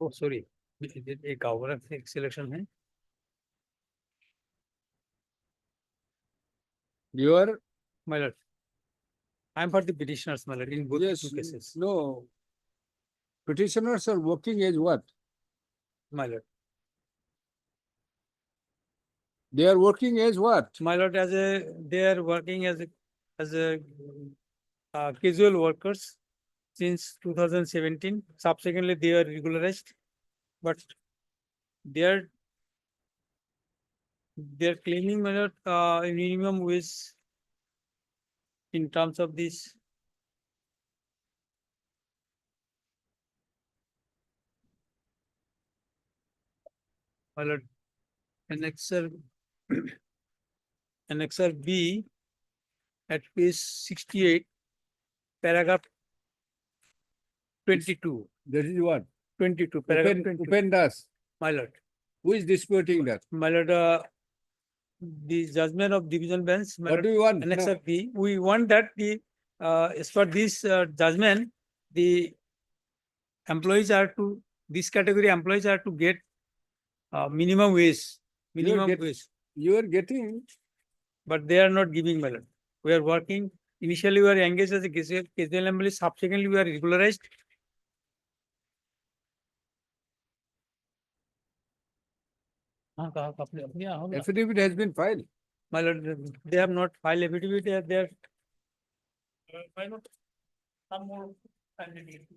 S1: Oh, sorry, एक और एक selection है.
S12: You are?
S1: My lord, I am for the petitioners, my lord, in both
S12: Yes,
S1: two cases.
S12: no. Petitioners are working as what?
S1: My lord.
S12: They are working as what?
S1: My lord, they are working as a casual workers since 2017. Subsequently, they are regularized, but they're claiming, my lord, minimum wage in terms of this. My lord, Annexer B at page 68, paragraph 22.
S12: That is what?
S1: 22, paragraph 22.
S12: Upendas.
S1: My lord.
S12: Who is disputing that?
S1: My lord, the judgment of division bench.
S12: What do you want?
S1: Annexer B, we want that as for this judgment, the employees are to, this category employees are to get minimum wage. Wage.
S12: You are getting.
S1: But they are not giving, my lord. We are working. Initially, we are engaged as a casual employee. Subsequently, we are regularized.
S12: Affidavit has been filed.
S1: My lord, they have not filed affidavit. They are.
S8: some more tangibility.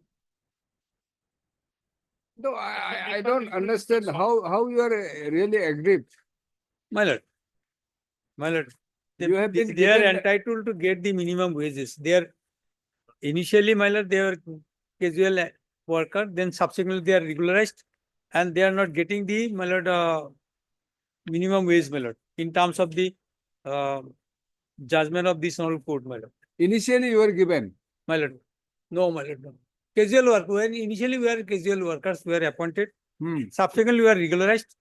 S2: No, I don't understand how you are really aggrieved.
S1: My lord. My lord.
S2: You have been
S1: They are
S2: given-
S1: entitled to get the minimum wages. They are initially, my lord, they were casual worker, then subsequently they are regularized, and they are not getting the, my lord, minimum wage, my lord, in terms of the judgment of this honorable court, my lord.
S2: Initially, you were given.
S1: My lord. No, my lord, no. Casual work. When initially we were casual workers, we were appointed. Subsequently, we are regularized.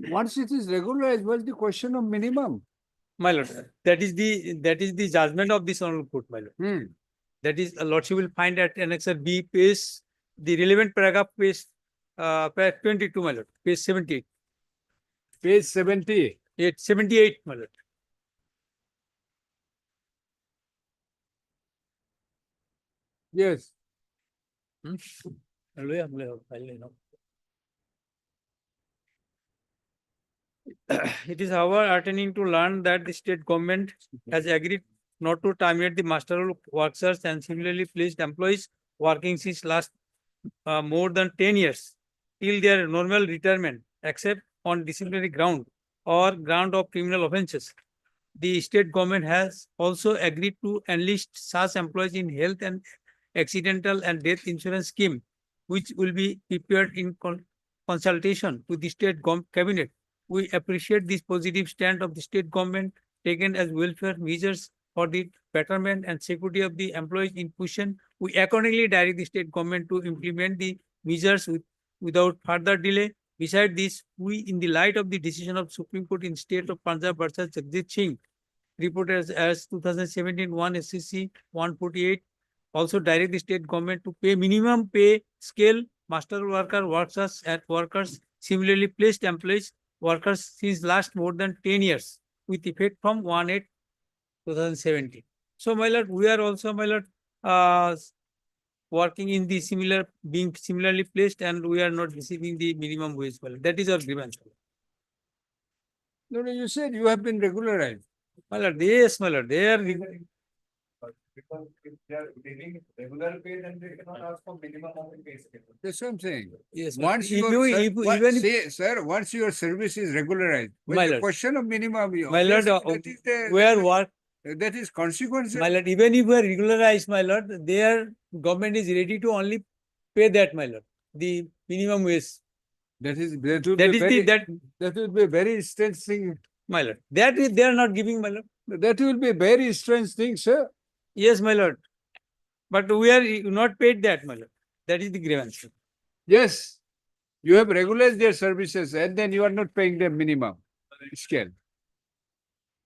S2: Once it is regularized, what's the question of minimum?
S1: My lord, that is the judgment of this honorable court, my lord. That is, lordship will find at annexure B, page, the relevant paragraph, page 22, my lord, page 78.
S2: Page 70.
S1: 78, my lord.
S2: Yes.
S1: It is however heartening to learn that the state government has agreed not to terminate the master workers and similarly placed employees working since last more than 10 years till their normal retirement, except on disciplinary ground or ground of criminal offences. The state government has also agreed to enlist such employees in health and accidental and death insurance scheme, which will be prepared in consultation with the state cabinet. We appreciate this positive stand of the state government taken as welfare measures for the betterment and security of the employees in question. We accordingly direct the state government to implement the measures without further delay. Besides this, we, in the light of the decision of Supreme Court in state of Punjab versus Jagdish Singh, reported as 2017 1 SCC 148, also direct the state government to pay minimum pay scale master worker workers at workers similarly placed employees workers since last more than 10 years with effect from 1/8/2017. So, my lord, we are also, my lord, working in the similar, being similarly placed, and we are not receiving the minimum wage. My lord. That is our grievance.
S2: No, you said you have been regularized.
S1: My lord, yes, my lord, they are.
S22: Because if they are getting regular pay, then they cannot ask for minimum of the pay scale.
S2: That's what I'm saying.
S1: Yes,
S2: Once
S1: if
S2: your
S1: you-
S2: ser-
S1: if-
S2: what-
S1: even if-
S2: say, sir, once your service is regularized,
S1: My
S2: when the
S1: lord.
S2: question of minimum,
S1: My lord,
S2: that is the,
S1: where work,
S2: that is consequence.
S1: my lord, even if we are regularized, my lord, their government is ready to only pay that, my lord, the minimum wage.
S2: That is
S1: That
S2: be
S1: is
S2: very,
S1: that,
S2: that will be a very strange thing.
S1: my lord. That is, they are not giving, my lord.
S2: That will be a very strange thing, sir.
S1: Yes, my lord. But we are not paid that, my lord. That is the grievance.
S2: Yes, you have regularized their services and then you are not paying them minimum scale.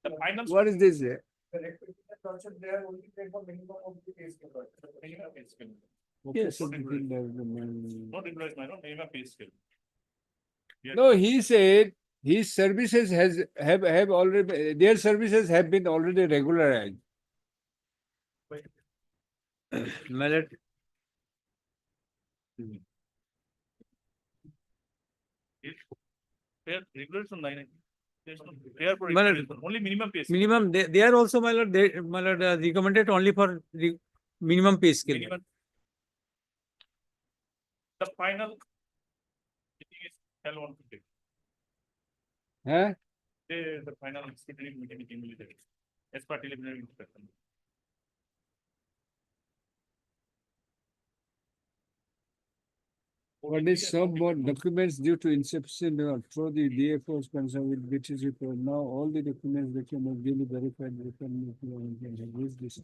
S8: The final.
S2: What is this?
S22: The recruitment concept, they are only paid for minimum of the pay scale.
S8: Minimum pay scale.
S1: Yes.
S8: Not regularized, my lord, minimum pay scale.
S2: No, he said his services have already, their services have been already regularized.
S1: My lord.
S8: They are regulation 9. There's no prayer for
S1: My lord,
S8: regulation, only minimum pay scale.
S1: minimum, they are also, my lord, they, my lord, recommended only for minimum pay scale.
S8: Minimum. The final. I think is L1 to take.
S2: Huh?
S8: The final scrutiny meeting will be there. As per preliminary inspection.
S2: What is some more documents due to insufficient through the DFO is concerned with which is report. Now all the documents that can be verified. This.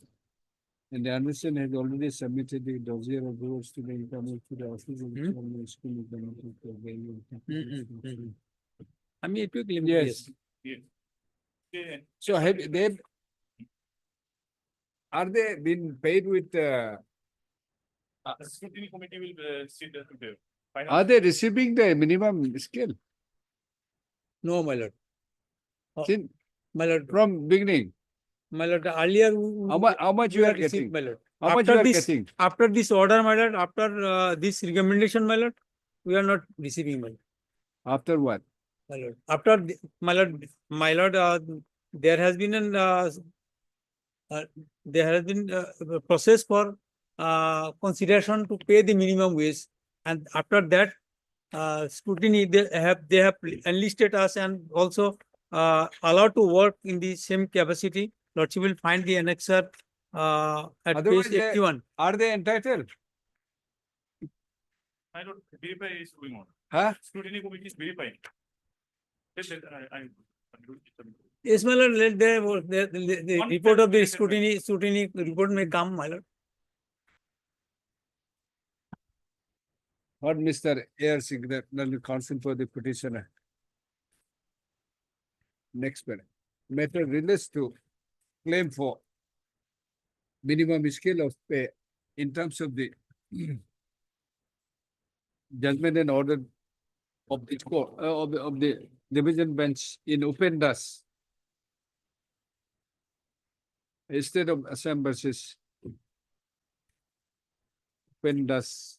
S2: And the understand has already submitted the dossier of those to the income to the office of the school.
S1: I mean, it took limit.
S2: Yes.
S8: Yes. Yeah.
S2: So have they, are they been paid with,
S8: The scrutiny committee will sit there today. Final.
S2: are they receiving the minimum scale?
S1: No, my lord.
S2: Since,
S1: My lord,
S2: from beginning,
S1: my lord, earlier.
S2: how much you are getting?
S1: My lord.
S2: How much you are getting?
S1: After this order, my lord, after this recommendation, my lord, we are not receiving, my lord.
S2: After what?
S1: My lord. After, my lord, there has been an there has been a process for consideration to pay the minimum wage, and after that scrutiny, they have enlisted us and also allowed to work in the same capacity. Lordship will find the annexer at
S2: Otherwise,
S1: page 81.
S2: Are they entitled?
S3: I don't verify is going on.
S2: Huh?
S3: Scrutiny committee is verifying. Yes,
S1: Yes, my lord, the
S3: One
S1: report of the
S3: clarification,
S1: scrutiny report may come, my lord.
S2: What Mr. Air Signet, counsel for the petitioner. Next matter relates to claim for minimum scale of pay in terms of the judgment and order of the court of the division bench in Upendas. Instead of Assam versus Upendas.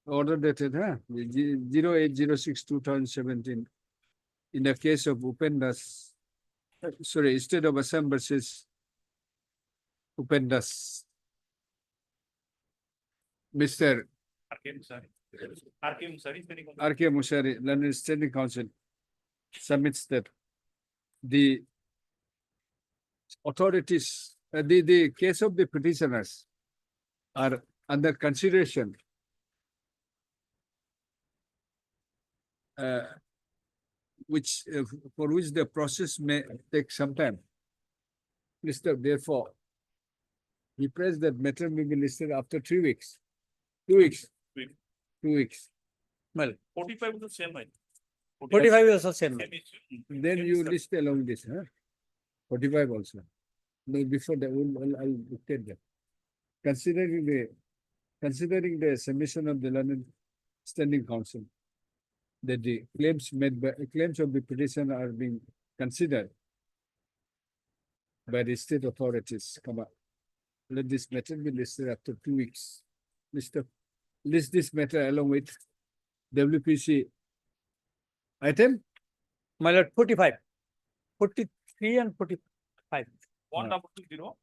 S2: Order dated 0806/2017. In the case of Upendas, sorry, instead of Assam versus Upendas. Mr. R.K. Musari, London Standing Council, submits that the authorities, the case of the petitioners are under consideration for which the process may take some time. Therefore, he prays that matter may be listed after 3 weeks. 2 weeks. 2 weeks.
S1: Well,
S3: 45 is the same, right?
S1: 45 is also same.
S2: Then you list along this, 45 also. No, before that, I'll dictate that. Considering the submission of the London Standing Council, that the claims of the petition are being considered by the state authorities, let this matter be listed after 2 weeks. List this matter along with WPC item.
S1: My lord, 45, 43 and 45.
S3: 1220.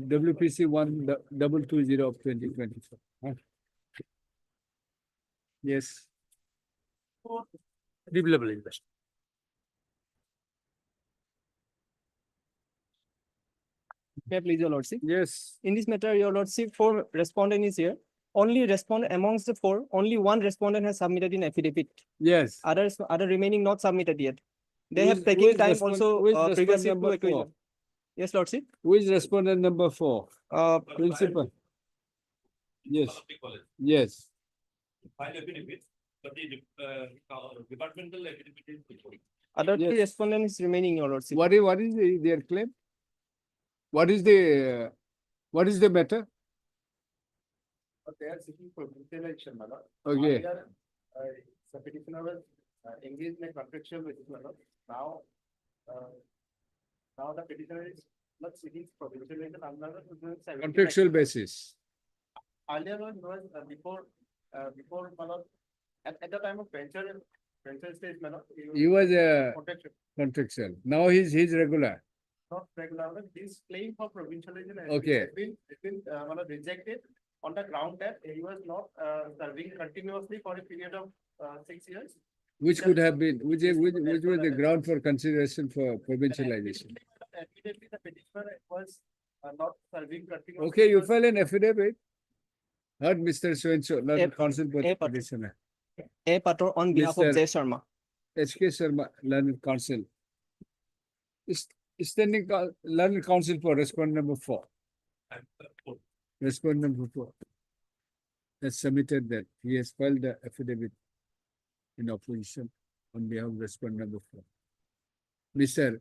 S2: WPC 1220 of 2024. Yes.
S1: Reviewable investment.
S6: May I please, your lordship?
S2: Yes.
S6: In this matter, your lordship, 4 respondent is here. Only respondent amongst the 4, only 1 respondent has submitted in affidavit.
S2: Yes.
S6: Other remaining not submitted yet. They
S2: Who
S6: have
S2: is
S6: taken time
S2: respondent-
S6: also
S2: who is
S6: previously
S2: respondent
S6: to
S2: number
S6: acquisition.
S2: 4?
S6: Yes, lordship.
S2: Who is respondent number 4? Principal. Yes. Yes.
S3: File affidavit, but the departmental affidavit is before.
S6: Other 3 respondents remaining, your lordship.
S2: What is their claim? What is the matter?
S7: They are seeking provincialization, my lord.
S2: Okay.
S7: Earlier, the petitioner was engaged in a contractual basis, my lord. Now the petitioner is not seeking provincialization under the
S2: Contractual basis.
S7: Earlier one was before, my lord, at the time of venture stage, my lord.
S2: He was a
S7: Contractual.
S2: contractual. Now he's regular.
S7: Not regular, this claim for provincialization has
S2: Okay.
S7: been rejected on the ground that he was not serving continuously for a period of 6 years.
S2: Which could have been, which was the ground for consideration for provincialization?
S7: Immediately the petitioner was not serving continuously.
S2: Okay, you file an affidavit. Heard Mr. So-and-so, not
S6: A-
S2: counsel for
S6: A-
S2: petitioner.
S6: A. Pator on behalf of
S2: Mr.
S6: Jay Sharma.
S2: H.K. Sharma, learned counsel. Learned counsel for respondent number 4. Respondent number 4 has submitted that he has filed the affidavit in opposition on behalf of respondent number 4. Mr.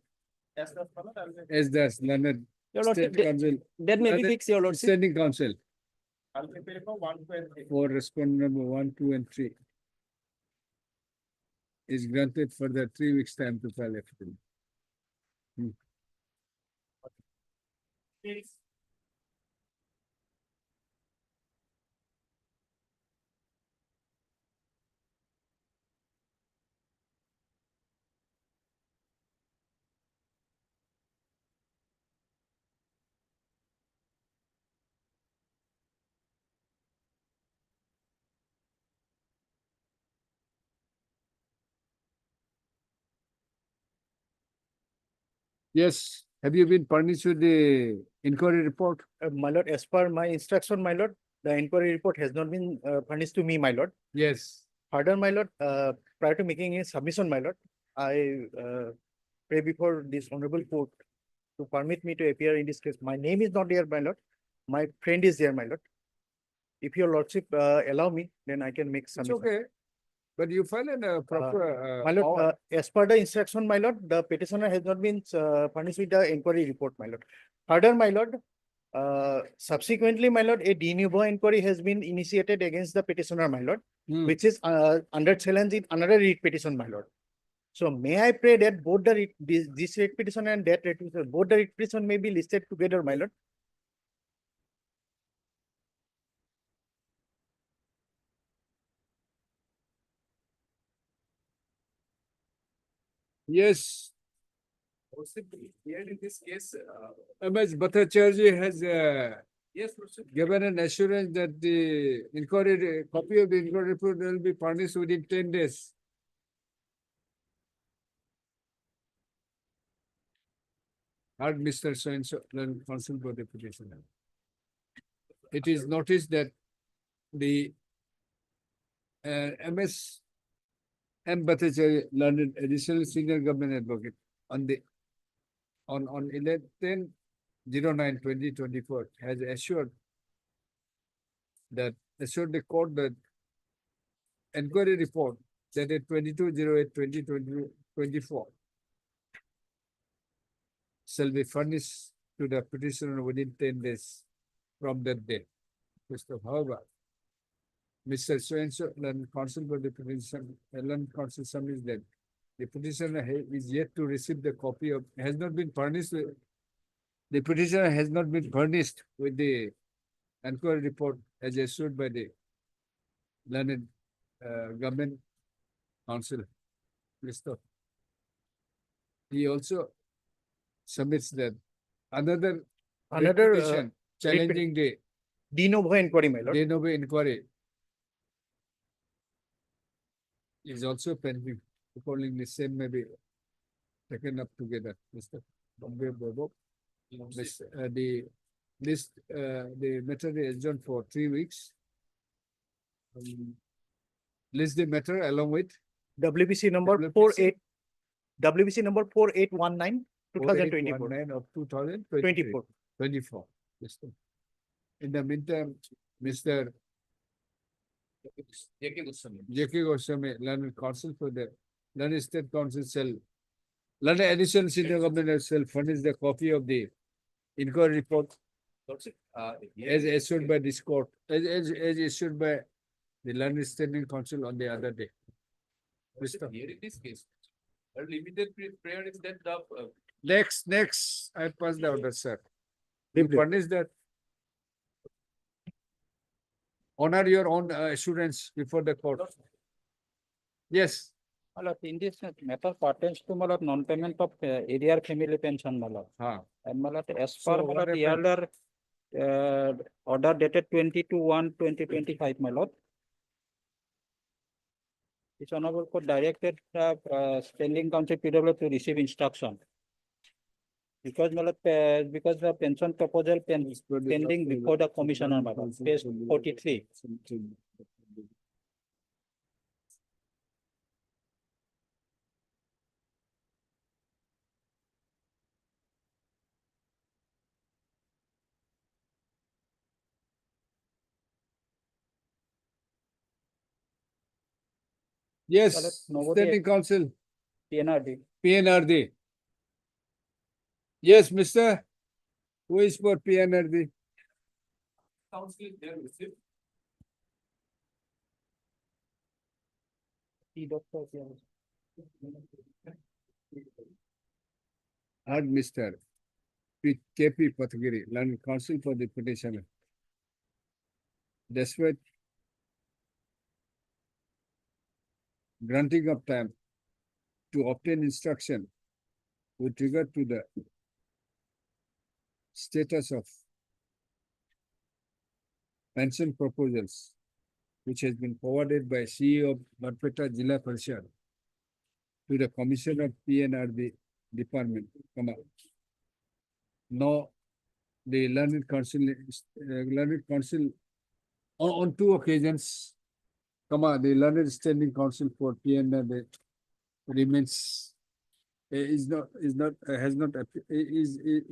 S7: Yes, that's my lord, I will-
S2: S. Das, learned
S6: Your lordship,
S2: state counsel,
S6: that may be
S2: learned
S6: fixed, your lordship.
S2: standing counsel
S7: I'll prepare for 1, 2, and 3.
S2: for respondent number 1, 2, and 3 is granted for the 3 weeks time to file affidavit.
S3: Please.
S2: Yes, have you been furnished with the inquiry report?
S7: My lord, as per my instruction, my lord, the inquiry report has not been furnished to me, my lord.
S2: Yes.
S7: Further, my lord, prior to making a submission, my lord, I pray before this honorable court to permit me to appear in this case. My name is not there, my lord. My friend is there, my lord. If your lordship allow me, then I can make
S2: It's
S7: submission.
S2: okay. But you file a proper.
S7: My lord, as per the instruction, my lord, the petitioner has not been furnished with the inquiry report, my lord. Further, my lord, subsequently, my lord, a de novo inquiry has been initiated against the petitioner, my lord, which is under challenge in another writ petition, my lord. So may I pray that both the this writ petition and that writ petition, both the writ petition may be listed together, my lord.
S2: Yes. Here in this case, MS Bhattacharya has given an assurance that the inquiry, copy of the inquiry report will be furnished within 10 days. Heard Mr. So-and-so, then counsel for the petitioner. It is noticed that the MS M. Bhattacharya, learned additional senior government advocate on 11/09/2024 has assured the court that inquiry report dated 22/08/2024 shall be furnished to the petitioner within 10 days from that date. However, Mr. So-and-so, learned counsel for the petition, learned counsel submits that the petitioner is yet to receive the copy of, has not been furnished with, the petitioner has not been furnished with the inquiry report as issued by the learned government counsel. He also submits that another petition challenging the
S7: de novo inquiry, my lord.
S2: de novo inquiry is also pending. Accordingly, same may be taken up together. Mr. Bombay Bobo. The matter is adjourned for 3 weeks. List the matter along with
S7: WBC number 4819 2024
S2: of 2024. In the meantime, Mr. J.K. Goswami, learned counsel for the learned state council shall learned additional senior government shall furnish the copy of the inquiry report as issued by this court, as issued by the learned standing council on the other day.
S22: Here in this case, a limited prayer is that the
S2: Next, I pass the order, sir. You furnish that. Honor your own assurance before the court. Yes.
S20: Malad, in this matter pertains to malad non-payment of arrear family pension, malad. And malad, as per
S2: So what
S20: malad earlier order dated 22/1/2025, malad. This honorable court directed standing council PW to receive instruction. Because malad, because the pension proposal pending before the commissioner, malad, page 43.
S2: Yes, standing council. PNRD. Yes, Mr. Who is for PNRD?
S22: council is there received.
S2: Heard Mr. K.P. Pathagiri, learned counsel for the petitioner. Despite granting of time to obtain instruction with regard to the status of pension proposals, which has been forwarded by CEO of Barpeta Jilla Parishad to the Commissioner of PNRD department, comma. No, the learned council, on 2 occasions, comma, the learned standing council for PNA remains,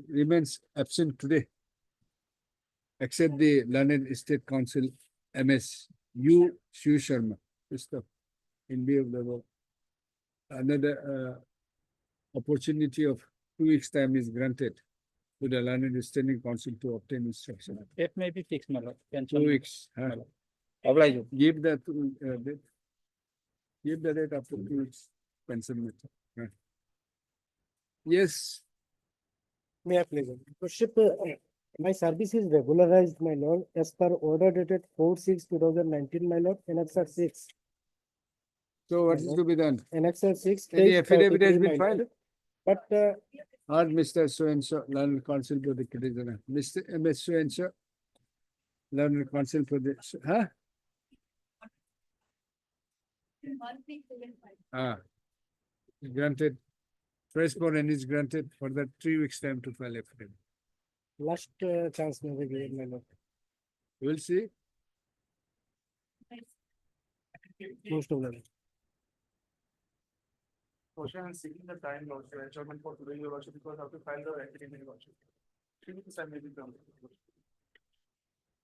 S2: remains absent today, except the learned state council, MS, U. Shiv Sharma, in view of the above. Another opportunity of 2 weeks' time is granted to the learned standing council to obtain instruction.
S20: It may be fixed, my lord.
S2: 2 weeks. Huh?
S20: Oblige.
S2: Give the date. Give the date after 2 weeks. Pension matter. Huh? Yes.
S11: May I please? Worship, my service is regularized, my lord, as per order dated 4/6/2019, my lord, Annexure 6.
S2: So what is to be done?
S11: Annexure 6.
S2: Any
S11: page
S2: affidavit has
S11: 33,
S2: been
S11: my lord.
S2: filed?
S11: But
S2: Or Mr. So-and-so, learned counsel for the citizen. Mr. MS so-and-so, learned counsel for the, huh? Granted. Firstborn is granted for the 3 weeks time to file affidavit.
S11: last chance may be given, my lord.
S2: We'll see.
S11: Most of them.
S3: Question and seeking the time, Lordship, adjournment for today, Your Lordship, because I have to file the affidavit, Lordship. 3 weeks time may be done.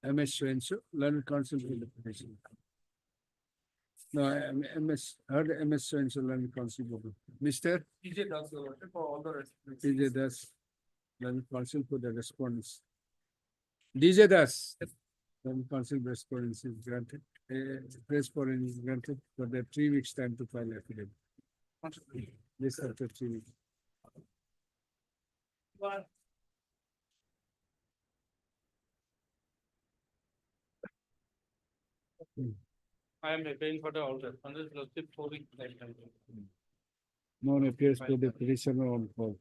S2: MS so-and-so, learned counsel for the petition. No, MS, heard MS so-and-so, learned counsel for the, Mr.
S3: TJ does, Your Lordship, for all the rest.
S2: DJ Das, learned counsel for the respondents. DJ Das, learned counsel respondents is granted. Respondent is granted for the 3 weeks time to file affidavit. This after 3 weeks.
S3: I am preparing for the order, unless Lordship 4 weeks time.
S2: None appears for the petitioner on call.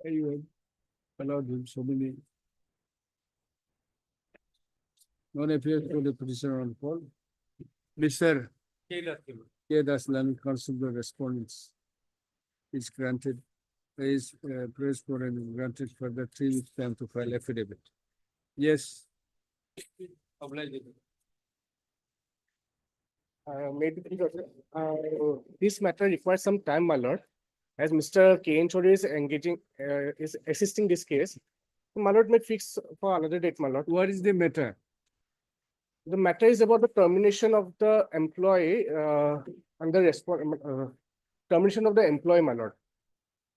S2: You have allowed him so many. None appears for the petitioner on call. Mr. K. Das, learned counsel the respondents is granted. Is praise for and is granted for the 3 weeks time to file affidavit. Yes.
S7: Maybe this matter requires some time, my lord, as Mr. K. Chori is engaging, is assisting this case. My lord may fix for another date, my lord.
S2: What is the matter?
S7: The matter is about the termination of the employee under termination of the employee, my lord.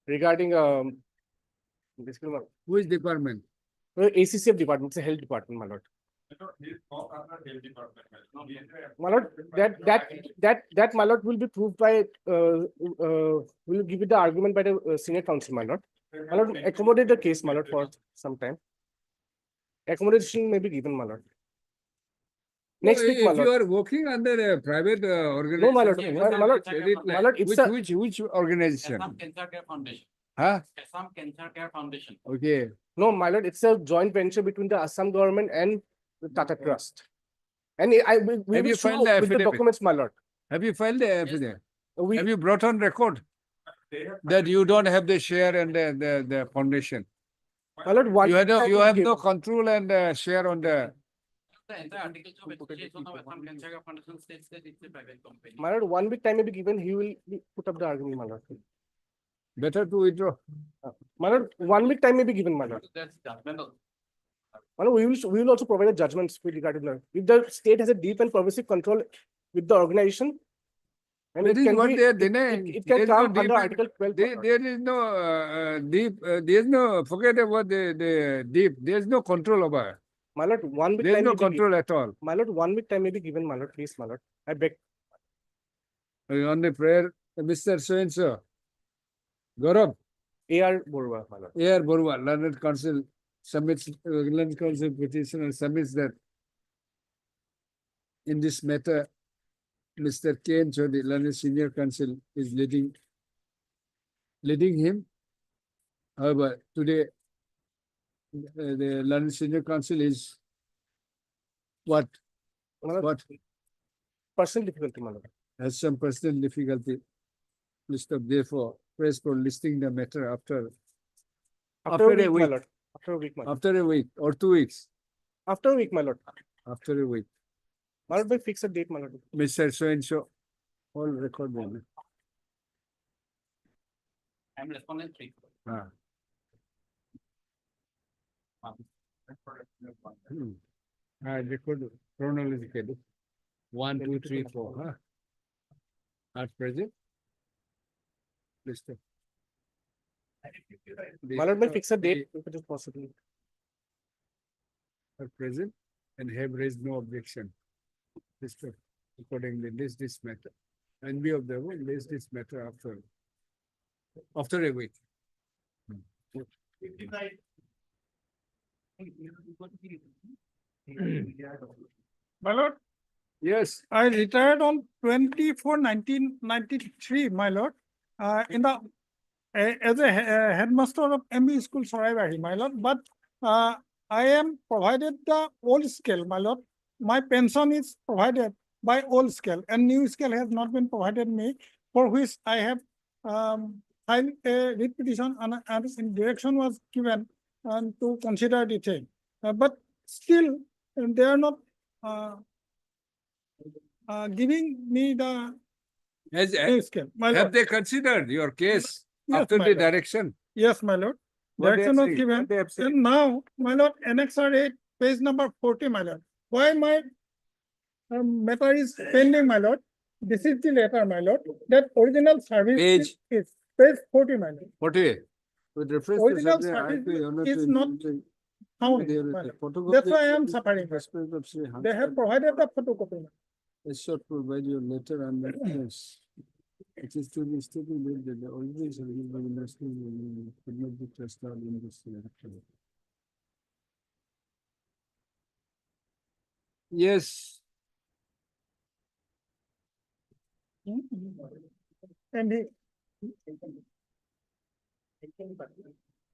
S7: Regarding basically,
S2: Which department?
S7: ACCF department, it's a health department, my lord. My lord, that my lord will be proved by will give it the argument by the senior counsel, my lord. My lord, accommodate the case, my lord, for some time. Accommodation may be given, my lord. Next week, my
S2: If you
S7: lord.
S2: are working under a private organization.
S7: No, my lord, my lord, it's a
S2: Which organization?
S20: Assam Cancer Care Foundation.
S2: Huh?
S20: Assam Cancer Care Foundation.
S2: Okay.
S7: no, my lord, it's a joint venture between the Assam government and the Tata Trust. And we
S2: Have
S7: will
S2: you
S7: show
S2: filed the
S7: with the
S2: affidavit?
S7: documents, my lord.
S2: Have you filed the affidavit?
S7: We,
S2: Have you brought on record that you don't have the share and the foundation?
S7: my lord, one
S2: You have
S7: time
S2: no
S7: give-
S2: control and share on the.
S20: The entire articles of association of Assam Cancer Care Foundation states that it's a private company.
S7: My lord, 1 week time may be given, he will put up the argument, my lord.
S2: Better to withdraw.
S7: My lord, 1 week time may be given, my lord.
S20: That's judgmental.
S7: My lord, we will also provide a judgment with regard to that. If the state has a deep and pervasive control with the organization, and
S2: That
S7: it
S2: is
S7: can
S2: what
S7: be,
S2: they are
S7: it
S2: denying.
S7: can
S2: There is no
S7: come
S2: deep
S7: under
S2: and-
S7: Article 12.
S2: There is no deep, there is no, forget about the deep, there is no control over.
S7: My lord, 1 week
S2: There is
S7: time
S2: no
S7: may be given.
S2: control at all.
S7: My lord, 1 week time may be given, my lord, please, my lord. I beg.
S2: On the prayer, Mr. So-and-so. Gaurav,
S7: A.R. Borwa, my lord.
S2: A.R. Borwa, learned counsel submits, learned counsel petition and submits that in this matter, Mr. K. Chodi, learned senior counsel is leading him. However, today, the learned senior counsel is what?
S7: My lord,
S2: What?
S19: personal difficulty, my lord.
S2: Has some personal difficulty. List of therefore, press for listing the matter after
S19: After a week, my lord. After a week, my lord.
S2: after a week or 2 weeks.
S19: After a week, my lord.
S2: After a week.
S19: My lord, by fix a date, my lord.
S2: Mr. So and so, all record them.
S20: I'm respondent 3.
S2: Ah. I record chronologically. 1, 2, 3, 4. Huh? At present. List of.
S19: My lord, by fix a date, if it is possible.
S2: At present and have raised no objection. List of accordingly list this matter. And be of the way, list this matter after a week.
S10: My lord,
S2: Yes.
S10: I retired on 24/1993, my lord, as a headmaster of MB School, Saraibahi, my lord. But I am provided the old scale, my lord. My pension is provided by old scale, and new scale has not been provided me, for which I have filed a writ petition, and in direction was given to consider the thing. But still, they are not giving me the new scale. My
S2: Have
S10: lord.
S2: they considered your case
S10: Yes,
S2: after
S10: my
S2: the
S10: lord.
S2: direction?
S10: Yes, my lord.
S2: What they
S10: Direction
S2: have
S10: was
S2: said?
S10: given.
S2: What they have said?
S10: And now, my lord, annexure 8, page number 40, my lord. Why my matter is pending, my lord? This is the letter, my lord. That original service
S2: Page?
S10: is page 40, my lord.
S2: What way? With reference to
S10: Original
S2: subject, I
S10: service
S2: have to honor
S10: is
S2: to
S10: not
S2: include
S10: found,
S2: the
S10: my lord.
S2: photocopy
S10: That's why I am
S2: of the
S10: suffering.
S2: respect of Sri
S10: They have provided the photocopy.
S2: I shall provide your letter and yes. It is to be stated that the original service by industry could not be trusted in this direction. Yes.
S10: And he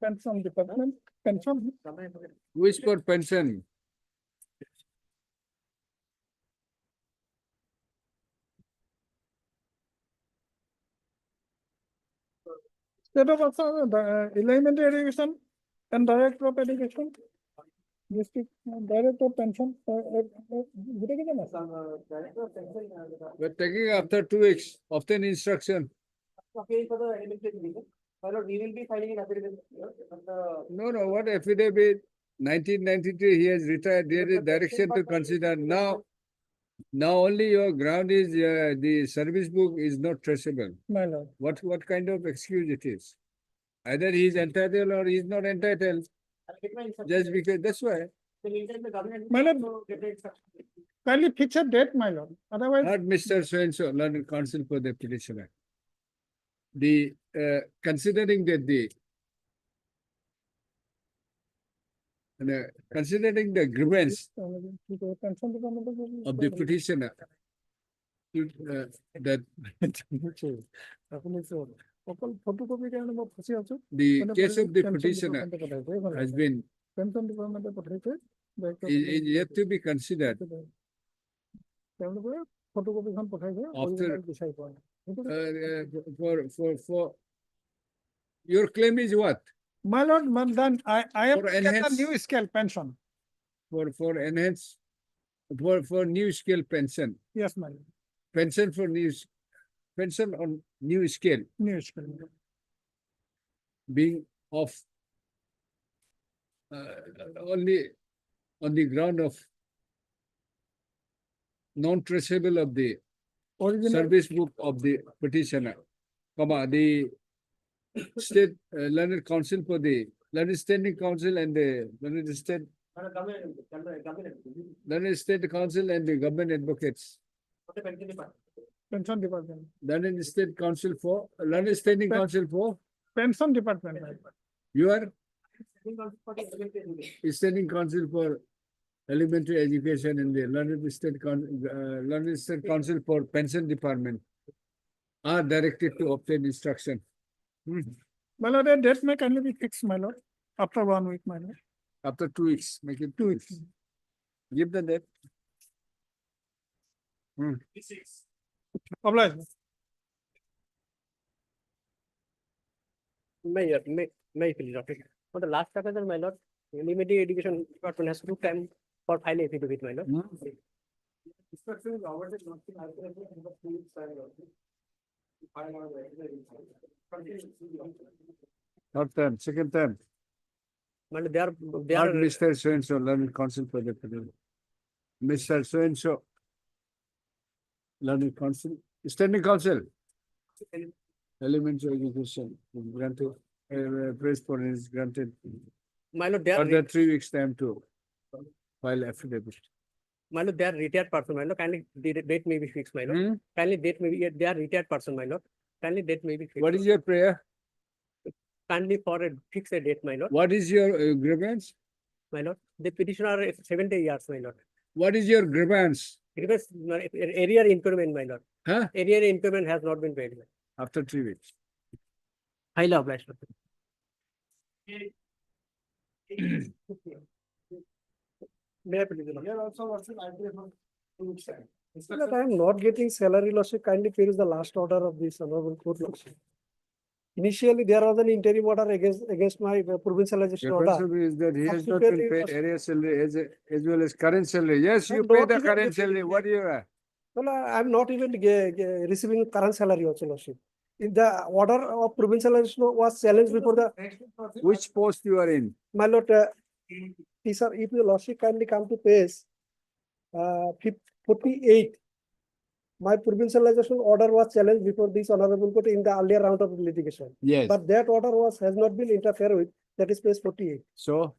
S10: pension department, pension.
S2: Which for pension?
S10: State of Assam, the elementary education and director of education, district director of pension.
S2: We're taking after 2 weeks, often instruction.
S20: Okay, for the elementary education. My lord, we will be filing an affidavit.
S2: No, what affidavit? 1993, he has retired. There is direction to consider now. Now only your ground is the service book is not traceable.
S10: My lord.
S2: What kind of excuse it is? Either he is entitled or he is not entitled. Just because that's why.
S10: My lord, kindly fix a date, my lord. Otherwise,
S2: Not Mr. So-and-so, learned counsel for the petitioner. The considering that considering the grievance of the petitioner, that the case of the petitioner has been is yet to be considered after for your claim is what?
S10: My lord, then I have
S2: For
S10: taken a
S2: enhance-
S10: new scale pension.
S2: For enhance for new scale pension.
S10: Yes, my lord.
S2: Pension for pension on new scale
S10: New scale.
S2: being of only on the ground of non-traceable of the
S10: Original.
S2: service book of the petitioner, the state learned council for the learned standing council and the learned state council and the government advocates.
S10: Pension department.
S2: Learned state council for learned standing council for
S10: Pension department.
S2: you are standing council for elementary education and the learned state council for pension department are directed to obtain instruction.
S10: My lord, a date may kindly be fixed, my lord, after 1 week, my lord.
S2: After 2 weeks, make it
S10: 2 weeks.
S2: Give the date.
S10: Obliged.
S14: May please, okay. For the last occasion, my lord, limited education department has took time for filing affidavit, my lord.
S19: Instruction is awarded not to answer in the full time. File our
S2: Third time, second time.
S14: My lord, they
S2: Not
S14: are,
S2: Mr. So-and-so, learned council for the Mr. So-and-so. Learned council, standing council. Elementary education granted, praise for is granted.
S14: my lord, they are,
S2: Further 3 weeks time to file affidavit.
S14: my lord, they are retired person, my lord. Kindly the date may be fixed, my lord. Kindly date may be, they are retired person, my lord. Kindly date may be fixed.
S2: What is your prayer?
S14: Kindly for a fix a date, my lord.
S2: What is your grievance?
S14: My lord, the petitioner is 70 years, my lord.
S2: What is your grievance?
S14: Because area increment, my lord.
S2: Huh?
S14: Area increment has not been paid.
S2: After 3 weeks.
S14: Highly obliged.
S10: May I please?
S19: Here also what's the library from 2 weeks time.
S10: That I am not getting salary lordship, kindly here is the last order of this honorable court lordship. Initially, there was an interim order against my provincialization
S2: Your
S10: order.
S2: concern is that he has not been paid area salary as well as current salary. Yes, you
S10: I'm
S2: pay
S10: not
S2: the
S10: even
S2: current
S10: getting-
S2: salary. What do you?
S10: Well, I am not even receiving current salary also, lordship. If the order of provincialization was challenged before the,
S2: Which post you are in?
S10: my lord, sir, if your lordship kindly come to page 48. My provincialization order was challenged before this honorable court in the earlier round of litigation.
S2: Yes.
S10: But that order has not been interfered with. That is page 48.
S2: So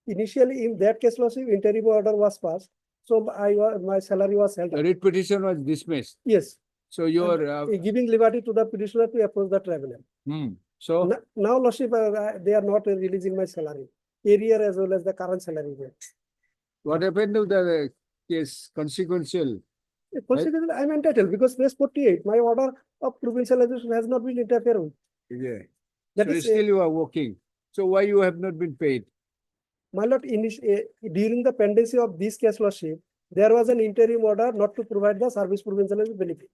S10: Initially, in that case, lordship, interim order was passed. So my salary was held.
S2: the writ petition was dismissed.
S10: Yes.
S2: So your
S10: Giving liberty to the petitioner to approach the tribunal.
S2: so
S10: Now, lordship, they are not releasing my salary, arrear as well as the current salary.
S2: what happened to the case consequential?
S10: Consequently, I am entitled because page 48, my order of provincialization has not been interfered with.
S2: Yeah.
S10: That
S2: So
S10: is,
S2: still you are working. So why you have not been paid?
S10: my lord, during the pendency of this case, lordship, there was an interim order not to provide the service provincialization benefit.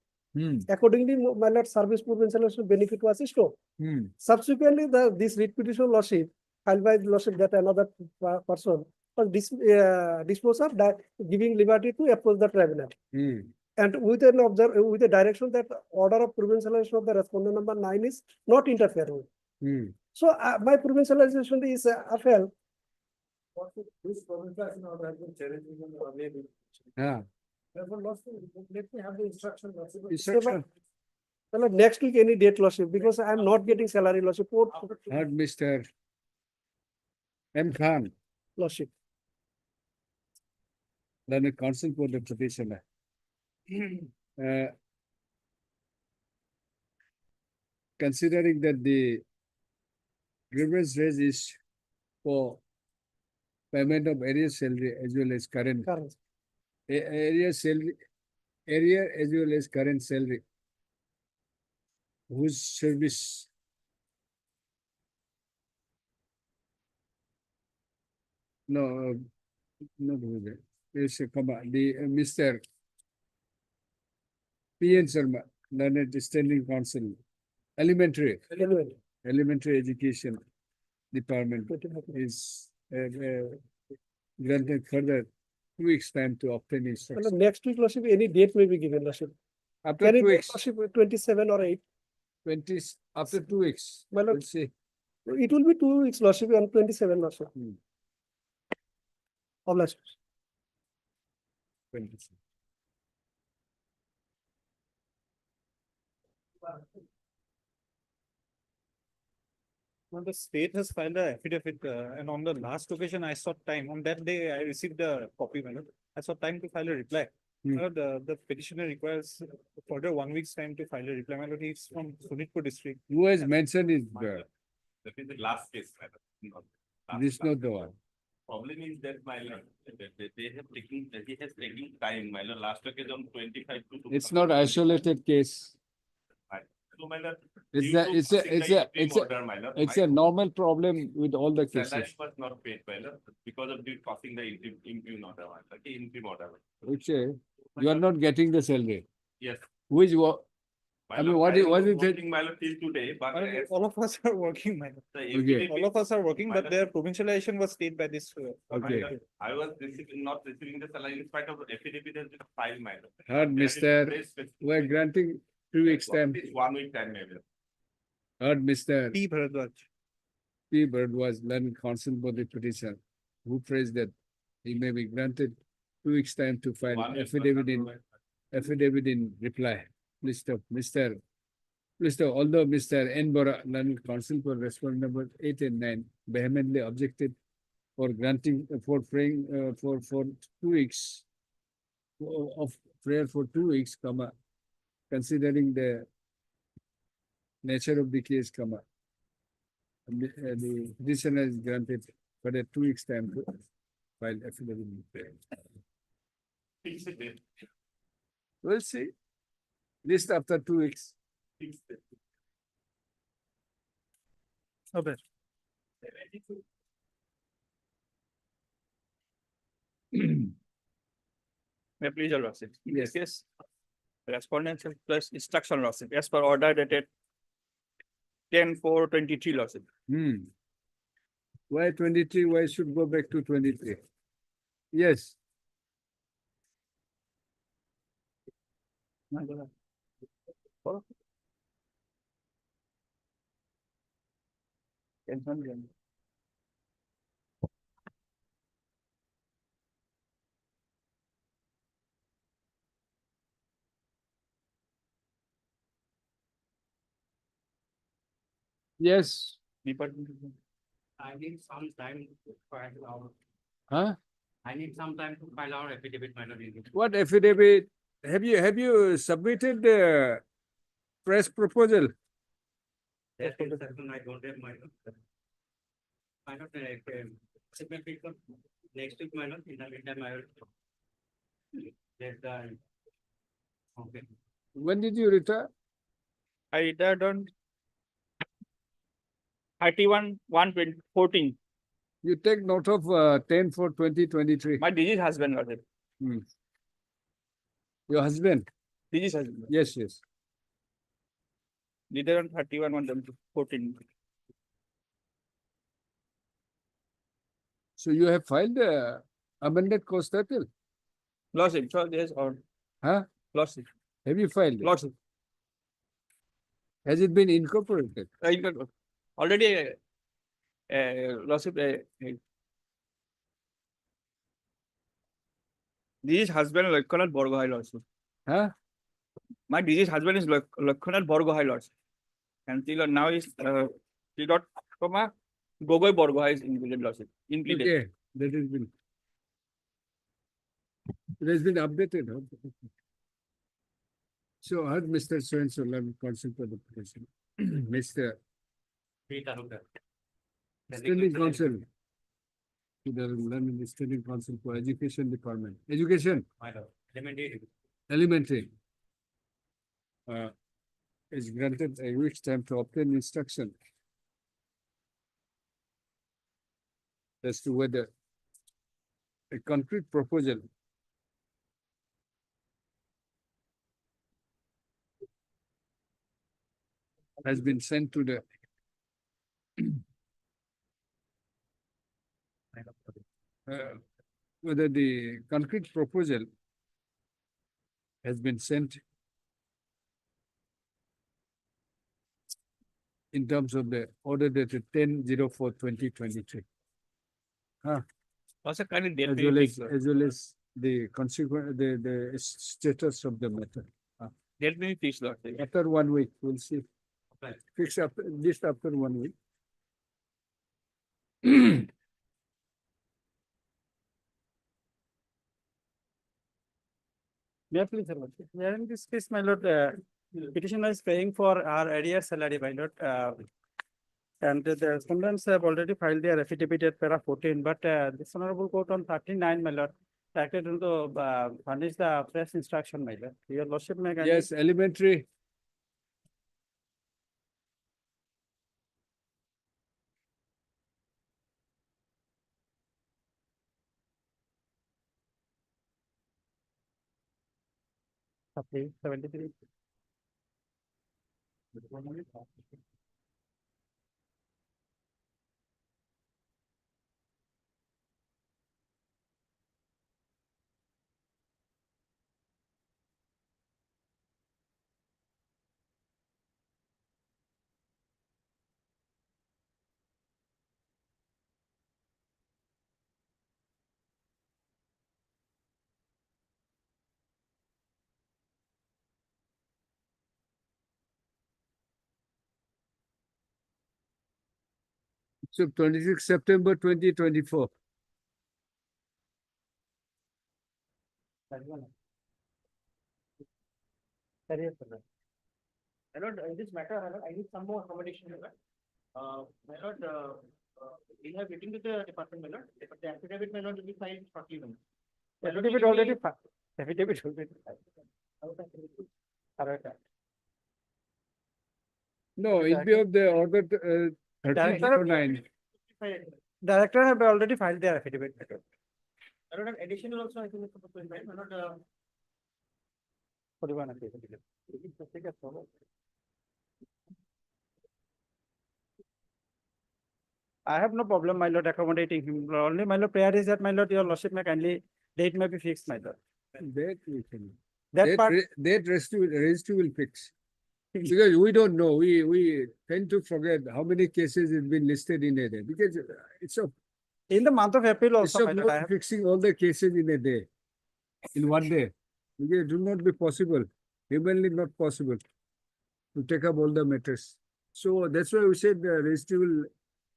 S10: Accordingly, my lord, service provincialization benefit was stopped. Subsequently, this writ petition, lordship, filed by lordship that another person was disposed of that giving liberty to approach the tribunal. And with a direction that order of provincialization of the respondent number 9 is not interfered with. So my provincialization is upheld.
S19: This provincialization order has been challenged in the earlier litigation.
S2: Yeah.
S19: Therefore, lordship, let me have the instruction. Lordship.
S2: Instruction.
S10: Well, next week any date, lordship, because I am not getting salary, lordship.
S2: Heard Mr. M. Khan,
S10: Lordship.
S2: then a counsel for the petitioner. Considering that the grievance raised is for payment of area salary as well as current area salary, area as well as current salary, whose service no, not who that. There's a comma. The Mr. P.N. Sharma, learned standing council, elementary education department is granted further 2 weeks time to obtain instruction.
S10: Next week, lordship, any date may be given, lordship.
S2: After 2 weeks.
S10: Lordship, 27 or 8.
S2: 20 after 2 weeks.
S10: Well,
S2: We'll see.
S10: It will be 2 weeks, lordship, on 27, lordship. Obliged.
S2: 27.
S20: Well, the state has filed an affidavit, and on the last occasion, I saw time. On that day, I received a copy, my lord. I saw time to file a reply. My lord, the petitioner requires further 1 week's time to file a reply. My lord, he's from Sonitpur district.
S2: Who has mentioned is there?
S3: That is the last case, madam.
S2: This is not the one.
S3: Problem is that, my lord, they have taken, he has taken time, my lord, last occasion 25 to.
S2: It's not isolated case.
S3: So, my lord,
S2: It's
S3: due
S2: a,
S3: to
S2: it's a,
S3: passing
S2: it's
S3: the
S2: a,
S3: interim
S2: it's a,
S3: order, my lord,
S2: it's
S3: my
S2: a normal problem with all the
S3: salary
S2: cases.
S3: was not paid, my lord, because of the passing the interim order, my lord, okay, interim order.
S2: Okay, you are not getting the salary.
S3: Yes.
S2: Which what?
S3: My
S2: I mean,
S3: lord,
S2: what is
S3: am
S2: what is
S3: working, my lord, till today, but as
S6: All of us are working, my lord.
S3: the
S2: Okay.
S3: FDP
S6: All of us are working,
S3: My
S6: but
S3: lord.
S6: their provincialization was stayed by this.
S2: Okay.
S3: I was not receiving the salary in spite of affidavit has been filed, my lord.
S2: Heard,
S3: There is
S2: Mr.
S3: very specific-
S2: We're granting 2 weeks time.
S3: It is 1 week time, maybe.
S2: Heard, Mr.
S6: P. Bharadwaj.
S2: P. Bird was learned counsel for the petitioner, who praised that he may be granted 2 weeks time to file
S3: 1 week
S2: affidavit in reply. Please stop, Mr. Please stop. Although Mr. N. Bora, learned counsel for respondent number 8 and 9, vehemently objected for granting for praying for 2 weeks of prayer for 2 weeks, comma, considering the nature of the case, comma. The petitioner is granted for a 2 weeks time to file affidavit in prayer.
S3: Fix it there.
S2: We'll see. List after 2 weeks.
S3: Fix it.
S6: Okay.
S20: May I please, your lordship. In this
S2: Yes.
S20: case, respondents plus instruction lordship, as per order dated 10/4/23 lordship.
S2: Why 23? Why should go back to 23? Yes. Yes.
S20: I need some time to file our.
S2: Huh?
S20: I need some time to file our affidavit, my lord.
S2: What affidavit? Have you submitted the press proposal?
S20: That is certain I don't have my. I don't submit it next week, my lord. In the meantime, I will. Let the. Okay.
S2: When did you retire?
S20: I retired on 31/1/2014.
S2: You take note of 10/4/2023.
S20: My deceased husband, lordship.
S2: Your husband?
S20: Deceased husband.
S2: Yes, yes.
S20: Retired on 31/1/2014.
S2: So you have filed the amended cost title?
S20: Lordship, so yes, or.
S2: Huh?
S20: Lordship.
S2: Have you filed it?
S20: Lordship.
S2: Has it been incorporated?
S20: Already, lordship, deceased husband, Lakshanath Borgohai, lordship.
S2: Huh?
S20: My deceased husband is Lakshanath Borgohai, lordship. And till now is, Gogoi Borgohai is included, lordship. Included.
S2: Okay, that has been. It has been updated. Huh? So, heard Mr. So-and-so, counsel for the petition. Mr. Standing counsel. To the London Standing Council for Education Department. Education. Elementary. Is granted a week's time to obtain instruction as to whether a concrete proposal has been sent to the whether the concrete proposal has been sent in terms of the order dated 10/04/2023.
S20: Also, kind of
S2: As well as the consequent, the status of the matter.
S20: Let me fix, Lord.
S2: After 1 week, we'll see.
S20: Right.
S2: Fix after, just after 1 week.
S6: Yeah, please, sir. Yeah, in this case, my lord, petitioner is paying for our arrear salary, my lord. And the respondents have already filed their affidavit at para 14, but this honorable court on 39, my lord, acted to furnish the press instruction, my lord. Your lordship may.
S2: Yes, elementary.
S6: Supply 73.
S2: So 26 September 2024.
S8: My lord, in this matter, my lord, I need some more accommodation, my lord. My lord, we have written to the department, my lord, but the affidavit, my lord, will be filed shortly. My lord,
S6: Affidavit
S8: give me-
S6: already filed. Affidavit already filed. Correct.
S2: No, in view of the order 1309.
S6: Director have already filed their affidavit.
S8: My lord, an additional also, I think, is supposed to be filed. My lord,
S6: 41 affidavit. I have no problem, my lord, accommodating him. Only my lord prayer is that, my lord, your lordship may kindly, date may be fixed, my lord.
S2: That we can.
S6: That part,
S2: That registry will fix. Because we don't know, we tend to forget how many cases have been listed in a day. Because it's of,
S6: in the month of April
S2: it's
S6: also,
S2: of
S6: my lord, I
S2: not
S6: have.
S2: fixing all the cases in a day, in one day. Because it will not be possible, humanly not possible to take up all the matters. So that's why we said the registry will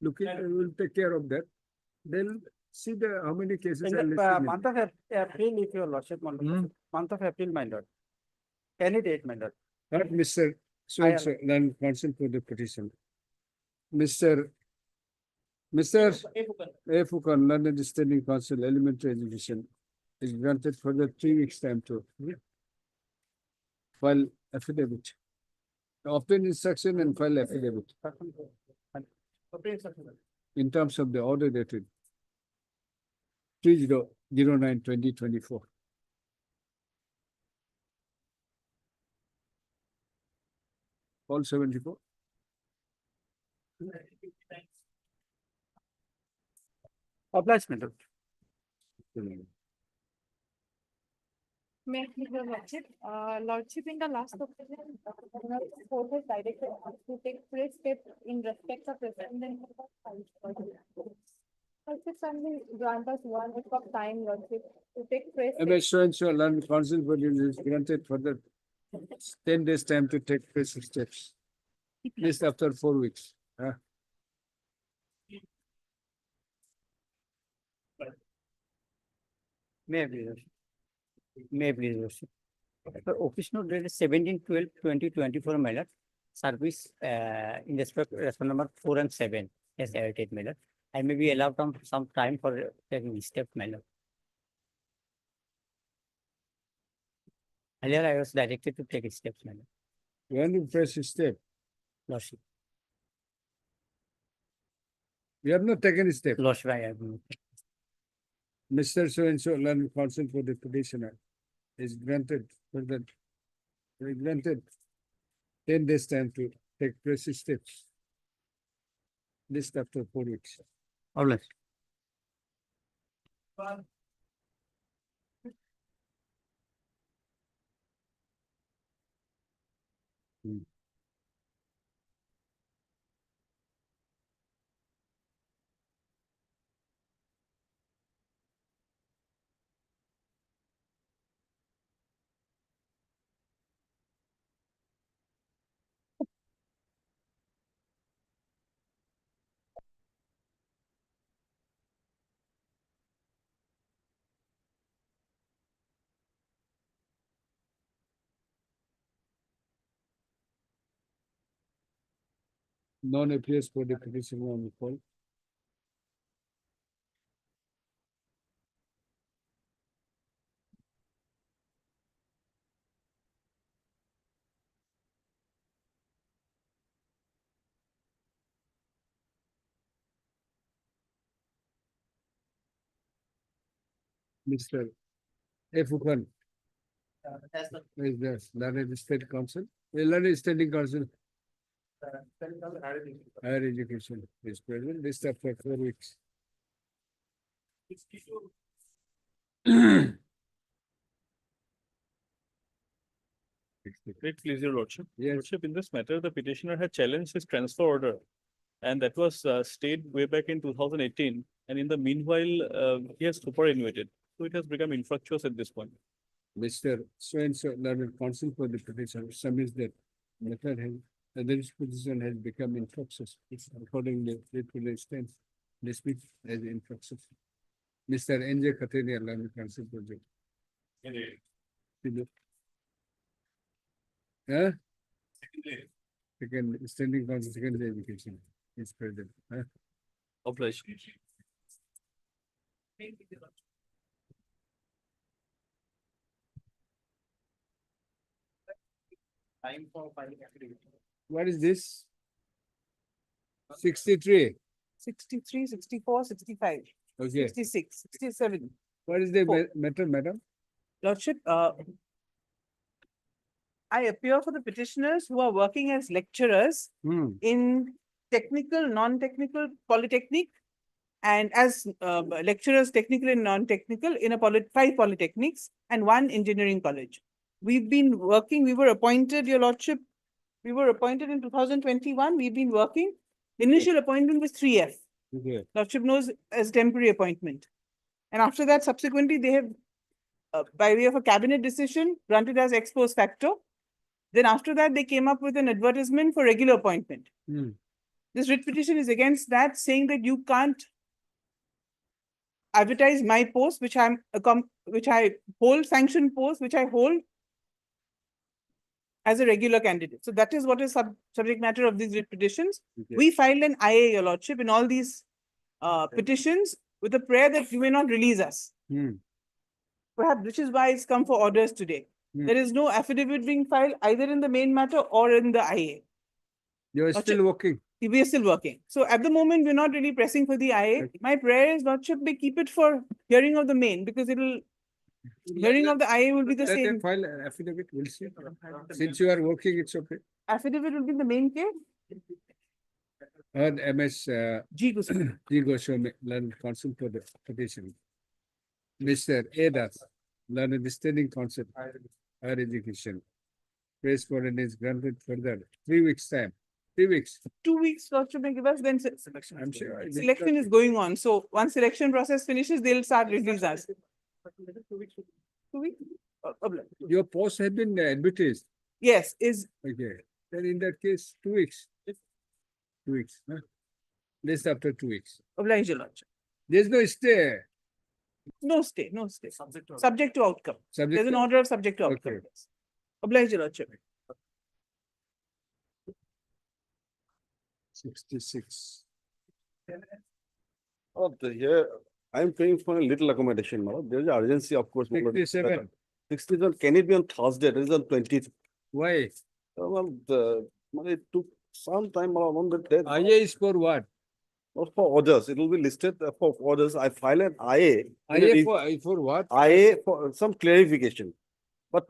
S2: will take care of that. Then see how many cases
S6: In
S2: are
S6: the
S2: listed.
S6: month of April, if your lordship, my lord, month of April, my lord. Any date, my lord.
S2: Not Mr. So-and-so, then counsel for the petition. Mr. A. Fukan, London Standing Council, Elementary Education, is granted for the 3 weeks time to file affidavit. Obtain instruction and file affidavit in terms of the order dated 3009/2024. All 74.
S6: Obliged, my lord.
S17: May I please your lordship, lordship in the last occasion, court has directed us to take fresh steps in respect of referendum. Lordship, kindly grant us 1 week of time, lordship, to take fresh steps.
S2: MS so-and-so, London Council for you is granted for the 10 days time to take fresh steps. Least after 4 weeks.
S14: May I please, lordship? May I please, lordship? The office note dated 17/12/2024, my lord. Service in respect number 4 and 7 as added, my lord. I may be allowed some time for taking step, my lord. Earlier, I was directed to take steps, my lord.
S2: When you press step,
S14: Lordship.
S2: you have not taken a step.
S14: Lordship, I have not.
S2: Mr. So-and-so, London Council for the petitioner is granted for the granted 10 days time to take fresh steps. Least after 4 weeks.
S14: Obliged.
S2: Non appears for the petition on the call. Mr. A. Fukan.
S12: Is this learned state council? Learned standing council, higher education is present. This after 4 weeks.
S4: Great, please, your lordship.
S12: Yes.
S4: Lordship, in this matter, the petitioner had challenged his transfer order, and that was stayed way back in 2018. And in the meanwhile, he has superannuated, so it has become infructuous at this point.
S12: Mr. So-and-so learned counsel for the petition submits that matter has, this petition has become infructuous. Accordingly, it will stand dismissed as infructuous. Mr. N.J. Kateria, learned counsel project. Huh? Second, standing council, secondary education is present. Huh?
S4: Obliged.
S3: Time for filing affidavit.
S12: What is this? 63.
S18: 63, 64, 65,
S12: Okay.
S18: 66, 67.
S12: What is the matter, madam?
S18: Lordship, I appear for the petitioners who are working as lecturers in technical, non-technical, polytechnic, and as lecturers, technical and non-technical in 5 polytechnics and 1 engineering college. We've been working, we were appointed, your lordship, we were appointed in 2021. We've been working. Initial appointment was 3F.
S12: Okay.
S18: Lordship knows as temporary appointment. And after that, subsequently, they have, by way of a cabinet decision, granted as ex post facto. Then after that, they came up with an advertisement for regular appointment. This writ petition is against that, saying that you can't advertise my post, which I hold, sanctioned post, which I hold as a regular candidate. So that is what is subject matter of these writ petitions.
S12: Okay.
S18: We filed an IA, your lordship, in all these petitions with a prayer that you may not release us. Perhaps which is why it's come for orders today. There is no affidavit being filed either in the main matter or in the IA.
S12: You are still working.
S18: We are still working. So at the moment, we're not really pressing for the IA. My prayer is, lordship, they keep it for hearing of the main, because hearing of the IA will be the
S12: Let them
S18: same.
S12: file an affidavit, we'll see. Since you are working, it's okay.
S18: Affidavit will be in the main case.
S12: And MS
S18: G.
S12: Goswami, learned counsel for the petition. Mr. A. Das, learned standing counsel, higher education. Praise for it is granted further 3 weeks time. 3 weeks.
S18: 2 weeks, lordship may give us, then selection.
S12: I'm sure.
S18: Selection is going on. So once selection process finishes, they'll start release us. 2 weeks. 2 weeks?
S12: Your post has been advertised.
S18: Yes, is.
S12: Okay. Then in that case, 2 weeks. 2 weeks. Huh? This after 2 weeks.
S18: Oblige, your lordship.
S12: There's no stay.
S18: No stay, no stay. Subject to outcome. There's an order of subject to outcome.
S12: Okay.
S18: Oblige, your lordship.
S12: 66.
S16: Oh, here, I'm paying for a little accommodation, madam. There is urgency, of course.
S12: 67.
S16: 67, can it be on Thursday? It is on 20th.
S12: Why?
S16: Well, it took some time on the day.
S12: IA is for what?
S16: Not for orders. It will be listed for orders. I file an IA.
S12: IA for what?
S16: IA for some clarification. But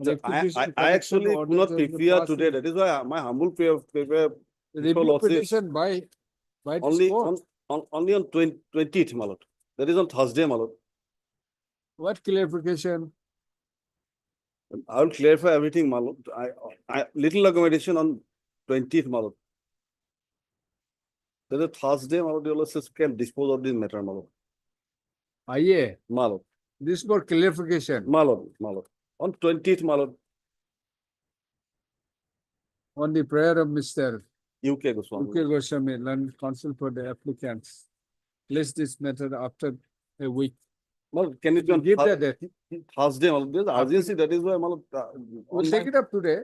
S16: I actually could not prepare today. That is why my humble prayer.
S12: Review petition by
S16: only on 20th, my lord. That is on Thursday, my lord.
S12: What clarification?
S16: I will clarify everything, my lord. I little accommodation on 20th, my lord. That is Thursday, my lord. You can dispose of this matter, my lord.
S12: IA.
S16: My lord.
S12: This for clarification.
S16: My lord, my lord. On 20th, my lord.
S12: On the prayer of Mr.
S16: UK Goswami.
S12: UK Goswami, learned counsel for the applicants. Place this matter after a week.
S16: Well, can it be on
S12: give that date?
S16: Thursday? There's urgency. That is why,
S12: we'll take it up today.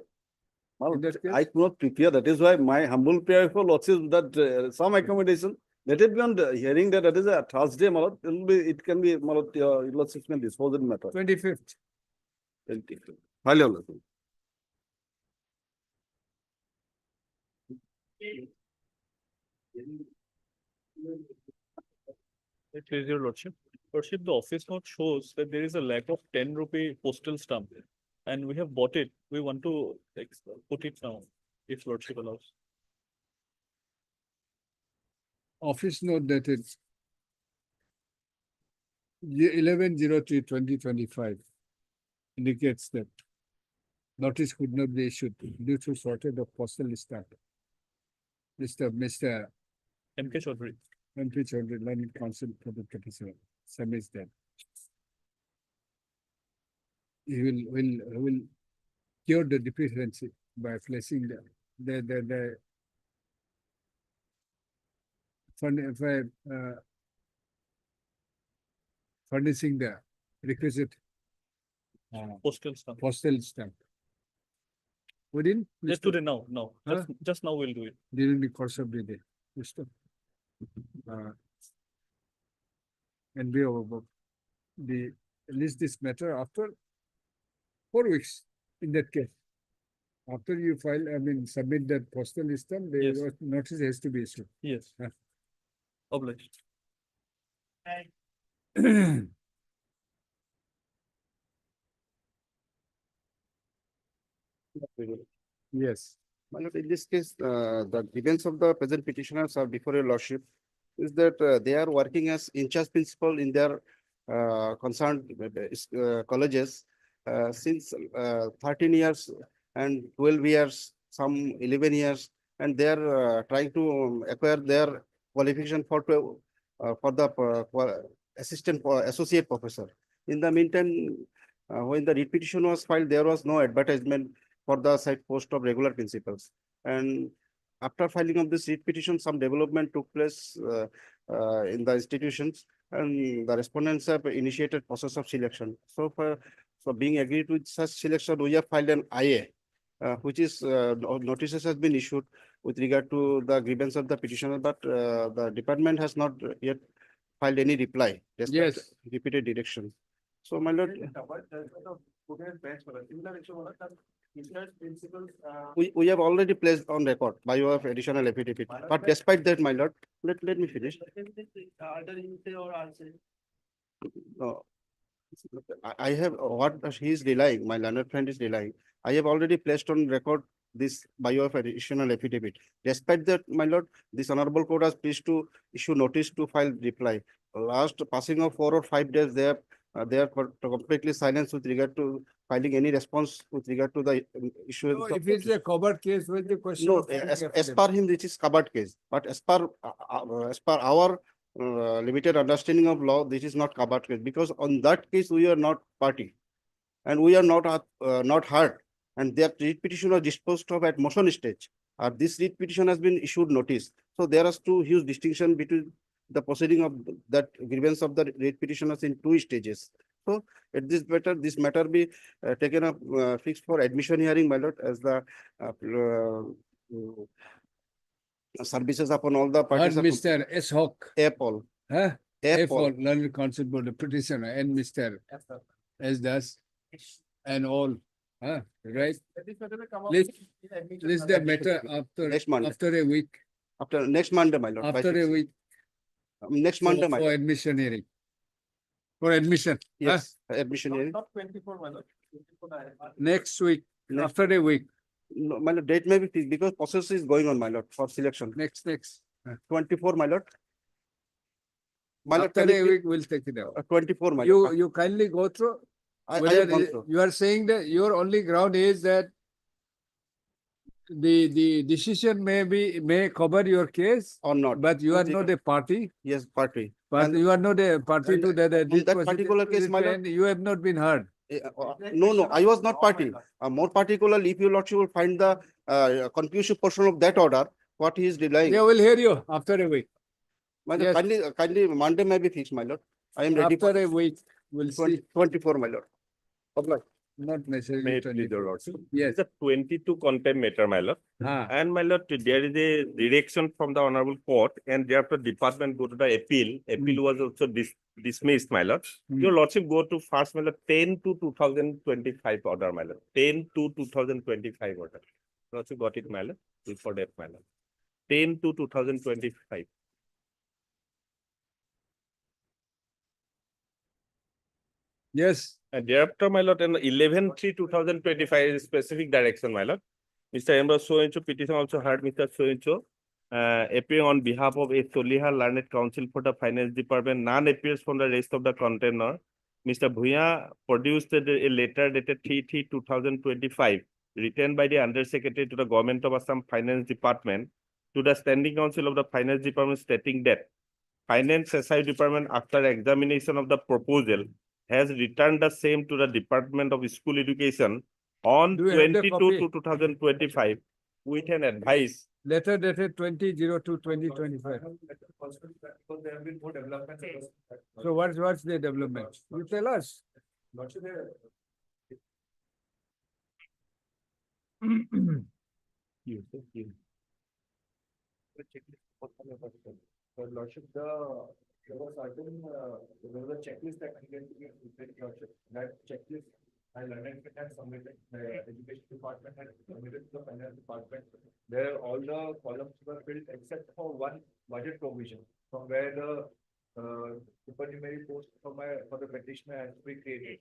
S16: I could not prepare. That is why my humble prayer for lots is that some accommodation. Let it be on the hearing that is a Thursday. It can be lots can dispose of the matter.
S12: 25th.
S16: 25th.
S4: Please, your lordship. Lordship, the office note shows that there is a lack of 10 rupee postal stamp. and we have bought it. We want to like, put it now, if lordship allows.
S2: Office note dated 11/03/2025 indicates that notice could not be issued due to shortage of postal stamp. Mr.
S4: MK Chaudhary.
S2: MP Chaudhary, Learned Council for the 37, submits that. He will cure the deficiency by placing the furnishing the requisite
S4: Postal stamp.
S2: Within?
S4: Just today now, just now we'll do it.
S2: During the course of the day. And we over the list this matter after 4 weeks in that case. After you file, submit that postal stamp, the notice has to be issued.
S4: Yes. Obliged.
S2: Yes.
S12: My lord, in this case, the grievance of the present petitioners are before your lordship is that they are working as in-charge principal in their concerned colleges since 13 years and 12 years, some 11 years, and they are trying to acquire their qualification for the assistant associate professor. In the meantime, when the writ petition was filed, there was no advertisement for the site post of regular principals. And after filing of this writ petition, some development took place in the institutions, and the respondents have initiated process of selection. So being agreed with such selection, we have filed an IA, which is notices has been issued with regard to the grievance of the petitioner, but the department has not yet filed any reply. Despite repeated direction. So, my lord, we have already placed on record by way of additional affidavit. But despite that, my lord, let me finish. No, I have what he is relying, my learned friend is relying. I have already placed on record this by way of additional affidavit. Despite that, my lord, this honorable court has pleased to issue notice to file reply. Last passing of 4 or 5 days, they are completely silenced with regard to filing any response with regard to the issue.
S2: No, if it's a covered case, with the question?
S12: No, as per him, this is covered case. But as per our limited understanding of law, this is not covered case, because on that case we are not party, and we are not heard, and their writ petition was disposed of at motion stage. This writ petition has been issued notice. So there is two huge distinction between the proceeding of that grievance of the writ petitioners in 2 stages. So at this matter be taken up fixed for admission hearing, my lord, as the services upon all the parties.
S2: And Mr. S. Hawk.
S12: Apple.
S2: Huh?
S12: Apple.
S2: Learned Council for the petitioner, and Mr. S. Das, and all. Huh? Right? List the matter after
S12: next Monday.
S2: After a week.
S12: After next Monday, my lord.
S2: After a week.
S12: Next Monday, my
S2: lord. For admission hearing. For admission.
S12: Yes, admission hearing.
S3: Not 24, my lord.
S2: Next week. After a week.
S12: No, my lord, date may be fixed because process is going on, my lord, for selection.
S2: Next.
S12: 24, my lord. My lord,
S2: After a week, we'll take it out.
S12: 24, my lord.
S2: You kindly go through.
S12: I have gone through.
S2: You are saying that your only ground is that the decision may cover your case
S12: or not,
S2: but you are not a party.
S12: Yes, party.
S2: But you are not a party to that
S12: particular case, my lord,
S2: you have not been heard.
S12: No, I was not party. More particularly, if your lordship will find the conclusive portion of that order, what he is relying.
S2: They will hear you after a week.
S12: My lord, kindly Monday may be fixed, my lord. I am ready.
S2: After a week, we'll see.
S12: 24, my lord. Oblige.
S2: Not necessarily.
S15: May it please your lordship.
S2: Yes.
S15: It's a 22 contempt matter, my lord. And my lord, there is a direction from the honorable court, and thereafter department go to the appeal. Appeal was also dismissed, my lord. Your lordship go to first, my lord, 10/2/2025 order, my lord. 10/2/2025 order. Lordship got it, my lord. For that, my lord. 10/2/2025.
S2: Yes.
S15: And thereafter, my lord, in 11/3/2025 specific direction, my lord. Mr. Ember So-and-so petition also heard Mr. So-and-so appearing on behalf of a Soliha Learned Council for the Finance Department. None appears from the rest of the container. Mr. Bhuya produced a letter dated 3/3/2025, written by the Undersecretary to the Government of Assam Finance Department to the Standing Council of the Finance Department stating that Finance SI Department, after examination of the proposal, has returned the same to the Department of School Education on
S2: Do you have the
S15: 22/2/2025 with an advice.
S2: Letter dated 20/02/2025.
S22: Because there have been more developments.
S2: So what's the development? You tell us.
S22: Lordship, But Lordship, there was certain, there was a checklist that needed to be completed, Lordship. That checklist, I learned it had submitted, the education department had submitted to the finance department. There, all the columns were filled except for one budget provision, from where the supernumerary post for the petitioner has to be created.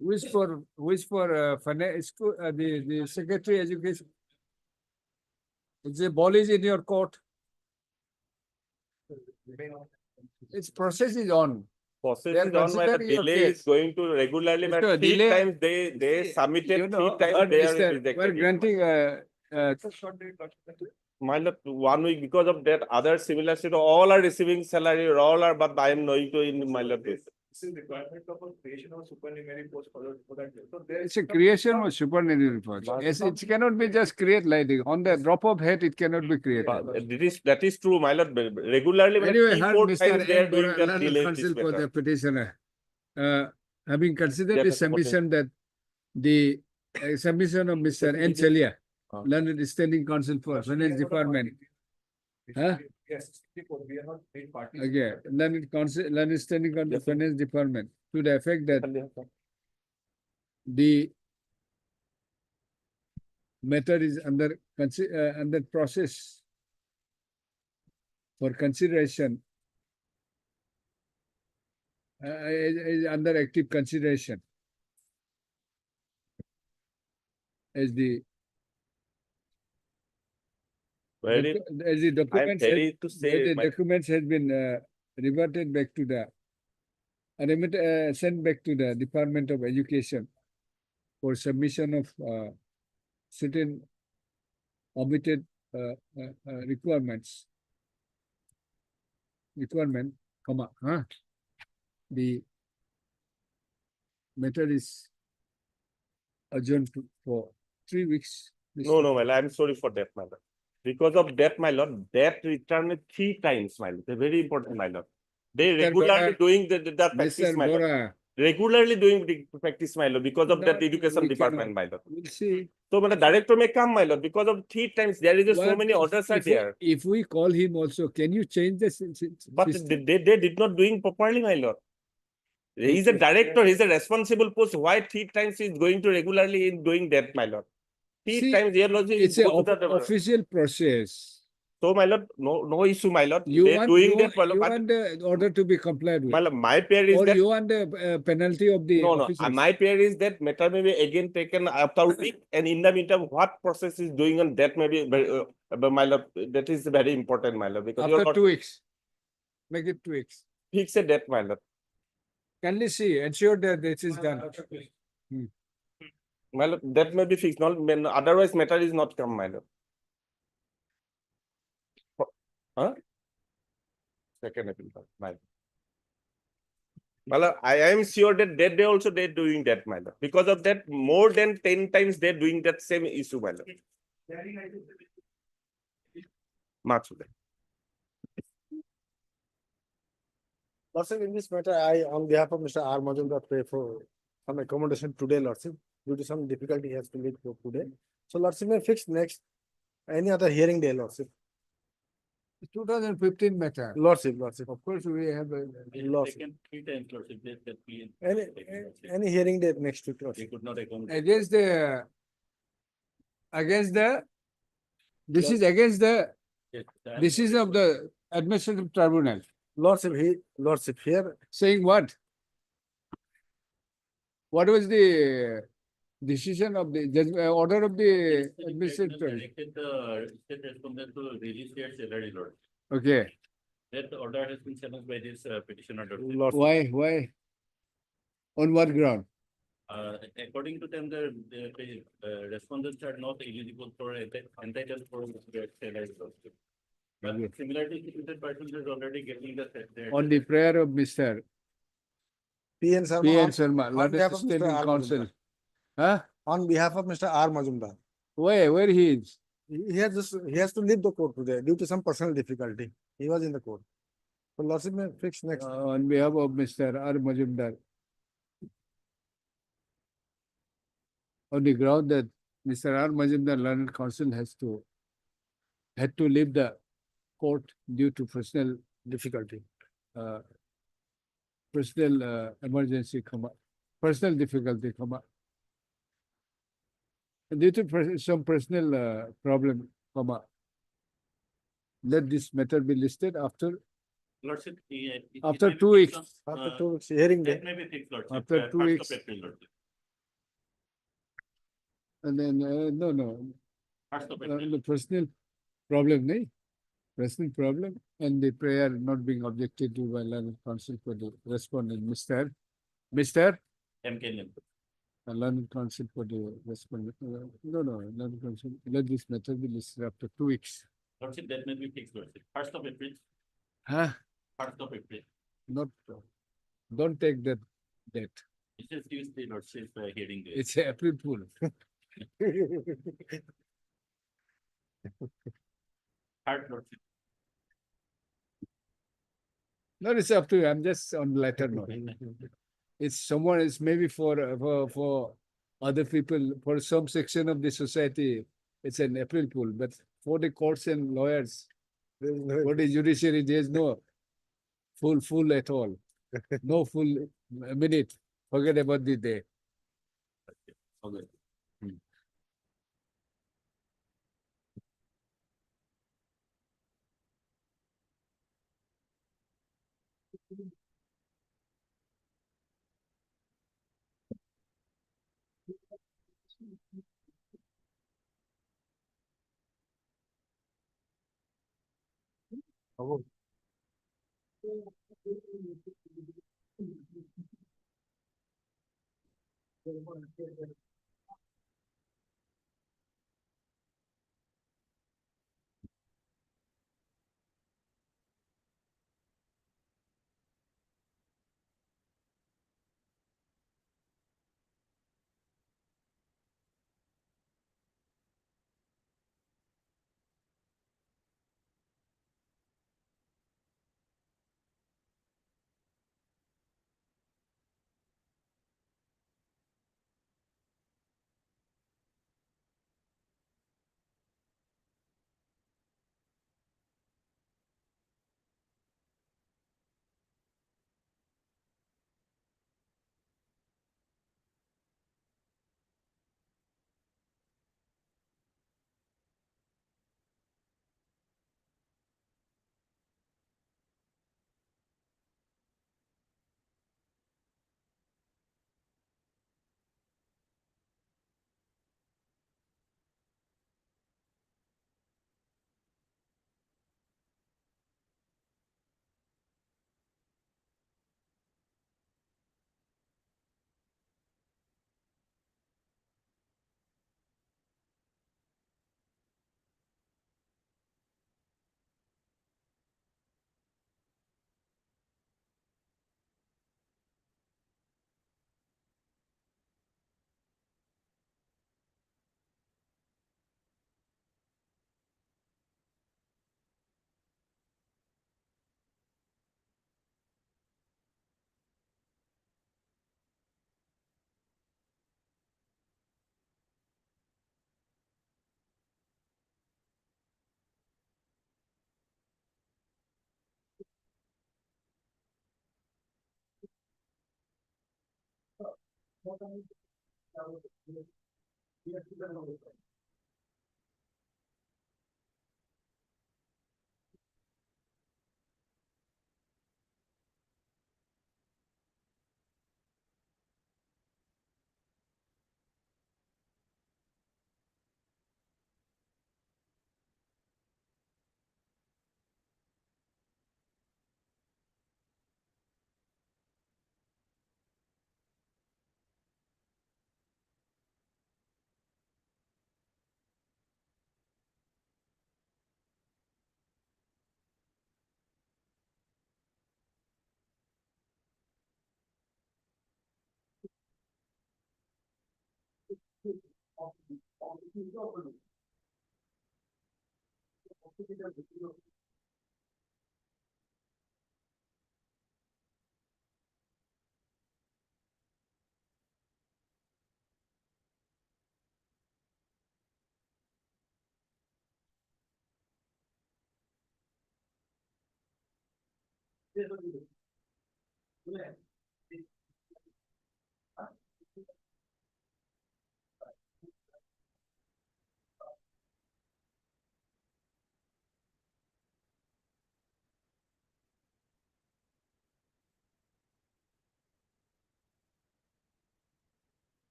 S2: Which for finance school, the secretary education? The ball is in your court. Its process is on.
S15: Process
S2: They are
S15: is on, where the
S2: considering your
S15: delay is
S2: case.
S15: going to regularly,
S2: Mr.
S15: but three
S2: delay-
S15: times they submitted,
S2: You know,
S15: 3 times
S2: but
S15: they are
S2: Mr.
S15: rejected.
S2: We're granting
S15: My lord, 1 week because of that, other similar state, all are receiving salary, all are, but I am knowing to in my lord this.
S22: This is requirement of a creation of supernumerary post for that. So there
S2: it's
S22: is
S2: a creation of supernumerary post. Yes, it cannot be just create like this. On the drop of hat, it cannot be created.
S15: That is true, my lord. Regularly, when
S2: Anyway,
S15: 3-4
S2: Mr.
S15: times they are doing that
S2: Learned
S15: delay
S2: Counsel
S15: this
S2: for the
S15: matter.
S2: petitioner, having considered
S15: That
S2: the
S15: is important.
S2: submission that the submission of Mr. N. Chalia,
S15: Ah.
S2: Learned Standing Counsel for Finance Department. Huh?
S22: Yes, we are not paid parties.
S2: Okay, Learned Standing Counsel for Finance Department, to the effect that the matter is under process for consideration, is under active consideration as the
S15: Very,
S2: as the documents
S15: very to say,
S2: the
S15: my-
S2: documents has been reverted back to the sent back to the Department of Education for submission of certain omitted requirement, comma, the matter is adjourned for 3 weeks.
S15: No, my lord, I am sorry for that, my lord. Because of that, my lord, that returned 3 times, my lord. They're very important, my lord. They
S2: Mr.
S15: regularly
S2: Bora-
S15: doing the practice,
S2: Mr.
S15: my lord.
S2: Bora,
S15: Regularly doing the practice, my lord, because of that
S2: No,
S15: education
S2: we
S15: department,
S2: cannot.
S15: my lord.
S2: we'll see.
S15: So, my director may come, my lord, because of 3 times there is so
S2: What
S15: many orders are
S2: if we-
S15: there.
S2: If we call him also, can you change the
S15: But
S2: system?
S15: they did not doing properly, my lord. He is a
S2: Okay.
S15: director, he is a responsible post. Why 3 times he is going to regularly in doing that, my lord? 3
S2: See,
S15: times here, Lord, he
S2: It's a
S15: go to the
S2: official process.
S15: So, my lord, no issue, my lord.
S2: You
S15: They
S2: want,
S15: doing
S2: you,
S15: that, my lord.
S2: you
S15: But,
S2: want the order to be complied with,
S15: my lord, my pair is
S2: or
S15: that.
S2: you want the penalty of the
S15: No,
S2: officers?
S15: my pair is that matter may be again taken after a week, and in the meantime, what process is doing on that may be, my lord, that is very important, my lord, because
S2: After
S15: you're
S2: 2 weeks, make it 2 weeks.
S15: fixed that, my lord.
S2: Kindly see, ensure that this is done.
S15: My lord, that may be fixed, not, otherwise matter is not come, my lord. Huh? Second April, my lord. Well, I am sure that they also they're doing that, my lord. Because of that, more than 10 times they're doing that same issue, my lord. Much of that.
S11: Lordship, in this matter, I, on behalf of Mr. R. Majumdar, pray for some accommodation today, Lordship. Due to some difficulty, he has to leave for today. So Lordship may fix next, any other hearing day, Lordship.
S2: 2015 matter.
S11: Lordship.
S2: Of course, we have
S11: Lordship.
S4: Taken 3 times, Lordship, that we.
S11: Any hearing date next week,
S4: They
S11: Lordship.
S4: could not accommodate.
S2: against the, this is against the
S4: Yes,
S2: decision of the administrative tribunal.
S11: Lordship here,
S2: Saying what? What was the decision of the order of the administrative tribunal?
S4: Directed the state respondent to release their salary load.
S2: Okay.
S4: That order has been challenged by this petitioner.
S2: Why? Why? On what ground?
S4: According to them, the respondents are not eligible for entitled for their salary load. But similarly situated persons is already getting the
S2: On the prayer of Mr.
S11: P.N. Sharma.
S2: P.N. Sharma,
S11: on behalf
S2: Ladakh
S11: of
S2: State
S11: Mr. R.
S2: Council.
S11: Majumdar.
S2: Huh?
S11: On behalf of Mr. R. Majumdar.
S2: Where he is?
S11: He has to leave the court today due to some personal difficulty. He was in the court. So Lordship may fix next.
S2: On behalf of Mr. R. Majumdar. On the ground that Mr. R. Majumdar Learned Council had to leave the court due to personal
S11: difficulty.
S2: Personal emergency, personal difficulty, due to some personal problem, let this matter be listed after
S4: Lordship,
S2: after 2 weeks.
S11: After 2 weeks hearing day.
S4: that may be fixed, Lordship.
S2: After 2
S4: 1st of
S2: weeks.
S4: April, Lordship.
S2: And then no.
S4: 1st of April.
S2: The personal problem, nahi? Personal problem, and the prayer not being objected to by Learned Council for the respondent, Mr.
S4: MK Lim.
S2: Learned Council for the respondent. No, Learned Council. Let this matter be listed after 2 weeks.
S4: Lordship, that may be fixed, Lordship. 1st of April.
S2: Huh?
S4: 1st of April.
S2: Not. Don't take that date.
S4: It's just Tuesday, Lordship, hearing day.
S2: It's April Fool.
S4: Third, Lordship.
S2: No, it's up to you. I'm just on the latter note. It's someone. It's maybe for other people, for some section of the society, it's an April Fool. But for the courts and lawyers, for the judiciary, there's no fool at all. No full minute. Forget about the day.
S4: Okay.
S11: Oh.